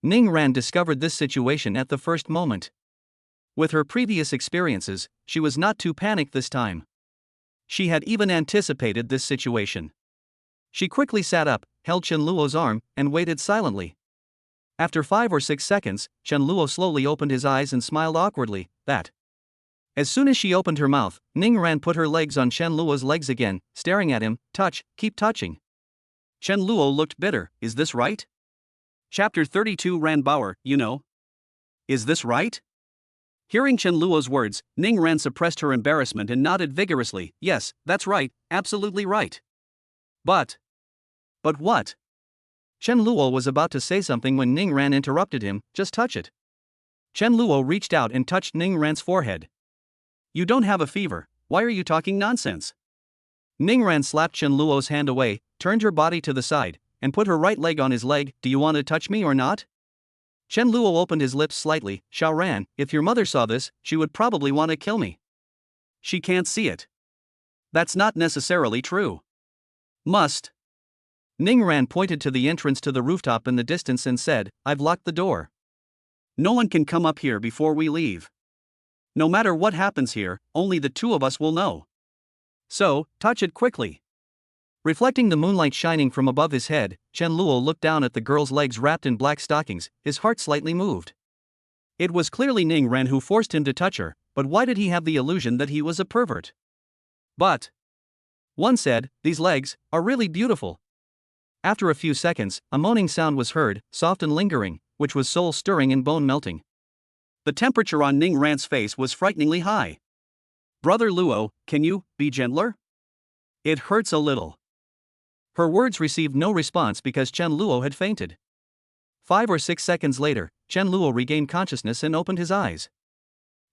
Ning Ran discovered this situation at the first moment. With her previous experiences, she was not too panicked this time. She had even anticipated this situation. She quickly sat up, held Chen Luo's arm, and waited silently. After 5 or 6 seconds, Chen Luo slowly opened his eyes and smiled awkwardly, that. As soon as she opened her mouth, Ning Ran put her legs on Chen Luo's legs again, staring at him, touch, keep touching. Chen Luo looked bitter, is this right? Chapter 32 Ran Bauer, you know. Is this right? Hearing Chen Luo's words, Ning Ran suppressed her embarrassment and nodded vigorously, yes, that's right, absolutely right. But what? Chen Luo was about to say something when Ning Ran interrupted him, just touch it. Chen Luo reached out and touched Ning Ran's forehead. You don't have a fever, why are you talking nonsense? Ning Ran slapped Chen Luo's hand away, turned her body to the side, and put her right leg on his leg, do you want to touch me or not? Chen Luo opened his lips slightly, Xiao Ran, if your mother saw this, she would probably want to kill me. She can't see it. That's not necessarily true. Must. Ning Ran pointed to the entrance to the rooftop in the distance and said, I've locked the door. No one can come up here before we leave. No matter what happens here, only the two of us will know. So, touch it quickly. Reflecting the moonlight shining from above his head, Chen Luo looked down at the girl's legs wrapped in black stockings, his heart slightly moved. It was clearly Ning Ran who forced him to touch her, but why did he have the illusion that he was a pervert? But one said, "These legs are really beautiful." After a few seconds, a moaning sound was heard, soft and lingering, which was soul stirring and bone melting. The temperature on Ning Ran's face was frighteningly high. "Brother Luo, can you be gentler? It hurts a little." Her words received no response because Chen Luo had fainted. 5 or 6 seconds later, Chen Luo regained consciousness and opened his eyes.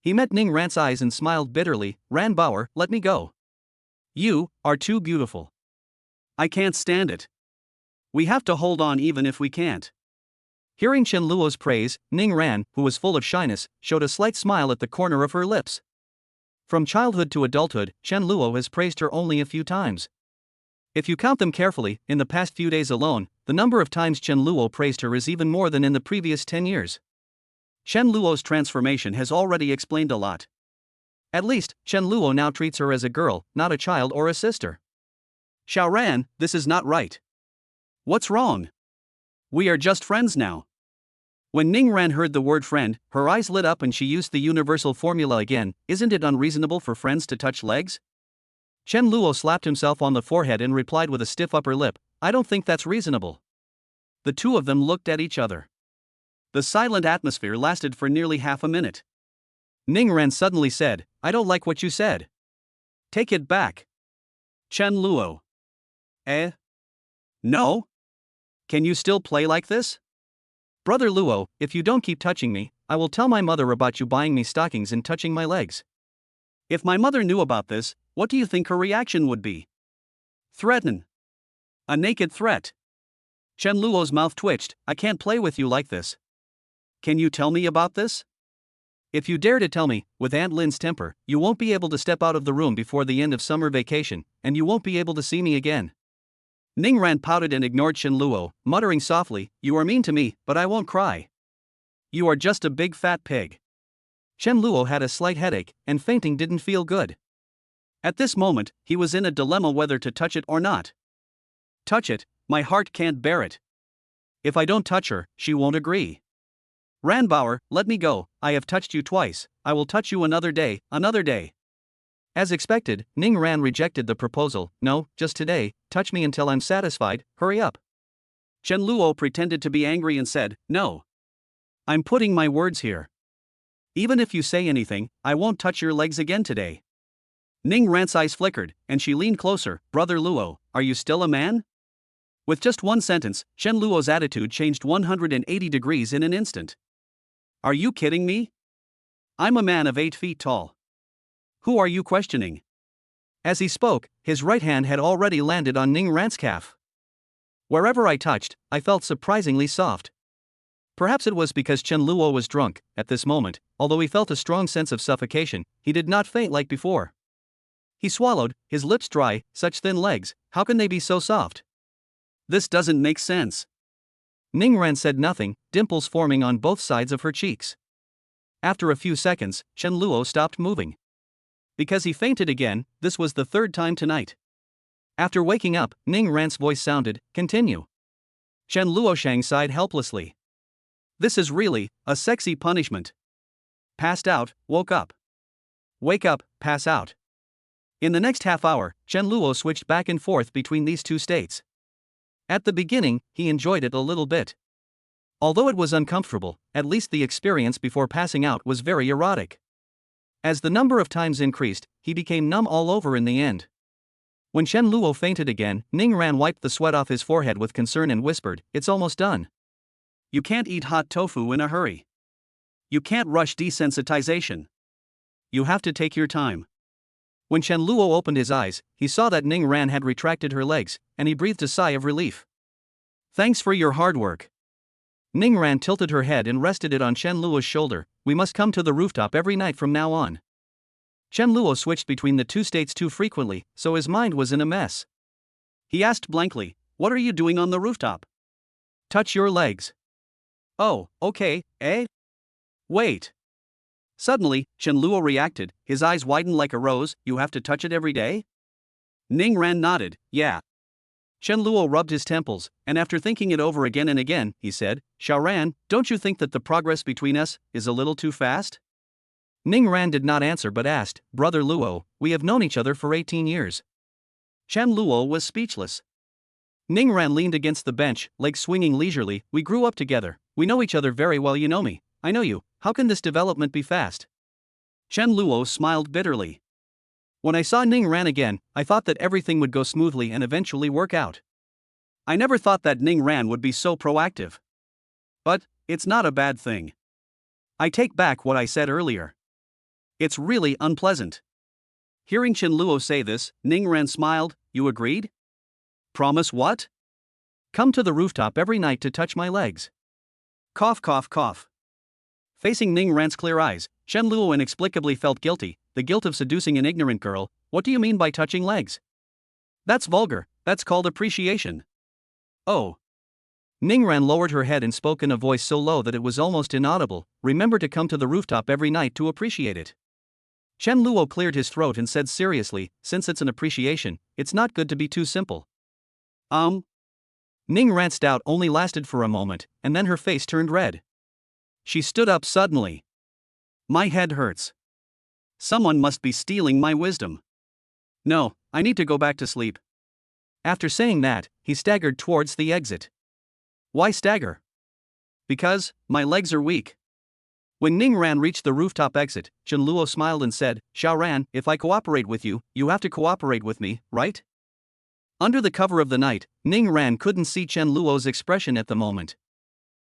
He met Ning Ran's eyes and smiled bitterly. "Ran Bauer, let me go. You are too beautiful. I can't stand it. We have to hold on even if we can't." Hearing Chen Luo's praise, Ning Ran, who was full of shyness, showed a slight smile at the corner of her lips. From childhood to adulthood, Chen Luo has praised her only a few times. If you count them carefully, in the past few days alone, the number of times Chen Luo praised her is even more than in the previous 10 years. Chen Luo's transformation has already explained a lot. At least, Chen Luo now treats her as a girl, not a child or a sister. "Xiaoran, this is not right. What's wrong? We are just friends now." When Ning Ran heard the word friend, her eyes lit up and she used the universal formula again. "Isn't it unreasonable for friends to touch legs?" Chen Luo slapped himself on the forehead and replied with a stiff upper lip, "I don't think that's reasonable." The two of them looked at each other. The silent atmosphere lasted for nearly half a minute. Ning Ran suddenly said, "I don't like what you said. Take it back." Chen Luo. "Eh? No? Can you still play like this?" "Brother Luo, if you don't keep touching me, I will tell my mother about you buying me stockings and touching my legs." "If my mother knew about this, what do you think her reaction would be?" "Threaten. A naked threat." Chen Luo's mouth twitched. "I can't play with you like this. Can you tell me about this? If you dare to tell me, with Aunt Lin's temper, you won't be able to step out of the room before the end of summer vacation, and you won't be able to see me again." Ning Ran pouted and ignored Chen Luo, muttering softly, "You are mean to me, but I won't cry. You are just a big fat pig." Chen Luo had a slight headache, and fainting didn't feel good. At this moment, he was in a dilemma whether to touch it or not. "Touch it, my heart can't bear it. If I don't touch her, she won't agree. Ranbauer, let me go. I have touched you twice, I will touch you another day, another day." As expected, Ning Ran rejected the proposal. "No, just today, touch me until I'm satisfied, hurry up." Chen Luo pretended to be angry and said, "No. I'm putting my words here. Even if you say anything, I won't touch your legs again today." Ning Ran's eyes flickered, and she leaned closer. "Brother Luo, are you still a man?" With just one sentence, Chen Luo's attitude changed 180 degrees in an instant. "Are you kidding me? I'm a man of 8 feet tall. Who are you questioning?" As he spoke, his right hand had already landed on Ning Ran's calf. Wherever I touched, I felt surprisingly soft. Perhaps it was because Chen Luo was drunk. At this moment, although he felt a strong sense of suffocation, he did not faint like before. He swallowed, his lips dry. Such thin legs, how can they be so soft? This doesn't make sense. Ning Ran said nothing, dimples forming on both sides of her cheeks. After a few seconds, Chen Luo stopped moving. Because he fainted again, this was the third time tonight. After waking up, Ning Ran's voice sounded, "Continue." Chen Luoshang sighed helplessly. This is really a sexy punishment. Passed out, woke up. Wake up, pass out. In the next half hour, Chen Luo switched back and forth between these two states. At the beginning, he enjoyed it a little bit. Although it was uncomfortable, at least the experience before passing out was very erotic. As the number of times increased, he became numb all over in the end. When Chen Luo fainted again, Ning Ran wiped the sweat off his forehead with concern and whispered, "It's almost done. You can't eat hot tofu in a hurry. You can't rush desensitization. You have to take your time." When Chen Luo opened his eyes, he saw that Ning Ran had retracted her legs, and he breathed a sigh of relief. "Thanks for your hard work." Ning Ran tilted her head and rested it on Chen Luo's shoulder. "We must come to the rooftop every night from now on." Chen Luo switched between the two states too frequently, so his mind was in a mess. He asked blankly, "What are you doing on the rooftop?" "Touch your legs." "Oh, okay, eh? Wait." Suddenly, Chen Luo reacted, his eyes widened like a rose. "You have to touch it every day?" Ning Ran nodded, "Yeah. Chen Luo rubbed his temples, and after thinking it over again and again, he said, Xiaoran, don't you think that the progress between us is a little too fast? Ning Ran did not answer but asked, Brother Luo, we have known each other for 18 years. Chen Luo was speechless. Ning Ran leaned against the bench, legs swinging leisurely, we grew up together, we know each other very well, you know me, I know you, how can this development be fast? Chen Luo smiled bitterly. When I saw Ning Ran again, I thought that everything would go smoothly and eventually work out. I never thought that Ning Ran would be so proactive. But, it's not a bad thing. I take back what I said earlier. It's really unpleasant. Hearing Chen Luo say this, Ning Ran smiled, you agreed? Promise what? Come to the rooftop every night to touch my legs. Cough cough cough. Facing Ning Ran's clear eyes, Chen Luo inexplicably felt guilty, the guilt of seducing an ignorant girl. What do you mean by touching legs? That's vulgar, that's called appreciation. Oh. Ning Ran lowered her head and spoke in a voice so low that it was almost inaudible, remember to come to the rooftop every night to appreciate it. Chen Luo cleared his throat and said seriously, since it's an appreciation, it's not good to be too simple. Ning Ran's doubt only lasted for a moment, and then her face turned red. She stood up suddenly. My head hurts. Someone must be stealing my wisdom. No, I need to go back to sleep. After saying that, he staggered towards the exit. Why stagger? Because, my legs are weak. When Ning Ran reached the rooftop exit, Chen Luo smiled and said, Xiaoran, if I cooperate with you, you have to cooperate with me, right? Under the cover of the night, Ning Ran couldn't see Chen Luo's expression at the moment.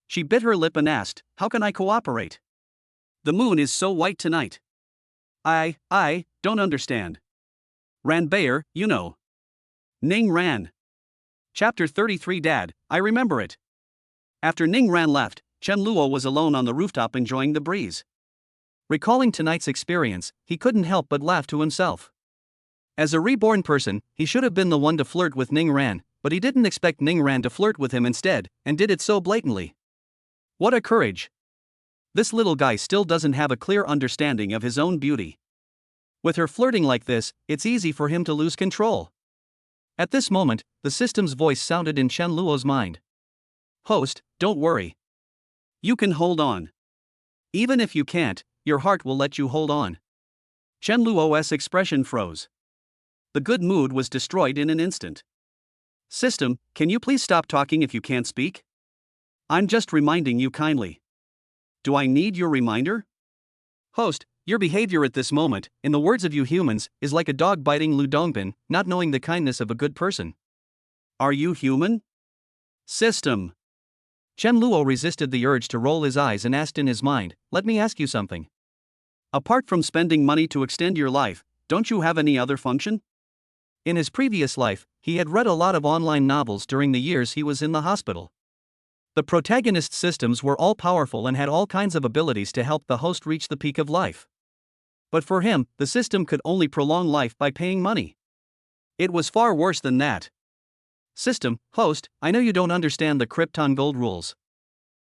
She bit her lip and asked, how can I cooperate? The moon is so white tonight. I don't understand. Ran Bayer, you know. Ning Ran. Chapter 33 Dad, I remember it. After Ning Ran left, Chen Luo was alone on the rooftop enjoying the breeze. Recalling tonight's experience, he couldn't help but laugh to himself. As a reborn person, he should have been the one to flirt with Ning Ran, but he didn't expect Ning Ran to flirt with him instead, and did it so blatantly. What a courage! This little guy still doesn't have a clear understanding of his own beauty. With her flirting like this, it's easy for him to lose control. At this moment, the system's voice sounded in Chen Luo's mind. Host, don't worry. You can hold on. Even if you can't, your heart will let you hold on. Chen Luo's expression froze. The good mood was destroyed in an instant. System, can you please stop talking if you can't speak? I'm just reminding you kindly. Do I need your reminder? Host, your behavior at this moment, in the words of you humans, is like a dog biting Lu Dongbin, not knowing the kindness of a good person. Are you human? System. Chen Luo resisted the urge to roll his eyes and asked in his mind, let me ask you something. Apart from spending money to extend your life, don't you have any other function? In his previous life, he had read a lot of online novels during the years he was in the hospital. The protagonist systems were all powerful and had all kinds of abilities to help the host reach the peak of life. But for him, the system could only prolong life by paying money. It was far worse than that. System, host, I know you don't understand the Krypton Gold rules.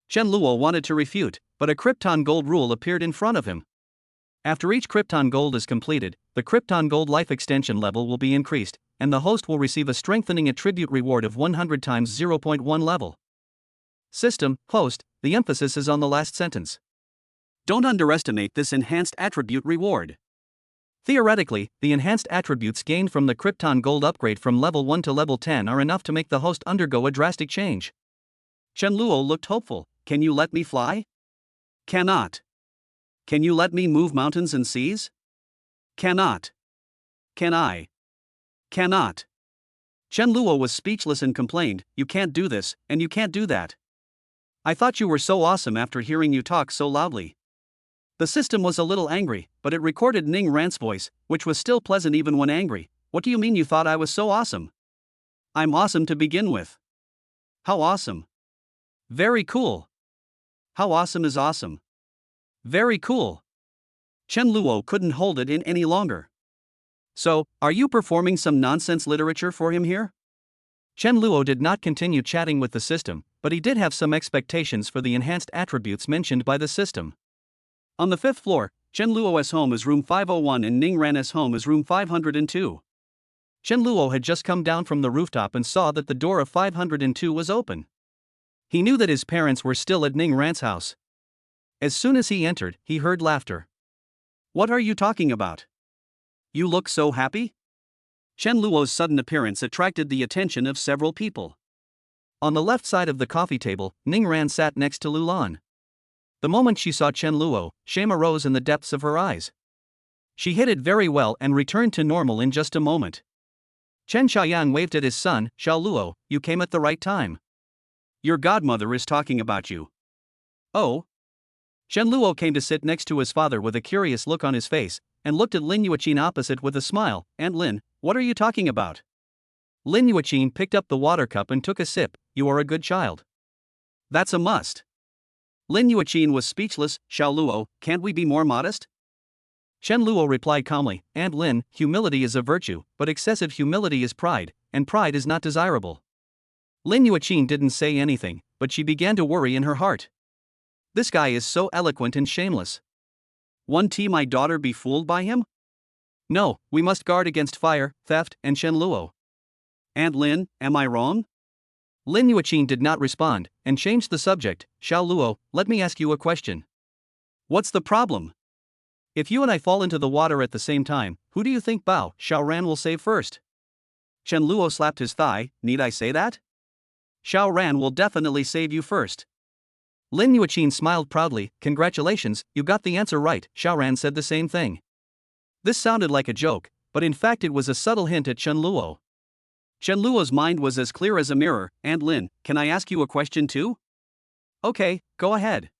Chen Luo wanted to refute, but a Krypton Gold rule appeared in front of him. After each Krypton Gold is completed, the Krypton Gold life extension level will be increased, and the host will receive a strengthening attribute reward of 100 times 0.1 level. System, host, the emphasis is on the last sentence. Don't underestimate this enhanced attribute reward. Theoretically, the enhanced attributes gained from the Krypton Gold upgrade from level 1 to level 10 are enough to make the host undergo a drastic change. Chen Luo looked hopeful. Can you let me fly? Cannot. Can you let me move mountains and seas? Cannot. Can I? Cannot. Chen Luo was speechless and complained, you can't do this, and you can't do that. I thought you were so awesome after hearing you talk so loudly. The system was a little angry, but it recorded Ning Ran's voice, which was still pleasant even when angry. What do you mean you thought I was so awesome? I'm awesome to begin with. How awesome? Very cool. How awesome is awesome? Very cool. Chen Luo couldn't hold it in any longer. So, are you performing some nonsense literature for him here? Chen Luo did not continue chatting with the system, but he did have some expectations for the enhanced attributes mentioned by the system. On the 5th floor, Chen Luo's home is room 501 and Ning Ran's home is room 502. Chen Luo had just come down from the rooftop and saw that the door of 502 was open. He knew that his parents were still at Ning Ran's house. As soon as he entered, he heard laughter. What are you talking about? You look so happy? Chen Luo's sudden appearance attracted the attention of several people. On the left side of the coffee table, Ning Ran sat next to Lulan. The moment she saw Chen Luo, shame arose in the depths of her eyes. She hid it very well and returned to normal in just a moment. Chen Xiaoyang waved at his son, Xiao Luo, you came at the right time. Your godmother is talking about you. Oh? Chen Luo came to sit next to his father with a curious look on his face, and looked at Lin Yuqin opposite with a smile. Aunt Lin, what are you talking about? Lin Yuqin picked up the water cup and took a sip. You are a good child. That's a must. Lin Yuqin was speechless. Xiao Luo, can't we be more modest? Chen Luo replied calmly, Aunt Lin, humility is a virtue, but excessive humility is pride, and pride is not desirable. Lin Yuqin didn't say anything, but she began to worry in her heart. This guy is so eloquent and shameless. Won't my daughter be fooled by him? No, we must guard against fire, theft, and Chen Luo. Aunt Lin, am I wrong? Lin Yuqin did not respond, and changed the subject. Xiao Luo, let me ask you a question. What's the problem? If you and I fall into the water at the same time, who do you think Bao Xiaoran will save first? Chen Luo slapped his thigh. Need I say that? Xiaoran will definitely save you first. Lin Yuqin smiled proudly. Congratulations, you got the answer right. Xiaoran said the same thing. This sounded like a joke, but in fact it was a subtle hint at Chen Luo. Chen Luo's mind was as clear as a mirror. Aunt Lin, can I ask you a question too? Okay, go ahead.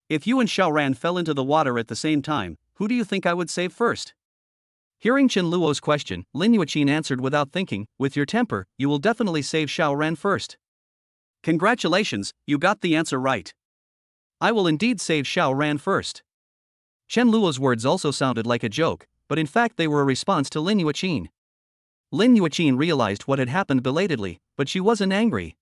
If you and Xiaoran fell into the water at the same time, who do you think I would save first? Hearing Chen Luo's question, Lin Yuqin answered without thinking, with your temper, you will definitely save Xiaoran first. Congratulations, you got the answer right. I will indeed save Xiaoran first. Chen Luo's words also sounded like a joke, but in fact they were a response to Lin Yuqin. Lin Yuqin realized what had happened belatedly, but she wasn't angry.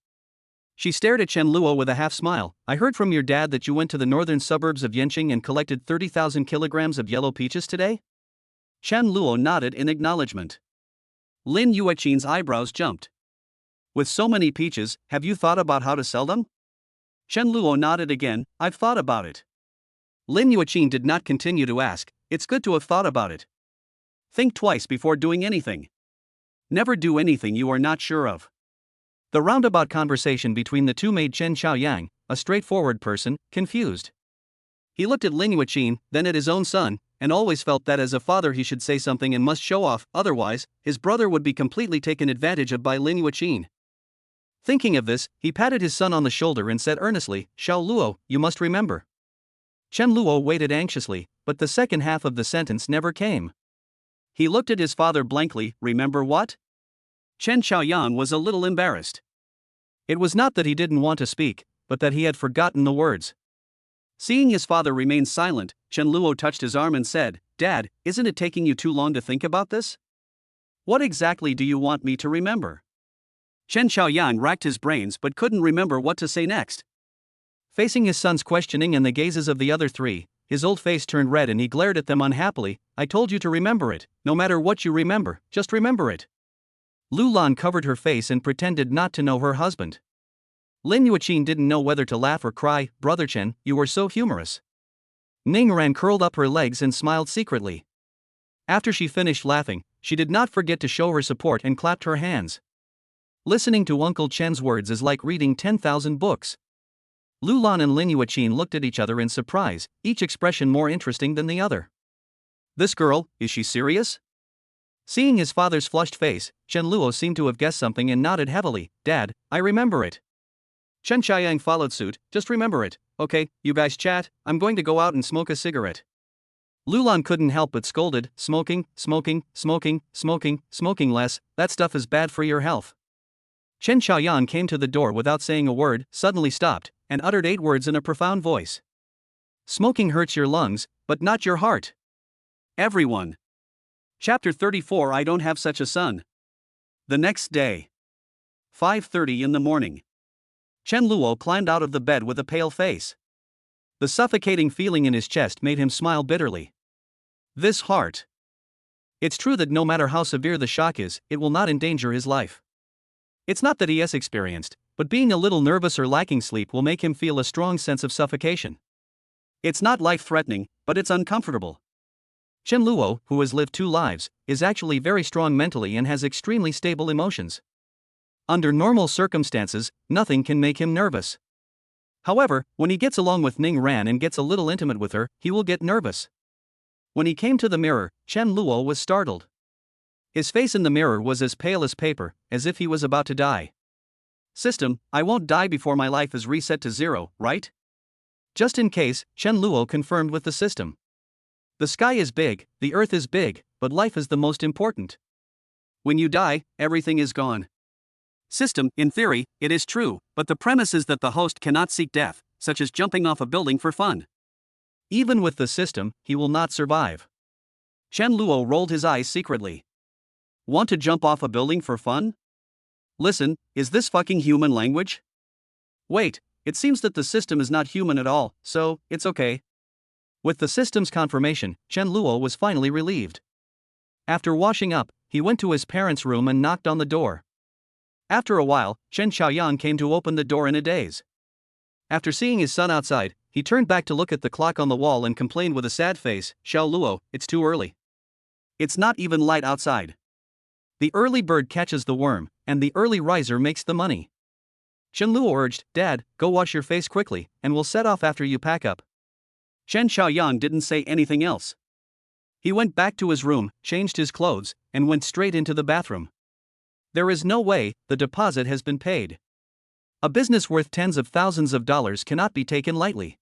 She stared at Chen Luo with a half-smile. I heard from your dad that you went to the northern suburbs of Yanqing and collected 30,000 kilograms of yellow peaches today? Chen Luo nodded in acknowledgement. Lin Yuqin's eyebrows jumped. With so many peaches, have you thought about how to sell them? Chen Luo nodded again. I've thought about it. Lin Yuqin did not continue to ask. It's good to have thought about it. Think twice before doing anything. Never do anything you are not sure of. The roundabout conversation between the two made Chen Xiaoyang, a straightforward person, confused. He looked at Lin Yuqin, then at his own son, and always felt that as a father he should say something and must show off, otherwise, his brother would be completely taken advantage of by Lin Yuqin. Thinking of this, he patted his son on the shoulder and said earnestly, Xiao Luo, you must remember. Chen Luo waited anxiously, but the second half of the sentence never came. He looked at his father blankly. Remember what? Chen Xiaoyang was a little embarrassed. It was not that he didn't want to speak, but that he had forgotten the words. Seeing his father remain silent, Chen Luo touched his arm and said, Dad, isn't it taking you too long to think about this? What exactly do you want me to remember? Chen Xiaoyang racked his brains but couldn't remember what to say next. Facing his son's questioning and the gazes of the other three, his old face turned red and he glared at them unhappily. I told you to remember it. No matter what you remember, just remember it. Lu Lan covered her face and pretended not to know her husband. Lin Yuqin didn't know whether to laugh or cry. Brother Chen, you were so humorous. Ning Ran curled up her legs and smiled secretly. After she finished laughing, she did not forget to show her support and clapped her hands. Listening to Uncle Chen's words is like reading 10,000 books. Lu Lan and Lin Yuqin looked at each other in surprise, each expression more interesting than the other. This girl, is she serious? Seeing his father's flushed face, Chen Luo seemed to have guessed something and nodded heavily. Dad, I remember it. Chen Xiaoyang followed suit. Just remember it. Okay, you guys chat, I'm going to go out and smoke a cigarette. Lu Lan couldn't help but scolded. Smoking less, that stuff is bad for your health. Chen Xiaoyan came to the door without saying a word, suddenly stopped, and uttered 8 words in a profound voice. Smoking hurts your lungs, but not your heart. Everyone. Chapter 34. I don't have such a son. The next day. 5:30 in the morning. Chen Luo climbed out of the bed with a pale face. The suffocating feeling in his chest made him smile bitterly. This heart. It's true that no matter how severe the shock is, it will not endanger his life. It's not that he has experienced, but being a little nervous or lacking sleep will make him feel a strong sense of suffocation. It's not life-threatening, but it's uncomfortable. Chen Luo, who has lived 2 lives, is actually very strong mentally and has extremely stable emotions. Under normal circumstances, nothing can make him nervous. However, when he gets along with Ning Ran and gets a little intimate with her, he will get nervous. When he came to the mirror, Chen Luo was startled. His face in the mirror was as pale as paper, as if he was about to die. System, I won't die before my life is reset to 0, right? Just in case, Chen Luo confirmed with the system. The sky is big, the earth is big, but life is the most important. When you die, everything is gone. System, in theory, it is true, but the premise is that the host cannot seek death, such as jumping off a building for fun. Even with the system, he will not survive. Chen Luo rolled his eyes secretly. Want to jump off a building for fun? Listen, is this fucking human language? Wait, it seems that the system is not human at all, so, it's okay. With the system's confirmation, Chen Luo was finally relieved. After washing up, he went to his parents' room and knocked on the door. After a while, Chen Xiaoyang came to open the door in a daze. After seeing his son outside, he turned back to look at the clock on the wall and complained with a sad face, Xiao Luo, it's too early. It's not even light outside. The early bird catches the worm, and the early riser makes the money. Chen Luo urged, Dad, go wash your face quickly, and we'll set off after you pack up. Chen Xiaoyang didn't say anything else. He went back to his room, changed his clothes, and went straight into the bathroom. There is no way, the deposit has been paid. A business worth tens of thousands of dollars cannot be taken lightly.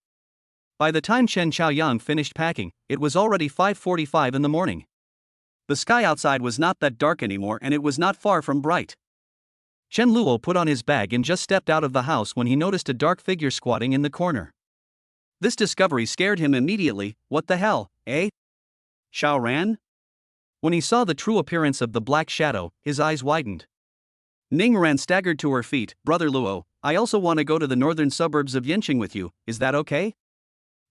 By the time Chen Xiaoyang finished packing, it was already 5:45 in the morning. The sky outside was not that dark anymore and it was not far from bright. Chen Luo put on his bag and just stepped out of the house when he noticed a dark figure squatting in the corner. This discovery scared him immediately. What the hell, eh? Xiao Ran? When he saw the true appearance of the black shadow, his eyes widened. Ning Ran staggered to her feet. Brother Luo, I also want to go to the northern suburbs of Yanqing with you, is that okay?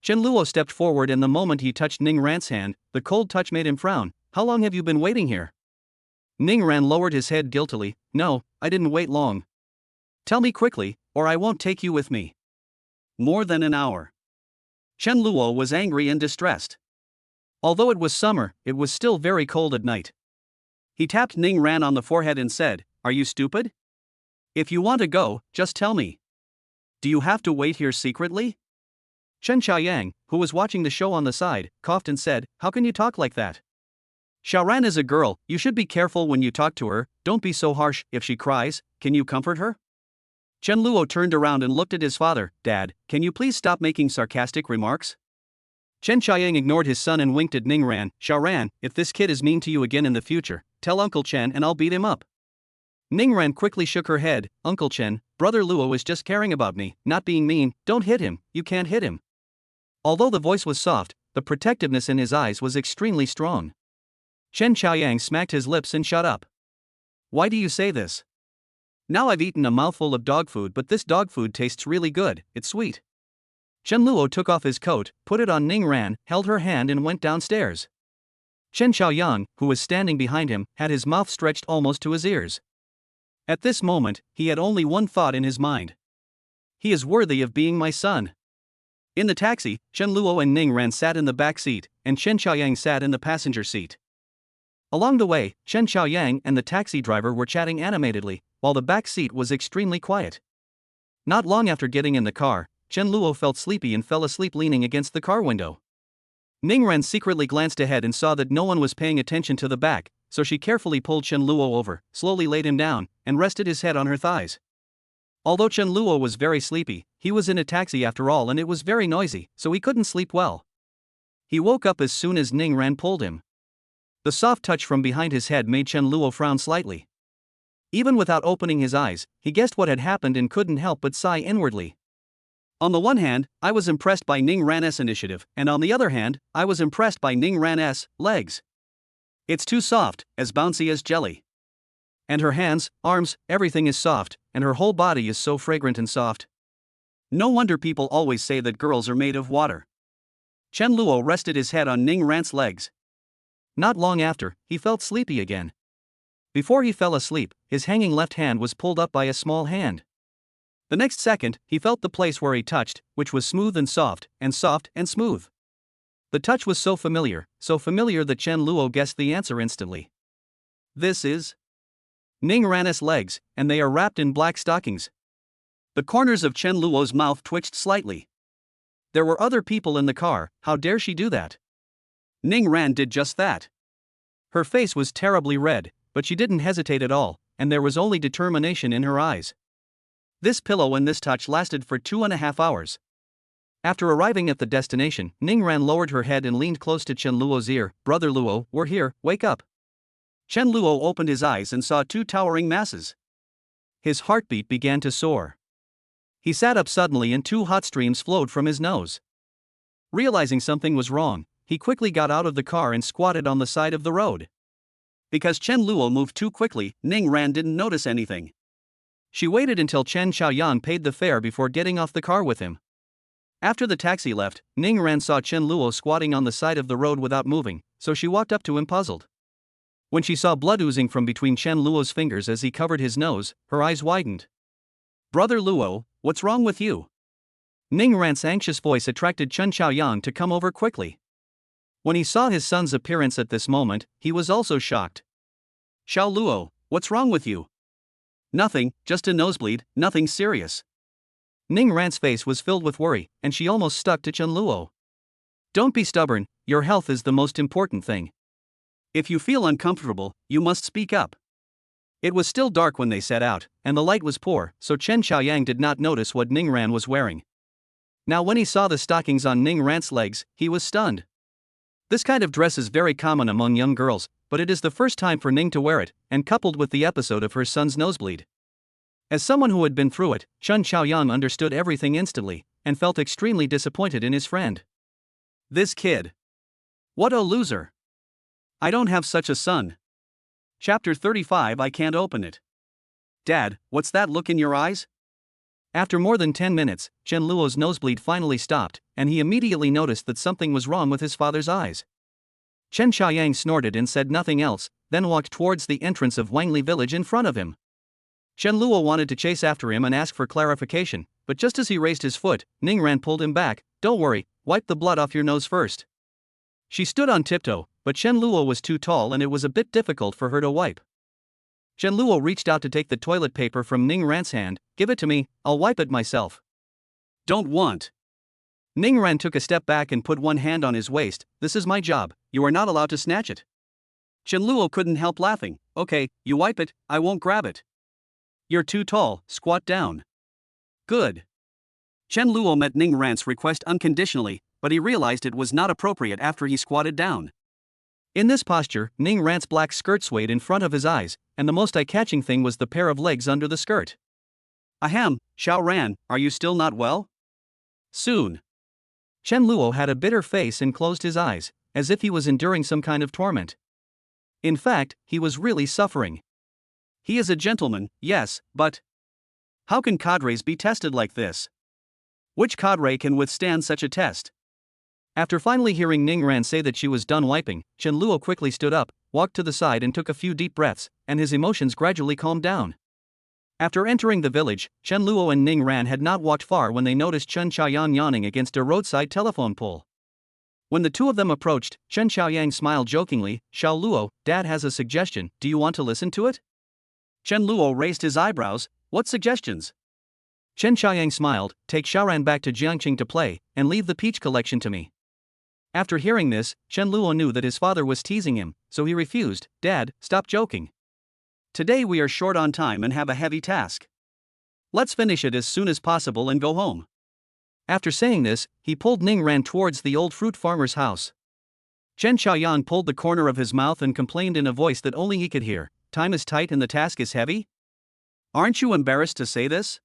Chen Luo stepped forward and the moment he touched Ning Ran's hand, the cold touch made him frown. How long have you been waiting here? Ning Ran lowered his head guiltily. No, I didn't wait long. Tell me quickly, or I won't take you with me. More than an hour. Chen Luo was angry and distressed. Although it was summer, it was still very cold at night. He tapped Ning Ran on the forehead and said, Are you stupid? If you want to go, just tell me. Do you have to wait here secretly? Chen Xiaoyang, who was watching the show on the side, coughed and said, How can you talk like that? Xiaoran is a girl, you should be careful when you talk to her, don't be so harsh. If she cries, can you comfort her? Chen Luo turned around and looked at his father. Dad, can you please stop making sarcastic remarks? Chen Xiaoyang ignored his son and winked at Ning Ran. Xiaoran, if this kid is mean to you again in the future, tell Uncle Chen and I'll beat him up. Ning Ran quickly shook her head. Uncle Chen, Brother Luo is just caring about me, not being mean. Don't hit him, you can't hit him. Although the voice was soft, the protectiveness in his eyes was extremely strong. Chen Xiaoyang smacked his lips and shut up. Why do you say this? Now I've eaten a mouthful of dog food, but this dog food tastes really good, it's sweet. Chen Luo took off his coat, put it on Ning Ran, held her hand and went downstairs. Chen Xiaoyang, who was standing behind him, had his mouth stretched almost to his ears. At this moment, he had only one thought in his mind. He is worthy of being my son. In the taxi, Chen Luo and Ning Ran sat in the back seat, and Chen Xiaoyang sat in the passenger seat. Along the way, Chen Xiaoyang and the taxi driver were chatting animatedly, while the back seat was extremely quiet. Not long after getting in the car, Chen Luo felt sleepy and fell asleep leaning against the car window. Ning Ran secretly glanced ahead and saw that no one was paying attention to the back, so she carefully pulled Chen Luo over, slowly laid him down, and rested his head on her thighs. Although Chen Luo was very sleepy, he was in a taxi after all and it was very noisy, so he couldn't sleep well. He woke up as soon as Ning Ran pulled him. The soft touch from behind his head made Chen Luo frown slightly. Even without opening his eyes, he guessed what had happened and couldn't help but sigh inwardly. On the one hand, I was impressed by Ning Ran's initiative, and on the other hand, I was impressed by Ning Ran's legs. It's too soft, as bouncy as jelly. And her hands, arms, everything is soft, and her whole body is so fragrant and soft. No wonder people always say that girls are made of water. Chen Luo rested his head on Ning Ran's legs. Not long after, he felt sleepy again. Before he fell asleep, his hanging left hand was pulled up by a small hand. The next second, he felt the place where he touched, which was smooth and soft and smooth. The touch was so familiar that Chen Luo guessed the answer instantly. This is Ning Ran's legs, and they are wrapped in black stockings. The corners of Chen Luo's mouth twitched slightly. There were other people in the car, how dare she do that? Ning Ran did just that. Her face was terribly red, but she didn't hesitate at all, and there was only determination in her eyes. This pillow and this touch lasted for 2.5 hours. After arriving at the destination, Ning Ran lowered her head and leaned close to Chen Luo's ear. Brother Luo, we're here, wake up. Chen Luo opened his eyes and saw two towering masses. His heartbeat began to soar. He sat up suddenly and two hot streams flowed from his nose. Realizing something was wrong, he quickly got out of the car and squatted on the side of the road. Because Chen Luo moved too quickly, Ning Ran didn't notice anything. She waited until Chen Xiaoyan paid the fare before getting off the car with him. After the taxi left, Ning Ran saw Chen Luo squatting on the side of the road without moving, so she walked up to him puzzled. When she saw blood oozing from between Chen Luo's fingers as he covered his nose, her eyes widened. Brother Luo, what's wrong with you? Ning Ran's anxious voice attracted Chen Xiaoyan to come over quickly. When he saw his son's appearance at this moment, he was also shocked. Xiao Luo, what's wrong with you? Nothing, just a nosebleed, nothing serious. Ning Ran's face was filled with worry, and she almost stuck to Chen Luo. Don't be stubborn, your health is the most important thing. If you feel uncomfortable, you must speak up. It was still dark when they set out, and the light was poor, so Chen Xiaoyang did not notice what Ning Ran was wearing. Now when he saw the stockings on Ning Ran's legs, he was stunned. This kind of dress is very common among young girls, but it is the first time for Ning to wear it, and coupled with the episode of her son's nosebleed. As someone who had been through it, Chen Xiaoyang understood everything instantly, and felt extremely disappointed in his friend. This kid. What a loser. I don't have such a son. Chapter 35. I can't open it. Dad, what's that look in your eyes? After more than 10 minutes, Chen Luo's nosebleed finally stopped, and he immediately noticed that something was wrong with his father's eyes. Chen Xiaoyang snorted and said nothing else, then walked towards the entrance of Wangli village in front of him. Chen Luo wanted to chase after him and ask for clarification, but just as he raised his foot, Ning Ran pulled him back. Don't worry, wipe the blood off your nose first. She stood on tiptoe, but Chen Luo was too tall and it was a bit difficult for her to wipe. Chen Luo reached out to take the toilet paper from Ning Ran's hand. Give it to me, I'll wipe it myself. Don't want. Ning Ran took a step back and put one hand on his waist. This is my job, you are not allowed to snatch it. Chen Luo couldn't help laughing. Okay, you wipe it, I won't grab it. You're too tall, squat down. Good. Chen Luo met Ning Ran's request unconditionally, but he realized it was not appropriate after he squatted down. In this posture, Ning Ran's black skirt swayed in front of his eyes, and the most eye-catching thing was the pair of legs under the skirt. Ahem, Xiao Ran, are you still not well? Soon. Chen Luo had a bitter face and closed his eyes, as if he was enduring some kind of torment. In fact, he was really suffering. He is a gentleman, yes, but how can cadres be tested like this? Which cadre can withstand such a test? After finally hearing Ning Ran say that she was done wiping, Chen Luo quickly stood up, walked to the side and took a few deep breaths, and his emotions gradually calmed down. After entering the village, Chen Luo and Ning Ran had not walked far when they noticed Chen Xiaoyan yawning against a roadside telephone pole. When the two of them approached, Chen Xiaoyang smiled jokingly. Xiao Luo, Dad has a suggestion, do you want to listen to it? Chen Luo raised his eyebrows. What suggestions? Chen Xiaoyang smiled. Take Xiaoran back to Jiangqing to play, and leave the peach collection to me. After hearing this, Chen Luo knew that his father was teasing him, so he refused. Dad, stop joking. Today we are short on time and have a heavy task. Let's finish it as soon as possible and go home. After saying this, he pulled Ning Ran towards the old fruit farmer's house. Chen Xiaoyan pulled the corner of his mouth and complained in a voice that only he could hear. Time is tight and the task is heavy? Aren't you embarrassed to say this?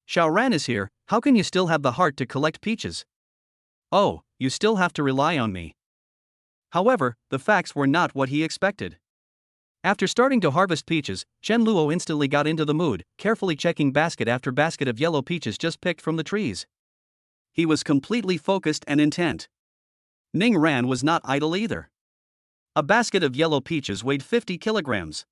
Xiao Ran is here, how can you still have the heart to collect peaches? Oh, you still have to rely on me. However, the facts were not what he expected. After starting to harvest peaches, Chen Luo instantly got into the mood, carefully checking basket after basket of yellow peaches just picked from the trees. He was completely focused and intent. Ning Ran was not idle either. A basket of yellow peaches weighed 50 kilograms.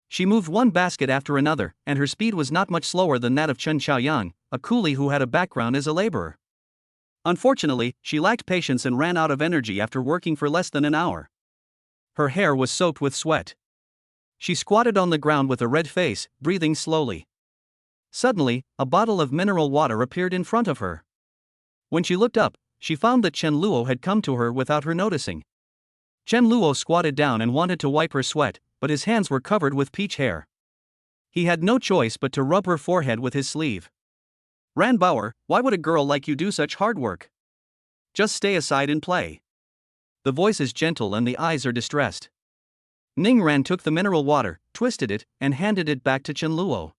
She moved one basket after another, and her speed was not much slower than that of Chen Xiaoyang, a coolie who had a background as a laborer. Unfortunately, she lacked patience and ran out of energy after working for less than an hour. Her hair was soaked with sweat. She squatted on the ground with a red face, breathing slowly. Suddenly, a bottle of mineral water appeared in front of her. When she looked up, she found that Chen Luo had come to her without her noticing. Chen Luo squatted down and wanted to wipe her sweat, but his hands were covered with peach hair. He had no choice but to rub her forehead with his sleeve. Ran Bauer, why would a girl like you do such hard work? Just stay aside and play. The voice is gentle and the eyes are distressed. Ning Ran took the mineral water, twisted it, and handed it back to Chen Luo.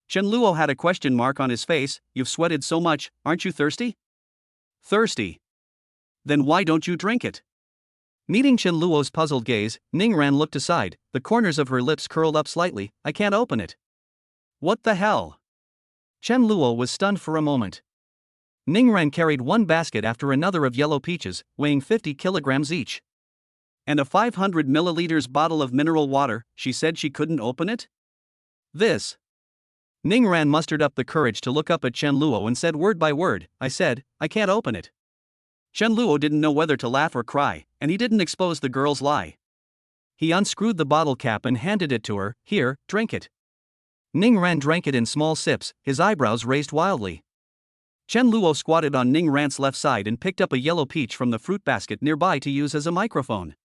Chen Luo had a question mark on his face. You've sweated so much, aren't you thirsty? Thirsty. Then why don't you drink it? Meeting Chen Luo's puzzled gaze, Ning Ran looked aside, the corners of her lips curled up slightly. I can't open it. What the hell? Chen Luo was stunned for a moment. Ning Ran carried one basket after another of yellow peaches, weighing 50 kilograms each. And a 500 milliliters bottle of mineral water. She said she couldn't open it? This. Ning Ran mustered up the courage to look up at Chen Luo and said word by word, I said, I can't open it. Chen Luo didn't know whether to laugh or cry, and he didn't expose the girl's lie. He unscrewed the bottle cap and handed it to her. Here, drink it. Ning Ran drank it in small sips, his eyebrows raised wildly. Chen Luo squatted on Ning Ran's left side and picked up a yellow peach from the fruit basket nearby to use as a microphone.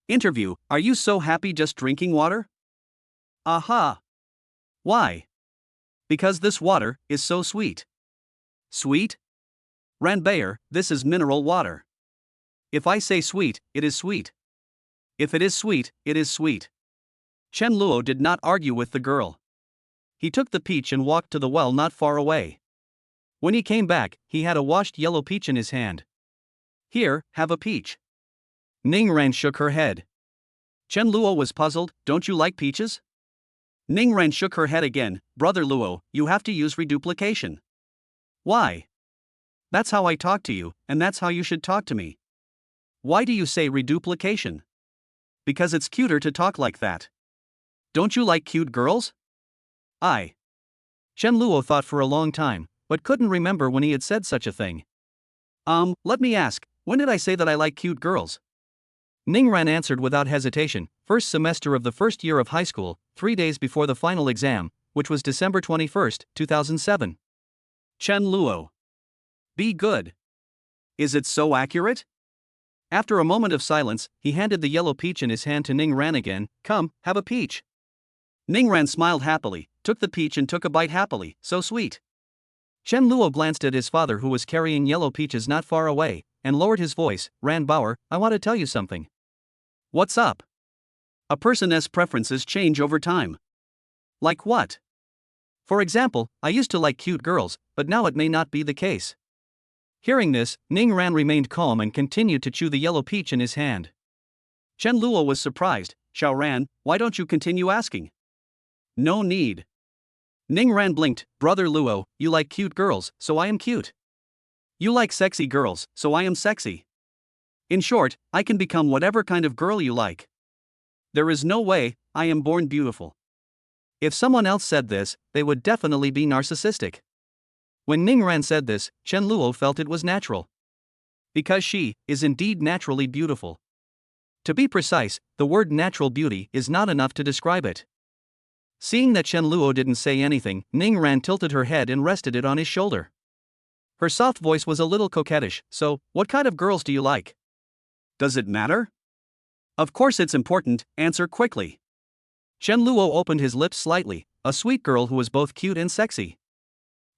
Interview, are you so happy just drinking water? Aha! Why? Because this water is so sweet. Sweet? Ran Bayer, this is mineral water. If I say sweet, it is sweet. If it is sweet, it is sweet. Chen Luo did not argue with the girl. He took the peach and walked to the well not far away. When he came back, he had a washed yellow peach in his hand. Here, have a peach. Ning Ran shook her head. Chen Luo was puzzled, don't you like peaches? Ning Ran shook her head again, Brother Luo, you have to use reduplication. Why? That's how I talk to you, and that's how you should talk to me. Why do you say reduplication? Because it's cuter to talk like that. Don't you like cute girls? Chen Luo thought for a long time, but couldn't remember when he had said such a thing. Let me ask, when did I say that I like cute girls? Ning Ran answered without hesitation, first semester of the first year of high school, 3 days before the final exam, which was December 21, 2007. Chen Luo. Be good. Is it so accurate? After a moment of silence, he handed the yellow peach in his hand to Ning Ran again. Come, have a peach. Ning Ran smiled happily, took the peach and took a bite happily, so sweet. Chen Luo glanced at his father who was carrying yellow peaches not far away, and lowered his voice, Ran Bauer, I want to tell you something. What's up? A person's preferences change over time. Like what? For example, I used to like cute girls, but now it may not be the case. Hearing this, Ning Ran remained calm and continued to chew the yellow peach in his hand. Chen Luo was surprised. Xiao Ran, why don't you continue asking? No need. Ning Ran blinked. Brother Luo, you like cute girls, so I am cute. You like sexy girls, so I am sexy. In short, I can become whatever kind of girl you like. There is no way, I am born beautiful. If someone else said this, they would definitely be narcissistic. When Ning Ran said this, Chen Luo felt it was natural. Because she is indeed naturally beautiful. To be precise, the word natural beauty is not enough to describe it. Seeing that Chen Luo didn't say anything, Ning Ran tilted her head and rested it on his shoulder. Her soft voice was a little coquettish. So, what kind of girls do you like? Does it matter? Of course it's important, answer quickly. Chen Luo opened his lips slightly, a sweet girl who was both cute and sexy.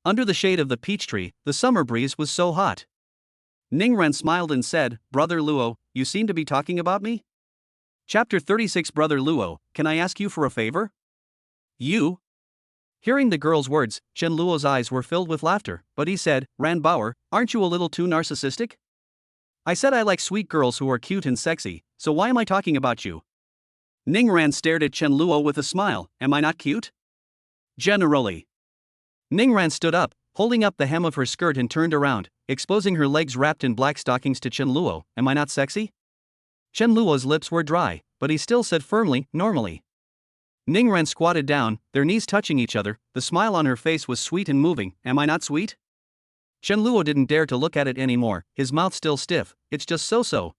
Under the shade of the peach tree, the summer breeze was so hot. Ning Ran smiled and said, Brother Luo, you seem to be talking about me? Chapter 36 Brother Luo, can I ask you for a favor? You? Hearing the girl's words, Chen Luo's eyes were filled with laughter, but he said, Ran Bauer, aren't you a little too narcissistic? I said I like sweet girls who are cute and sexy, so why am I talking about you? Ning Ran stared at Chen Luo with a smile, am I not cute? Generally. Ning Ran stood up, holding up the hem of her skirt and turned around, exposing her legs wrapped in black stockings to Chen Luo, am I not sexy? Chen Luo's lips were dry, but he still said firmly, normally. Ningran squatted down, their knees touching each other, the smile on her face was sweet and moving. Am I not sweet? Chen Luo didn't dare to look at it anymore, his mouth still stiff. It's just so-so.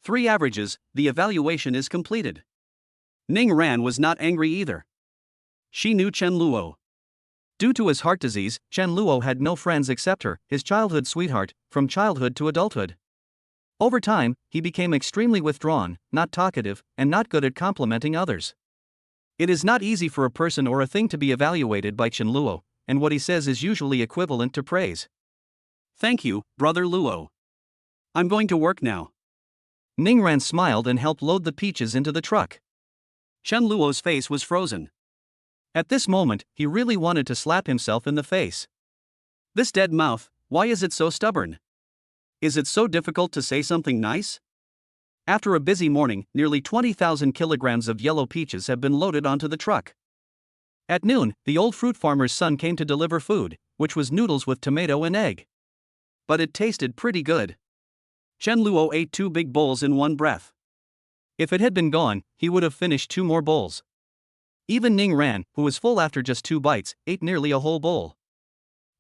3 averages, the evaluation is completed. Ning Ran was not angry either. She knew Chen Luo. Due to his heart disease, Chen Luo had no friends except her, his childhood sweetheart, from childhood to adulthood. Over time, he became extremely withdrawn, not talkative, and not good at complimenting others. It is not easy for a person or a thing to be evaluated by Chen Luo, and what he says is usually equivalent to praise. Thank you, brother Luo. I'm going to work now. Ningran smiled and helped load the peaches into the truck. Chen Luo's face was frozen. At this moment, he really wanted to slap himself in the face. This dead mouth, why is it so stubborn? Is it so difficult to say something nice? After a busy morning, nearly 20,000 kilograms of yellow peaches have been loaded onto the truck. At noon, the old fruit farmer's son came to deliver food, which was noodles with tomato and egg. But it tasted pretty good. Chen Luo ate 2 big bowls in one breath. If it had been gone, he would have finished 2 more bowls. Even Ning Ran, who was full after just 2 bites, ate nearly a whole bowl.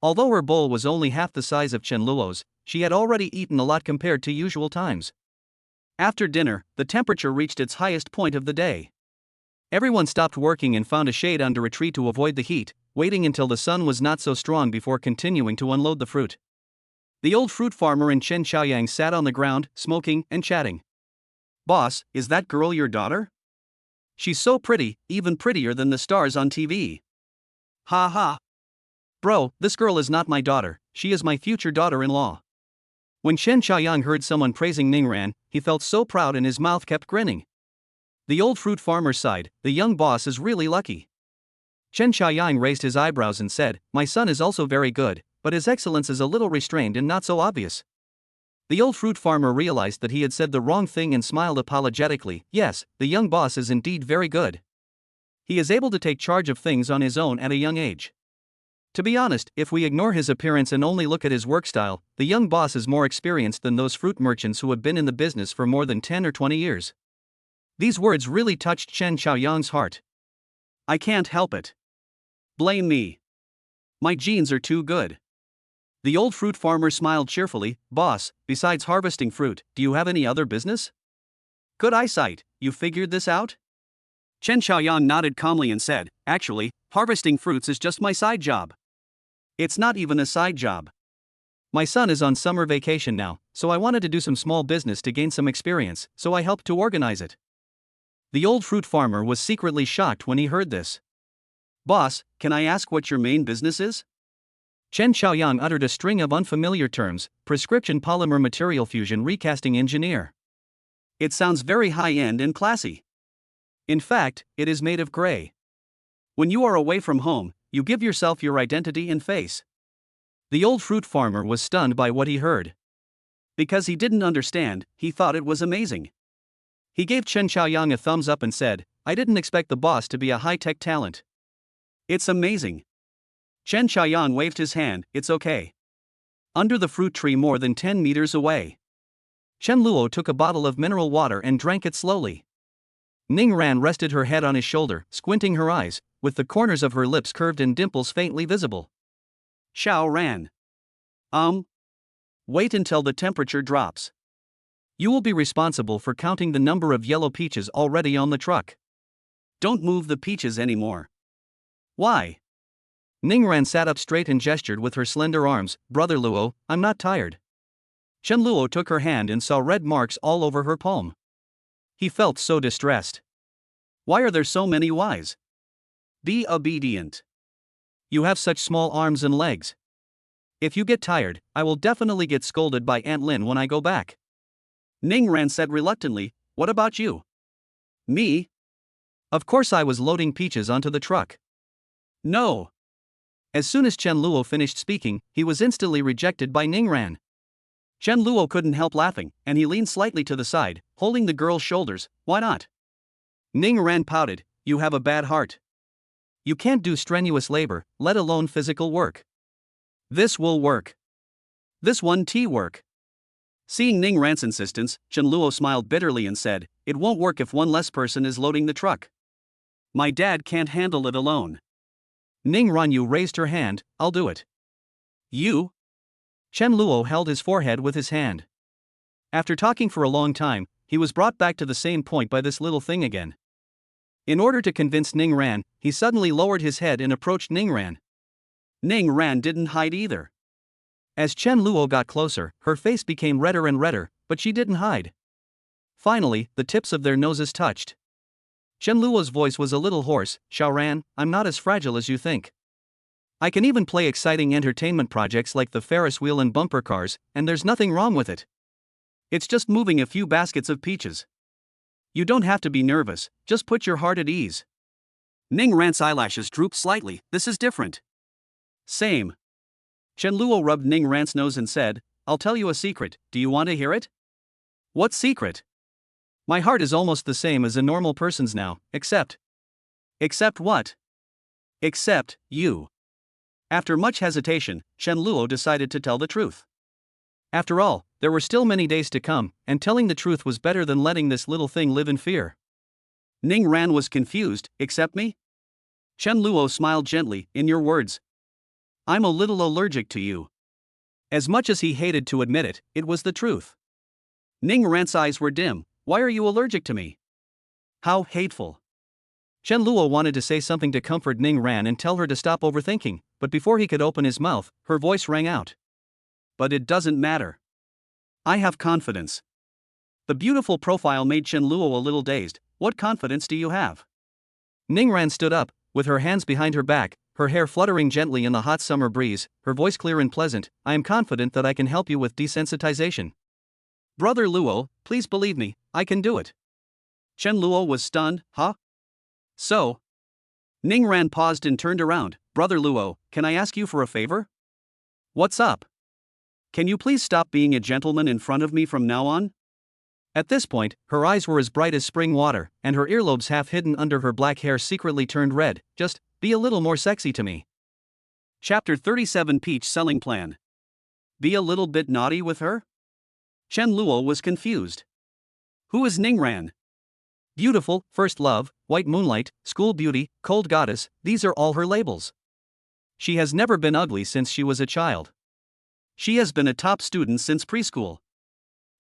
Although her bowl was only half the size of Chen Luo's, she had already eaten a lot compared to usual times. After dinner, the temperature reached its highest point of the day. Everyone stopped working and found a shade under a tree to avoid the heat, waiting until the sun was not so strong before continuing to unload the fruit. The old fruit farmer and Chen Xiaoyang sat on the ground, smoking and chatting. Boss, is that girl your daughter? She's so pretty, even prettier than the stars on TV. Ha ha. Bro, this girl is not my daughter, she is my future daughter-in-law. When Chen Xiaoyang heard someone praising Ningran, he felt so proud and his mouth kept grinning. The old fruit farmer sighed, the young boss is really lucky. Chen Xiaoyang raised his eyebrows and said, my son is also very good, but his excellence is a little restrained and not so obvious. The old fruit farmer realized that he had said the wrong thing and smiled apologetically. Yes, the young boss is indeed very good. He is able to take charge of things on his own at a young age. To be honest, if we ignore his appearance and only look at his work style, the young boss is more experienced than those fruit merchants who have been in the business for more than 10 or 20 years. These words really touched Chen Xiaoyang's heart. I can't help it. Blame me. My genes are too good. The old fruit farmer smiled cheerfully. Boss, besides harvesting fruit, do you have any other business? Good eyesight, you figured this out? Chen Xiaoyang nodded calmly and said, actually, harvesting fruits is just my side job. It's not even a side job. My son is on summer vacation now, so I wanted to do some small business to gain some experience, so I helped to organize it. The old fruit farmer was secretly shocked when he heard this. Boss, can I ask what your main business is? Chen Xiaoyang uttered a string of unfamiliar terms, prescription polymer material fusion recasting engineer. It sounds very high-end and classy. In fact, it is made of gray. When you are away from home, you give yourself your identity and face. The old fruit farmer was stunned by what he heard. Because he didn't understand, he thought it was amazing. He gave Chen Xiaoyang a thumbs up and said, I didn't expect the boss to be a high-tech talent. It's amazing. Chen Xiaoyang waved his hand, it's okay. Under the fruit tree more than 10 meters away. Chen Luo took a bottle of mineral water and drank it slowly. Ning Ran rested her head on his shoulder, squinting her eyes, with the corners of her lips curved and dimples faintly visible. Xiao Ran. Wait until the temperature drops. You will be responsible for counting the number of yellow peaches already on the truck. Don't move the peaches anymore. Why? Ningran sat up straight and gestured with her slender arms. Brother Luo, I'm not tired. Chen Luo took her hand and saw red marks all over her palm. He felt so distressed. Why are there so many whys? Be obedient. You have such small arms and legs. If you get tired, I will definitely get scolded by Aunt Lin when I go back. Ningran said reluctantly, what about you? Me? Of course I was loading peaches onto the truck. No. As soon as Chen Luo finished speaking, he was instantly rejected by Ningran. Chen Luo couldn't help laughing, and he leaned slightly to the side, holding the girl's shoulders. Why not? Ningran pouted, you have a bad heart. You can't do strenuous labor, let alone physical work. This will work. This one T work. Seeing Ning Ran's insistence, Chen Luo smiled bitterly and said, "It won't work if one less person is loading the truck. My dad can't handle it alone." Ning Ranyu raised her hand, "I'll do it." "You?" Chen Luo held his forehead with his hand. After talking for a long time, he was brought back to the same point by this little thing again. In order to convince Ning Ran, he suddenly lowered his head and approached Ning Ran. Ning Ran didn't hide either. As Chen Luo got closer, her face became redder and redder, but she didn't hide. Finally, the tips of their noses touched. Chen Luo's voice was a little hoarse, "Xiaoran, I'm not as fragile as you think. I can even play exciting entertainment projects like the Ferris wheel and bumper cars, and there's nothing wrong with it. It's just moving a few baskets of peaches. You don't have to be nervous, just put your heart at ease." Ning Ran's eyelashes drooped slightly. "This is different." "Same." Chen Luo rubbed Ning Ran's nose and said, "I'll tell you a secret, do you want to hear it?" "What secret?" "My heart is almost the same as a normal person's now, except." "Except what?" "Except you." After much hesitation, Chen Luo decided to tell the truth. After all, there were still many days to come, and telling the truth was better than letting this little thing live in fear. Ning Ran was confused. "Except me?" Chen Luo smiled gently, "In your words. I'm a little allergic to you." As much as he hated to admit it, it was the truth. Ning Ran's eyes were dim. "Why are you allergic to me?" "How hateful." Chen Luo wanted to say something to comfort Ning Ran and tell her to stop overthinking, but before he could open his mouth, her voice rang out. "But it doesn't matter. I have confidence." The beautiful profile made Chen Luo a little dazed. "What confidence do you have?" Ning Ran stood up, with her hands behind her back, her hair fluttering gently in the hot summer breeze, her voice clear and pleasant. "I am confident that I can help you with desensitization. Brother Luo, please believe me, I can do it." Chen Luo was stunned. "Huh? So?" Ning Ran paused and turned around. "Brother Luo, can I ask you for a favor?" "What's up?" "Can you please stop being a gentleman in front of me from now on?" At this point, her eyes were as bright as spring water, and her earlobes half hidden under her black hair secretly turned red. "Just be a little more sexy to me." Chapter 37 Peach Selling Plan. Be a little bit naughty with her? Chen Luo was confused. Who is Ning Ran? Beautiful, first love, white moonlight, school beauty, cold goddess, these are all her labels. She has never been ugly since she was a child. She has been a top student since preschool.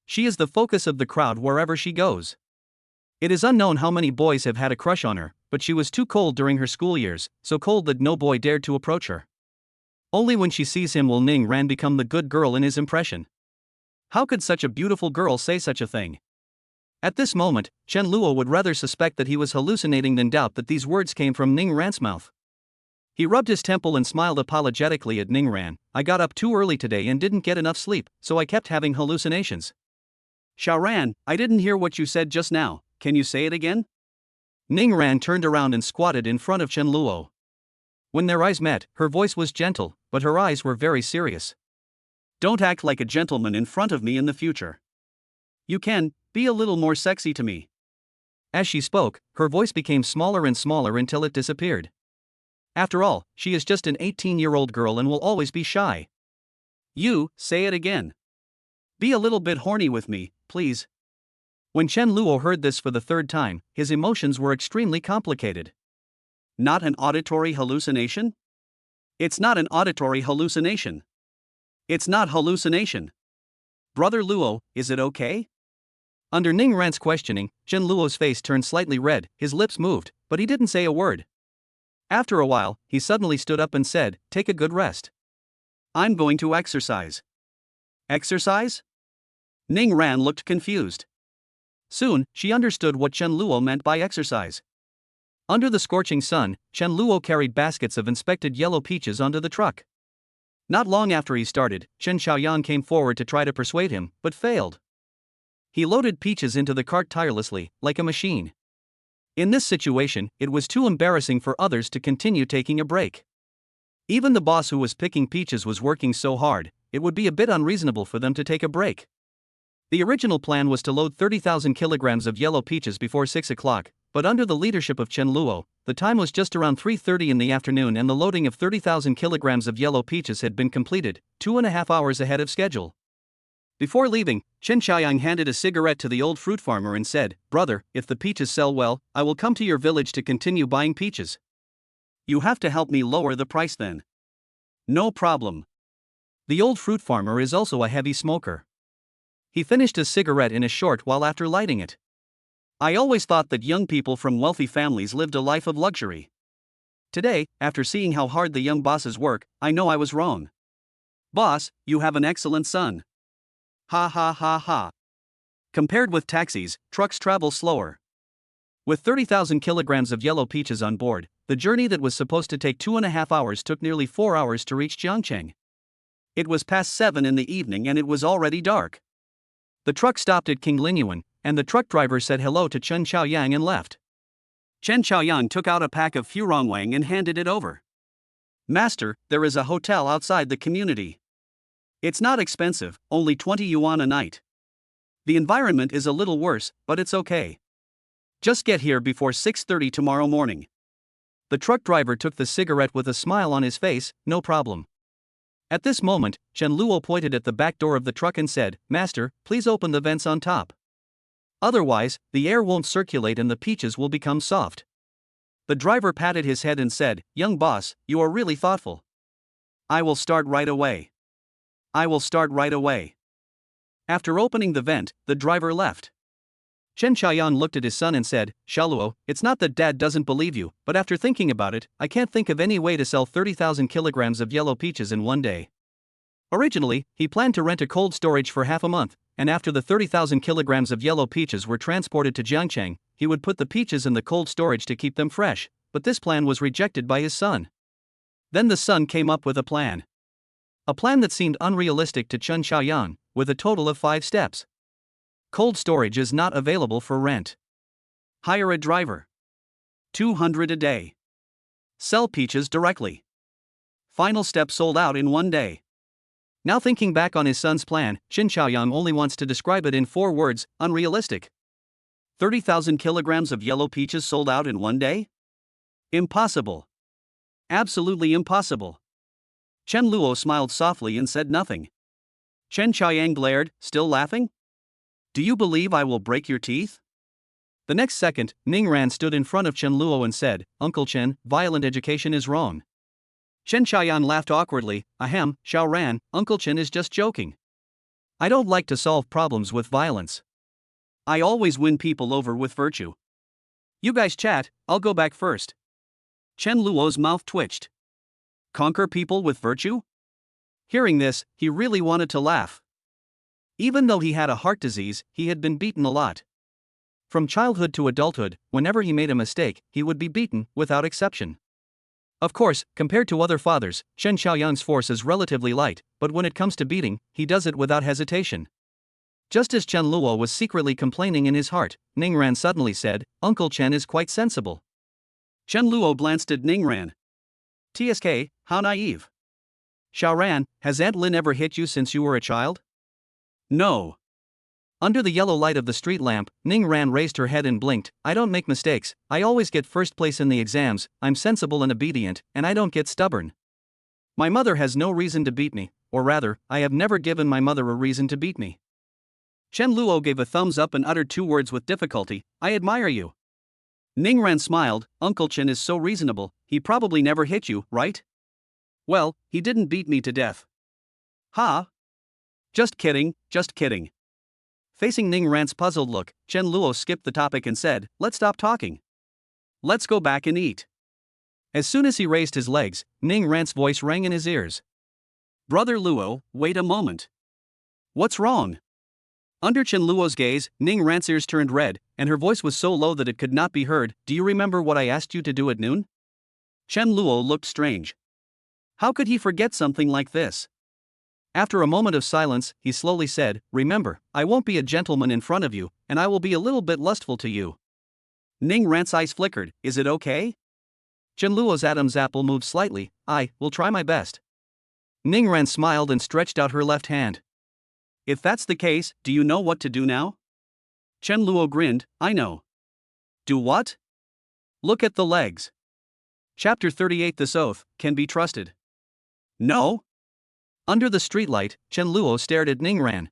She is the focus of the crowd wherever she goes. It is unknown how many boys have had a crush on her, but she was too cold during her school years, so cold that no boy dared to approach her. Only when she sees him will Ning Ran become the good girl in his impression. How could such a beautiful girl say such a thing? At this moment, Chen Luo would rather suspect that he was hallucinating than doubt that these words came from Ning Ran's mouth. He rubbed his temple and smiled apologetically at Ning Ran. "I got up too early today and didn't get enough sleep, so I kept having hallucinations." "Xiaoran, I didn't hear what you said just now, can you say it again?" Ning Ran turned around and squatted in front of Chen Luo. When their eyes met, her voice was gentle, but her eyes were very serious. "Don't act like a gentleman in front of me in the future. You can be a little more sexy to me." As she spoke, her voice became smaller and smaller until it disappeared. After all, she is just an 18-year-old girl and will always be shy. "You, say it again. Be a little bit horny with me, please." When Chen Luo heard this for the third time, his emotions were extremely complicated. Not an auditory hallucination? It's not an auditory hallucination. It's not hallucination. Brother Luo, is it okay? Under Ning Ran's questioning, Chen Luo's face turned slightly red, his lips moved, but he didn't say a word. After a while, he suddenly stood up and said, "Take a good rest. I'm going to exercise." Exercise? Ning Ran looked confused. Soon, she understood what Chen Luo meant by exercise. Under the scorching sun, Chen Luo carried baskets of inspected yellow peaches onto the truck. Not long after he started, Chen Xiaoyan came forward to try to persuade him, but failed. He loaded peaches into the cart tirelessly, like a machine. In this situation, it was too embarrassing for others to continue taking a break. Even the boss who was picking peaches was working so hard, it would be a bit unreasonable for them to take a break. The original plan was to load 30,000 kilograms of yellow peaches before 6 o'clock, but under the leadership of Chen Luo, the time was just around 3:30 in the afternoon and the loading of 30,000 kilograms of yellow peaches had been completed, 2.5 hours ahead of schedule. Before leaving, Chen Xiaoyang handed a cigarette to the old fruit farmer and said, "Brother, if the peaches sell well, I will come to your village to continue buying peaches. You have to help me lower the price then." "No problem." The old fruit farmer is also a heavy smoker. He finished his cigarette in a short while after lighting it. "I always thought that young people from wealthy families lived a life of luxury. Today, after seeing how hard the young bosses work, I know I was wrong. Boss, you have an excellent son. Ha ha ha ha. Compared with taxis, trucks travel slower." With 30,000 kilograms of yellow peaches on board, the journey that was supposed to take 2.5 hours took nearly 4 hours to reach Jiangcheng. It was past 7 in the evening and it was already dark. The truck stopped at King Linyuan, and the truck driver said hello to Chen Xiaoyang and left. Chen Xiaoyang took out a pack of furongwang and handed it over. "Master, there is a hotel outside the community. It's not expensive, only 20 yuan a night. The environment is a little worse, but it's okay. Just get here before 6:30 tomorrow morning." The truck driver took the cigarette with a smile on his face. "No problem." At this moment, Chen Luo pointed at the back door of the truck and said, "Master, please open the vents on top. Otherwise, the air won't circulate and the peaches will become soft." The driver patted his head and said, "Young boss, you are really thoughtful. I will start right away. I will start right away." After opening the vent, the driver left. Chen Xiaoyan looked at his son and said, "Shaluo, it's not that Dad doesn't believe you, but after thinking about it, I can't think of any way to sell 30,000 kilograms of yellow peaches in one day." Originally, he planned to rent a cold storage for half a month, and after the 30,000 kilograms of yellow peaches were transported to Jiangcheng, he would put the peaches in the cold storage to keep them fresh, but this plan was rejected by his son. Then the son came up with a plan. A plan that seemed unrealistic to Chen Xiaoyan, with a total of 5 steps. Cold storage is not available for rent. Hire a driver. 200 a day. Sell peaches directly. Final step sold out in 1 day. Now thinking back on his son's plan, Chen Xiaoyang only wants to describe it in 4 words: unrealistic. 30,000 kilograms of yellow peaches sold out in 1 day? Impossible. Absolutely impossible. Chen Luo smiled softly and said nothing. Chen Xiaoyang glared, still laughing. "Do you believe I will break your teeth?" The next second, Ning Ran stood in front of Chen Luo and said, "Uncle Chen, violent education is wrong." Chen Xiaoyan laughed awkwardly. "Ahem, Xiao Ran, Uncle Chen is just joking. I don't like to solve problems with violence. I always win people over with virtue. You guys chat, I'll go back first." Chen Luo's mouth twitched. Conquer people with virtue? Hearing this, he really wanted to laugh. Even though he had a heart disease, he had been beaten a lot. From childhood to adulthood, whenever he made a mistake, he would be beaten, without exception. Of course, compared to other fathers, Chen Xiaoyang's force is relatively light, but when it comes to beating, he does it without hesitation. Just as Chen Luo was secretly complaining in his heart, Ning Ran suddenly said, "Uncle Chen is quite sensible." Chen Luo glanced at Ning Ran. "TSK, how naive. Xiao Ran, has Aunt Lin ever hit you since you were a child?" "No." Under the yellow light of the street lamp, Ning Ran raised her head and blinked. "I don't make mistakes, I always get first place in the exams, I'm sensible and obedient, and I don't get stubborn. My mother has no reason to beat me, or rather, I have never given my mother a reason to beat me." Chen Luo gave a thumbs up and uttered 2 words with difficulty, "I admire you." Ning Ran smiled. "Uncle Chen is so reasonable, he probably never hit you, right?" "Well, he didn't beat me to death." "Ha? Just kidding, just kidding." Facing Ning Ran's puzzled look, Chen Luo skipped the topic and said, "Let's stop talking. Let's go back and eat." As soon as he raised his legs, Ning Ran's voice rang in his ears. "Brother Luo, wait a moment. What's wrong?" Under Chen Luo's gaze, Ning Ran's ears turned red, and her voice was so low that it could not be heard. "Do you remember what I asked you to do at noon?" Chen Luo looked strange. How could he forget something like this? After a moment of silence, he slowly said, "Remember, I won't be a gentleman in front of you, and I will be a little bit lustful to you." Ning Ran's eyes flickered. "Is it okay?" Chen Luo's Adam's apple moved slightly. "I will try my best." Ning Ran smiled and stretched out her left hand. "If that's the case, do you know what to do now?" Chen Luo grinned. "I know." "Do what?" "Look at the legs." Chapter 38. This oath can be trusted. "No." Under the streetlight, Chen Luo stared at Ning Ran.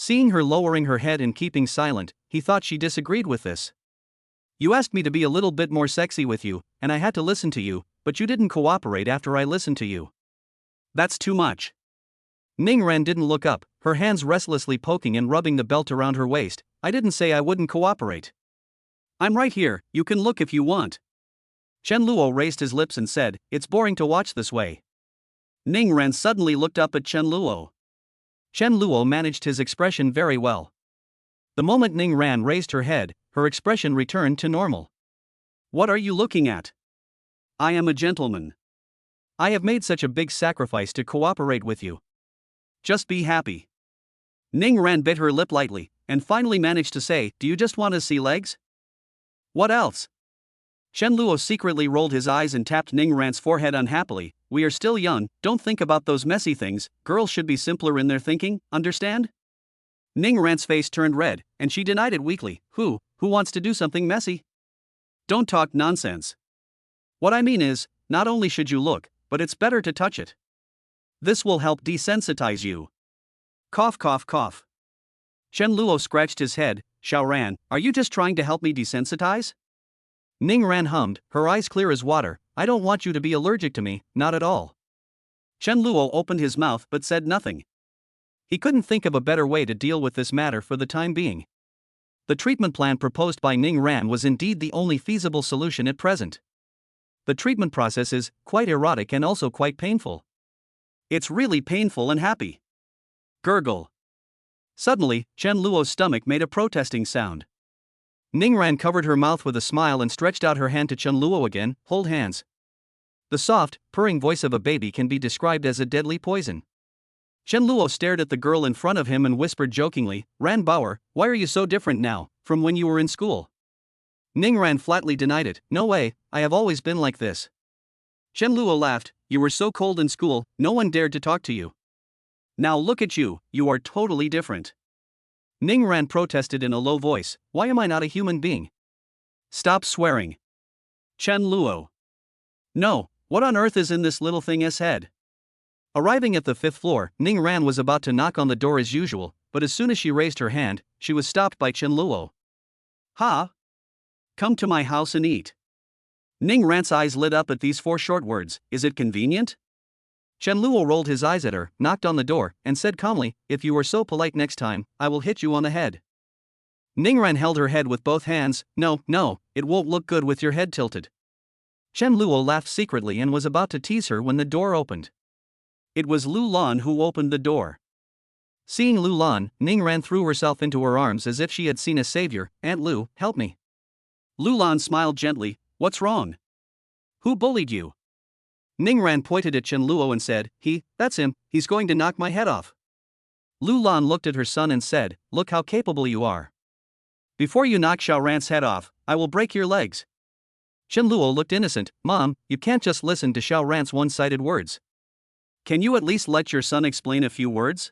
Seeing her lowering her head and keeping silent, he thought she disagreed with this. You asked me to be a little bit more sexy with you, and I had to listen to you, but you didn't cooperate after I listened to you. That's too much. Ningran didn't look up, her hands restlessly poking and rubbing the belt around her waist. I didn't say I wouldn't cooperate. I'm right here, you can look if you want. Chen Luo raised his lips and said, it's boring to watch this way. Ningran suddenly looked up at Chen Luo. Chen Luo managed his expression very well. The moment Ningran raised her head, her expression returned to normal. What are you looking at? I am a gentleman. I have made such a big sacrifice to cooperate with you. Just be happy. Ningran bit her lip lightly, and finally managed to say, do you just want to see legs? What else? Chen Luo secretly rolled his eyes and tapped Ningran's forehead unhappily. We are still young, don't think about those messy things, girls should be simpler in their thinking, understand? Ningran's face turned red, and she denied it weakly. Who wants to do something messy? Don't talk nonsense. What I mean is, not only should you look, but it's better to touch it. This will help desensitize you. Cough cough cough. Chen Luo scratched his head. Xiaoran, are you just trying to help me desensitize? Ningran hummed, her eyes clear as water. I don't want you to be allergic to me, not at all. Chen Luo opened his mouth but said nothing. He couldn't think of a better way to deal with this matter for the time being. The treatment plan proposed by Ningran was indeed the only feasible solution at present. The treatment process is quite erotic and also quite painful. It's really painful and happy. Gurgle. Suddenly, Chen Luo's stomach made a protesting sound. Ningran covered her mouth with a smile and stretched out her hand to Chen Luo again. Hold hands. The soft, purring voice of a baby can be described as a deadly poison. Chen Luo stared at the girl in front of him and whispered jokingly, Ran Bauer, why are you so different now, from when you were in school? Ningran flatly denied it. No way, I have always been like this. Chen Luo laughed. You were so cold in school, no one dared to talk to you. Now look at you, you are totally different. Ningran protested in a low voice, why am I not a human being? Stop swearing. Chen Luo. No, what on earth is in this little thing's head? Arriving at the 5th floor, Ningran was about to knock on the door as usual, but as soon as she raised her hand, she was stopped by Chen Luo. Ha! Come to my house and eat. Ningran's eyes lit up at these 4 short words, is it convenient? Chen Luo rolled his eyes at her, knocked on the door, and said calmly, if you are so polite next time, I will hit you on the head. Ningran held her head with both hands. No, it won't look good with your head tilted. Chen Luo laughed secretly and was about to tease her when the door opened. It was Lu Lan who opened the door. Seeing Lu Lan, Ningran threw herself into her arms as if she had seen a savior. Aunt Lu, help me. Lu Lan smiled gently. What's wrong? Who bullied you? Ningran pointed at Chen Luo and said, that's him, he's going to knock my head off. Lu Lan looked at her son and said, look how capable you are. Before you knock Xiaoran's head off, I will break your legs. Chen Luo looked innocent. Mom, you can't just listen to Xiaoran's one-sided words. Can you at least let your son explain a few words?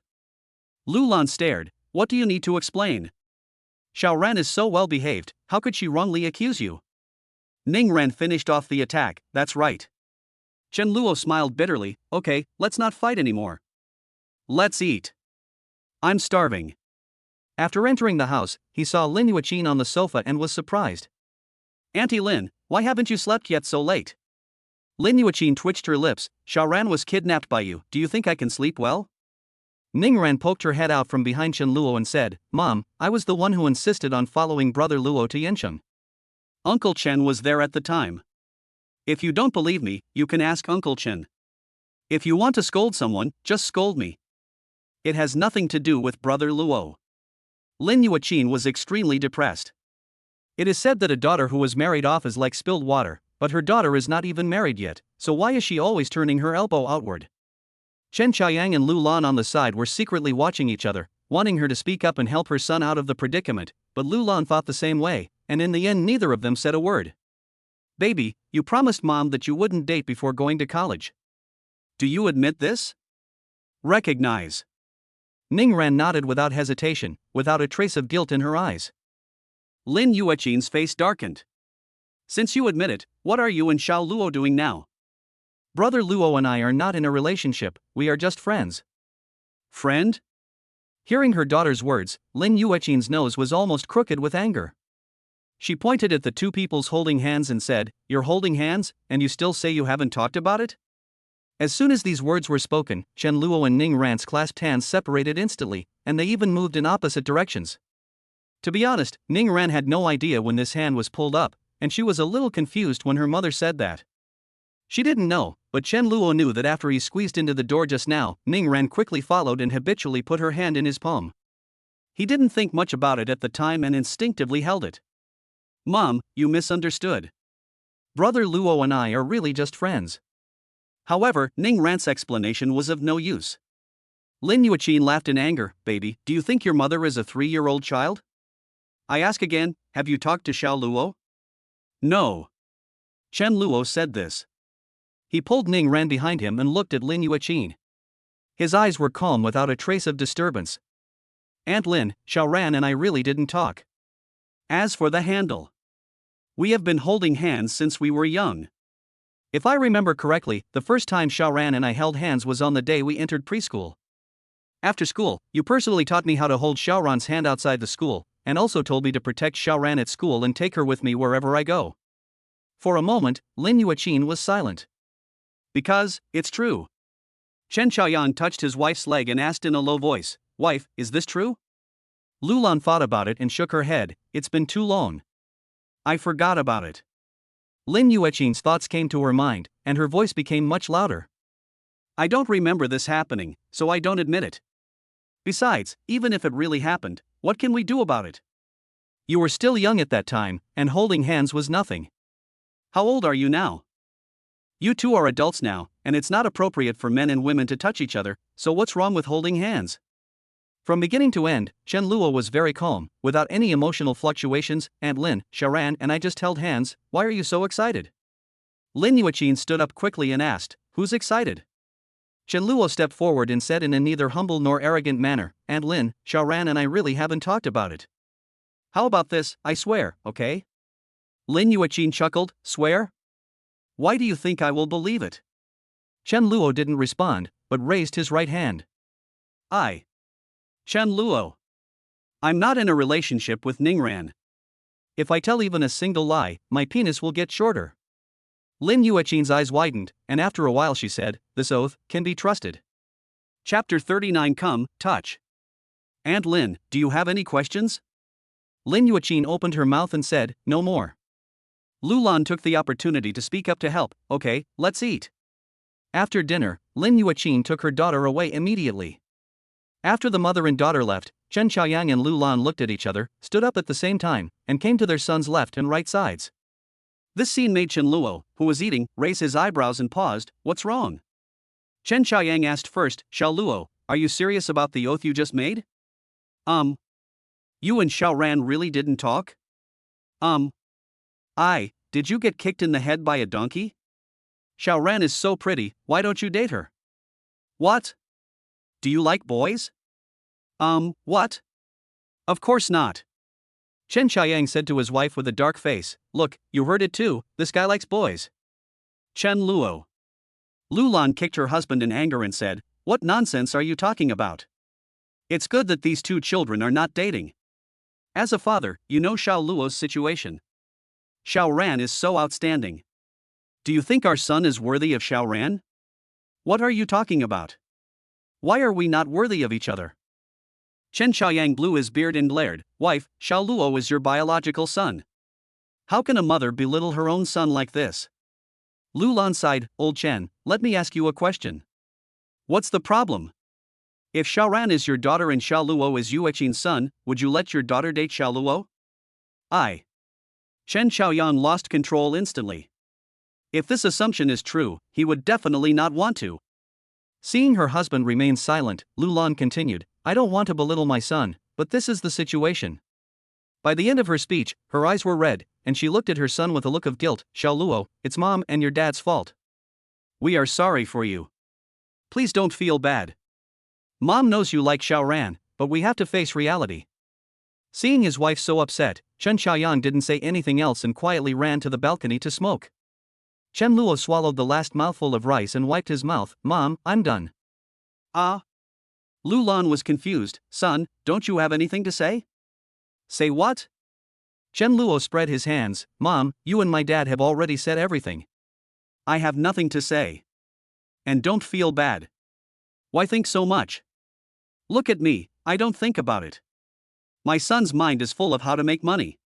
Lu Lan stared. What do you need to explain? Xiaoran is so well behaved, how could she wrongly accuse you? Ningran finished off the attack, that's right. Chen Luo smiled bitterly. Okay, let's not fight anymore. Let's eat. I'm starving. After entering the house, he saw Lin Yuqin on the sofa and was surprised. Auntie Lin, why haven't you slept yet so late? Lin Yuqin twitched her lips. Xiaoran was kidnapped by you, do you think I can sleep well? Ningran poked her head out from behind Chen Luo and said, Mom, I was the one who insisted on following brother Luo to Yancheng. Uncle Chen was there at the time. If you don't believe me, you can ask Uncle Chen. If you want to scold someone, just scold me. It has nothing to do with brother Luo. Lin Yuqin was extremely depressed. It is said that a daughter who was married off is like spilled water, but her daughter is not even married yet, so why is she always turning her elbow outward? Chen Qiang and Lu Lan on the side were secretly watching each other, wanting her to speak up and help her son out of the predicament, but Lu Lan thought the same way, and in the end neither of them said a word. Baby, you promised Mom that you wouldn't date before going to college. Do you admit this? Recognize. Ningran nodded without hesitation, without a trace of guilt in her eyes. Lin Yuqin's face darkened. Since you admit it, what are you and Xiao Luo doing now? Brother Luo and I are not in a relationship, we are just friends. Friend? Hearing her daughter's words, Lin Yuechin's nose was almost crooked with anger. She pointed at the two peoples holding hands and said, "You're holding hands, and you still say you haven't talked about it?" As soon as these words were spoken, Chen Luo and Ning Ran's clasped hands separated instantly, and they even moved in opposite directions. To be honest, Ning Ran had no idea when this hand was pulled up, and she was a little confused when her mother said that. She didn't know, but Chen Luo knew that after he squeezed into the door just now, Ning Ran quickly followed and habitually put her hand in his palm. He didn't think much about it at the time and instinctively held it. "Mom, you misunderstood. Brother Luo and I are really just friends." However, Ning Ran's explanation was of no use. Lin Yuqin laughed in anger. "Baby, do you think your mother is a 3-year-old child? I ask again, have you talked to Xiao Luo?" "No." Chen Luo said this. He pulled Ning Ran behind him and looked at Lin Yuqin. His eyes were calm without a trace of disturbance. "Aunt Lin, Xiao Ran and I really didn't talk. As for the handle, we have been holding hands since we were young. If I remember correctly, the first time Xiao Ran and I held hands was on the day we entered preschool. After school, you personally taught me how to hold Xiao Ran's hand outside the school, and also told me to protect Xiao Ran at school and take her with me wherever I go." For a moment, Lin Yuqin was silent. "Because, it's true." Chen Xiaoyang touched his wife's leg and asked in a low voice, "Wife, is this true?" Lulan thought about it and shook her head. "It's been too long. I forgot about it." Lin Yuqin's thoughts came to her mind, and her voice became much louder. "I don't remember this happening, so I don't admit it. Besides, even if it really happened, what can we do about it? You were still young at that time, and holding hands was nothing. How old are you now? You two are adults now, and it's not appropriate for men and women to touch each other, so what's wrong with holding hands?" From beginning to end, Chen Luo was very calm, without any emotional fluctuations. "Aunt Lin, Sharan and I just held hands, why are you so excited?" Lin Yuqin stood up quickly and asked, "Who's excited?" Chen Luo stepped forward and said in a neither humble nor arrogant manner, "Aunt Lin, Sharan and I really haven't talked about it. How about this, I swear, okay?" Lin Yuqin chuckled, "Swear? Why do you think I will believe it?" Chen Luo didn't respond, but raised his right hand. Chen Luo. I'm not in a relationship with Ningran. If I tell even a single lie, my penis will get shorter." Lin Yuqin's eyes widened, and after a while she said, "This oath can be trusted." Chapter 39. Come, touch. "Aunt Lin, do you have any questions?" Lin Yuqin opened her mouth and said, "No more." Lulan took the opportunity to speak up to help. "Okay, let's eat." After dinner, Lin Yuqin took her daughter away immediately. After the mother and daughter left, Chen Xiaoyang and Lulan looked at each other, stood up at the same time, and came to their son's left and right sides. This scene made Chen Luo, who was eating, raise his eyebrows and paused. "What's wrong?" Chen Xiaoyang asked first. "Xiao Luo, are you serious about the oath you just made?" You and Xiao Ran really didn't talk?" Did you get kicked in the head by a donkey? Xiao Ran is so pretty, why don't you date her?" "What? Do you like boys?" What? Of course not." Chen Xiaoyang said to his wife with a dark face, "Look, you heard it too, this guy likes boys." Chen Luo. Lulan kicked her husband in anger and said, "What nonsense are you talking about? It's good that these two children are not dating. As a father, you know Xiao Luo's situation. Xiao Ran is so outstanding. Do you think our son is worthy of Xiao Ran? What are you talking about? Why are we not worthy of each other?" Chen Xiaoyang blew his beard and glared, "Wife, Xiao Luo is your biological son. How can a mother belittle her own son like this?" Lulan sighed, "Old Chen, let me ask you a question. What's the problem? If Xiaoran is your daughter and Xiao Luo is Yueqin's son, would you let your daughter date Xiao Luo?" Chen Xiaoyang lost control instantly. If this assumption is true, he would definitely not want to. Seeing her husband remain silent, Lulan continued, "I don't want to belittle my son, but this is the situation." By the end of her speech, her eyes were red, and she looked at her son with a look of guilt. "Xiao Luo, it's mom and your dad's fault. We are sorry for you. Please don't feel bad. Mom knows you like Xiao Ran, but we have to face reality." Seeing his wife so upset, Chen Xiaoyang didn't say anything else and quietly ran to the balcony to smoke. Chen Luo swallowed the last mouthful of rice and wiped his mouth. "Mom, I'm done." Lu Lan was confused. Son, don't you have anything to say? Say what? Chen Luo spread his hands. Mom, you and my dad have already said everything. I have nothing to say. And don't feel bad. Why think so much? Look at me, I don't think about it. My son's mind is full of how to make money.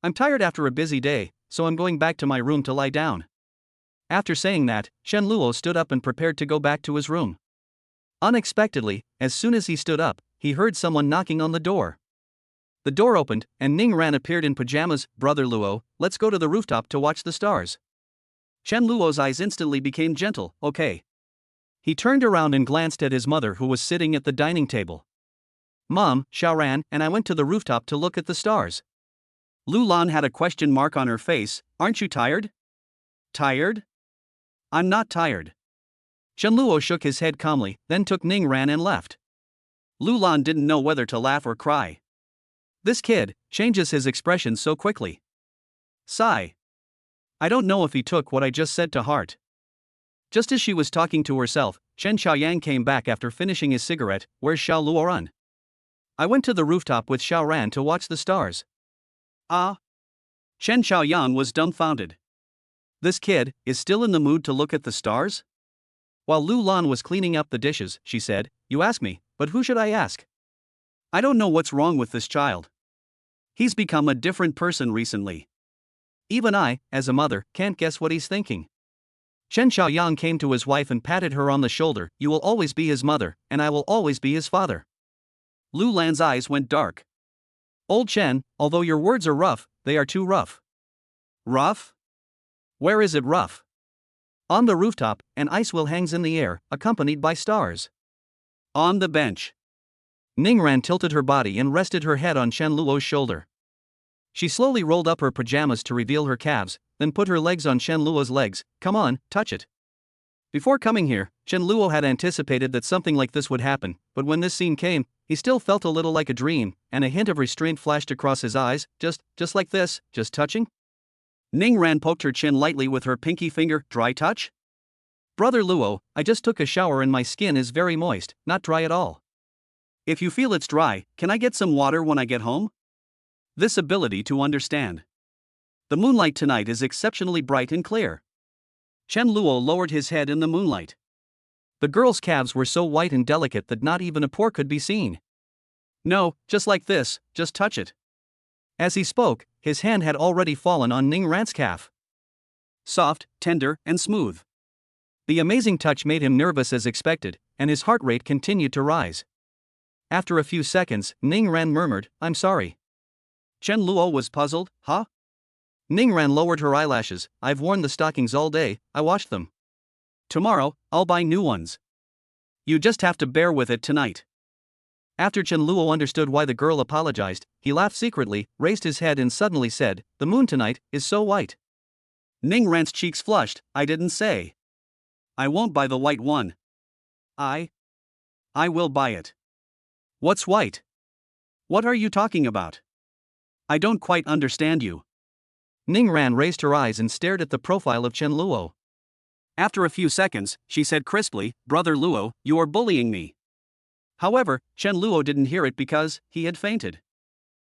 I'm tired after a busy day, so I'm going back to my room to lie down. After saying that, Chen Luo stood up and prepared to go back to his room. Unexpectedly, as soon as he stood up, he heard someone knocking on the door. The door opened, and Ning Ran appeared in pajamas. Brother Luo, let's go to the rooftop to watch the stars. Chen Luo's eyes instantly became gentle. Okay. He turned around and glanced at his mother, who was sitting at the dining table. Mom, Xiaoran and I went to the rooftop to look at the stars. Lu Lan had a question mark on her face. Aren't you tired? Tired? I'm not tired. Chen Luo shook his head calmly, then took Ning Ran and left. Lu Lan didn't know whether to laugh or cry. This kid changes his expression so quickly. Sigh. I don't know if he took what I just said to heart. Just as she was talking to herself, Chen Xiaoyang came back after finishing his cigarette. Where's Xiao Luoran? I went to the rooftop with Xiaoran to watch the stars. Ah? Chen Xiaoyang was dumbfounded. This kid is still in the mood to look at the stars? While Lu Lan was cleaning up the dishes, she said, You ask me, but who should I ask? I don't know what's wrong with this child. He's become a different person recently. Even I, as a mother, can't guess what he's thinking. Chen Xiaoyang came to his wife and patted her on the shoulder. You will always be his mother, and I will always be his father. Lu Lan's eyes went dark. Old Chen, although your words are rough, they are too rough. Rough? Where is it rough? On the rooftop, an ice wheel hangs in the air, accompanied by stars. On the bench. Ningran tilted her body and rested her head on Chen Luo's shoulder. She slowly rolled up her pajamas to reveal her calves, then put her legs on Chen Luo's legs. Come on, touch it. Before coming here, Chen Luo had anticipated that something like this would happen, but when this scene came, he still felt a little like a dream, and a hint of restraint flashed across his eyes. Just like this, just touching? Ningran poked her chin lightly with her pinky finger. Dry touch? Brother Luo, I just took a shower and my skin is very moist, not dry at all. If you feel it's dry, can I get some water when I get home? This ability to understand. The moonlight tonight is exceptionally bright and clear. Chen Luo lowered his head in the moonlight. The girl's calves were so white and delicate that not even a pore could be seen. No, just like this, just touch it. As he spoke, his hand had already fallen on Ning Ran's calf. Soft, tender, and smooth. The amazing touch made him nervous as expected, and his heart rate continued to rise. After a few seconds, Ning Ran murmured, I'm sorry. Chen Luo was puzzled. Huh? Ning Ran lowered her eyelashes. I've worn the stockings all day, I washed them. Tomorrow, I'll buy new ones. You just have to bear with it tonight. After Chen Luo understood why the girl apologized, he laughed secretly, raised his head and suddenly said, The moon tonight is so white. Ning Ran's cheeks flushed. I didn't say. I won't buy the white one. I will buy it. What's white? What are you talking about? I don't quite understand you. Ning Ran raised her eyes and stared at the profile of Chen Luo. After a few seconds, she said crisply, Brother Luo, you are bullying me. However, Chen Luo didn't hear it because he had fainted.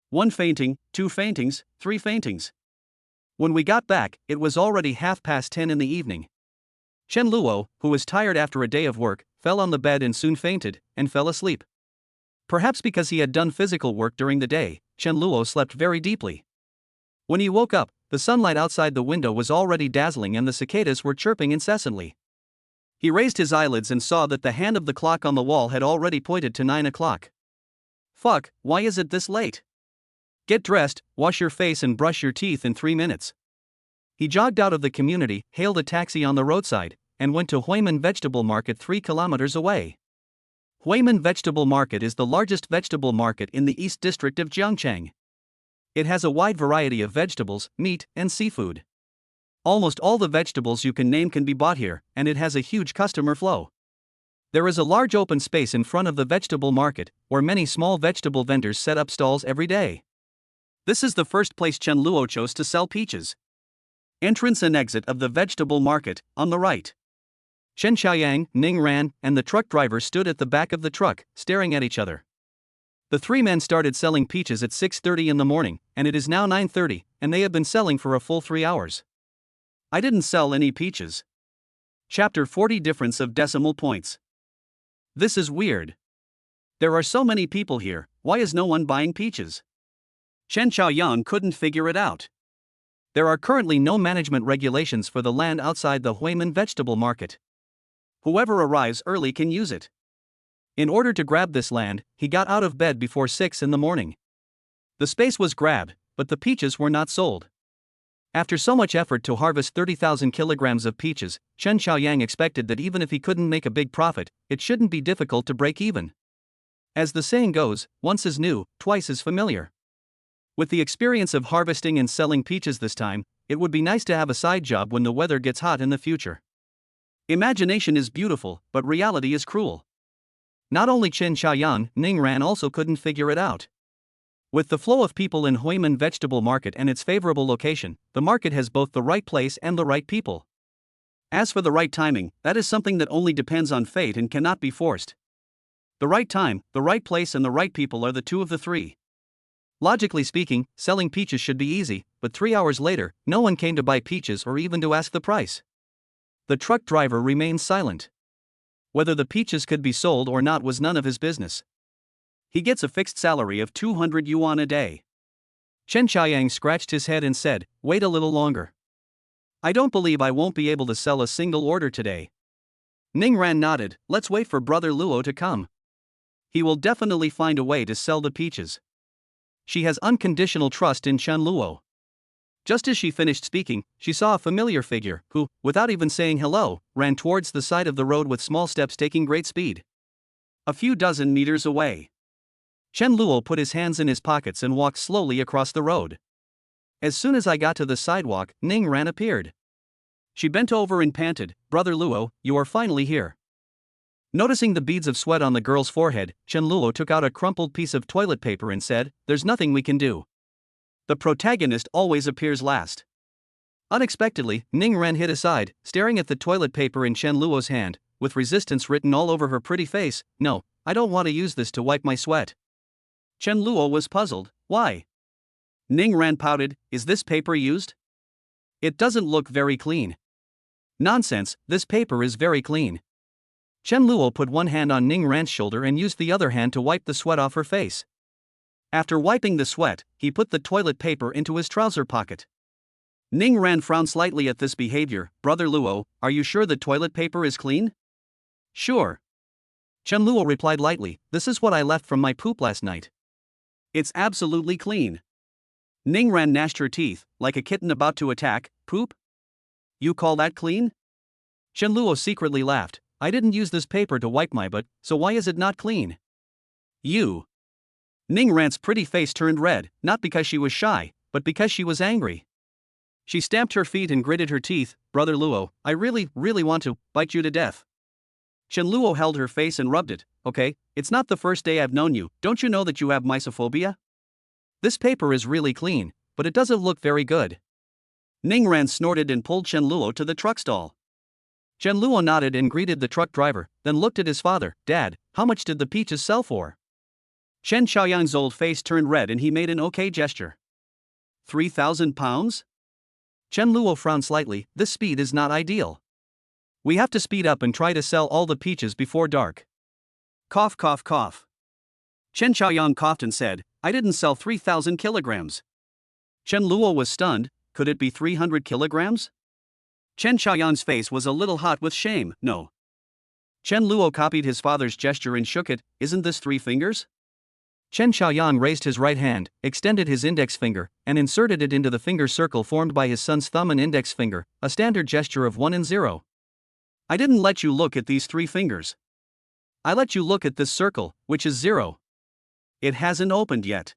1 fainting, 2 faintings, 3 faintings. When we got back, it was already 10:30 in the evening. Chen Luo, who was tired after a day of work, fell on the bed and soon fainted, and fell asleep. Perhaps because he had done physical work during the day, Chen Luo slept very deeply. When he woke up, the sunlight outside the window was already dazzling and the cicadas were chirping incessantly. He raised his eyelids and saw that the hand of the clock on the wall had already pointed to 9 o'clock. Fuck, why is it this late? Get dressed, wash your face and brush your teeth in 3 minutes. He jogged out of the community, hailed a taxi on the roadside, and went to Huimen Vegetable Market 3 kilometers away. Huimen Vegetable Market is the largest vegetable market in the East District of Jiangcheng. It has a wide variety of vegetables, meat, and seafood. Almost all the vegetables you can name can be bought here, and it has a huge customer flow. There is a large open space in front of the vegetable market, where many small vegetable vendors set up stalls every day. This is the first place Chen Luo chose to sell peaches. Entrance and exit of the vegetable market, on the right. Chen Xiaoyang, Ning Ran, and the truck driver stood at the back of the truck, staring at each other. The three men started selling peaches at 6:30 in the morning, and it is now 9:30, and they have been selling for a full 3 hours. I didn't sell any peaches. Chapter 40 Difference of Decimal Points. This is weird. There are so many people here, why is no one buying peaches? Chen Xiaoyang couldn't figure it out. There are currently no management regulations for the land outside the Huimin vegetable market. Whoever arrives early can use it. In order to grab this land, he got out of bed before 6 in the morning. The space was grabbed, but the peaches were not sold. After so much effort to harvest 30,000 kilograms of peaches, Chen Xiaoyang expected that even if he couldn't make a big profit, it shouldn't be difficult to break even. As the saying goes, once is new, twice is familiar. With the experience of harvesting and selling peaches this time, it would be nice to have a side job when the weather gets hot in the future. Imagination is beautiful, but reality is cruel. Not only Chen Xiaoyang, Ning Ran also couldn't figure it out. With the flow of people in Huimin vegetable market and its favorable location, the market has both the right place and the right people. As for the right timing, that is something that only depends on fate and cannot be forced. The right time, the right place and the right people are the two of the three. Logically speaking, selling peaches should be easy, but 3 hours later, no one came to buy peaches or even to ask the price. The truck driver remained silent. Whether the peaches could be sold or not was none of his business. He gets a fixed salary of 200 yuan a day. Chen Xiaoyang scratched his head and said, "Wait a little longer. I don't believe I won't be able to sell a single order today." Ning Ran nodded, "Let's wait for Brother Luo to come. He will definitely find a way to sell the peaches." She has unconditional trust in Chen Luo. Just as she finished speaking, she saw a familiar figure, who, without even saying hello, ran towards the side of the road with small steps taking great speed. A few dozen meters away. Chen Luo put his hands in his pockets and walked slowly across the road. As soon as I got to the sidewalk, Ning Ran appeared. She bent over and panted, "Brother Luo, you are finally here." Noticing the beads of sweat on the girl's forehead, Chen Luo took out a crumpled piece of toilet paper and said, "There's nothing we can do. The protagonist always appears last." Unexpectedly, Ning Ran hid aside, staring at the toilet paper in Chen Luo's hand, with resistance written all over her pretty face. "No, I don't want to use this to wipe my sweat." Chen Luo was puzzled. "Why?" Ning Ran pouted, "Is this paper used? It doesn't look very clean." "Nonsense, this paper is very clean." Chen Luo put one hand on Ning Ran's shoulder and used the other hand to wipe the sweat off her face. After wiping the sweat, he put the toilet paper into his trouser pocket. Ning Ran frowned slightly at this behavior. "Brother Luo, are you sure the toilet paper is clean?" "Sure." Chen Luo replied lightly, "This is what I left from my poop last night. It's absolutely clean." Ning Ran gnashed her teeth, like a kitten about to attack. "Poop? You call that clean?" Chen Luo secretly laughed. "I didn't use this paper to wipe my butt, so why is it not clean?" "You." Ning Ran's pretty face turned red, not because she was shy, but because she was angry. She stamped her feet and gritted her teeth. "Brother Luo, I really want to bite you to death." Chen Luo held her face and rubbed it. "Okay, it's not the first day I've known you, don't you know that you have mysophobia? This paper is really clean, but it doesn't look very good." Ning Ran snorted and pulled Chen Luo to the truck stall. Chen Luo nodded and greeted the truck driver, then looked at his father. "Dad, how much did the peaches sell for?" Chen Xiaoyang's old face turned red and he made an okay gesture. 3,000 pounds? Chen Luo frowned slightly. "This speed is not ideal. We have to speed up and try to sell all the peaches before dark." Cough, cough, cough. Chen Xiaoyang coughed and said, "I didn't sell 3,000 kilograms. Chen Luo was stunned. Could it be 300 kilograms? Chen Xiaoyang's face was a little hot with shame. "No." Chen Luo copied his father's gesture and shook it. "Isn't this 3 fingers?" Chen Xiaoyang raised his right hand, extended his index finger, and inserted it into the finger circle formed by his son's thumb and index finger, a standard gesture of 1 and 0. "I didn't let you look at these 3 fingers. I let you look at this circle, which is 0. It hasn't opened yet."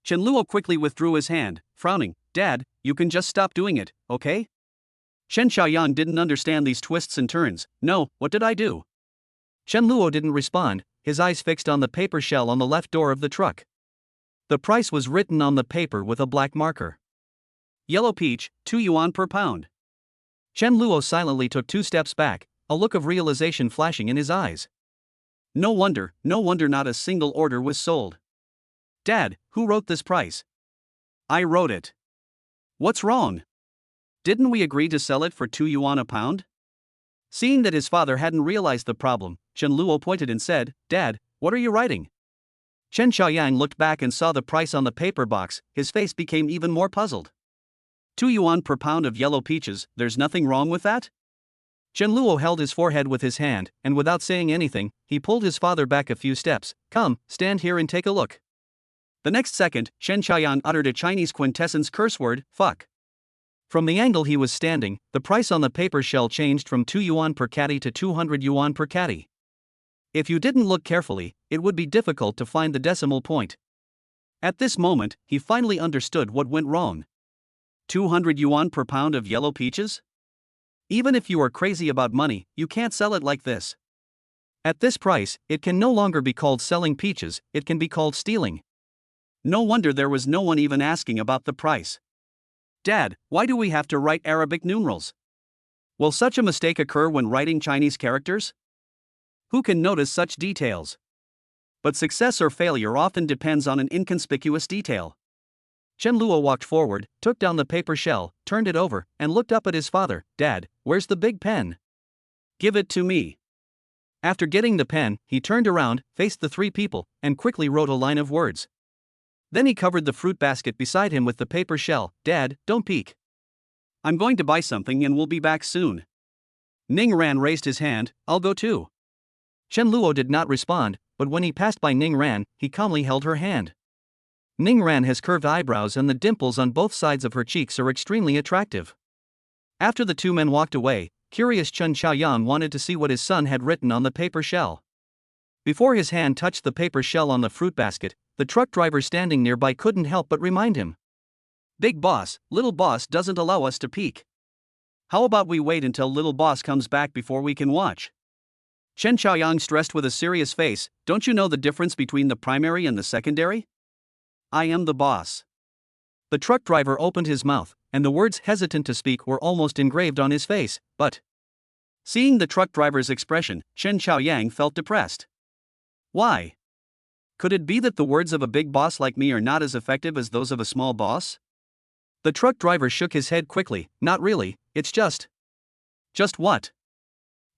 Chen Luo quickly withdrew his hand, frowning. "Dad, you can just stop doing it, okay?" Chen Xiaoyang didn't understand these twists and turns. "No, what did I do?" Chen Luo didn't respond, his eyes fixed on the paper shell on the left door of the truck. The price was written on the paper with a black marker. "Yellow peach, 2 yuan per pound." Chen Luo silently took 2 steps back, a look of realization flashing in his eyes. No wonder not a single order was sold. Dad, who wrote this price? I wrote it. What's wrong? Didn't we agree to sell it for 2 yuan a pound? Seeing that his father hadn't realized the problem, Chen Luo pointed and said, Dad, what are you writing? Chen Xiaoyang looked back and saw the price on the paper box. His face became even more puzzled. 2 yuan per pound of yellow peaches, there's nothing wrong with that? Chen Luo held his forehead with his hand, and without saying anything, he pulled his father back a few steps. Come, stand here and take a look. The next second, Chen Xiaoyang uttered a Chinese quintessence curse word, fuck. From the angle he was standing, the price on the paper shell changed from 2 yuan per catty to 200 yuan per catty. If you didn't look carefully, it would be difficult to find the decimal point. At this moment, he finally understood what went wrong. 200 yuan per pound of yellow peaches? Even if you are crazy about money, you can't sell it like this. At this price, it can no longer be called selling peaches, it can be called stealing. No wonder there was no one even asking about the price. Dad, why do we have to write Arabic numerals? Will such a mistake occur when writing Chinese characters? Who can notice such details? But success or failure often depends on an inconspicuous detail. Chen Luo walked forward, took down the paper shell, turned it over, and looked up at his father. Dad, where's the big pen? Give it to me. After getting the pen, he turned around, faced the 3 people, and quickly wrote a line of words. Then he covered the fruit basket beside him with the paper shell. Dad, don't peek. I'm going to buy something and we'll be back soon. Ning Ran raised his hand. I'll go too. Chen Luo did not respond, but when he passed by Ning Ran, he calmly held her hand. Ning Ran has curved eyebrows and the dimples on both sides of her cheeks are extremely attractive. After the 2 men walked away, curious Chen Xiaoyang wanted to see what his son had written on the paper shell. Before his hand touched the paper shell on the fruit basket, the truck driver standing nearby couldn't help but remind him. Big boss, little boss doesn't allow us to peek. How about we wait until little boss comes back before we can watch? Chen Xiaoyang stressed with a serious face, don't you know the difference between the primary and the secondary? I am the boss. The truck driver opened his mouth, and the words hesitant to speak were almost engraved on his face, but... Seeing the truck driver's expression, Chen Xiaoyang felt depressed. Why? Could it be that the words of a big boss like me are not as effective as those of a small boss? The truck driver shook his head quickly. Not really, it's just... Just what?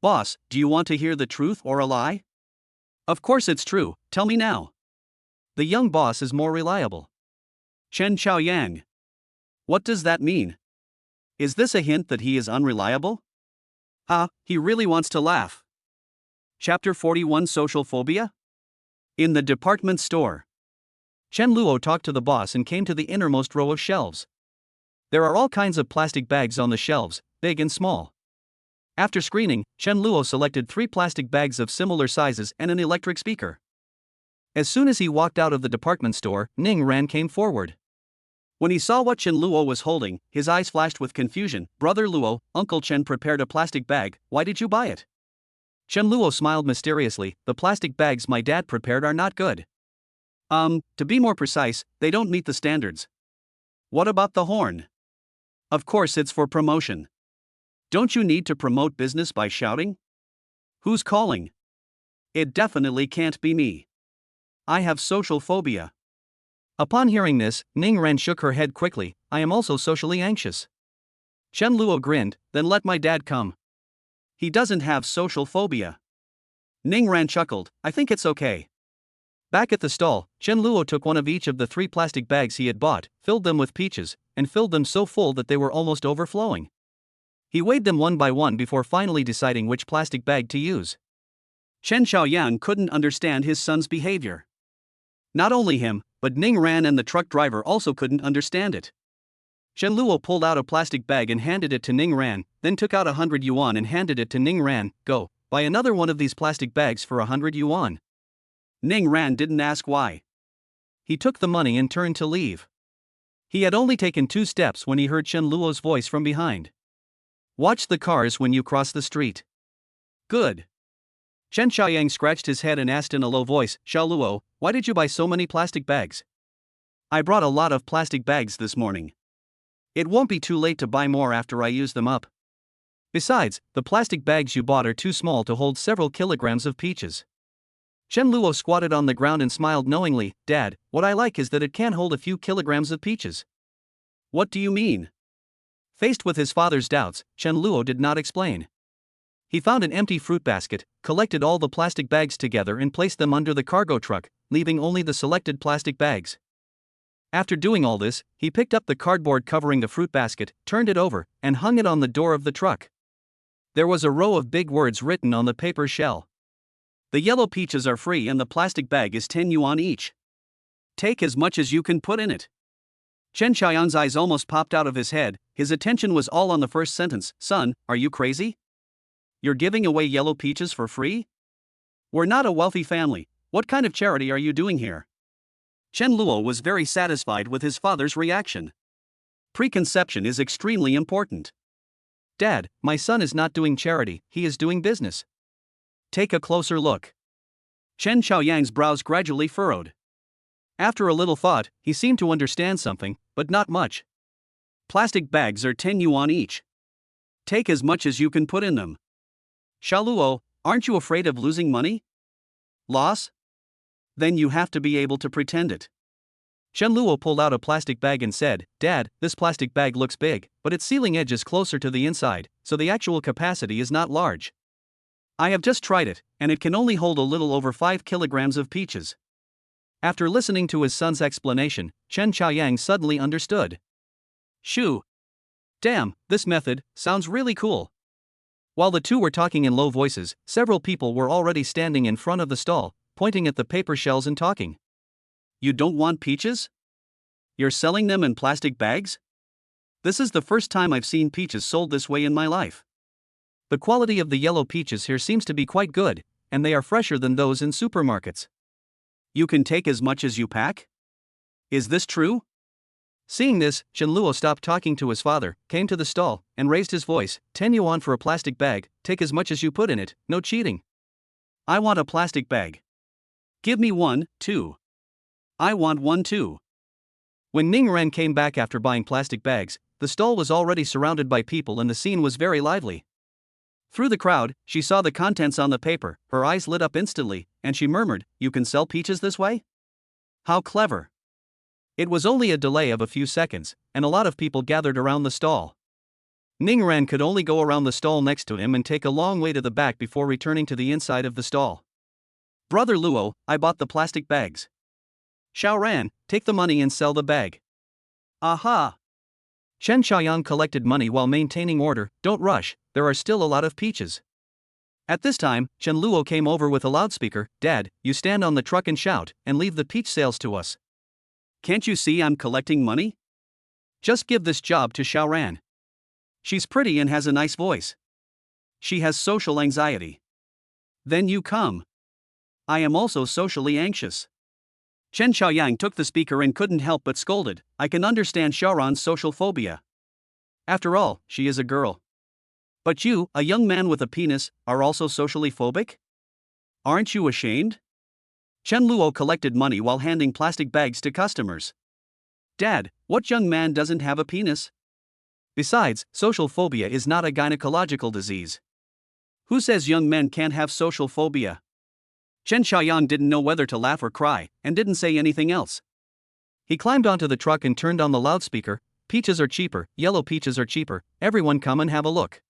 Boss, do you want to hear the truth or a lie? Of course it's true, tell me now. The young boss is more reliable. Chen Xiaoyang. What does that mean? Is this a hint that he is unreliable? He really wants to laugh. Chapter 41 Social Phobia? In the department store. Chen Luo talked to the boss and came to the innermost row of shelves. There are all kinds of plastic bags on the shelves, big and small. After screening, Chen Luo selected 3 plastic bags of similar sizes and an electric speaker. As soon as he walked out of the department store, Ning Ran came forward. When he saw what Chen Luo was holding, his eyes flashed with confusion. Brother Luo, Uncle Chen prepared a plastic bag, why did you buy it? Chen Luo smiled mysteriously. The plastic bags my dad prepared are not good. To be more precise, they don't meet the standards. What about the horn? Of course it's for promotion. Don't you need to promote business by shouting? Who's calling? It definitely can't be me. I have social phobia. Upon hearing this, Ning Ren shook her head quickly. I am also socially anxious. Chen Luo grinned, then let my dad come. He doesn't have social phobia. Ning Ran chuckled, I think it's okay. Back at the stall, Chen Luo took one of each of the 3 plastic bags he had bought, filled them with peaches, and filled them so full that they were almost overflowing. He weighed them one by one before finally deciding which plastic bag to use. Chen Xiaoyang couldn't understand his son's behavior. Not only him, but Ning Ran and the truck driver also couldn't understand it. Chen Luo pulled out a plastic bag and handed it to Ning Ran, then took out 100 yuan and handed it to Ning Ran. Go, buy another one of these plastic bags for 100 yuan. Ning Ran didn't ask why. He took the money and turned to leave. He had only taken 2 steps when he heard Chen Luo's voice from behind. Watch the cars when you cross the street. Good. Chen Xiaoyang scratched his head and asked in a low voice, Xiao Luo, why did you buy so many plastic bags? I brought a lot of plastic bags this morning. It won't be too late to buy more after I use them up. Besides, the plastic bags you bought are too small to hold several kilograms of peaches. Chen Luo squatted on the ground and smiled knowingly. Dad, what I like is that it can hold a few kilograms of peaches. What do you mean? Faced with his father's doubts, Chen Luo did not explain. He found an empty fruit basket, collected all the plastic bags together and placed them under the cargo truck, leaving only the selected plastic bags. After doing all this, he picked up the cardboard covering the fruit basket, turned it over, and hung it on the door of the truck. There was a row of big words written on the paper shell. The yellow peaches are free and the plastic bag is 10 yuan each. Take as much as you can put in it. Chen Xiaoyang's eyes almost popped out of his head. His attention was all on the first sentence. Son, are you crazy? You're giving away yellow peaches for free? We're not a wealthy family. What kind of charity are you doing here? Chen Luo was very satisfied with his father's reaction. Preconception is extremely important. Dad, my son is not doing charity, he is doing business. Take a closer look. Chen Xiaoyang's brows gradually furrowed. After a little thought, he seemed to understand something, but not much. Plastic bags are 10 yuan each. Take as much as you can put in them. Luo, aren't you afraid of losing money? Loss? Then you have to be able to pretend it. Chen Luo pulled out a plastic bag and said, Dad, this plastic bag looks big, but its sealing edge is closer to the inside, so the actual capacity is not large. I have just tried it, and it can only hold a little over 5 kilograms of peaches. After listening to his son's explanation, Chen Xiaoyang suddenly understood. Shoo! Damn, this method sounds really cool. While the two were talking in low voices, several people were already standing in front of the stall, pointing at the paper shells and talking. You don't want peaches? You're selling them in plastic bags? This is the first time I've seen peaches sold this way in my life. The quality of the yellow peaches here seems to be quite good, and they are fresher than those in supermarkets. You can take as much as you pack? Is this true? Seeing this, Chen Luo stopped talking to his father, came to the stall, and raised his voice. 10 yuan for a plastic bag, take as much as you put in it, no cheating. I want a plastic bag. Give me one, too. I want one too. When Ning Ren came back after buying plastic bags, the stall was already surrounded by people and the scene was very lively. Through the crowd, she saw the contents on the paper, her eyes lit up instantly, and she murmured, You can sell peaches this way? How clever. It was only a delay of a few seconds, and a lot of people gathered around the stall. Ning Ren could only go around the stall next to him and take a long way to the back before returning to the inside of the stall. Brother Luo, I bought the plastic bags. Xiao Ran, take the money and sell the bag. Aha! Chen Xiaoyang collected money while maintaining order. Don't rush, there are still a lot of peaches. At this time, Chen Luo came over with a loudspeaker. Dad, you stand on the truck and shout, and leave the peach sales to us. Can't you see I'm collecting money? Just give this job to Xiao Ran. She's pretty and has a nice voice. She has social anxiety. Then you come. I am also socially anxious. Chen Xiaoyang took the speaker and couldn't help but scolded. I can understand Xiaoran's social phobia. After all, she is a girl. But you, a young man with a penis, are also socially phobic? Aren't you ashamed? Chen Luo collected money while handing plastic bags to customers. Dad, what young man doesn't have a penis? Besides, social phobia is not a gynecological disease. Who says young men can't have social phobia? Chen Xiaoyang didn't know whether to laugh or cry, and didn't say anything else. He climbed onto the truck and turned on the loudspeaker. Peaches are cheaper, yellow peaches are cheaper, everyone come and have a look.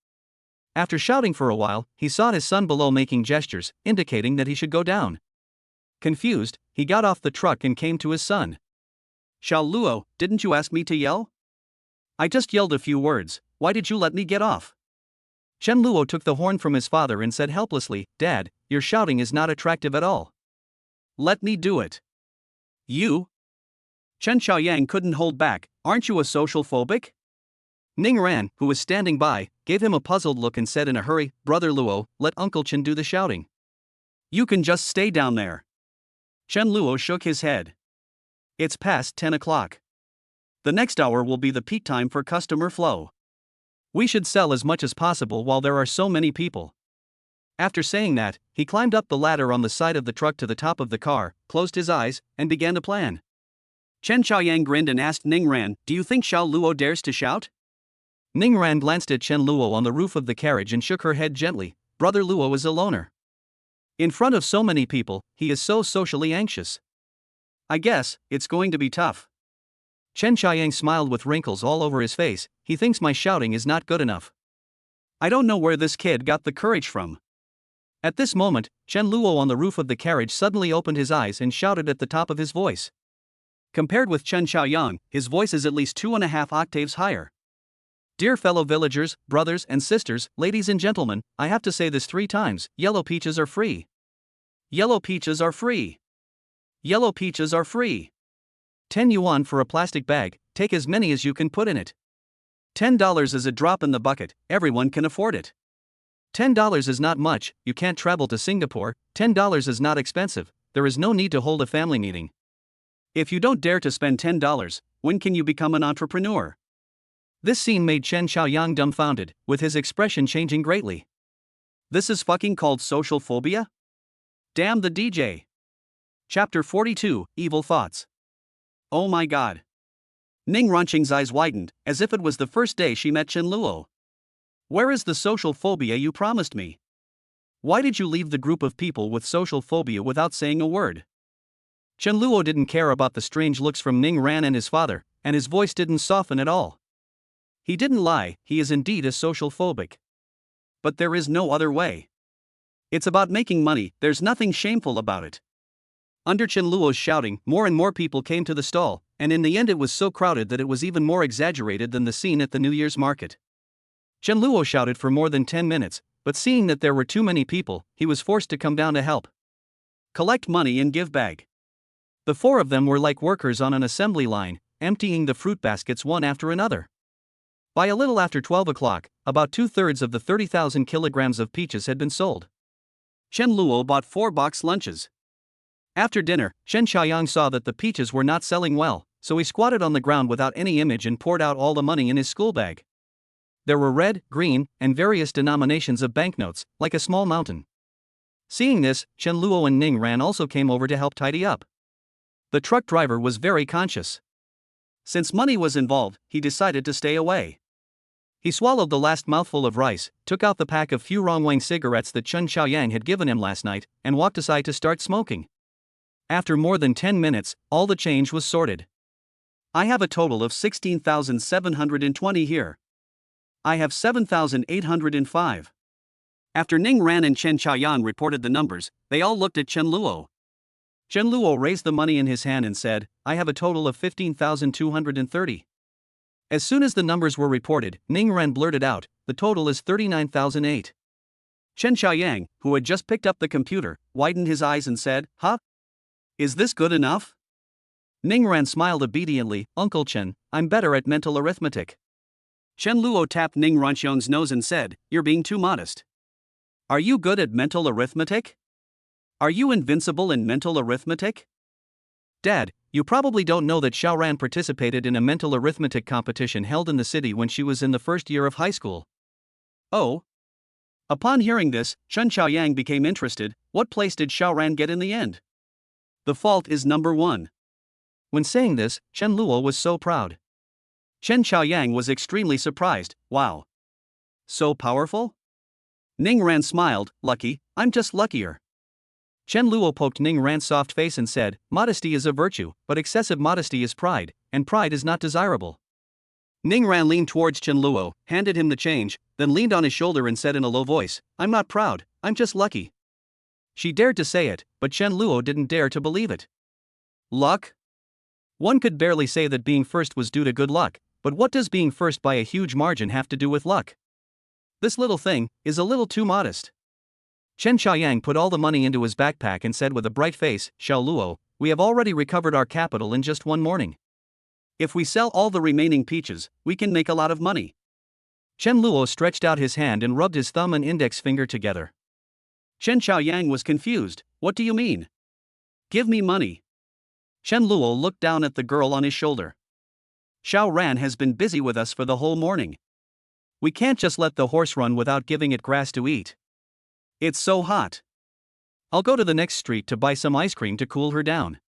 After shouting for a while, he saw his son below making gestures, indicating that he should go down. Confused, he got off the truck and came to his son. Xiao Luo, didn't you ask me to yell? I just yelled a few words, why did you let me get off? Chen Luo took the horn from his father and said helplessly, Dad, your shouting is not attractive at all. Let me do it. You? Chen Xiaoyang couldn't hold back, aren't you a social phobic? Ning Ran, who was standing by, gave him a puzzled look and said in a hurry, Brother Luo, let Uncle Chen do the shouting. You can just stay down there. Chen Luo shook his head. It's past 10 o'clock. The next hour will be the peak time for customer flow. We should sell as much as possible while there are so many people. After saying that, he climbed up the ladder on the side of the truck to the top of the car, closed his eyes, and began to plan. Chen Xiaoyang grinned and asked Ning Ran, Do you think Xiao Luo dares to shout? Ning Ran glanced at Chen Luo on the roof of the carriage and shook her head gently. Brother Luo is a loner. In front of so many people, he is so socially anxious. I guess it's going to be tough. Chen Qiang smiled with wrinkles all over his face. He thinks my shouting is not good enough. I don't know where this kid got the courage from. At this moment, Chen Luo on the roof of the carriage suddenly opened his eyes and shouted at the top of his voice. Compared with Chen Xiaoyang, his voice is at least 2.5 octaves higher. Dear fellow villagers, brothers and sisters, ladies and gentlemen, I have to say this 3 times, yellow peaches are free. Yellow peaches are free. Yellow peaches are free. 10 yuan for a plastic bag, take as many as you can put in it. $10 is a drop in the bucket, everyone can afford it. $10 is not much, you can't travel to Singapore, $10 is not expensive, there is no need to hold a family meeting. If you don't dare to spend $10, when can you become an entrepreneur? This scene made Chen Xiaoyang dumbfounded, with his expression changing greatly. This is fucking called social phobia? Damn the DJ. Chapter 42, Evil Thoughts. Oh my god. Ning Ranqing's eyes widened, as if it was the first day she met Chen Luo. Where is the social phobia you promised me? Why did you leave the group of people with social phobia without saying a word? Chen Luo didn't care about the strange looks from Ning Ran and his father, and his voice didn't soften at all. He didn't lie, he is indeed a social phobic. But there is no other way. It's about making money, there's nothing shameful about it. Under Chen Luo's shouting, more and more people came to the stall, and in the end it was so crowded that it was even more exaggerated than the scene at the New Year's market. Chen Luo shouted for more than 10 minutes, but seeing that there were too many people, he was forced to come down to help. Collect money and give bag. The 4 of them were like workers on an assembly line, emptying the fruit baskets one after another. By a little after 12 o'clock, about 2/3 of the 30,000 kilograms of peaches had been sold. Chen Luo bought 4 box lunches. After dinner, Chen Xiaoyang saw that the peaches were not selling well, so he squatted on the ground without any image and poured out all the money in his school bag. There were red, green, and various denominations of banknotes, like a small mountain. Seeing this, Chen Luo and Ning Ran also came over to help tidy up. The truck driver was very conscious. Since money was involved, he decided to stay away. He swallowed the last mouthful of rice, took out the pack of few Rongwang cigarettes that Chen Xiaoyang had given him last night, and walked aside to start smoking. After more than 10 minutes, all the change was sorted. I have a total of 16,720 here. I have 7,805. After Ning Ran and Chen Xiaoyang reported the numbers, they all looked at Chen Luo. Chen Luo raised the money in his hand and said, I have a total of 15,230. As soon as the numbers were reported, Ning Ran blurted out, the total is 39,008. Chen Xiaoyang, who had just picked up the computer, widened his eyes and said, Huh? Is this good enough? Ning Ran smiled obediently, Uncle Chen, I'm better at mental arithmetic. Chen Luo tapped Ning Ranqiang's nose and said, You're being too modest. Are you good at mental arithmetic? Are you invincible in mental arithmetic? Dad, you probably don't know that Xiaoran participated in a mental arithmetic competition held in the city when she was in the first year of high school. Oh? Upon hearing this, Chen Xiaoyang became interested. What place did Xiaoran get in the end? The fault is number 1. When saying this, Chen Luo was so proud. Chen Xiaoyang was extremely surprised. Wow. So powerful? Ning Ran smiled, lucky, I'm just luckier. Chen Luo poked Ning Ran's soft face and said, Modesty is a virtue, but excessive modesty is pride, and pride is not desirable. Ning Ran leaned towards Chen Luo, handed him the change, then leaned on his shoulder and said in a low voice, I'm not proud, I'm just lucky. She dared to say it, but Chen Luo didn't dare to believe it. Luck? One could barely say that being first was due to good luck, but what does being first by a huge margin have to do with luck? This little thing is a little too modest. Chen Xiaoyang put all the money into his backpack and said with a bright face, Xiao Luo, we have already recovered our capital in just one morning. If we sell all the remaining peaches, we can make a lot of money. Chen Luo stretched out his hand and rubbed his thumb and index finger together. Chen Xiaoyang was confused, what do you mean? Give me money. Chen Luo looked down at the girl on his shoulder. Xiao Ran has been busy with us for the whole morning. We can't just let the horse run without giving it grass to eat. It's so hot. I'll go to the next street to buy some ice cream to cool her down.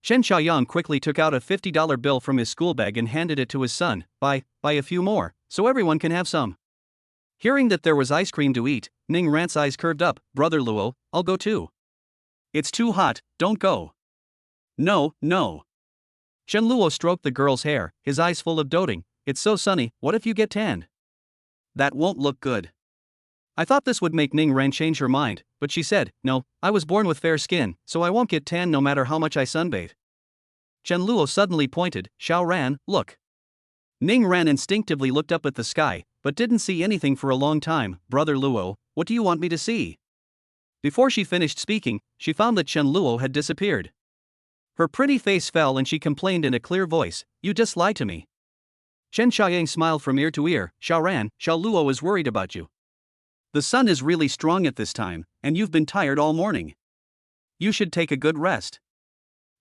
Chen Xiaoyang quickly took out a $50 bill from his school bag and handed it to his son. Buy a few more, so everyone can have some. Hearing that there was ice cream to eat, Ning Ran's eyes curved up. Brother Luo, I'll go too. It's too hot, don't go. No, no. Chen Luo stroked the girl's hair, his eyes full of doting. It's so sunny, what if you get tanned? That won't look good. I thought this would make Ning Ran change her mind, but she said, no, I was born with fair skin, so I won't get tan no matter how much I sunbathe. Chen Luo suddenly pointed. Xiao Ran, look. Ning Ran instinctively looked up at the sky, but didn't see anything for a long time. Brother Luo, what do you want me to see? Before she finished speaking, she found that Chen Luo had disappeared. Her pretty face fell and she complained in a clear voice, you just lied to me. Chen Xiaoyang smiled from ear to ear. Xiao Ran, Xiao Luo is worried about you. The sun is really strong at this time, and you've been tired all morning. You should take a good rest.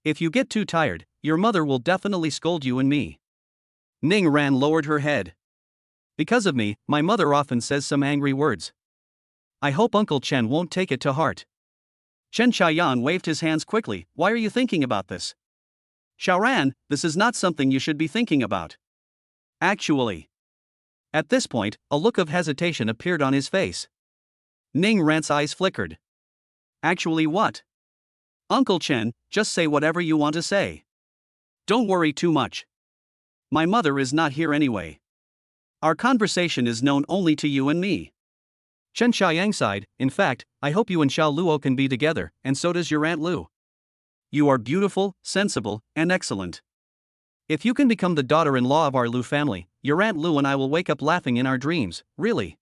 If you get too tired, your mother will definitely scold you and me. Ning Ran lowered her head. Because of me, my mother often says some angry words. I hope Uncle Chen won't take it to heart. Chen Xiaoyan waved his hands quickly. Why are you thinking about this? Xiao Ran, this is not something you should be thinking about. Actually. At this point, a look of hesitation appeared on his face. Ning Ran's eyes flickered. Actually what? Uncle Chen, just say whatever you want to say. Don't worry too much. My mother is not here anyway. Our conversation is known only to you and me. Chen Xiaoyang sighed. In fact, I hope you and Xiao Luo can be together, and so does your Aunt Lu. You are beautiful, sensible, and excellent. If you can become the daughter-in-law of our Lu family, your Aunt Lu and I will wake up laughing in our dreams, really.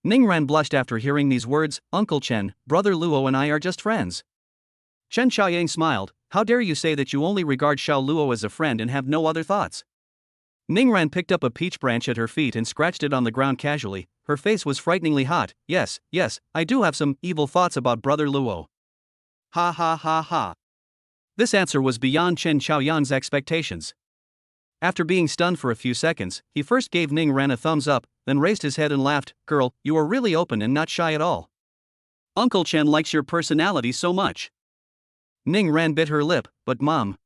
Ning Ran blushed after hearing these words. Uncle Chen, Brother Luo and I are just friends. Chen Xiaoyang smiled. How dare you say that you only regard Xiao Luo as a friend and have no other thoughts? Ning Ran picked up a peach branch at her feet and scratched it on the ground casually. Her face was frighteningly hot. Yes, I do have some evil thoughts about Brother Luo. Ha ha ha ha. This answer was beyond Chen Xiaoyang's expectations. After being stunned for a few seconds, he first gave Ning Ran a thumbs up, then raised his head and laughed. Girl, you are really open and not shy at all. Uncle Chen likes your personality so much. Ning Ran bit her lip, but Mom.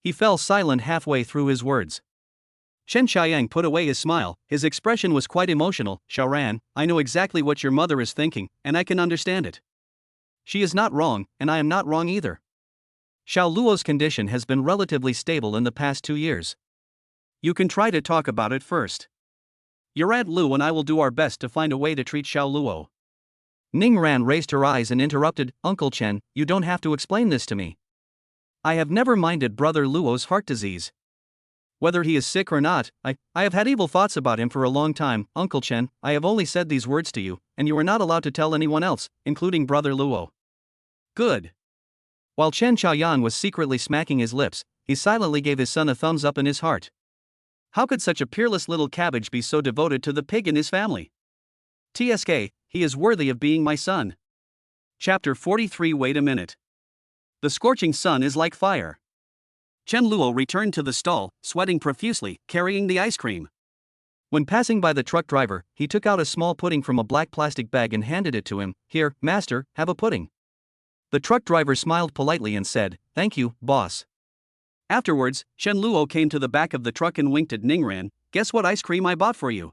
He fell silent halfway through his words. Chen Xiaoyang put away his smile, his expression was quite emotional. Xiao Ran, I know exactly what your mother is thinking, and I can understand it. She is not wrong, and I am not wrong either. Xiao Luo's condition has been relatively stable in the past 2 years. You can try to talk about it first. Your Aunt Lu and I will do our best to find a way to treat Xiao Luo. Ning Ran raised her eyes and interrupted. Uncle Chen, you don't have to explain this to me. I have never minded Brother Luo's heart disease. Whether he is sick or not, I have had evil thoughts about him for a long time. Uncle Chen, I have only said these words to you, and you are not allowed to tell anyone else, including Brother Luo. Good. While Chen Xiaoyan was secretly smacking his lips, he silently gave his son a thumbs up in his heart. How could such a peerless little cabbage be so devoted to the pig in his family? TSK, he is worthy of being my son. Chapter 43. Wait a minute. The scorching sun is like fire. Chen Luo returned to the stall, sweating profusely, carrying the ice cream. When passing by the truck driver, he took out a small pudding from a black plastic bag and handed it to him. Here, master, have a pudding. The truck driver smiled politely and said, Thank you, boss. Afterwards, Chen Luo came to the back of the truck and winked at Ning Ran. Guess what ice cream I bought for you?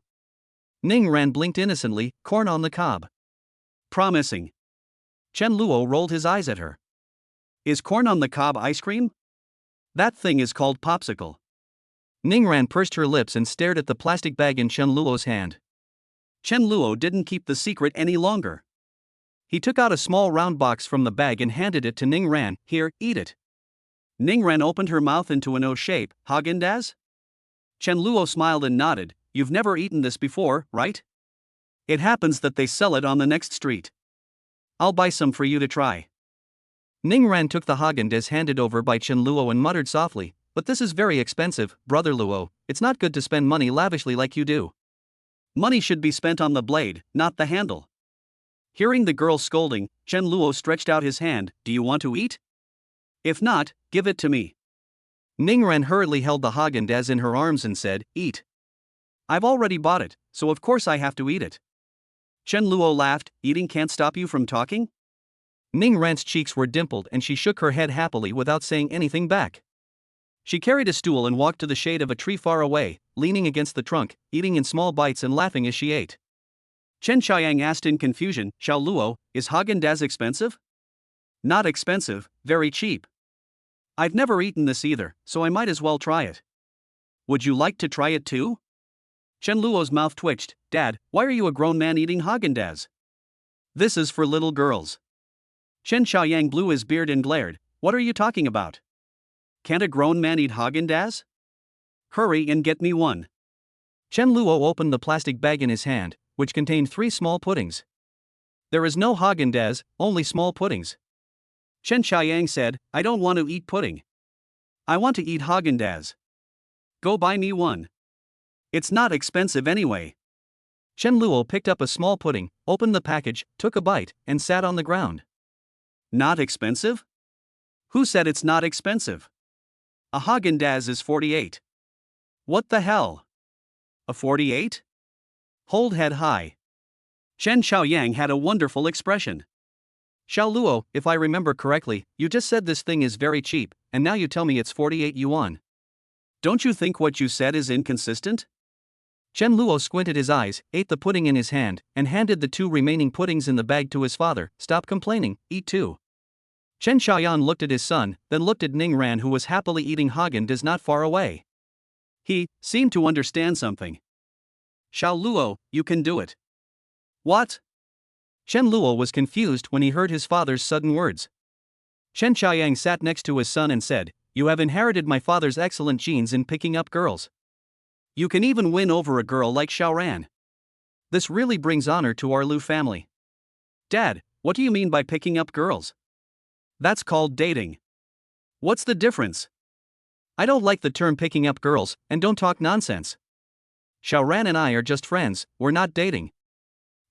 Ning Ran blinked innocently. Corn on the cob. Promising. Chen Luo rolled his eyes at her. Is corn on the cob ice cream? That thing is called popsicle. Ning Ran pursed her lips and stared at the plastic bag in Chen Luo's hand. Chen Luo didn't keep the secret any longer. He took out a small round box from the bag and handed it to Ning Ran. Here, eat it. Ning Ran opened her mouth into an O shape. Haagen-Dazs? Chen Luo smiled and nodded. You've never eaten this before, right? It happens that they sell it on the next street. I'll buy some for you to try. Ning Ran took the Haagen-Dazs handed over by Chen Luo and muttered softly, But this is very expensive, Brother Luo. It's not good to spend money lavishly like you do. Money should be spent on the blade, not the handle. Hearing the girl scolding, Chen Luo stretched out his hand. Do you want to eat? If not, give it to me. Ning Ran hurriedly held the Haagen-Dazs in her arms and said, Eat. I've already bought it, so of course I have to eat it. Chen Luo laughed. Eating can't stop you from talking? Ning Ran's cheeks were dimpled and she shook her head happily without saying anything back. She carried a stool and walked to the shade of a tree far away, leaning against the trunk, eating in small bites and laughing as she ate. Chen Xiaoyang asked in confusion, Xiao Luo, is Haagen-Dazs expensive? Not expensive, very cheap. I've never eaten this either, so I might as well try it. Would you like to try it too? Chen Luo's mouth twitched. Dad, why are you a grown man eating Haagen-Dazs? This is for little girls. Chen Xiaoyang blew his beard and glared. What are you talking about? Can't a grown man eat Haagen-Dazs? Hurry and get me one. Chen Luo opened the plastic bag in his hand, which contained 3 small puddings. There is no Haagen-Dazs, only small puddings. Chen Xiaoyang said, I don't want to eat pudding. I want to eat Haagen-Dazs. Go buy me one. It's not expensive anyway. Chen Luo picked up a small pudding, opened the package, took a bite, and sat on the ground. Not expensive? Who said it's not expensive? A Haagen-Dazs is 48. What the hell? A 48? Hold head high. Chen Xiaoyang had a wonderful expression. Xiao Luo, if I remember correctly, you just said this thing is very cheap, and now you tell me it's 48 yuan. Don't you think what you said is inconsistent? Chen Luo squinted his eyes, ate the pudding in his hand, and handed the 2 remaining puddings in the bag to his father. Stop complaining, eat too. Chen Xiaoyan looked at his son, then looked at Ning Ran, who was happily eating Haagen-Dazs not far away. He seemed to understand something. Xiao Luo, you can do it. What? Chen Luo was confused when he heard his father's sudden words. Chen Xiaoyang sat next to his son and said, You have inherited my father's excellent genes in picking up girls. You can even win over a girl like Xiao Ran. This really brings honor to our Lu family. Dad, what do you mean by picking up girls? That's called dating. What's the difference? I don't like the term picking up girls, and don't talk nonsense. Xiao Ran and I are just friends, we're not dating.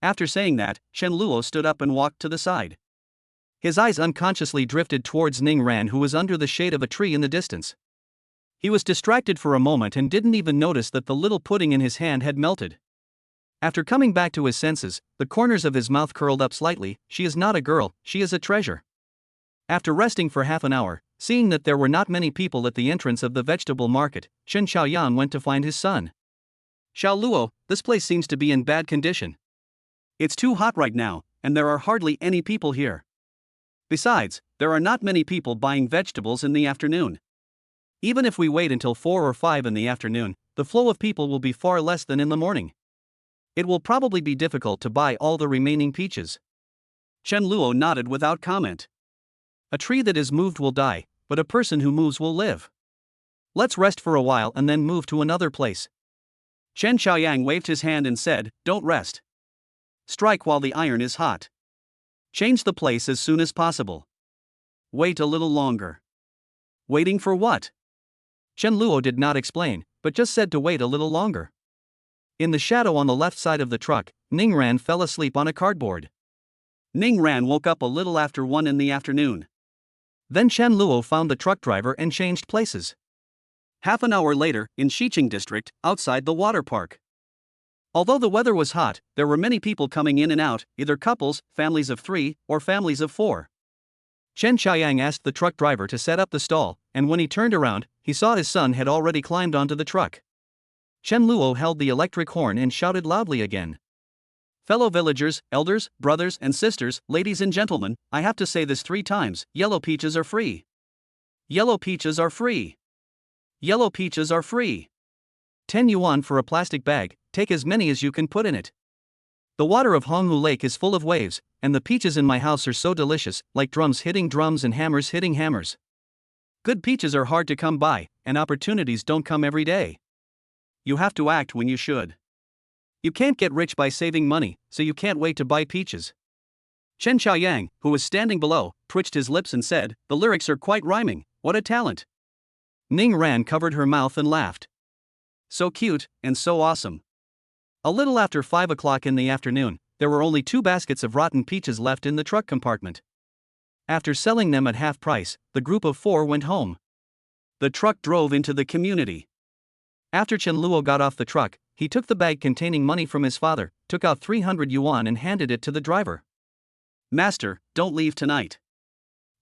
After saying that, Chen Luo stood up and walked to the side. His eyes unconsciously drifted towards Ning Ran, who was under the shade of a tree in the distance. He was distracted for a moment and didn't even notice that the little pudding in his hand had melted. After coming back to his senses, the corners of his mouth curled up slightly. She is not a girl, she is a treasure. After resting for half an hour, seeing that there were not many people at the entrance of the vegetable market, Chen Xiaoyan went to find his son. Xiao Luo, this place seems to be in bad condition. It's too hot right now, and there are hardly any people here. Besides, there are not many people buying vegetables in the afternoon. Even if we wait until 4 or 5 in the afternoon, the flow of people will be far less than in the morning. It will probably be difficult to buy all the remaining peaches. Chen Luo nodded without comment. A tree that is moved will die, but a person who moves will live. Let's rest for a while and then move to another place. Chen Xiaoyang waved his hand and said, Don't rest. Strike while the iron is hot. Change the place as soon as possible. Wait a little longer. Waiting for what? Chen Luo did not explain, but just said to wait a little longer. In the shadow on the left side of the truck, Ning Ran fell asleep on a cardboard. Ning Ran woke up a little after 1 in the afternoon. Then Chen Luo found the truck driver and changed places. Half an hour later, in Xiqing district, outside the water park. Although the weather was hot, there were many people coming in and out, either couples, families of 3, or families of 4. Chen Xiaoyang asked the truck driver to set up the stall, and when he turned around, he saw his son had already climbed onto the truck. Chen Luo held the electric horn and shouted loudly again. Fellow villagers, elders, brothers and sisters, ladies and gentlemen, I have to say this 3 times, yellow peaches are free. Yellow peaches are free. Yellow peaches are free. 10 yuan for a plastic bag, take as many as you can put in it. The water of Honghu Lake is full of waves, and the peaches in my house are so delicious, like drums hitting drums and hammers hitting hammers. Good peaches are hard to come by, and opportunities don't come every day. You have to act when you should. You can't get rich by saving money, so you can't wait to buy peaches. Chen Xiaoyang, who was standing below, twitched his lips and said, The lyrics are quite rhyming, what a talent. Ning Ran covered her mouth and laughed. So cute, and so awesome. A little after 5 o'clock in the afternoon, there were only 2 baskets of rotten peaches left in the truck compartment. After selling them at half price, the group of 4 went home. The truck drove into the community. After Chen Luo got off the truck, he took the bag containing money from his father, took out 300 yuan and handed it to the driver. Master, don't leave tonight.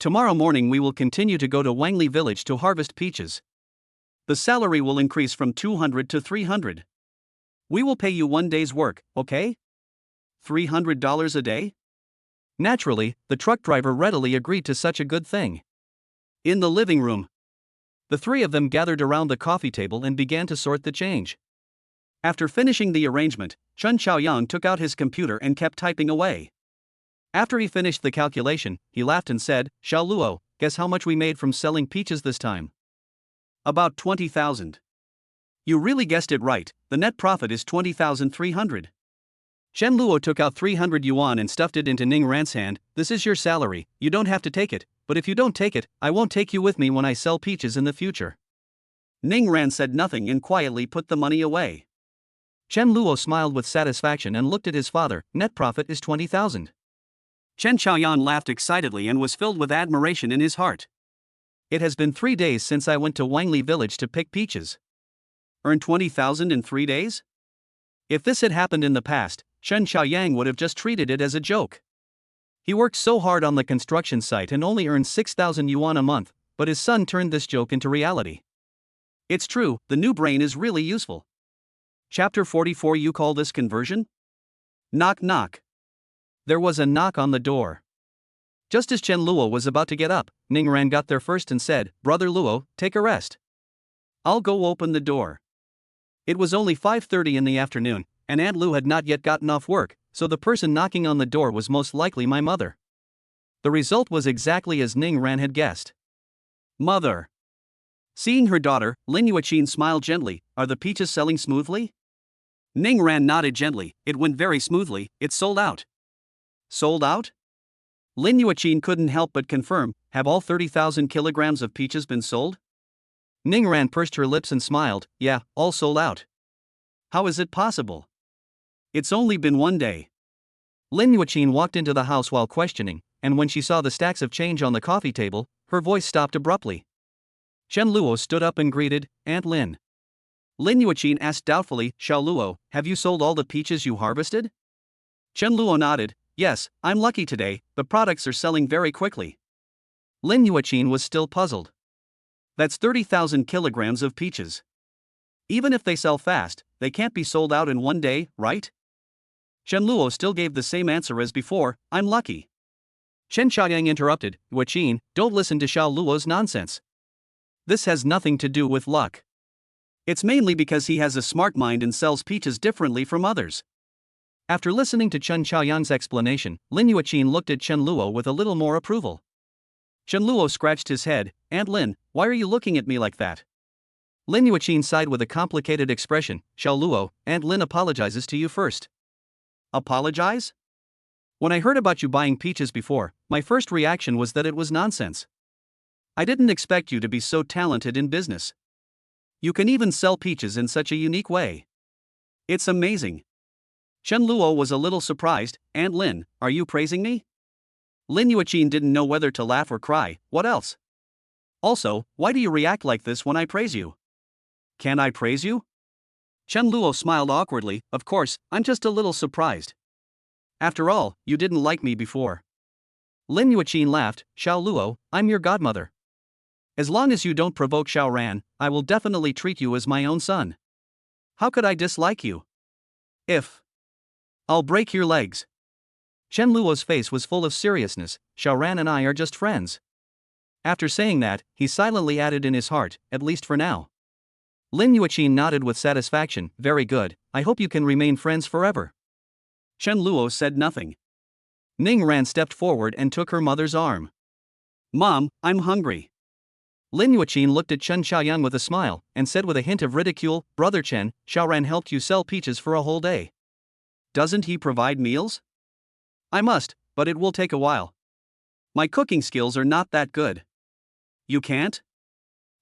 Tomorrow morning we will continue to go to Wangley village to harvest peaches. The salary will increase from 200 to 300. We will pay you 1 day's work, okay? $300 a day? Naturally, the truck driver readily agreed to such a good thing. In the living room, the three of them gathered around the coffee table and began to sort the change. After finishing the arrangement, Chun Chaoyang took out his computer and kept typing away. After he finished the calculation, he laughed and said, "Xiao Luo, guess how much we made from selling peaches this time?" "About 20,000. You really guessed it right, the net profit is 20,300. Chen Luo took out 300 yuan and stuffed it into Ning Ran's hand. "This is your salary, you don't have to take it, but if you don't take it, I won't take you with me when I sell peaches in the future." Ning Ran said nothing and quietly put the money away. Chen Luo smiled with satisfaction and looked at his father. "Net profit is 20,000. Chen Chaoyan laughed excitedly and was filled with admiration in his heart. "It has been 3 days since I went to Wangley village to pick peaches. Earned 20,000 in 3 days? If this had happened in the past, Chen Chaoyang would have just treated it as a joke. He worked so hard on the construction site and only earned 6,000 yuan a month, but his son turned this joke into reality. It's true, the new brain is really useful. Chapter 44. You call this conversion? Knock knock. There was a knock on the door. Just as Chen Luo was about to get up, Ning Ran got there first and said, "Brother Luo, take a rest. I'll go open the door." It was only 5:30 in the afternoon, and Aunt Lu had not yet gotten off work, so the person knocking on the door was most likely my mother. The result was exactly as Ning Ran had guessed. "Mother." Seeing her daughter, Lin Yuqin smiled gently. "Are the peaches selling smoothly?" Ning Ran nodded gently. "It went very smoothly, it's sold out." "Sold out?" Lin Yuqin couldn't help but confirm. "Have all 30,000 kilograms of peaches been sold?" Ning Ran pursed her lips and smiled. "Yeah, all sold out." "How is it possible? It's only been 1 day. Lin Yuqin walked into the house while questioning, and when she saw the stacks of change on the coffee table, her voice stopped abruptly. Chen Luo stood up and greeted, "Aunt Lin." Lin Yuqin asked doubtfully, "Xiao Luo, have you sold all the peaches you harvested?" Chen Luo nodded. "Yes, I'm lucky today, the products are selling very quickly." Lin Yuqin was still puzzled. "That's 30,000 kilograms of peaches. Even if they sell fast, they can't be sold out in 1 day, right?" Chen Luo still gave the same answer as before, "I'm lucky." Chen Chaoyang interrupted, "Yuqin, don't listen to Xiao Luo's nonsense. This has nothing to do with luck. It's mainly because he has a smart mind and sells peaches differently from others." After listening to Chen Chaoyang's explanation, Lin Yuqin looked at Chen Luo with a little more approval. Chen Luo scratched his head. "Aunt Lin, why are you looking at me like that?" Lin Yuqin sighed with a complicated expression. "Xiao Luo, Aunt Lin apologizes to you first." "Apologize?" "When I heard about you buying peaches before, my first reaction was that it was nonsense. I didn't expect you to be so talented in business. You can even sell peaches in such a unique way. It's amazing." Chen Luo was a little surprised. "Aunt Lin, are you praising me?" Lin Yuqin didn't know whether to laugh or cry. "What else? Also, why do you react like this when I praise you?" "Can I praise you?" Chen Luo smiled awkwardly. "Of course, I'm just a little surprised. After all, you didn't like me before." Lin Yuqin laughed. "Xiao Luo, I'm your godmother. As long as you don't provoke Xiao Ran, I will definitely treat you as my own son. How could I dislike you? If I'll break your legs." Chen Luo's face was full of seriousness. "Xiao Ran and I are just friends." After saying that, he silently added in his heart, "At least for now." Lin Yuqin nodded with satisfaction. "Very good, I hope you can remain friends forever." Chen Luo said nothing. Ning Ran stepped forward and took her mother's arm. "Mom, I'm hungry." Lin Yuqin looked at Chen Chaoyang with a smile, and said with a hint of ridicule, "Brother Chen, Xiao Ran helped you sell peaches for a whole day. Doesn't he provide meals?" "I must, but it will take a while. My cooking skills are not that good." "You can't?"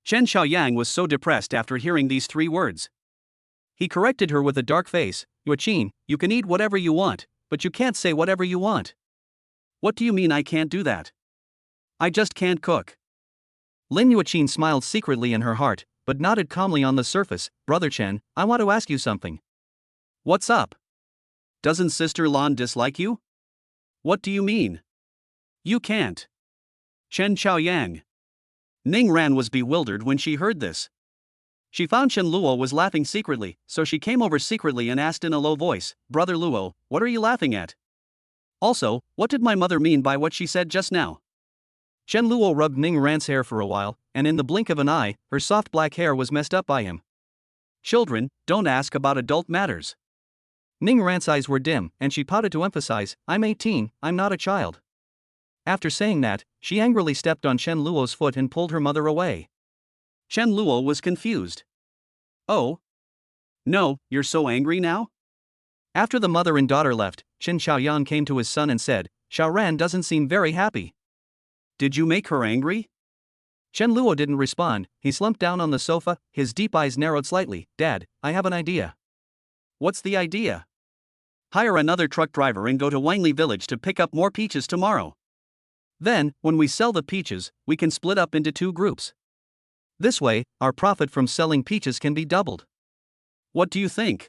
Chen Chaoyang was so depressed after hearing these 3 words. He corrected her with a dark face. "Yuqin, you can eat whatever you want, but you can't say whatever you want." "What do you mean I can't do that?" "I just can't cook." Lin Yuqin smiled secretly in her heart, but nodded calmly on the surface. "Brother Chen, I want to ask you something." "What's up? Doesn't Sister Lan dislike you?" "What do you mean?" You can't. Chen Xiaoyang. Ning Ran was bewildered when she heard this. She found Chen Luo was laughing secretly, so she came over secretly and asked in a low voice, Brother Luo, what are you laughing at? Also, what did my mother mean by what she said just now? Chen Luo rubbed Ning Ran's hair for a while, and in the blink of an eye, her soft black hair was messed up by him. Children, don't ask about adult matters. Ning Ran's eyes were dim, and she pouted to emphasize, I'm 18, I'm not a child. After saying that, she angrily stepped on Chen Luo's foot and pulled her mother away. Chen Luo was confused. Oh? No, you're so angry now? After the mother and daughter left, Chen Xiaoyan came to his son and said, Xiaoran doesn't seem very happy. Did you make her angry? Chen Luo didn't respond, he slumped down on the sofa, his deep eyes narrowed slightly. Dad, I have an idea. What's the idea? Hire another truck driver and go to Wangley Village to pick up more peaches tomorrow. Then, when we sell the peaches, we can split up into 2 groups. This way, our profit from selling peaches can be doubled. What do you think?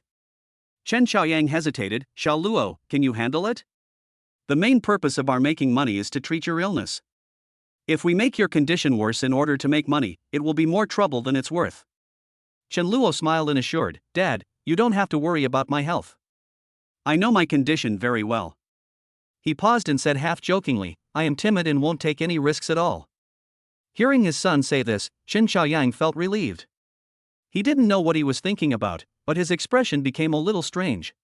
Chen Xiaoyang hesitated. Xiao Luo, can you handle it? The main purpose of our making money is to treat your illness. If we make your condition worse in order to make money, it will be more trouble than it's worth. Chen Luo smiled and assured, Dad, you don't have to worry about my health. I know my condition very well. He paused and said half-jokingly, I am timid and won't take any risks at all. Hearing his son say this, Chen Xiaoyang felt relieved. He didn't know what he was thinking about, but his expression became a little strange.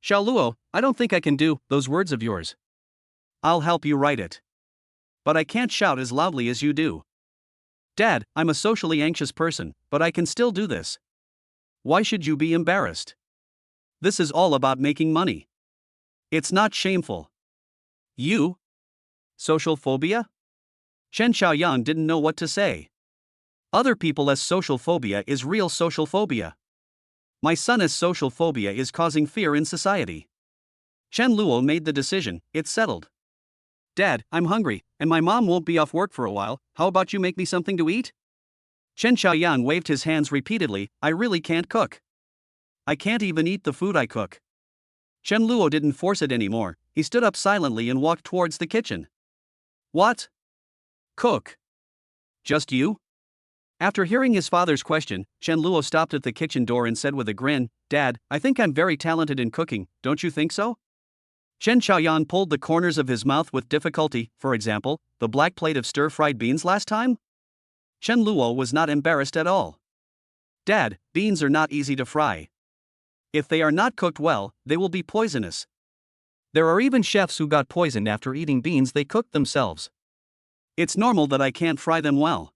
Xiao Luo, I don't think I can do those words of yours. I'll help you write it. But I can't shout as loudly as you do. Dad, I'm a socially anxious person, but I can still do this. Why should you be embarrassed? This is all about making money. It's not shameful. You? Social phobia? Chen Xiaoyan didn't know what to say. Other people's social phobia is real social phobia. My son's social phobia is causing fear in society. Chen Luo made the decision, it's settled. Dad, I'm hungry, and my mom won't be off work for a while, how about you make me something to eat? Chen Xiaoyan waved his hands repeatedly, I really can't cook. I can't even eat the food I cook. Chen Luo didn't force it anymore, he stood up silently and walked towards the kitchen. What? Cook? Just you? After hearing his father's question, Chen Luo stopped at the kitchen door and said with a grin, Dad, I think I'm very talented in cooking, don't you think so? Chen Xiaoyan pulled the corners of his mouth with difficulty, for example, the black plate of stir-fried beans last time? Chen Luo was not embarrassed at all. Dad, beans are not easy to fry. If they are not cooked well, they will be poisonous. There are even chefs who got poisoned after eating beans they cooked themselves. It's normal that I can't fry them well.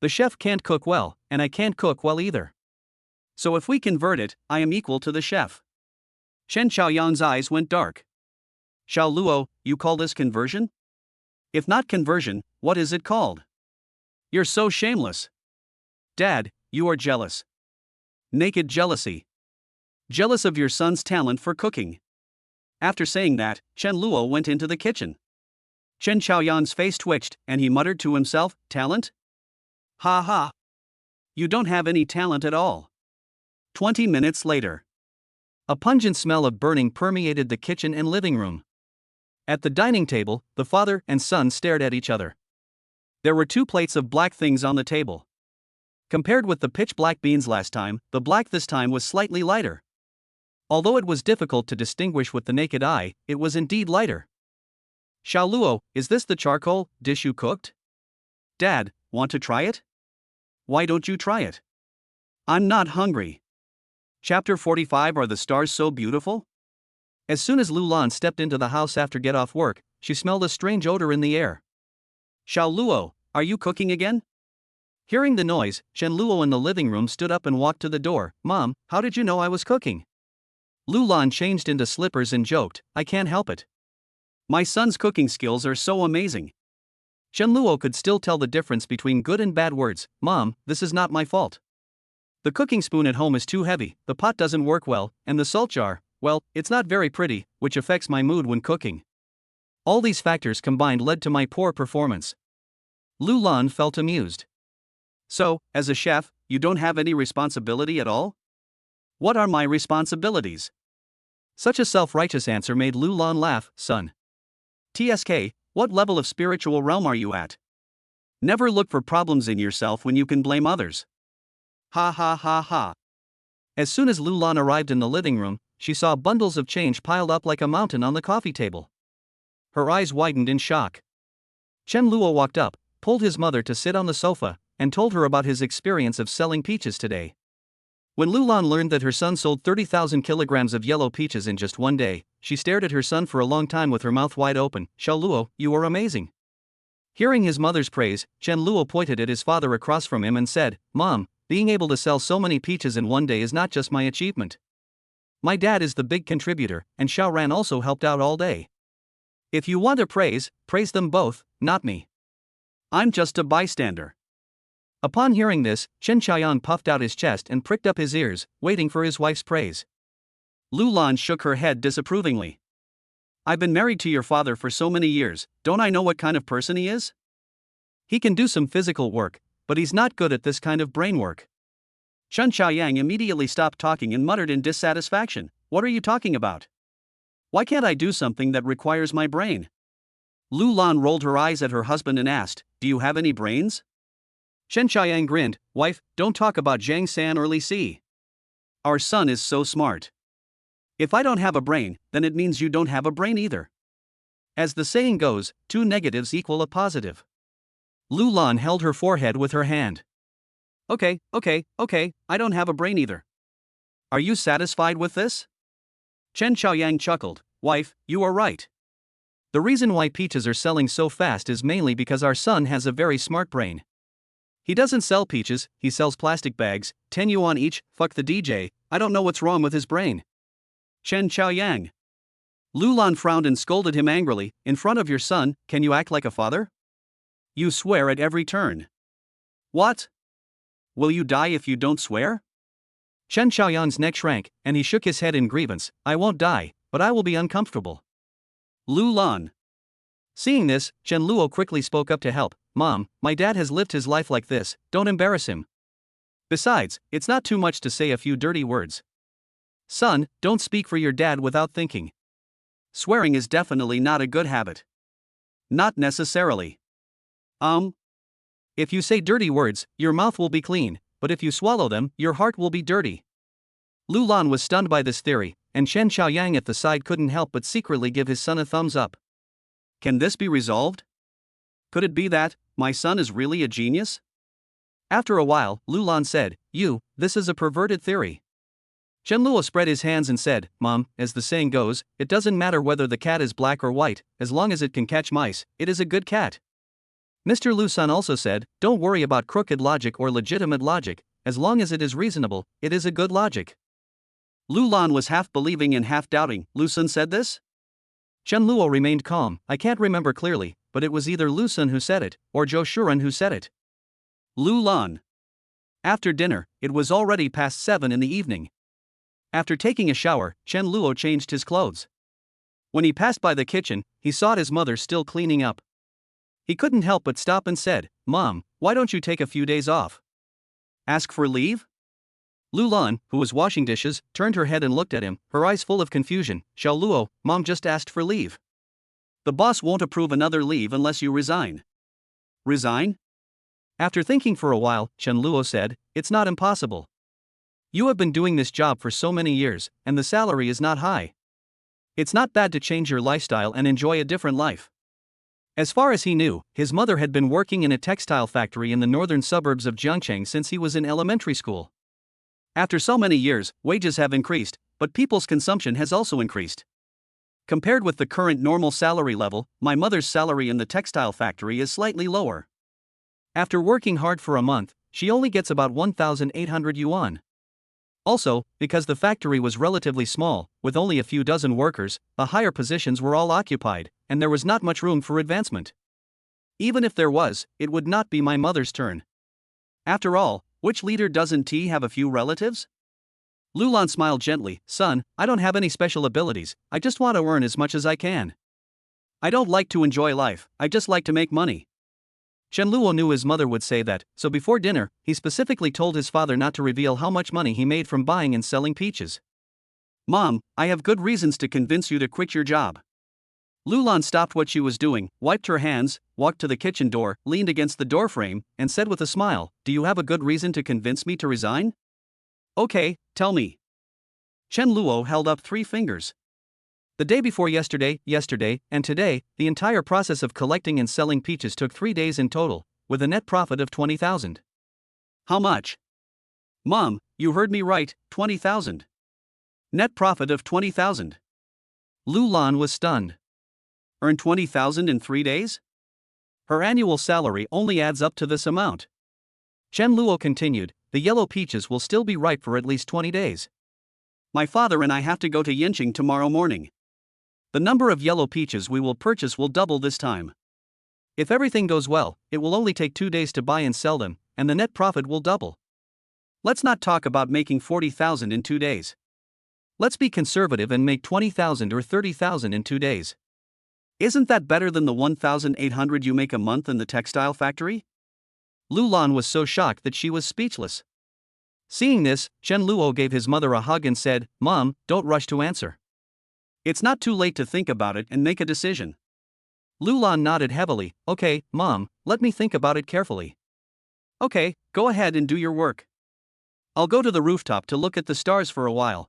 The chef can't cook well, and I can't cook well either. So if we convert it, I am equal to the chef. Chen Xiaoyan's eyes went dark. Xiao Luo, you call this conversion? If not conversion, what is it called? You're so shameless. Dad, you are jealous. Naked jealousy. Jealous of your son's talent for cooking. After saying that, Chen Luo went into the kitchen. Chen Xiaoyan's face twitched, and he muttered to himself, talent? Ha ha. You don't have any talent at all. 20 minutes later. A pungent smell of burning permeated the kitchen and living room. At the dining table, the father and son stared at each other. There were 2 plates of black things on the table. Compared with the pitch-black beans last time, the black this time was slightly lighter. Although it was difficult to distinguish with the naked eye, it was indeed lighter. Xiao Luo, is this the charcoal dish you cooked? Dad, want to try it? Why don't you try it? I'm not hungry. Chapter 45 Are the stars so beautiful? As soon as Lu Lan stepped into the house after get off work, she smelled a strange odor in the air. Xiao Luo, are you cooking again? Hearing the noise, Chen Luo in the living room stood up and walked to the door. Mom, how did you know I was cooking? Lu Lan changed into slippers and joked, I can't help it. My son's cooking skills are so amazing. Chen Luo could still tell the difference between good and bad words. Mom, this is not my fault. The cooking spoon at home is too heavy, the pot doesn't work well, and the salt jar, well, it's not very pretty, which affects my mood when cooking. All these factors combined led to my poor performance. Lu Lan felt amused. So, as a chef, you don't have any responsibility at all? What are my responsibilities? Such a self-righteous answer made Lu Lan laugh. Son. TSK, What level of spiritual realm are you at? Never look for problems in yourself when you can blame others. Ha ha ha ha. As soon as Lulan arrived in the living room, she saw bundles of change piled up like a mountain on the coffee table. Her eyes widened in shock. Chen Luo walked up, pulled his mother to sit on the sofa, and told her about his experience of selling peaches today. When Lulan learned that her son sold 30,000 kilograms of yellow peaches in just one day, she stared at her son for a long time with her mouth wide open. Xiao Luo, you are amazing. Hearing his mother's praise, Chen Luo pointed at his father across from him and said, Mom, being able to sell so many peaches in one day is not just my achievement. My dad is the big contributor, and Xiao Ran also helped out all day. If you want to praise them both, not me. I'm just a bystander. Upon hearing this, Chen Qiaoyan puffed out his chest and pricked up his ears, waiting for his wife's praise. Lulan shook her head disapprovingly. I've been married to your father for so many years, don't I know what kind of person he is? He can do some physical work, but he's not good at this kind of brain work. Chen Qiaoyan immediately stopped talking and muttered in dissatisfaction, What are you talking about? Why can't I do something that requires my brain? Lulan rolled her eyes at her husband and asked, Do you have any brains? Chen Qiaoyan grinned, Wife, don't talk about Zhang San or Li Si. Our son is so smart. If I don't have a brain, then it means you don't have a brain either. As the saying goes, two negatives equal a positive. Lulan held her forehead with her hand. Okay, I don't have a brain either. Are you satisfied with this? Chen Qiaoyan chuckled, Wife, you are right. The reason why peaches are selling so fast is mainly because our son has a very smart brain. He doesn't sell peaches, he sells plastic bags, 10 yuan each, fuck the DJ, I don't know what's wrong with his brain. Chen Qiaoyan. Lulan frowned and scolded him angrily, In front of your son, can you act like a father? You swear at every turn. What? Will you die if you don't swear? Chen Qiaoyan's neck shrank, and he shook his head in grievance, I won't die, but I will be uncomfortable. Lulan. Seeing this, Chen Luo quickly spoke up to help, Mom, my dad has lived his life like this, don't embarrass him. Besides, it's not too much to say a few dirty words. Son, don't speak for your dad without thinking. Swearing is definitely not a good habit. Not necessarily. If you say dirty words, your mouth will be clean, but if you swallow them, your heart will be dirty. Lulan was stunned by this theory, and Chen Qiaoyan at the side couldn't help but secretly give his son a thumbs up. Can this be resolved? Could it be that my son is really a genius? After a while, Lulan said, This is a perverted theory. Chen Luo spread his hands and said, Mom, as the saying goes, it doesn't matter whether the cat is black or white, as long as it can catch mice, it is a good cat. Mr. Lusan also said, Don't worry about crooked logic or legitimate logic, as long as it is reasonable, it is a good logic. Lulan was half believing and half doubting. Lusan said this? Chen Luo remained calm, I can't remember clearly, but it was either Lusan who said it, or Zhou Shuren who said it. Lulan. After dinner, it was already past 7 in the evening. After taking a shower, Chen Luo changed his clothes. When he passed by the kitchen, he saw his mother still cleaning up. He couldn't help but stop and said, Mom, why don't you take a few days off? Ask for leave? Lulan, who was washing dishes, turned her head and looked at him, her eyes full of confusion. Xiao Luo, Mom just asked for leave. The boss won't approve another leave unless you resign. Resign? After thinking for a while, Chen Luo said, It's not impossible. You have been doing this job for so many years, and the salary is not high. It's not bad to change your lifestyle and enjoy a different life. As far as he knew, his mother had been working in a textile factory in the northern suburbs of Jiangcheng since he was in elementary school. After so many years, wages have increased, but people's consumption has also increased. Compared with the current normal salary level, my mother's salary in the textile factory is slightly lower. After working hard for a month, she only gets about 1,800 yuan. Also, because the factory was relatively small, with only a few dozen workers, the higher positions were all occupied, and there was not much room for advancement. Even if there was, it would not be my mother's turn. After all, which leader doesn't have a few relatives? Lulan smiled gently, Son, I don't have any special abilities, I just want to earn as much as I can. I don't like to enjoy life, I just like to make money. Chen Luo knew his mother would say that, so before dinner, he specifically told his father not to reveal how much money he made from buying and selling peaches. Mom, I have good reasons to convince you to quit your job. Lulan stopped what she was doing, wiped her hands, walked to the kitchen door, leaned against the doorframe, and said with a smile, "Do you have a good reason to convince me to resign?" "Okay, tell me." Chen Luo held up 3 fingers. The day before yesterday, and today, the entire process of collecting and selling peaches took 3 days in total, with a net profit of 20,000. "How much?" "Mom, you heard me right, 20,000. Net profit of 20,000. Lulan was stunned. Earned 20,000 in 3 days? Her annual salary only adds up to this amount. Chen Luo continued, "The yellow peaches will still be ripe for at least 20 days. My father and I have to go to Yinqing tomorrow morning. The number of yellow peaches we will purchase will double this time. If everything goes well, it will only take 2 days to buy and sell them, and the net profit will double. Let's not talk about making 40,000 in 2 days. Let's be conservative and make 20,000 or 30,000 in 2 days. Isn't that better than the 1,800 you make a month in the textile factory?" Lulan was so shocked that she was speechless. Seeing this, Chen Luo gave his mother a hug and said, "Mom, don't rush to answer. It's not too late to think about it and make a decision." Lulan nodded heavily. "Okay, Mom, let me think about it carefully." "Okay, go ahead and do your work. I'll go to the rooftop to look at the stars for a while."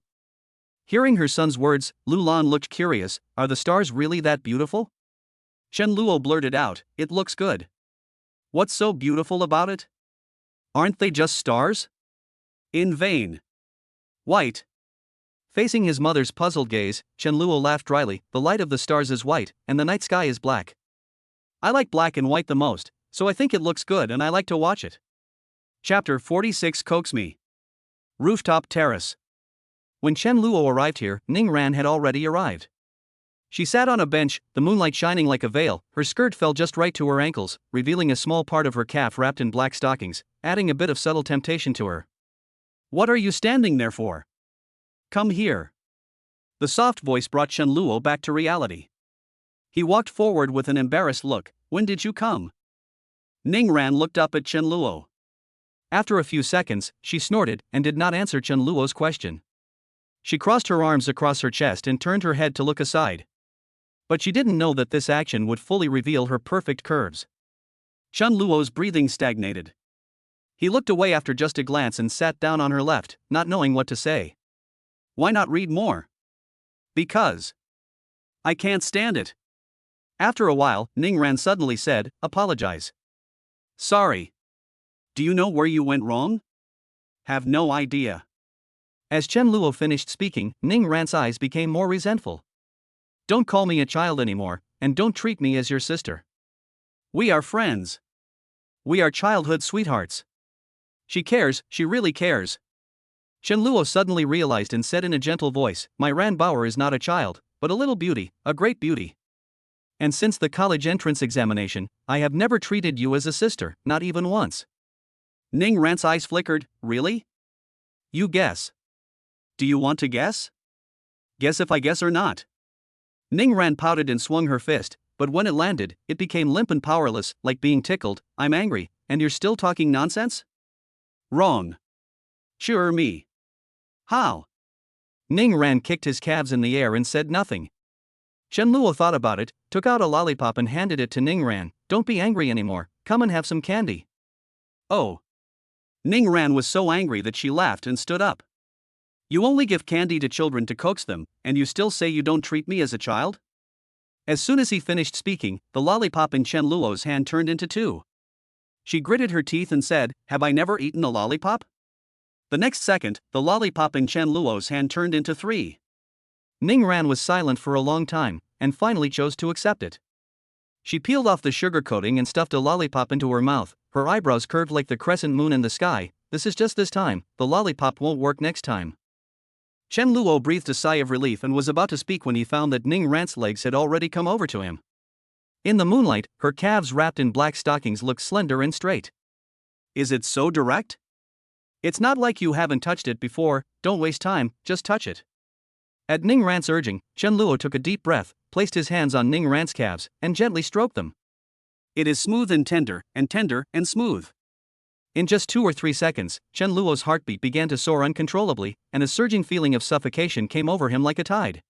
Hearing her son's words, Lulan looked curious. "Are the stars really that beautiful?" Chen Luo blurted out, "It looks good." "What's so beautiful about it? Aren't they just stars?" "In vain. White." Facing his mother's puzzled gaze, Chen Luo laughed dryly. "The light of the stars is white, and the night sky is black. I like black and white the most, so I think it looks good and I like to watch it." Chapter 46 Coax Me. Rooftop Terrace. When Chen Luo arrived here, Ning Ran had already arrived. She sat on a bench, the moonlight shining like a veil. Her skirt fell just right to her ankles, revealing a small part of her calf wrapped in black stockings, adding a bit of subtle temptation to her. "What are you standing there for? Come here." The soft voice brought Chen Luo back to reality. He walked forward with an embarrassed look. "When did you come?" Ning Ran looked up at Chen Luo. After a few seconds, she snorted and did not answer Chen Luo's question. She crossed her arms across her chest and turned her head to look aside. But she didn't know that this action would fully reveal her perfect curves. Chen Luo's breathing stagnated. He looked away after just a glance and sat down on her left, not knowing what to say. "Why not read more?" "Because I can't stand it." After a while, Ning Ran suddenly said, "Apologize." "Sorry. Do you know where you went wrong?" "Have no idea." As Chen Luo finished speaking, Ning Ran's eyes became more resentful. "Don't call me a child anymore, and don't treat me as your sister. We are friends. We are childhood sweethearts. She cares, she really cares." Chen Luo suddenly realized and said in a gentle voice, "My Ran Bauer is not a child, but a little beauty, a great beauty. And since the college entrance examination, I have never treated you as a sister, not even once." Ning Ran's eyes flickered. "Really? You guess. Do you want to guess? Guess if I guess or not." Ning Ran pouted and swung her fist, but when it landed, it became limp and powerless, like being tickled. "I'm angry, and you're still talking nonsense?" "Wrong. Sure me." "How?" Ning Ran kicked his calves in the air and said nothing. Chen Luo thought about it, took out a lollipop and handed it to Ning Ran. "Don't be angry anymore, come and have some candy." "Oh." Ning Ran was so angry that she laughed and stood up. "You only give candy to children to coax them, and you still say you don't treat me as a child?" As soon as he finished speaking, the lollipop in Chen Luo's hand turned into 2. She gritted her teeth and said, "Have I never eaten a lollipop?" The next second, the lollipop in Chen Luo's hand turned into 3. Ning Ran was silent for a long time, and finally chose to accept it. She peeled off the sugar coating and stuffed a lollipop into her mouth, her eyebrows curved like the crescent moon in the sky. "This is just this time, the lollipop won't work next time." Chen Luo breathed a sigh of relief and was about to speak when he found that Ning Ran's legs had already come over to him. In the moonlight, her calves wrapped in black stockings looked slender and straight. "Is it so direct? It's not like you haven't touched it before. Don't waste time, just touch it." At Ning Ran's urging, Chen Luo took a deep breath, placed his hands on Ning Ran's calves, and gently stroked them. "It is smooth and tender and smooth." In just 2 or 3 seconds, Chen Luo's heartbeat began to soar uncontrollably, and a surging feeling of suffocation came over him like a tide.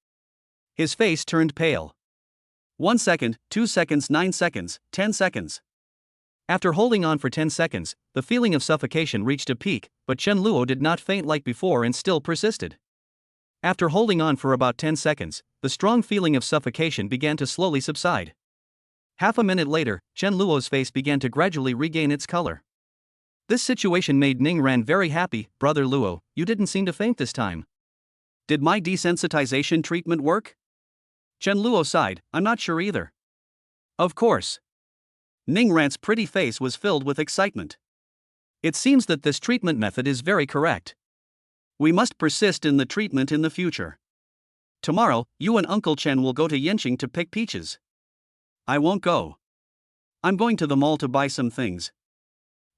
His face turned pale. 1 second, 2 seconds, 9 seconds, 10 seconds. After holding on for 10 seconds, the feeling of suffocation reached a peak, but Chen Luo did not faint like before and still persisted. After holding on for about 10 seconds, the strong feeling of suffocation began to slowly subside. Half a minute later, Chen Luo's face began to gradually regain its color. This situation made Ning Ran very happy. Brother Luo, you didn't seem to faint this time. Did my desensitization treatment work? Chen Luo sighed, I'm not sure either. Of course. Ning Ran's pretty face was filled with excitement. It seems that this treatment method is very correct. We must persist in the treatment in the future. Tomorrow, you and Uncle Chen will go to Yanqing to pick peaches. I won't go. I'm going to the mall to buy some things.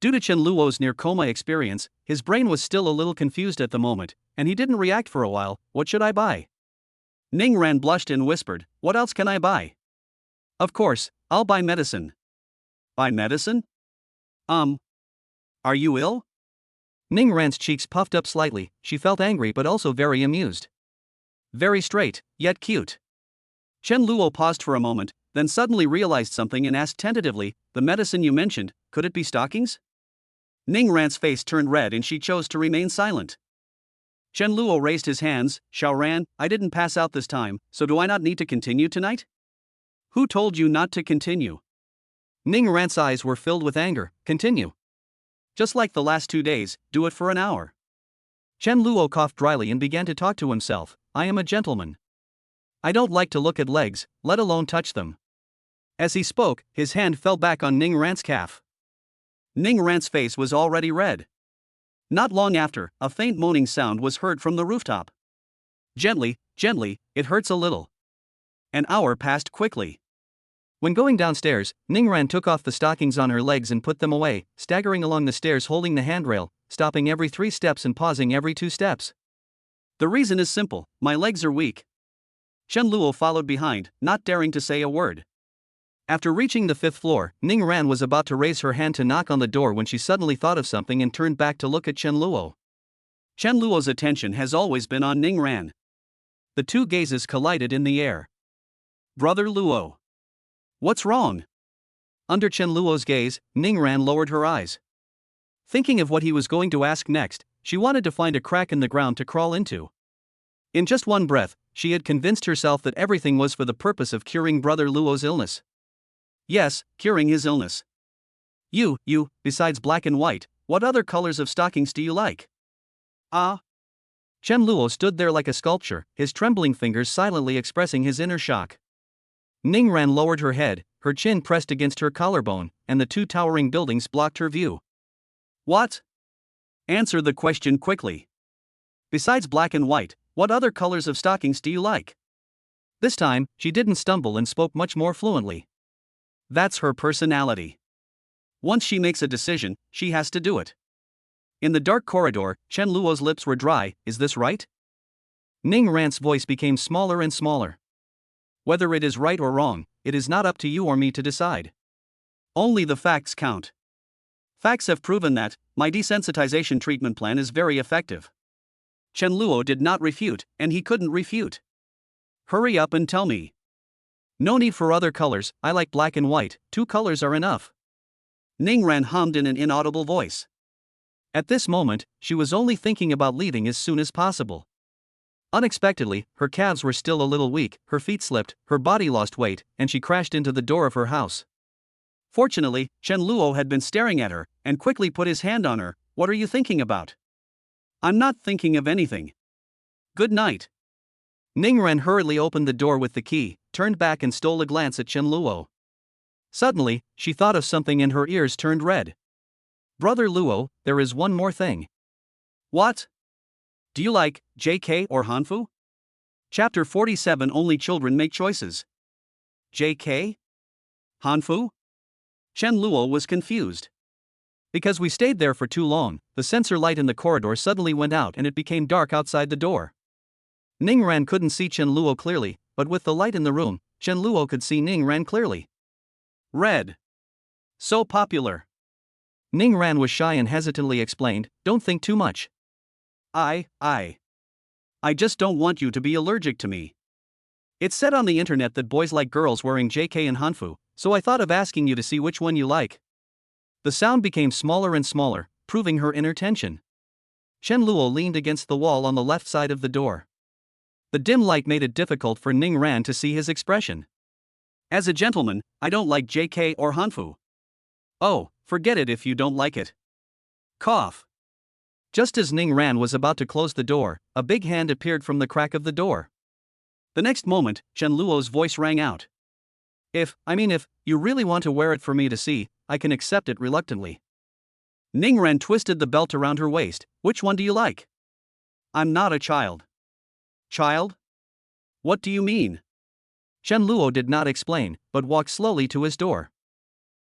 Due to Chen Luo's near-coma experience, his brain was still a little confused at the moment, and he didn't react for a while. What should I buy? Ning Ran blushed and whispered, what else can I buy? Of course, I'll buy medicine. Buy medicine? Are you ill? Ning Ran's cheeks puffed up slightly. She felt angry but also very amused. Very straight, yet cute. Chen Luo paused for a moment, then suddenly realized something and asked tentatively, the medicine you mentioned, could it be stockings? Ning Ran's face turned red and she chose to remain silent. Chen Luo raised his hands, Xiaoran, I didn't pass out this time, so do I not need to continue tonight? Who told you not to continue? Ning Ran's eyes were filled with anger, continue. Just like the last 2 days, do it for an hour. Chen Luo coughed dryly and began to talk to himself, I am a gentleman. I don't like to look at legs, let alone touch them. As he spoke, his hand fell back on Ning Ran's calf. Ning Ran's face was already red. Not long after, a faint moaning sound was heard from the rooftop. Gently, gently, it hurts a little. An hour passed quickly. When going downstairs, Ning Ran took off the stockings on her legs and put them away, staggering along the stairs holding the handrail, stopping every 3 steps and pausing every 2 steps. The reason is simple, my legs are weak. Chen Luo followed behind, not daring to say a word. After reaching the 5th floor, Ning Ran was about to raise her hand to knock on the door when she suddenly thought of something and turned back to look at Chen Luo. Chen Luo's attention has always been on Ning Ran. The two gazes collided in the air. Brother Luo. What's wrong? Under Chen Luo's gaze, Ning Ran lowered her eyes. Thinking of what he was going to ask next, she wanted to find a crack in the ground to crawl into. In just one breath, she had convinced herself that everything was for the purpose of curing Brother Luo's illness. Yes, curing his illness. You, besides black and white, what other colors of stockings do you like? Ah. Chen Luo stood there like a sculpture, his trembling fingers silently expressing his inner shock. Ning Ran lowered her head, her chin pressed against her collarbone, and the 2 towering buildings blocked her view. What? Answer the question quickly. Besides black and white, what other colors of stockings do you like? This time, she didn't stumble and spoke much more fluently. That's her personality. Once she makes a decision, she has to do it. In the dark corridor, Chen Luo's lips were dry, is this right? Ning Ran's voice became smaller and smaller. Whether it is right or wrong, it is not up to you or me to decide. Only the facts count. Facts have proven that my desensitization treatment plan is very effective. Chen Luo did not refute, and he couldn't refute. Hurry up and tell me. No need for other colors, I like black and white, 2 colors are enough. Ning Ran hummed in an inaudible voice. At this moment, she was only thinking about leaving as soon as possible. Unexpectedly, her calves were still a little weak, her feet slipped, her body lost weight, and she crashed into the door of her house. Fortunately, Chen Luo had been staring at her, and quickly put his hand on her. What are you thinking about? I'm not thinking of anything. Good night. Ning Ran hurriedly opened the door with the key, turned back and stole a glance at Chen Luo. Suddenly, she thought of something and her ears turned red. Brother Luo, there is one more thing. What? Do you like JK or Hanfu? Chapter 47 Only children make choices. JK? Hanfu? Chen Luo was confused. Because we stayed there for too long, the sensor light in the corridor suddenly went out and it became dark outside the door. Ning Ran couldn't see Chen Luo clearly, but with the light in the room, Chen Luo could see Ning Ran clearly. Red. So popular. Ning Ran was shy and hesitantly explained, don't think too much. I just don't want you to be allergic to me. It's said on the internet that boys like girls wearing JK and Hanfu, so I thought of asking you to see which one you like. The sound became smaller and smaller, proving her inner tension. Chen Luo leaned against the wall on the left side of the door. The dim light made it difficult for Ning Ran to see his expression. As a gentleman, I don't like JK or Hanfu. Oh, forget it if you don't like it. Cough. Just as Ning Ran was about to close the door, a big hand appeared from the crack of the door. The next moment, Chen Luo's voice rang out. If you really want to wear it for me to see, I can accept it reluctantly. Ning Ran twisted the belt around her waist. Which one do you like? I'm not a child. Child? What do you mean? Chen Luo did not explain, but walked slowly to his door.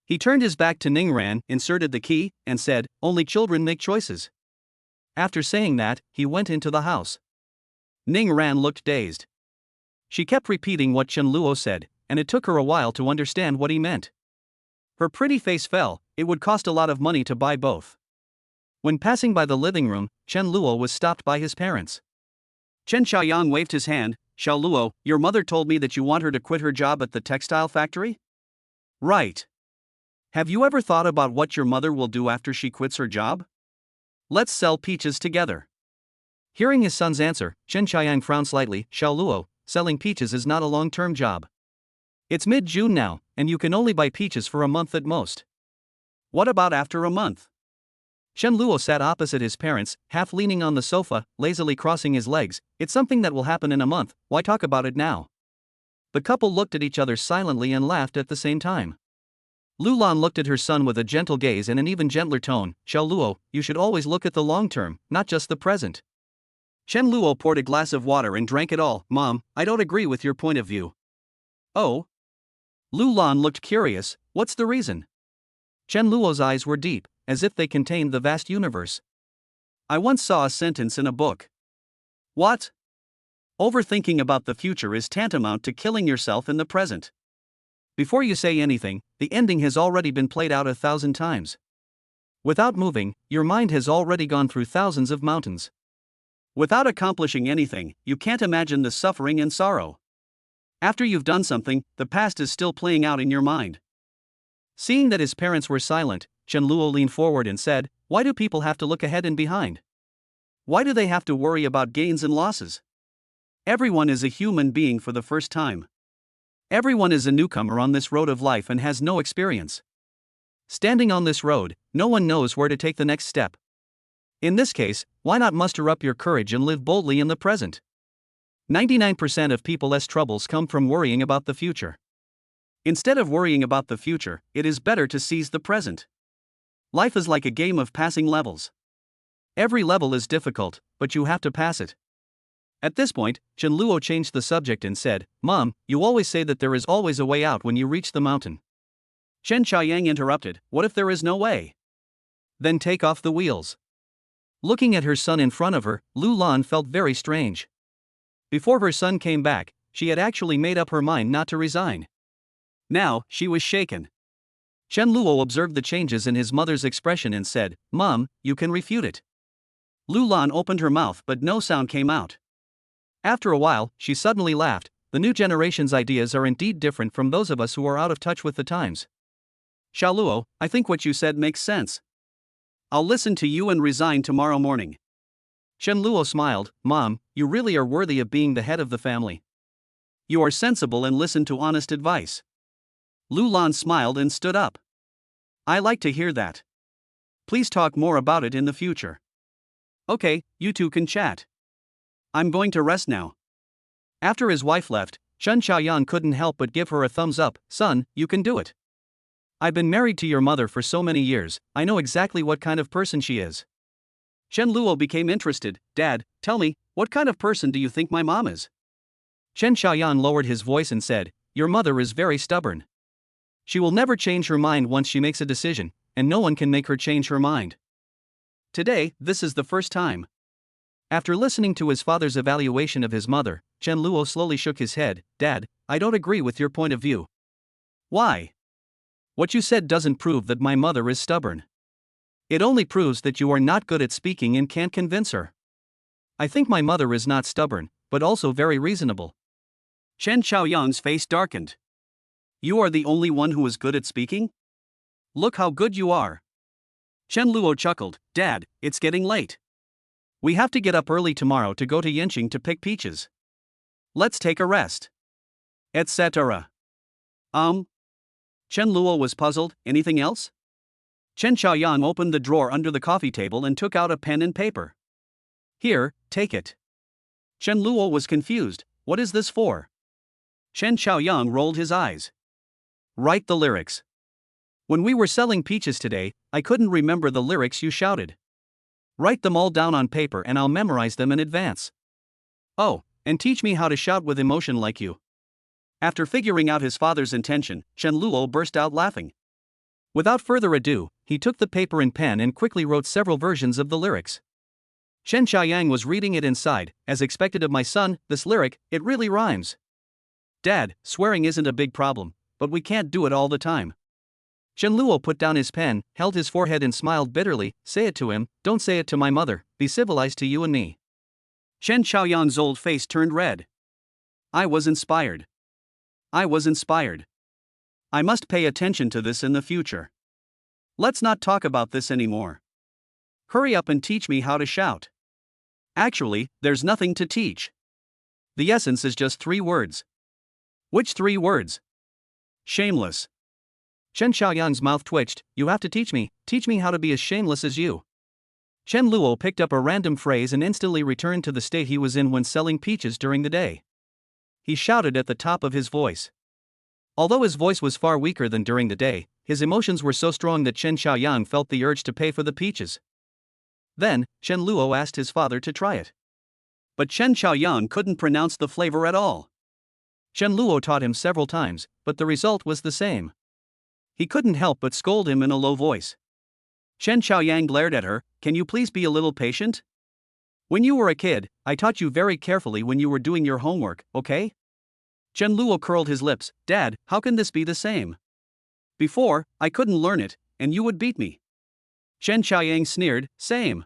He turned his back to Ning Ran, inserted the key, and said, "Only children make choices." After saying that, he went into the house. Ning Ran looked dazed. She kept repeating what Chen Luo said, and it took her a while to understand what he meant. Her pretty face fell. It would cost a lot of money to buy both. When passing by the living room, Chen Luo was stopped by his parents. Chen Xiaoyang waved his hand. "Xiao Luo, your mother told me that you want her to quit her job at the textile factory?" "Right. Have you ever thought about what your mother will do after she quits her job?" "Let's sell peaches together." Hearing his son's answer, Chen Xiaoyang frowned slightly. "Xiao Luo, selling peaches is not a long-term job. It's mid-June now, and you can only buy peaches for a month at most. What about after a month?" Chen Luo sat opposite his parents, half leaning on the sofa, lazily crossing his legs. "It's something that will happen in a month, why talk about it now?" The couple looked at each other silently and laughed at the same time. Lu Lan looked at her son with a gentle gaze and an even gentler tone. "Xiao Luo, you should always look at the long term, not just the present." Chen Luo poured a glass of water and drank it all. "Mom, I don't agree with your point of view." "Oh?" Lu Lan looked curious. "What's the reason?" Chen Luo's eyes were deep, as if they contained the vast universe. "I once saw a sentence in a book. What? Overthinking about the future is tantamount to killing yourself in the present. Before you say anything, the ending has already been played out 1,000 times. Without moving, your mind has already gone through thousands of mountains. Without accomplishing anything, you can't imagine the suffering and sorrow. After you've done something, the past is still playing out in your mind." Seeing that his parents were silent, Chen Luo leaned forward and said, "Why do people have to look ahead and behind? Why do they have to worry about gains and losses? Everyone is a human being for the first time. Everyone is a newcomer on this road of life and has no experience. Standing on this road, no one knows where to take the next step. In this case, why not muster up your courage and live boldly in the present? 99% of people's troubles come from worrying about the future. Instead of worrying about the future, it is better to seize the present. Life is like a game of passing levels. Every level is difficult, but you have to pass it." At this point, Chen Luo changed the subject and said, "Mom, you always say that there is always a way out when you reach the mountain." Chen Xiaoyang interrupted, "What if there is no way? Then take off the wheels." Looking at her son in front of her, Lu Lan felt very strange. Before her son came back, she had actually made up her mind not to resign. Now, she was shaken. Chen Luo observed the changes in his mother's expression and said, "Mom, you can refute it." Lu Lan opened her mouth but no sound came out. After a while, she suddenly laughed. "The new generation's ideas are indeed different from those of us who are out of touch with the times. Xiao Luo, I think what you said makes sense. I'll listen to you and resign tomorrow morning." Chen Luo smiled. "Mom, you really are worthy of being the head of the family. You are sensible and listen to honest advice." Lu Lan smiled and stood up. "I like to hear that. Please talk more about it in the future." "Okay, you two can chat. I'm going to rest now." After his wife left, Chen Xiaoyang couldn't help but give her a thumbs up. "Son, you can do it. I've been married to your mother for so many years, I know exactly what kind of person she is." Chen Luo became interested. "Dad, tell me, what kind of person do you think my mom is?" Chen Xiaoyan lowered his voice and said, "Your mother is very stubborn. She will never change her mind once she makes a decision, and no one can make her change her mind. Today, this is the first time." After listening to his father's evaluation of his mother, Chen Luo slowly shook his head. "Dad, I don't agree with your point of view." "Why?" "What you said doesn't prove that my mother is stubborn. It only proves that you are not good at speaking and can't convince her. I think my mother is not stubborn, but also very reasonable. Chen Xiaoyang's face darkened. You are the only one who is good at speaking? Look how good you are. Chen Luo chuckled. Dad, it's getting late. We have to get up early tomorrow to go to Yanqing to pick peaches. Let's take a rest. Etc. Chen Luo was puzzled. Anything else? Chen Xiaoyang opened the drawer under the coffee table and took out a pen and paper. Here, take it. Chen Luo was confused. What is this for? Chen Xiaoyang rolled his eyes. Write the lyrics. When we were selling peaches today, I couldn't remember the lyrics you shouted. Write them all down on paper and I'll memorize them in advance. Oh, and teach me how to shout with emotion like you. After figuring out his father's intention, Chen Luo burst out laughing. Without further ado, he took the paper and pen and quickly wrote several versions of the lyrics. Chen Xiaoyang was reading it inside. As expected of my son, this lyric, it really rhymes. Dad, swearing isn't a big problem, but we can't do it all the time. Chen Luo put down his pen, held his forehead and smiled bitterly. Say it to him, don't say it to my mother, be civilized to you and me. Chen Xiaoyang's old face turned red. I was inspired. I must pay attention to this in the future. Let's not talk about this anymore. Hurry up and teach me how to shout. Actually, there's nothing to teach. The essence is just 3 words. Which 3 words? Shameless. Chen Xiaoyang's mouth twitched. You have to teach me how to be as shameless as you. Chen Luo picked up a random phrase and instantly returned to the state he was in when selling peaches during the day. He shouted at the top of his voice. Although his voice was far weaker than during the day, his emotions were so strong that Chen Xiaoyang felt the urge to pay for the peaches. Then, Chen Luo asked his father to try it. But Chen Xiaoyang couldn't pronounce the flavor at all. Chen Luo taught him several times, but the result was the same. He couldn't help but scold him in a low voice. Chen Xiaoyang glared at her. Can you please be a little patient? When you were a kid, I taught you very carefully when you were doing your homework, okay? Chen Luo curled his lips. Dad, how can this be the same? Before, I couldn't learn it, and you would beat me. Chen Xiaoyang sneered. Same.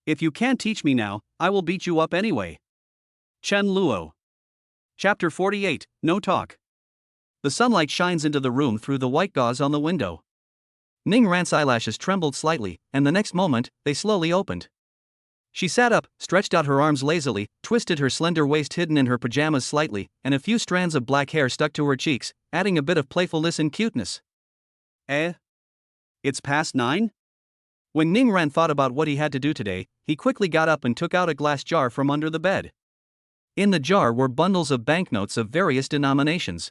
If you can't teach me now, I will beat you up anyway. Chen Luo. Chapter 48, No Talk. The sunlight shines into the room through the white gauze on the window. Ning Ran's eyelashes trembled slightly, and the next moment, they slowly opened. She sat up, stretched out her arms lazily, twisted her slender waist hidden in her pajamas slightly, and a few strands of black hair stuck to her cheeks, adding a bit of playfulness and cuteness. It's past 9? When Ning Ran thought about what he had to do today, he quickly got up and took out a glass jar from under the bed. In the jar were bundles of banknotes of various denominations.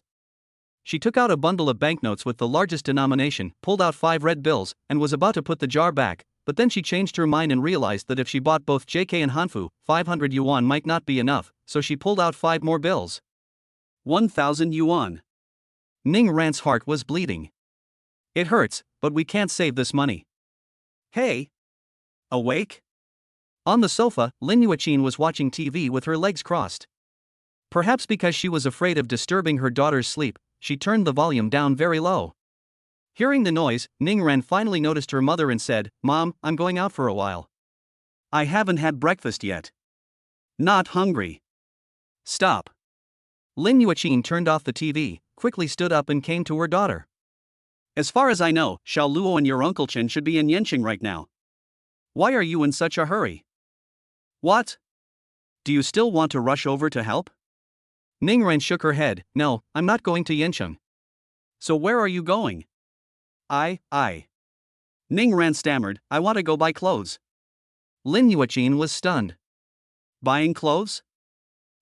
She took out a bundle of banknotes with the largest denomination, pulled out 5 red bills, and was about to put the jar back, but then she changed her mind and realized that if she bought both JK and Hanfu, 500 yuan might not be enough, so she pulled out 5 more bills. 1,000 yuan. Ning Ran's heart was bleeding. It hurts, but we can't save this money. Hey! Awake? On the sofa, Lin Yuqin was watching TV with her legs crossed. Perhaps because she was afraid of disturbing her daughter's sleep, she turned the volume down very low. Hearing the noise, Ning Ran finally noticed her mother and said, Mom, I'm going out for a while. I haven't had breakfast yet. Not hungry. Stop. Lin Yuqin turned off the TV, quickly stood up and came to her daughter. As far as I know, Xiao Luo and your Uncle Chen should be in Yanqing right now. Why are you in such a hurry? What? Do you still want to rush over to help? Ning Ran shook her head. No, I'm not going to Yanqing. So where are you going? I. Ning Ran stammered. I want to go buy clothes. Lin Yuqin was stunned. Buying clothes?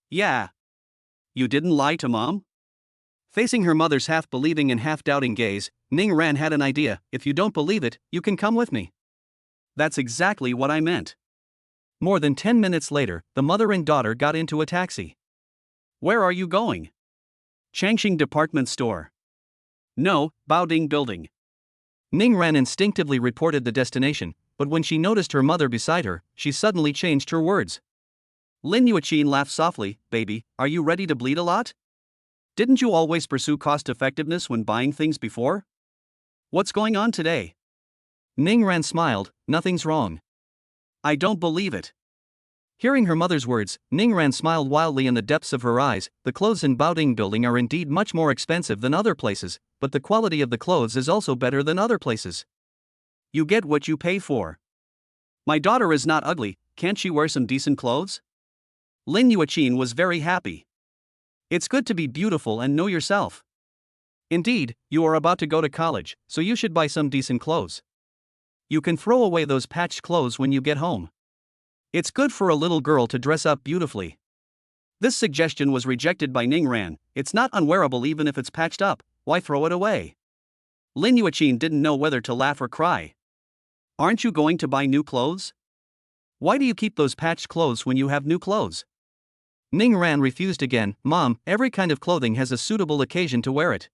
Yeah. You didn't lie to Mom? Facing her mother's half-believing and half-doubting gaze, Ning Ran had an idea. If you don't believe it, you can come with me. That's exactly what I meant. More than 10 minutes later, the mother and daughter got into a taxi. Where are you going? Changqing Department Store. No, Baoding Building. Ning Ran instinctively reported the destination, but when she noticed her mother beside her, she suddenly changed her words. Lin Yuqin laughed softly. Baby, are you ready to bleed a lot? Didn't you always pursue cost-effectiveness when buying things before? What's going on today? Ning Ran smiled. Nothing's wrong. I don't believe it. Hearing her mother's words, Ningran smiled wildly in the depths of her eyes. The clothes in Baoding building are indeed much more expensive than other places, but the quality of the clothes is also better than other places. You get what you pay for. My daughter is not ugly, can't she wear some decent clothes? Lin Yuqin was very happy. It's good to be beautiful and know yourself. Indeed, you are about to go to college, so you should buy some decent clothes. You can throw away those patched clothes when you get home. It's good for a little girl to dress up beautifully. This suggestion was rejected by Ningran. It's not unwearable even if it's patched up, why throw it away? Lin Yuqin didn't know whether to laugh or cry. Aren't you going to buy new clothes? Why do you keep those patched clothes when you have new clothes? Ningran refused again. Mom, every kind of clothing has a suitable occasion to wear it.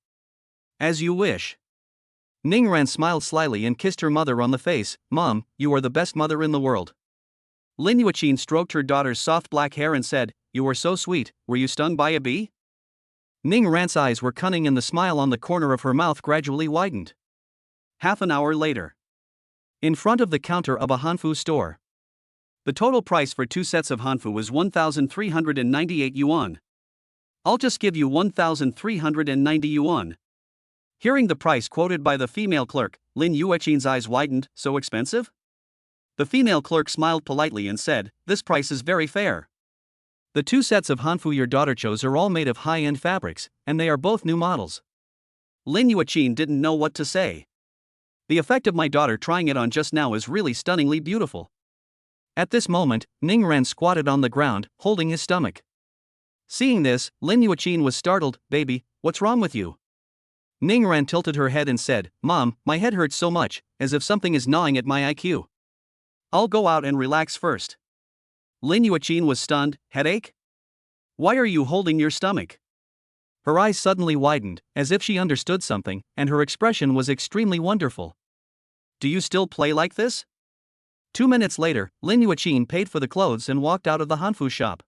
As you wish. Ningran smiled slyly and kissed her mother on the face. Mom, you are the best mother in the world. Lin Yuqin stroked her daughter's soft black hair and said, You are so sweet, were you stung by a bee? Ningran's eyes were cunning and the smile on the corner of her mouth gradually widened. Half an hour later. In front of the counter of a Hanfu store. The total price for 2 sets of Hanfu was 1,398 yuan. I'll just give you 1,390 yuan. Hearing the price quoted by the female clerk, Lin Yuqin's eyes widened. So expensive? The female clerk smiled politely and said, This price is very fair. The 2 sets of Hanfu your daughter chose are all made of high-end fabrics, and they are both new models. Lin Yuqin didn't know what to say. The effect of my daughter trying it on just now is really stunningly beautiful. At this moment, Ningran squatted on the ground, holding his stomach. Seeing this, Lin Yuqin was startled. Baby, what's wrong with you? Ningran tilted her head and said, Mom, my head hurts so much, as if something is gnawing at my IQ. I'll go out and relax first. Lin Yuqin was stunned. Headache? Why are you holding your stomach? Her eyes suddenly widened, as if she understood something, and her expression was extremely wonderful. Do you still play like this? 2 minutes later, Lin Yuqin paid for the clothes and walked out of the Hanfu shop.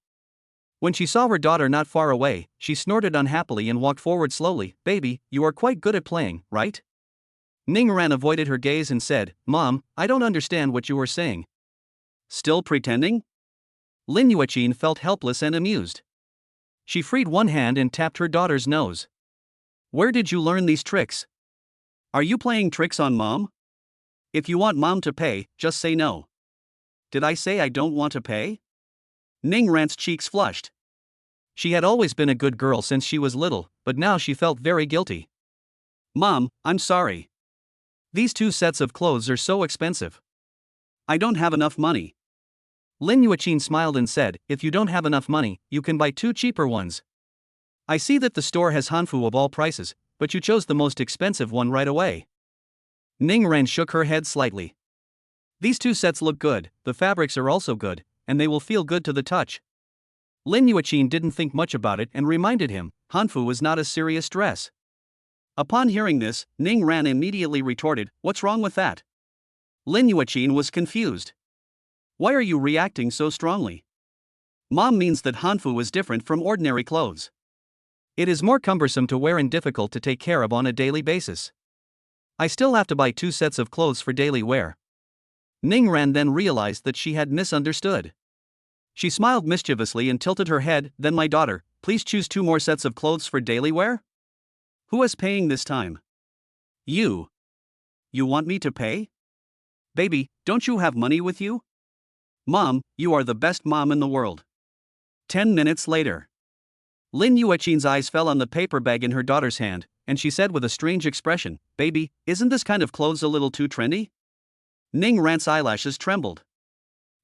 When she saw her daughter not far away, she snorted unhappily and walked forward slowly. Baby, you are quite good at playing, right? Ningran avoided her gaze and said, Mom, I don't understand what you were saying. Still pretending? Lin Yuqin felt helpless and amused. She freed one hand and tapped her daughter's nose. Where did you learn these tricks? Are you playing tricks on Mom? If you want Mom to pay, just say no. Did I say I don't want to pay? Ningran's cheeks flushed. She had always been a good girl since she was little, but now she felt very guilty. Mom, I'm sorry. These 2 sets of clothes are so expensive. I don't have enough money. Lin Yuqin smiled and said, If you don't have enough money, you can buy 2 cheaper ones. I see that the store has Hanfu of all prices, but you chose the most expensive one right away. Ningran shook her head slightly. These 2 sets look good, the fabrics are also good, and they will feel good to the touch. Lin Yuqin didn't think much about it and reminded him, Hanfu is not a serious dress. Upon hearing this, Ningran immediately retorted, What's wrong with that? Lin Yuqin was confused. Why are you reacting so strongly? Mom means that Hanfu is different from ordinary clothes. It is more cumbersome to wear and difficult to take care of on a daily basis. I still have to buy 2 sets of clothes for daily wear. Ningran then realized that she had misunderstood. She smiled mischievously and tilted her head. Then my daughter, please choose 2 more sets of clothes for daily wear? Who is paying this time? You. You want me to pay? Baby, don't you have money with you? Mom, you are the best mom in the world. 10 minutes later. Lin Yuqin's eyes fell on the paper bag in her daughter's hand, and she said with a strange expression, Baby, isn't this kind of clothes a little too trendy? Ningran's eyelashes trembled.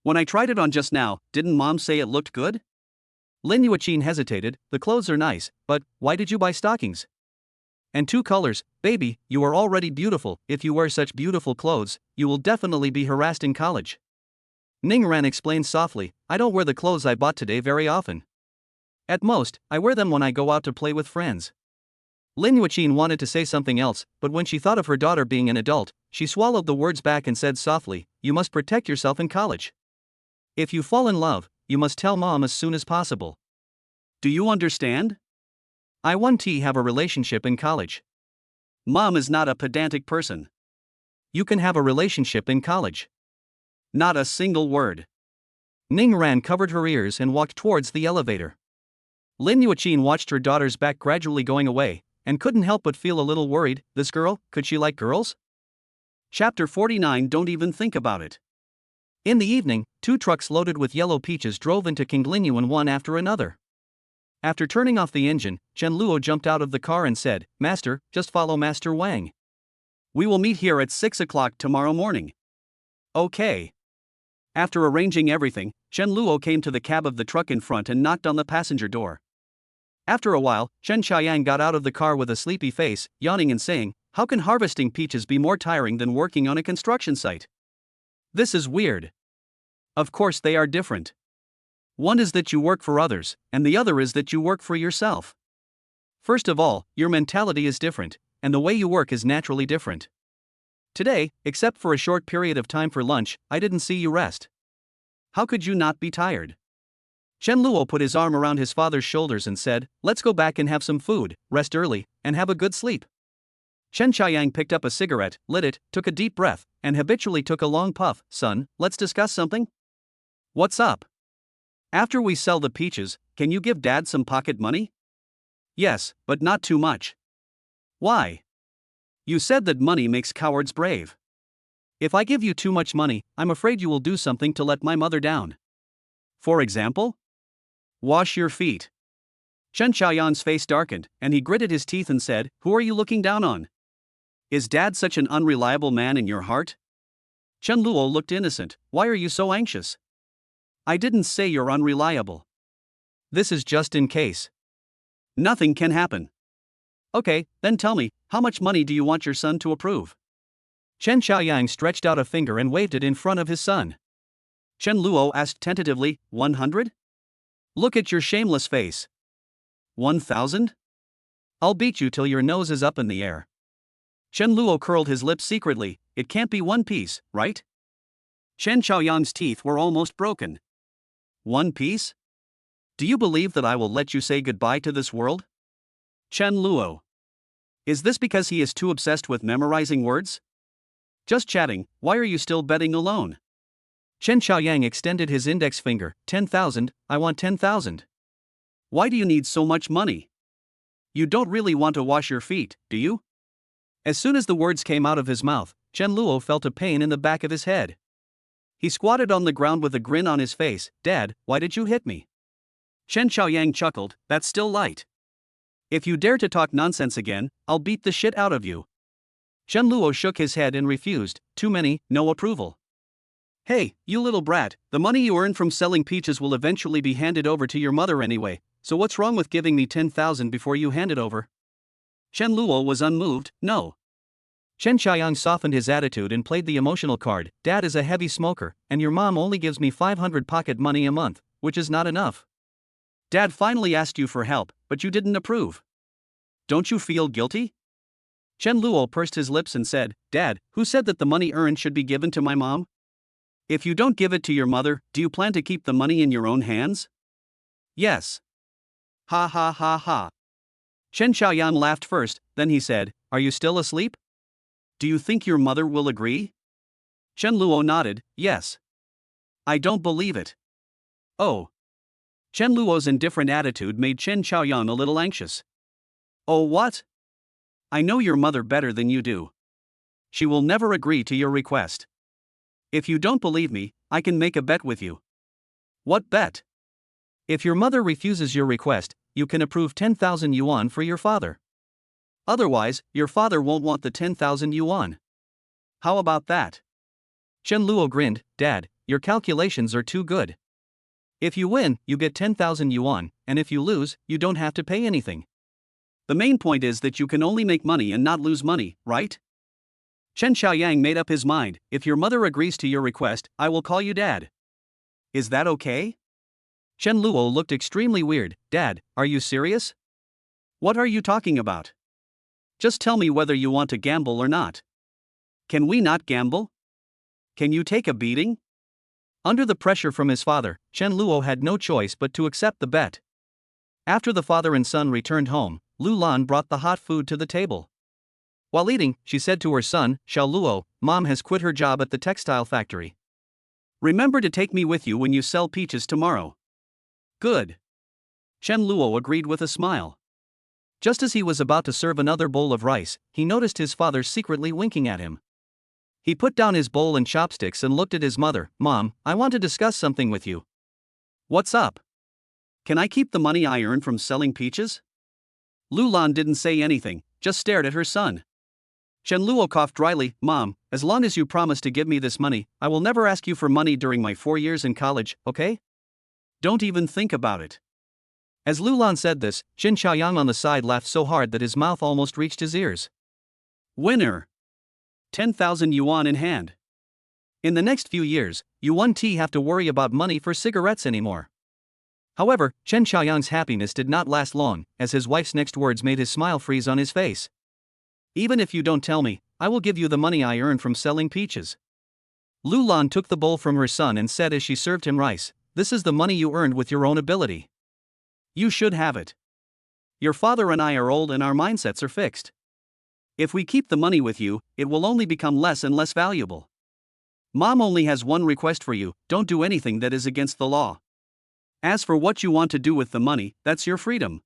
When I tried it on just now, didn't Mom say it looked good? Lin Yuqin hesitated. The clothes are nice, but why did you buy stockings? And 2 colors. Baby, you are already beautiful. If you wear such beautiful clothes, you will definitely be harassed in college. Ningran explained softly, I don't wear the clothes I bought today very often. At most, I wear them when I go out to play with friends. Lin Yuqin wanted to say something else, but when she thought of her daughter being an adult, she swallowed the words back and said softly, You must protect yourself in college. If you fall in love, you must tell Mom as soon as possible. Do you understand? I want to have a relationship in college. Mom is not a pedantic person. You can have a relationship in college. Not a single word. Ning Ran covered her ears and walked towards the elevator. Lin Yuqin watched her daughter's back gradually going away, and couldn't help but feel a little worried. This girl, could she like girls? Chapter 49. Don't even think about it. In the evening, 2 trucks loaded with yellow peaches drove into Qinglinyuan one after another. After turning off the engine, Chen Luo jumped out of the car and said, "Master, just follow Master Wang. We will meet here at 6 o'clock tomorrow morning." Okay. After arranging everything, Chen Luo came to the cab of the truck in front and knocked on the passenger door. After a while, Chen Xiaoyang got out of the car with a sleepy face, yawning and saying, "How can harvesting peaches be more tiring than working on a construction site? This is weird." Of course they are different. One is that you work for others, and the other is that you work for yourself. First of all, your mentality is different, and the way you work is naturally different. Today, except for a short period of time for lunch, I didn't see you rest. How could you not be tired? Chen Luo put his arm around his father's shoulders and said, "Let's go back and have some food, rest early, and have a good sleep." Chen Xiaoyang picked up a cigarette, lit it, took a deep breath, and habitually took a long puff. "Son, let's discuss something?" "What's up?" "After we sell the peaches, can you give Dad some pocket money?" "Yes, but not too much." "Why?" "You said that money makes cowards brave. If I give you too much money, I'm afraid you will do something to let my mother down." "For example?" "Wash your feet." Chen Xiaoyan's face darkened, and he gritted his teeth and said, "Who are you looking down on? Is Dad such an unreliable man in your heart?" Chen Luo looked innocent. "Why are you so anxious?" "I didn't say you're unreliable. This is just in case. Nothing can happen." "Okay, then tell me, how much money do you want your son to approve?" Chen Xiaoyang stretched out a finger and waved it in front of his son. Chen Luo asked tentatively, 100? "Look at your shameless face. 1,000? I'll beat you till your nose is up in the air." Chen Luo curled his lips secretly. "It can't be one piece, right?" Chen Xiaoyang's teeth were almost broken. "One piece? Do you believe that I will let you say goodbye to this world?" Chen Luo. Is this because he is too obsessed with memorizing words? Just chatting. Why are you still betting alone? Chen Xiaoyang extended his index finger. 10,000, I want 10,000. Why do you need so much money? You don't really want to wash your feet, do you? As soon as the words came out of his mouth, Chen Luo felt a pain in the back of his head. He squatted on the ground with a grin on his face. "Dad, why did you hit me?" Chen Xiaoyang chuckled. "That's still light. If you dare to talk nonsense again, I'll beat the shit out of you." Chen Luo shook his head and refused. Too many, no approval. "Hey, you little brat, the money you earn from selling peaches will eventually be handed over to your mother anyway, so what's wrong with giving me 10,000 before you hand it over?" Chen Luo was unmoved. "No." Chen Xiaoyang softened his attitude and played the emotional card. "Dad is a heavy smoker, and your mom only gives me 500 pocket money a month, which is not enough. Dad finally asked you for help, but you didn't approve. Don't you feel guilty?" Chen Luo pursed his lips and said, "Dad, who said that the money earned should be given to my mom? If you don't give it to your mother, do you plan to keep the money in your own hands?" "Yes." Ha ha ha ha. Chen Xiaoyan laughed first, then he said, "Are you still asleep? Do you think your mother will agree?" Chen Luo nodded, "Yes." "I don't believe it." "Oh." Chen Luo's indifferent attitude made Chen Xiaoyan a little anxious. "Oh what? I know your mother better than you do. She will never agree to your request. If you don't believe me, I can make a bet with you." "What bet?" "If your mother refuses your request, you can approve 10,000 yuan for your father. Otherwise, your father won't want the 10,000 yuan. How about that?" Chen Luo grinned. "Dad, your calculations are too good. If you win, you get 10,000 yuan, and if you lose, you don't have to pay anything. The main point is that you can only make money and not lose money, right?" Chen Xiaoyang made up his mind. "If your mother agrees to your request, I will call you Dad. Is that okay?" Chen Luo looked extremely weird. "Dad, are you serious? What are you talking about? Just tell me whether you want to gamble or not. Can we not gamble? Can you take a beating?" Under the pressure from his father, Chen Luo had no choice but to accept the bet. After the father and son returned home, Lu Lan brought the hot food to the table. While eating, she said to her son, "Xiao Luo, Mom has quit her job at the textile factory. Remember to take me with you when you sell peaches tomorrow. Good. Chen Luo agreed with a smile. Just as he was about to serve another bowl of rice, he noticed his father secretly winking at him. He put down his bowl and chopsticks and looked at his mother. Mom, I want to discuss something with you. What's up? Can I keep the money I earn from selling peaches? Lulan didn't say anything, just stared at her son. Chen Luo coughed dryly. Mom, as long as you promise to give me this money, I will never ask you for money during my 4 years in college, okay? Don't even think about it. As Lulan said this, Qin Xiaoyang on the side laughed so hard that his mouth almost reached his ears. Winner! 10,000 yuan in hand. In the next few years, you won't have to worry about money for cigarettes anymore. However, Chen Xiaoyang's happiness did not last long, as his wife's next words made his smile freeze on his face. Even if you don't tell me, I will give you the money I earn from selling peaches. Lulan took the bowl from her son and said as she served him rice, this is the money you earned with your own ability. You should have it. Your father and I are old and our mindsets are fixed. If we keep the money with you, it will only become less and less valuable. Mom only has one request for you, don't do anything that is against the law. As for what you want to do with the money, that's your freedom.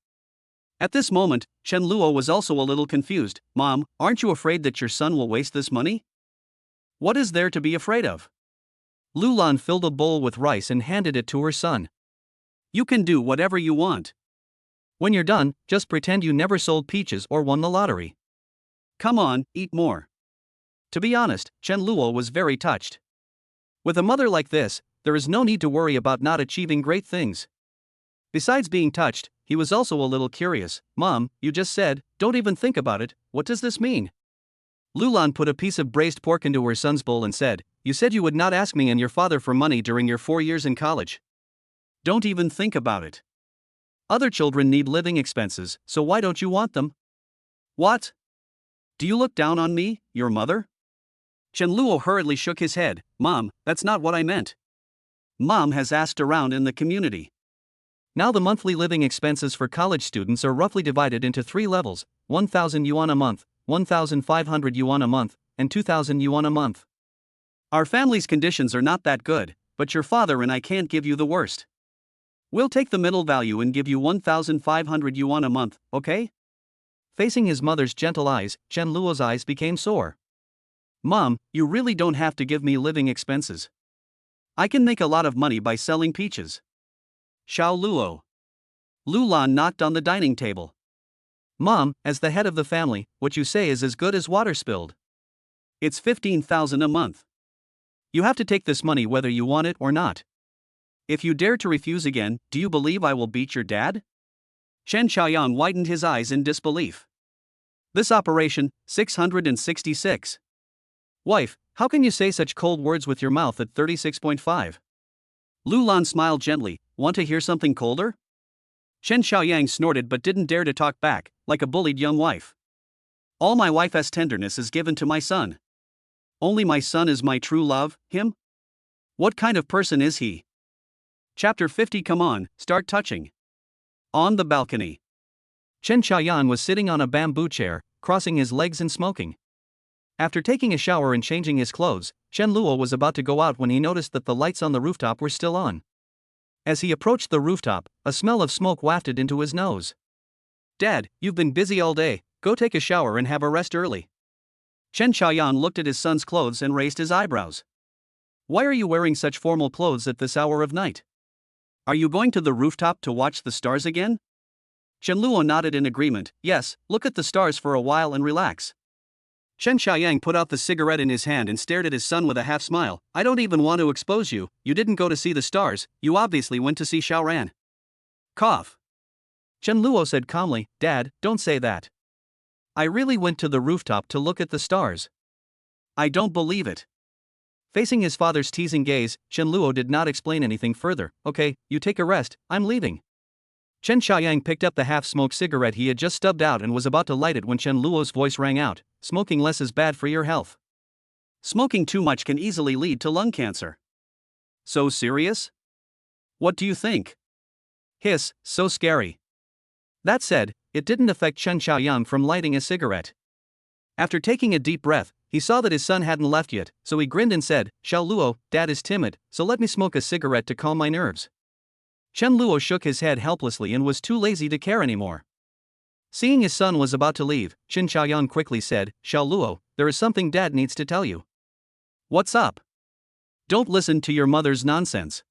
At this moment, Chen Luo was also a little confused. Mom, aren't you afraid that your son will waste this money? What is there to be afraid of? Lulan filled a bowl with rice and handed it to her son. You can do whatever you want. When you're done, just pretend you never sold peaches or won the lottery. Come on, eat more. To be honest, Chen Luo was very touched. With a mother like this, there is no need to worry about not achieving great things. Besides being touched, he was also a little curious. Mom, you just said, don't even think about it, what does this mean? Lulan put a piece of braised pork into her son's bowl and said, you said you would not ask me and your father for money during your 4 years in college. Don't even think about it. Other children need living expenses, so why don't you want them? What? Do you look down on me, your mother? Chen Luo hurriedly shook his head. Mom, that's not what I meant. Mom has asked around in the community. Now the monthly living expenses for college students are roughly divided into 3 levels, 1,000 yuan a month, 1,500 yuan a month, and 2,000 yuan a month. Our family's conditions are not that good, but your father and I can't give you the worst. We'll take the middle value and give you 1,500 yuan a month, okay? Facing his mother's gentle eyes, Chen Luo's eyes became sore. Mom, you really don't have to give me living expenses. I can make a lot of money by selling peaches. Xiao Luo. Lulan knocked on the dining table. Mom, as the head of the family, what you say is as good as water spilled. It's 15,000 a month. You have to take this money whether you want it or not. If you dare to refuse again, do you believe I will beat your dad? Chen Xiaoyang widened his eyes in disbelief. This operation, 666. Wife, how can you say such cold words with your mouth at 36.5? Lulan smiled gently. Want to hear something colder? Chen Xiaoyang snorted but didn't dare to talk back, like a bullied young wife. All my wife's tenderness is given to my son. Only my son is my true love, him? What kind of person is he? Chapter 50. Come on, start touching. On the balcony. Chen Xiaoyan was sitting on a bamboo chair, crossing his legs and smoking. After taking a shower and changing his clothes, Chen Luo was about to go out when he noticed that the lights on the rooftop were still on. As he approached the rooftop, a smell of smoke wafted into his nose. Dad, you've been busy all day, go take a shower and have a rest early. Chen Xiaoyan looked at his son's clothes and raised his eyebrows. Why are you wearing such formal clothes at this hour of night? Are you going to the rooftop to watch the stars again? Chen Luo nodded in agreement. Yes, look at the stars for a while and relax. Chen Xiaoyang put out the cigarette in his hand and stared at his son with a half smile. I don't even want to expose you, you didn't go to see the stars, you obviously went to see Xiaoran. Cough. Chen Luo said calmly, Dad, don't say that. I really went to the rooftop to look at the stars. I don't believe it. Facing his father's teasing gaze, Chen Luo did not explain anything further. Okay, you take a rest, I'm leaving. Chen Xiaoyang picked up the half-smoked cigarette he had just stubbed out and was about to light it when Chen Luo's voice rang out. Smoking less is bad for your health. Smoking too much can easily lead to lung cancer. So serious? What do you think? Hiss, so scary. That said, it didn't affect Chen Xiaoyang from lighting a cigarette. After taking a deep breath, He saw that his son hadn't left yet, so he grinned and said, Xiao Luo, Dad is timid, so let me smoke a cigarette to calm my nerves. Chen Luo shook his head helplessly and was too lazy to care anymore. Seeing his son was about to leave, Qin Xiaoyang quickly said, Xiao Luo, there is something Dad needs to tell you. What's up? Don't listen to your mother's nonsense.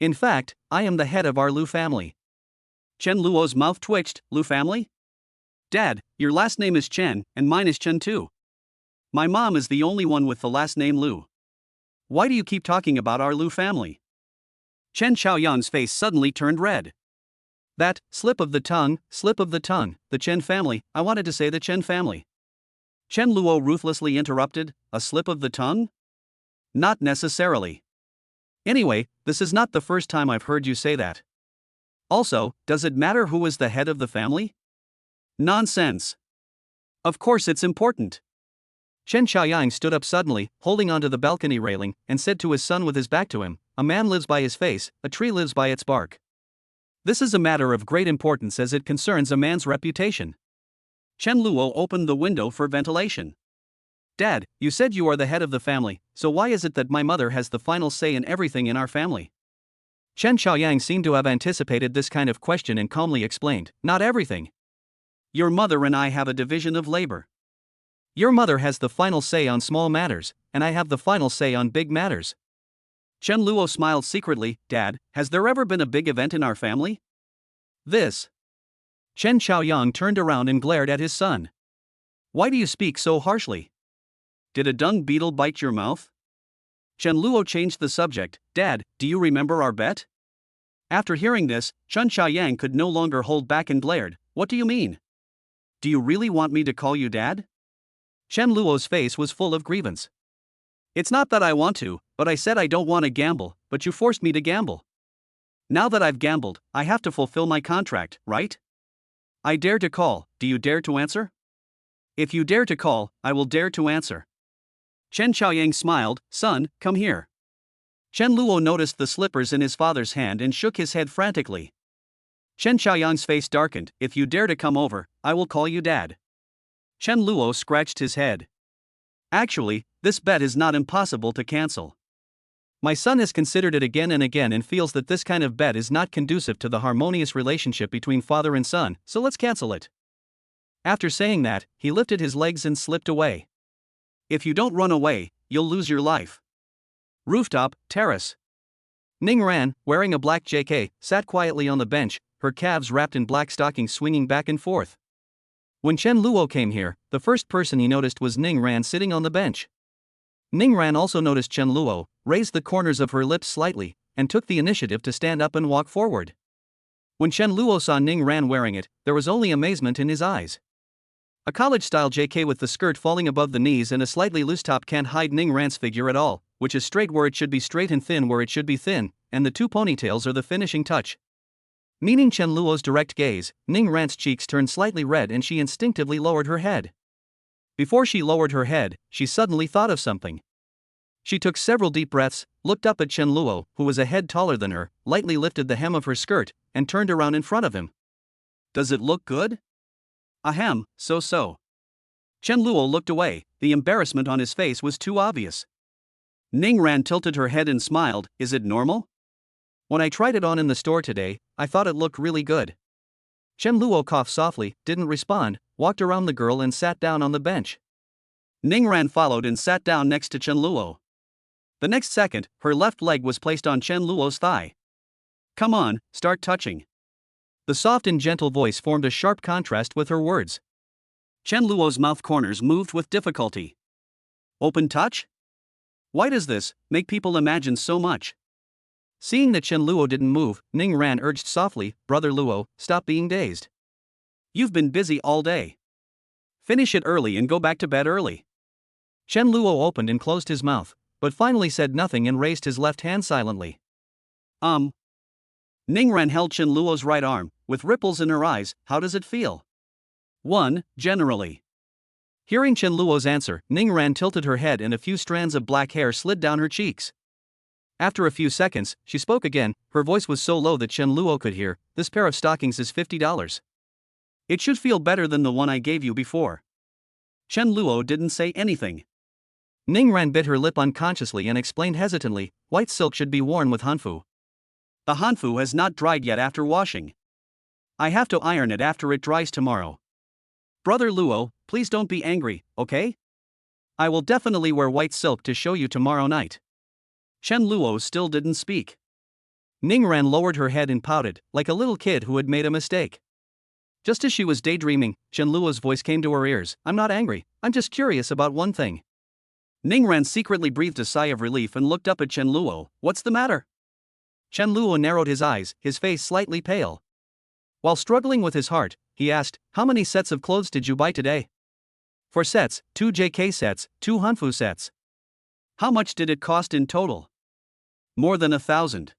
In fact, I am the head of our Lu family. Chen Luo's mouth twitched. Lu family? Dad, your last name is Chen, and mine is Chen too. My mom is the only one with the last name Lu. Why do you keep talking about our Lu family? Chen Xiaoyang's face suddenly turned red. That, slip of the tongue, the Chen family, I wanted to say the Chen family. Chen Luo ruthlessly interrupted, a slip of the tongue? Not necessarily. Anyway, this is not the first time I've heard you say that. Also, does it matter who is the head of the family? Nonsense. Of course it's important. Chen Xiaoyang stood up suddenly, holding onto the balcony railing, and said to his son with his back to him, a man lives by his face, a tree lives by its bark. This is a matter of great importance as it concerns a man's reputation. Chen Luo opened the window for ventilation. Dad, you said you are the head of the family, so why is it that my mother has the final say in everything in our family? Chen Xiaoyang seemed to have anticipated this kind of question and calmly explained, not everything. Your mother and I have a division of labor. Your mother has the final say on small matters, and I have the final say on big matters. Chen Luo smiled secretly. Dad, has there ever been a big event in our family? This. Chen Xiaoyang turned around and glared at his son. Why do you speak so harshly? Did a dung beetle bite your mouth? Chen Luo changed the subject. Dad, do you remember our bet? After hearing this, Chen Xiaoyang could no longer hold back and glared. What do you mean? Do you really want me to call you Dad? Chen Luo's face was full of grievance. It's not that I want to, but I said I don't want to gamble, but you forced me to gamble. Now that I've gambled, I have to fulfill my contract, right? I dare to call, do you dare to answer? If you dare to call, I will dare to answer. Chen Xiaoyang smiled, son, come here. Chen Luo noticed the slippers in his father's hand and shook his head frantically. Chen Xiaoyang's face darkened, if you dare to come over, I will call you Dad. Chen Luo scratched his head. Actually, this bet is not impossible to cancel. My son has considered it again and again and feels that this kind of bet is not conducive to the harmonious relationship between father and son, so let's cancel it. After saying that, he lifted his legs and slipped away. If you don't run away, you'll lose your life. Rooftop, terrace. Ning Ran, wearing a black JK, sat quietly on the bench, her calves wrapped in black stockings swinging back and forth. When Chen Luo came here, the first person he noticed was Ning Ran sitting on the bench. Ning Ran also noticed Chen Luo, raised the corners of her lips slightly, and took the initiative to stand up and walk forward. When Chen Luo saw Ning Ran wearing it, there was only amazement in his eyes. A college-style JK with the skirt falling above the knees and a slightly loose top can't hide Ning Ran's figure at all, which is straight where it should be straight and thin where it should be thin, and the two ponytails are the finishing touch. Meeting Chen Luo's direct gaze, Ning Ran's cheeks turned slightly red and she instinctively lowered her head. Before she lowered her head, she suddenly thought of something. She took several deep breaths, looked up at Chen Luo, who was a head taller than her, lightly lifted the hem of her skirt, and turned around in front of him. Does it look good? Ahem, so. Chen Luo looked away, the embarrassment on his face was too obvious. Ning Ran tilted her head and smiled, is it normal? When I tried it on in the store today, I thought it looked really good. Chen Luo coughed softly, didn't respond, walked around the girl and sat down on the bench. Ning Ran followed and sat down next to Chen Luo. The next second, her left leg was placed on Chen Luo's thigh. Come on, start touching. The soft and gentle voice formed a sharp contrast with her words. Chen Luo's mouth corners moved with difficulty. Open touch? Why does this make people imagine so much? Seeing that Chen Luo didn't move, Ning Ran urged softly, Brother Luo, stop being dazed. You've been busy all day. Finish it early and go back to bed early. Chen Luo opened and closed his mouth, but finally said nothing and raised his left hand silently. Ning Ran held Chen Luo's right arm, with ripples in her eyes, how does it feel? 1. Generally. Hearing Chen Luo's answer, Ning Ran tilted her head and a few strands of black hair slid down her cheeks. After a few seconds, she spoke again, her voice was so low that Chen Luo could hear, this pair of stockings is $50. It should feel better than the one I gave you before. Chen Luo didn't say anything. Ning Ran bit her lip unconsciously and explained hesitantly, white silk should be worn with hanfu. The hanfu has not dried yet after washing. I have to iron it after it dries tomorrow. Brother Luo, please don't be angry, okay? I will definitely wear white silk to show you tomorrow night. Chen Luo still didn't speak. Ning Ran lowered her head and pouted, like a little kid who had made a mistake. Just as she was daydreaming, Chen Luo's voice came to her ears. I'm not angry, I'm just curious about one thing. Ning Ran secretly breathed a sigh of relief and looked up at Chen Luo. What's the matter? Chen Luo narrowed his eyes, his face slightly pale. While struggling with his heart, he asked, how many sets of clothes did you buy today? 4 sets, 2 JK sets, 2 hanfu sets. How much did it cost in total? More than 1,000.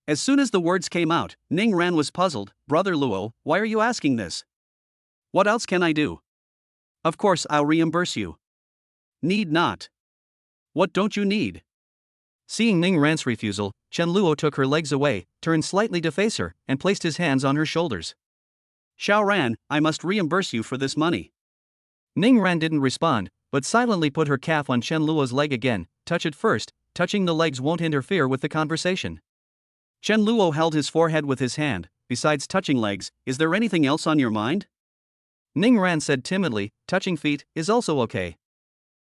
As soon as the words came out, Ning Ran was puzzled. Brother Luo, why are you asking this? What else can I do? Of course I'll reimburse you. Need not. What don't you need? Seeing Ning Ran's refusal, Chen Luo took her legs away, turned slightly to face her, and placed his hands on her shoulders. Xiao Ran, I must reimburse you for this money. Ning Ran didn't respond, but silently put her calf on Chen Luo's leg again. Touch it first, touching the legs won't interfere with the conversation. Chen Luo held his forehead with his hand. Besides touching legs, is there anything else on your mind? Ning Ran said timidly, touching feet is also okay.